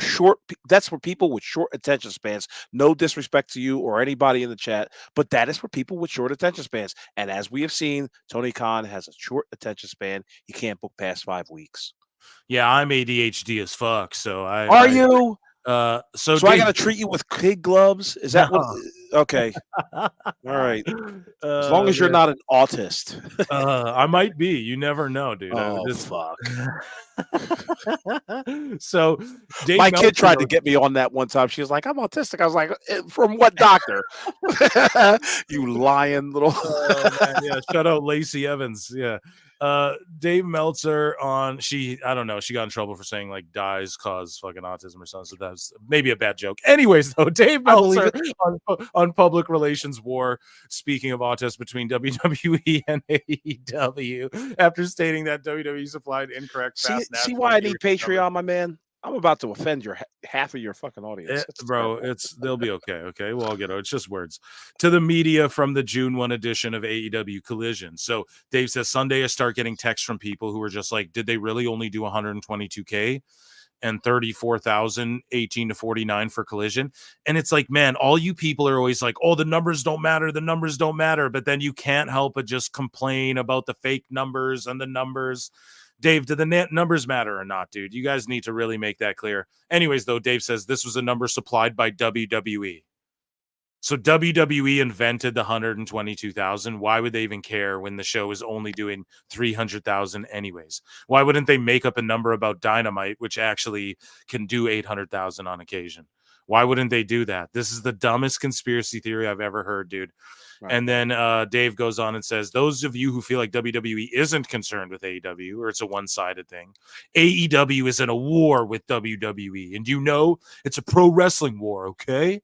people with short attention spans. No disrespect to you or anybody in the chat, but that is for people with short attention spans. And as we have seen, Tony Khan has a short attention span. He can't book past 5 weeks. Yeah, I'm ADHD as fuck. So you? So Dave, I gotta treat you with kid gloves? Is that what? Okay, all right. As long as you're not an autist. I might be. You never know, dude. Fuck. So Dave my Meltzer, kid tried to get me on that one time. She was like, "I'm autistic." I was like, "From what doctor?" You lying little. Man, yeah, shout out Lacey Evans. Yeah. Dave Meltzer I don't know, she got in trouble for saying like dyes cause fucking autism or something, so that's maybe a bad joke. Anyways, though, Dave Meltzer on Public Relations War, speaking of autism between WWE and AEW, after stating that WWE supplied incorrect see why I need Patreon, my man? I'm about to offend half of your fucking audience. They'll be okay. Okay, we'll all get it. It's just words. To the media from the June 1 edition of AEW Collision. So Dave says Sunday I start getting texts from people who are just like, did they really only do 122K and 34,000 18 to 49 for Collision? And it's like, man, all you people are always like, oh, the numbers don't matter. The numbers don't matter. But then you can't help but just complain about the fake numbers and the numbers. Dave, do the numbers matter or not, dude? You guys need to really make that clear. Anyways, though, Dave says this was a number supplied by WWE. So WWE invented the 122,000. Why would they even care when the show is only doing 300,000 anyways? Why wouldn't they make up a number about Dynamite, which actually can do 800,000 on occasion? Why wouldn't they do that? This is the dumbest conspiracy theory I've ever heard, dude. Right. And then Dave goes on and says, those of you who feel like WWE isn't concerned with AEW or it's a one-sided thing, AEW is in a war with WWE. And you know it's a pro wrestling war, okay?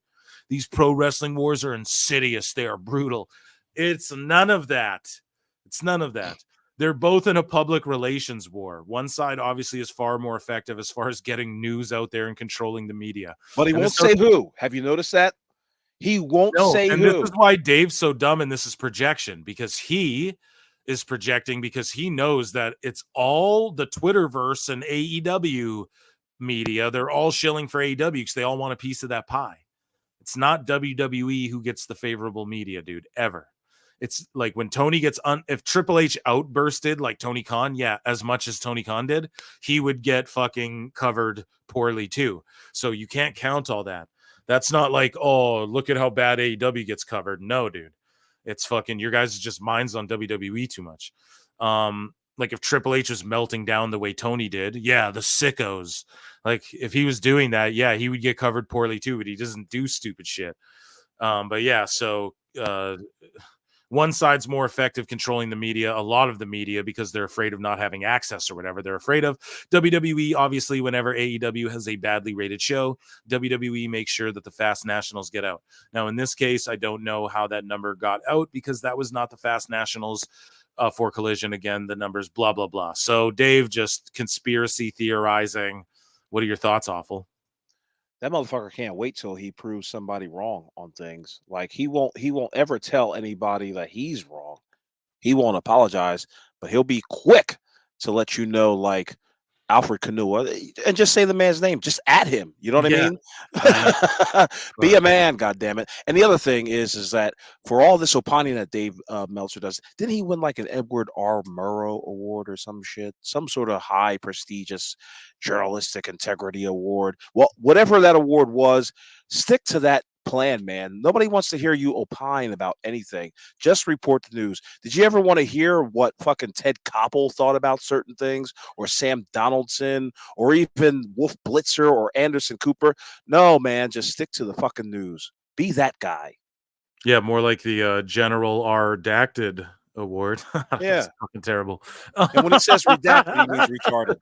These pro wrestling wars are insidious. They are brutal. It's none of that. It's none of that. They're both in a public relations war. One side obviously is far more effective as far as getting news out there and controlling the media. But he won't say who. Have you noticed that? He won't say and who. This is why Dave's so dumb, and this is projection, because he is projecting because he knows that it's all the Twitterverse and AEW media. They're all shilling for AEW because they all want a piece of that pie. It's not WWE who gets the favorable media, dude, ever. It's like when Tony gets if Triple H outbursted like Tony Khan, yeah, as much as Tony Khan did, he would get fucking covered poorly too. So you can't count all that. That's not like, oh, look at how bad AEW gets covered. No, dude. It's fucking your guys' just minds on WWE too much. Like if Triple H was melting down the way Tony did, yeah, the sickos. Like if he was doing that, yeah, he would get covered poorly too, but he doesn't do stupid shit. But yeah, so one side's more effective controlling the media, a lot of the media, because they're afraid of not having access or whatever they're afraid of. WWE, obviously, whenever AEW has a badly rated show, WWE makes sure that the Fast Nationals get out. Now, in this case, I don't know how that number got out because that was not the Fast Nationals for Collision. Again, the numbers, blah, blah, blah. So, Dave, just conspiracy theorizing. What are your thoughts, Awful? That motherfucker can't wait till he proves somebody wrong on things. Like he won't ever tell anybody that he's wrong. He won't apologize, but he'll be quick to let you know, like Alfred Kanua, and just say the man's name. Just at him. You know what I mean? Be a man, goddammit. And the other thing is that for all this opining that Dave Meltzer does, didn't he win like an Edward R. Murrow Award or some shit? Some sort of high prestigious journalistic integrity award. Well, whatever that award was, stick to that plan, man. Nobody wants to hear you opine about anything. Just report the news. Did you ever want to hear what fucking Ted Koppel thought about certain things, or Sam Donaldson, or even Wolf Blitzer or Anderson Cooper? No, man, just stick to the fucking news. Be that guy. Yeah, more like the General R. Dacted Award. Yeah, fucking terrible. And when he says redacted, he means retarded.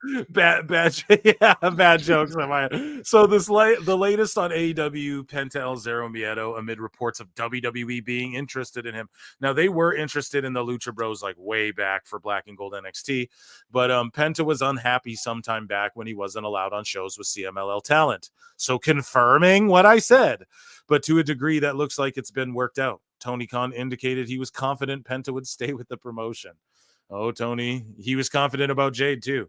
Bad jokes. So the latest on AEW, Penta El Zero Miedo, amid reports of WWE being interested in him. Now they were interested in the Lucha Bros like way back for Black and Gold NXT, but Penta was unhappy sometime back when he wasn't allowed on shows with CMLL talent. So confirming what I said, but to a degree that looks like it's been worked out. Tony Khan indicated he was confident Penta would stay with the promotion. Oh, Tony, he was confident about Jade too.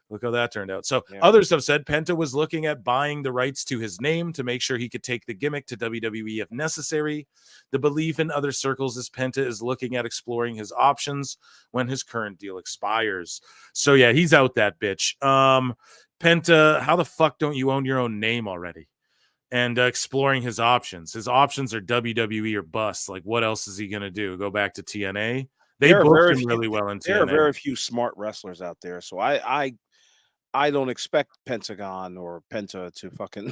Look how that turned out. So others have said Penta was looking at buying the rights to his name to make sure he could take the gimmick to WWE if necessary. The belief in other circles is Penta is looking at exploring his options when his current deal expires. So yeah, he's out that bitch. Penta, how the fuck don't you own your own name already? And exploring his options. His options are WWE or bust. Like, what else is he going to do? Go back to TNA? They booked him really well in TNA. There are very few smart wrestlers out there. So I don't expect Pentagon or Penta to fucking,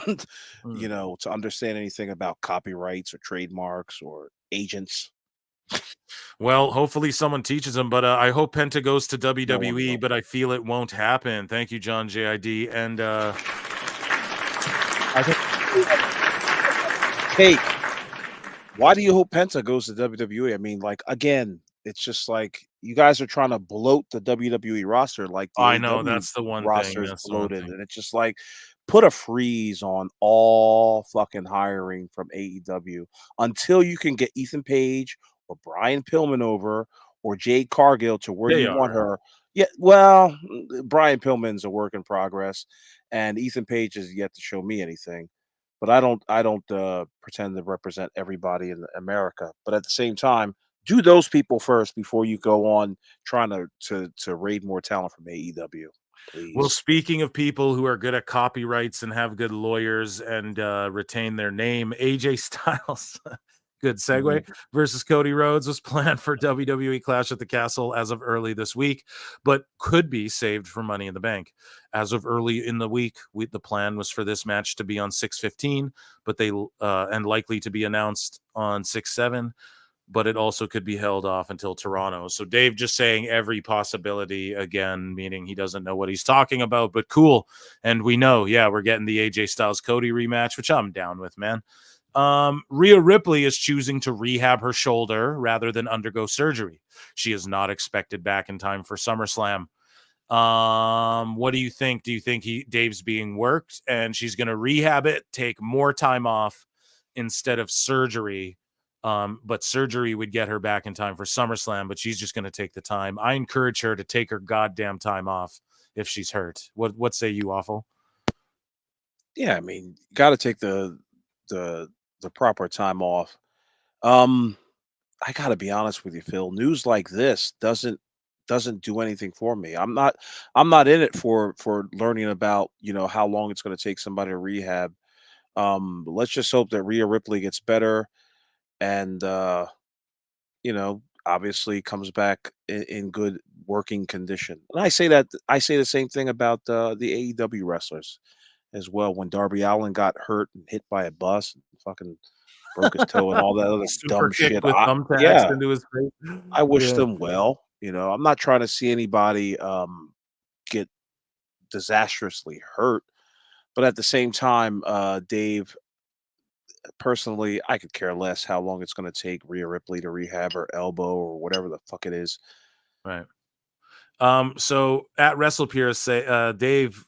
to understand anything about copyrights or trademarks or agents. Well, hopefully someone teaches him, but I hope Penta goes to WWE, but I feel it won't happen. Thank you, John JID. And I think... Hey, why do you hope Penta goes to WWE? I mean, like, again, it's just like you guys are trying to bloat the WWE roster. Like, the I know that's the one roster thing. is bloated, and it's just like put a freeze on all fucking hiring from AEW until you can get Ethan Page or Brian Pillman over or Jade Cargill to where you want her. Yeah, well, Brian Pillman's a work in progress, and Ethan Page is yet to show me anything. But I don't pretend to represent everybody in America. But at the same time, do those people first before you go on trying to raid more talent from AEW. Please. Well, speaking of people who are good at copyrights and have good lawyers and retain their name, AJ Styles, good segue, versus Cody Rhodes was planned for WWE Clash at the Castle as of early this week, but could be saved for Money in the Bank. As of early in the week, the plan was for this match to be on 6/15, but they and likely to be announced on 6/7. But it also could be held off until Toronto. So Dave just saying every possibility again, meaning he doesn't know what he's talking about, but cool. And we know, yeah, we're getting the AJ Styles Cody rematch, which I'm down with, man. Rhea Ripley is choosing to rehab her shoulder rather than undergo surgery. She is not expected back in time for SummerSlam. What do you think? Do you think Dave's being worked and she's going to rehab it, take more time off instead of surgery? But surgery would get her back in time for SummerSlam, but she's just going to take the time. I encourage her to take her goddamn time off if she's hurt. What say you, Awful? Yeah, I mean, got to take the proper time off. I got to be honest with you, Phil. News like this doesn't do anything for me. I'm not in it for learning about, how long it's going to take somebody to rehab. Let's just hope that Rhea Ripley gets better and obviously comes back in good working condition. And I say the same thing about the AEW wrestlers as well. When Darby Allin got hurt and hit by a bus and fucking broke his toe and all that other dumb shit. With thumbtacks into his face. I wish them well. I'm not trying to see anybody get disastrously hurt, but at the same time, Dave, personally, I could care less how long it's going to take Rhea Ripley to rehab her elbow or whatever the fuck it is. Right. So at WrestlePurist, Dave,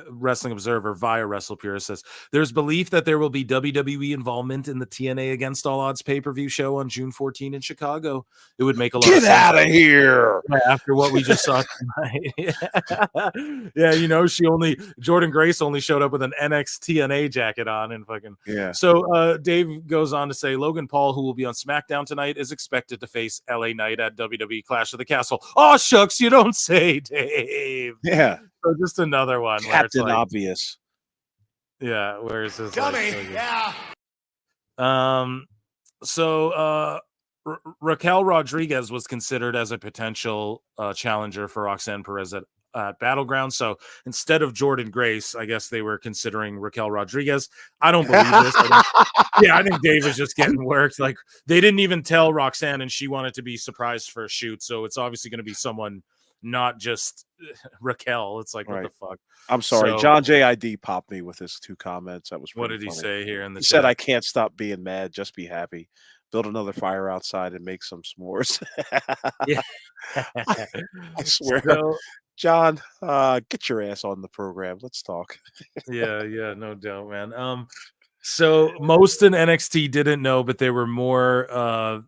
Wrestling Observer via WrestlePurist says there's belief that there will be WWE involvement in the TNA Against All Odds pay-per-view show on June 14 in Chicago. It would make a lot of sense. Get out of here after what we just saw tonight. Yeah, Jordan Grace only showed up with an NXT TNA jacket on and fucking So Dave goes on to say Logan Paul, who will be on SmackDown tonight, is expected to face LA Knight at WWE Clash of the Castle. Oh shucks, you don't say, Dave. Yeah. So just another one. Captain Obvious. Yeah. Where is this? Dummy. Yeah. So Raquel Rodriguez was considered as a potential challenger for Roxanne Perez at Battleground. So instead of Jordan Grace, I guess they were considering Raquel Rodriguez. I don't believe this. I think Dave is just getting worked. Like they didn't even tell Roxanne, and she wanted to be surprised for a shoot. So it's obviously going to be someone, not just Raquel. It's like, what the fuck? I'm sorry. So, John JID popped me with his 2 comments. That was what did funny. he say here in the He chat? said, I can't stop being mad. Just be happy. Build another fire outside and make some s'mores. Yeah. I swear. So, John, get your ass on the program. Let's talk. yeah, no doubt, man. So most in NXT didn't know, but there were more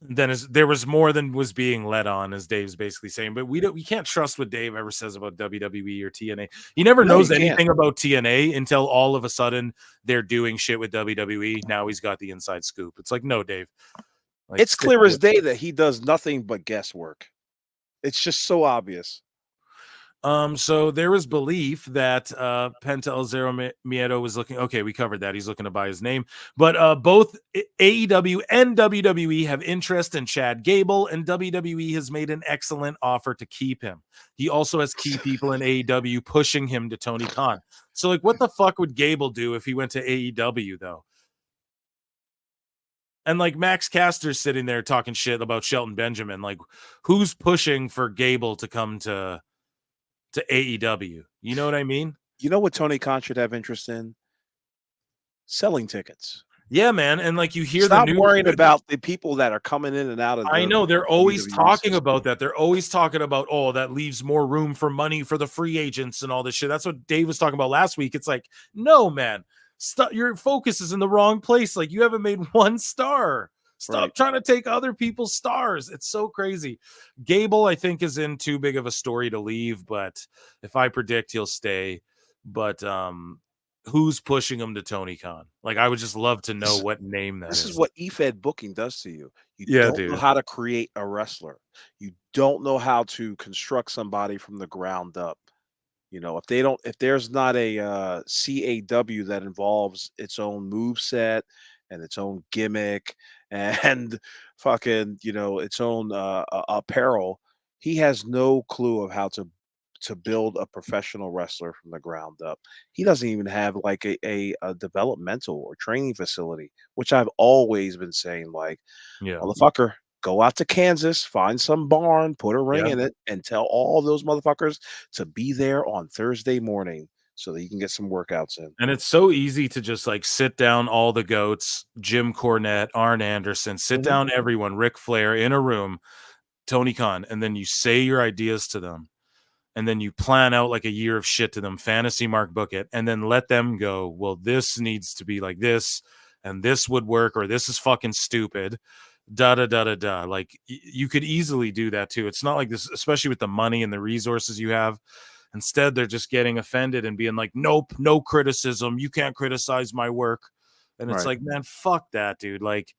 there was more than was being let on, as Dave's basically saying. But we can't trust what Dave ever says about WWE or TNA. He never knows anything about TNA until all of a sudden they're doing shit with WWE. Now he's got the inside scoop. It's like, no, Dave. Like, it's clear as day that he does nothing but guesswork. It's just so obvious. So there was belief that Penta El Zero Miedo was looking. Okay, we covered that. He's looking to buy his name. But both AEW and WWE have interest in Chad Gable, and WWE has made an excellent offer to keep him. He also has key people in AEW pushing him to Tony Khan. So, like, what the fuck would Gable do if he went to AEW, though? And like Max Caster's sitting there talking shit about Shelton Benjamin. Like, who's pushing for Gable to come to AEW? You know what I mean? You know what Tony Khan should have interest in? Selling tickets. Yeah, man. And like you hear Stop the news worrying about the people that are coming in and out of I know they're always WWE talking system. about that. They're always talking about, oh, that leaves more room for money for the free agents and all this shit. That's what Dave was talking about last week. It's like, no, man. Your focus is in the wrong place. Like, you haven't made one star. Stop trying to take other people's stars. It's so crazy. Gable, I think, is in too big of a story to leave, but if I predict, he'll stay. But who's pushing them to Tony Khan? Like, I would just love to know what name that This is. is what EFED booking does to you. You Yeah, don't know dude. how to create a wrestler. You don't know how to construct somebody from the ground up. You know, if there's not a CAW that involves its own move set and its own gimmick and fucking, its own apparel, he has no clue of how to build a professional wrestler from the ground up. He doesn't even have like a developmental or training facility, which I've always been saying, like, Yeah. motherfucker, go out to Kansas, find some barn, put a ring Yeah. in it, and tell all those motherfuckers to be there on Thursday morning so that you can get some workouts in. And it's so easy to just like sit down all the goats, Jim Cornette, Arn Anderson, sit down everyone, Ric Flair in a room, Tony Khan, and then you say your ideas to them. And then you plan out like a year of shit to them, fantasy mark book it, and then let them go, well, this needs to be like this, and this would work, or this is fucking stupid. Da da da da da. Like you could easily do that too. It's not like this, especially with the money and the resources you have. Instead, they're just getting offended and being like, nope, no criticism. You can't criticize my work. And it's Right. like, man, fuck that, dude. Like,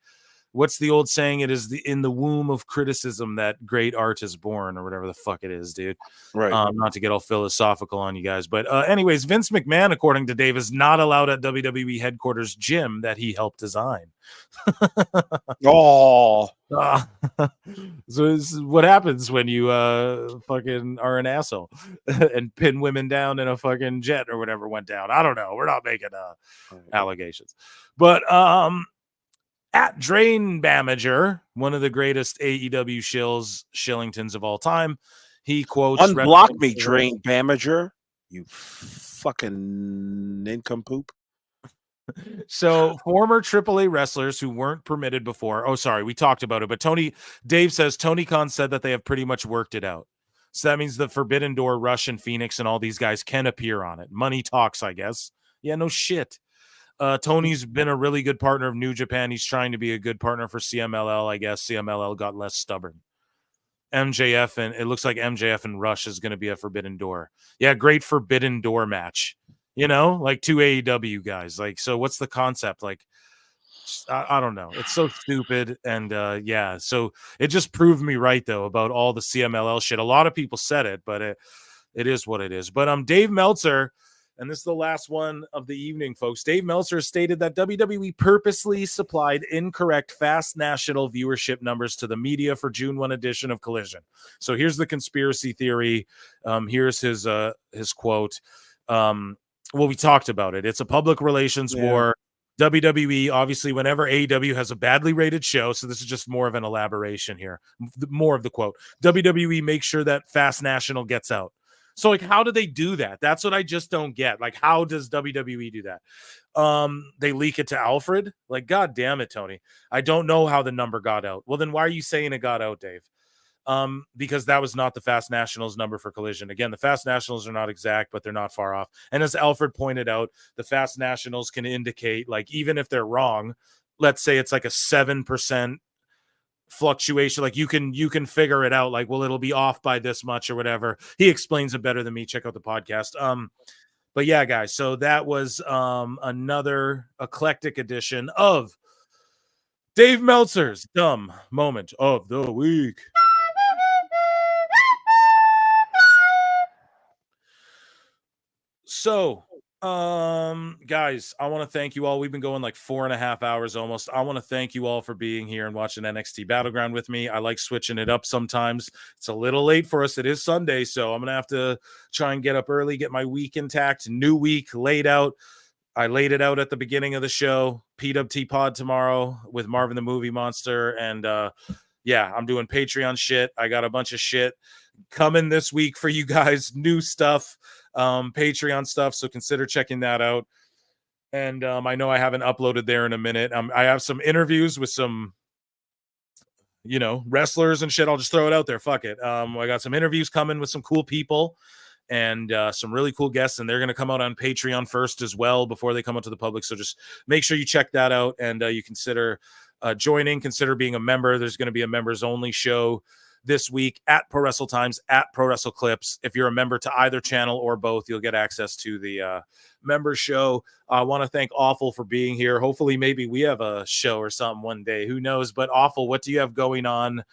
what's the old saying? It is in the womb of criticism that great art is born, or whatever the fuck it is, dude. Right. Not to get all philosophical on you guys, but anyways, Vince McMahon, according to Dave, is not allowed at WWE headquarters gym that he helped design. Oh, so this is what happens when you fucking are an asshole and pin women down in a fucking jet or whatever went down. I don't know. We're not making allegations, but at Drain Bamager, one of the greatest AEW Shillingtons of all time, he quotes, unblock me, Drain Bamager, you fucking nincompoop. So former AAA wrestlers who weren't permitted before. Oh, sorry, we talked about it, but Dave says Tony Khan said that they have pretty much worked it out. So that means the Forbidden Door, Rush, and Phoenix and all these guys can appear on it. Money talks, I guess. Yeah, no shit. Tony's been a really good partner of New Japan. He's trying to be a good partner for CMLL. I guess CMLL got less stubborn. MJF, and it looks like MJF and Rush is going to be a Forbidden Door. Yeah, great Forbidden Door match. Like two AEW guys. Like, so what's the concept? Like, I don't know. It's so stupid. And yeah, so it just proved me right, though, about all the CMLL shit. A lot of people said it, but it is what it is. But Dave Meltzer, and this is the last one of the evening, folks. Dave Meltzer stated that WWE purposely supplied incorrect Fast National viewership numbers to the media for June 1 edition of Collision. So here's the conspiracy theory. Here's his quote. Well, we talked about it. It's a public relations war. WWE, obviously, whenever AEW has a badly rated show, so this is just more of an elaboration here, more of the quote, WWE makes sure that Fast National gets out. So, like, how do they do that? That's what I just don't get. Like, how does WWE do that? They leak it to Alfred? Like, God damn it, Tony. I don't know how the number got out. Well, then why are you saying it got out, Dave? Because that was not the Fast Nationals number for Collision. Again, the Fast Nationals are not exact, but they're not far off. And as Alfred pointed out, the Fast Nationals can indicate, like, even if they're wrong, let's say it's like a 7% fluctuation, like you can figure it out, like, well, it'll be off by this much or whatever. He explains it better than me. Check out the podcast. But yeah, guys, so that was another eclectic edition of Dave Meltzer's dumb moment of the week. So, guys, I want to thank you all. We've been going like 4.5 hours almost. I want to thank you all for being here and watching NXT Battleground with me. I like switching it up sometimes. It's a little late for us. It is Sunday, so I'm going to have to try and get up early, get my week intact. New week laid out. I laid it out at the beginning of the show. PWT pod tomorrow with Marvin the Movie Monster. And yeah, I'm doing Patreon shit. I got a bunch of shit coming this week for you guys. New stuff. Patreon stuff, so consider checking that out. And I know I haven't uploaded there in a minute. I have some interviews with some wrestlers and shit. I'll just throw it out there. Fuck it. I got some interviews coming with some cool people and some really cool guests, and they're going to come out on Patreon first as well before they come out to the public. So just make sure you check that out, and you consider joining, consider being a member. There's going to be a members only show this week at Pro Wrestle Times, at Pro Wrestle Clips. If you're a member to either channel or both, you'll get access to the member show. I want to thank Awful for being here. Hopefully, maybe we have a show or something one day. Who knows? But Awful, what do you have going on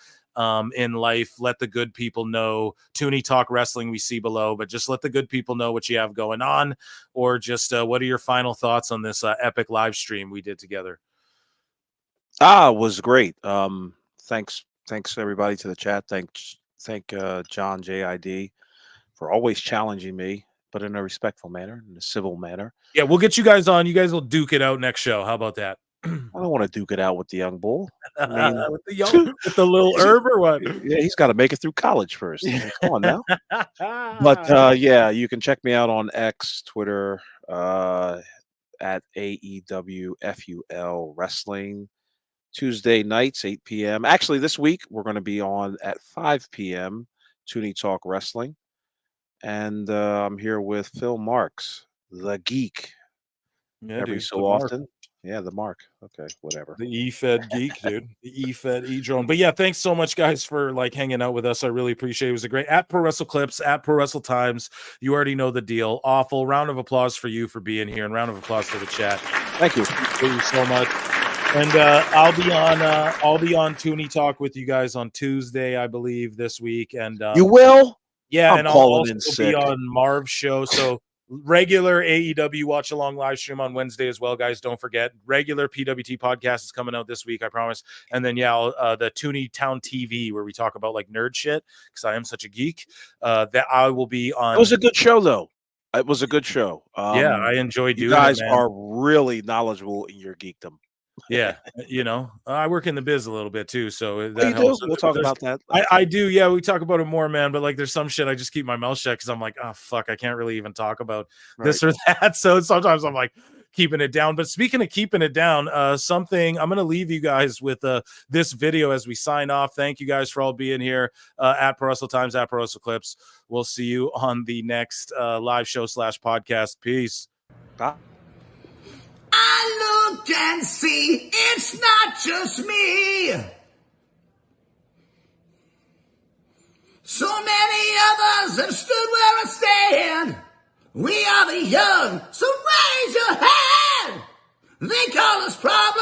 in life? Let the good people know. Toonie Talk Wrestling we see below, but just let the good people know what you have going on, or just what are your final thoughts on this epic live stream we did together? It was great. Thanks everybody to the chat. Thank John JID for always challenging me, but in a respectful manner, in a civil manner. Yeah, we'll get you guys on. You guys will duke it out next show. How about that? I don't want to duke it out with the young bull. I mean, with the little herb or what? Yeah, he's got to make it through college first. I mean, come on now. But yeah, you can check me out on X, Twitter, at AEWFUL Wrestling. Tuesday nights, 8 p.m. Actually, this week we're going to be on at 5 p.m. Toonie Talk Wrestling. And I'm here with Phil Marks, the geek. Yeah, every dude, so the Mark. often. Yeah, the Mark. Okay, whatever. The E-Fed geek, dude. The E-Fed E-Drone. But yeah, thanks so much, guys, for like hanging out with us. I really appreciate it. It was a great at Pro Wrestle Clips, at Pro Wrestle Times. You already know the deal. Awful. Round of applause for you for being here, and round of applause for the chat. Thank you. Thank you so much. And I'll be on Toonie Talk with you guys on Tuesday, I believe, this week. And you will? Yeah, I'm and I'll calling in also sick. be on Marv's show. So regular AEW watch along live stream on Wednesday as well, guys. Don't forget. Regular PWT podcast is coming out this week, I promise. And then the Toonie Town TV where we talk about like nerd shit because I am such a geek. That I will be on. It was a good show, though. It was a good show. Yeah, I enjoyed doing it. You guys it, man. are really knowledgeable in your geekdom. Yeah, I work in the biz a little bit too, so that you helps. do? We'll talk about that. I do. Yeah, we talk about it more, man. But like, there's some shit I just keep my mouth shut because I'm like, oh fuck, I can't really even talk about this or that. So sometimes I'm like keeping it down. But speaking of keeping it down, something I'm gonna leave you guys with this video as we sign off. Thank you guys for all being here at Pro Wrestle Times, at Pro Wrestle Clips. We'll see you on the next live show / podcast. Peace. Bye. I look and see it's not just me. So many others have stood where I stand. We are the young, so raise your hand. They call us problems.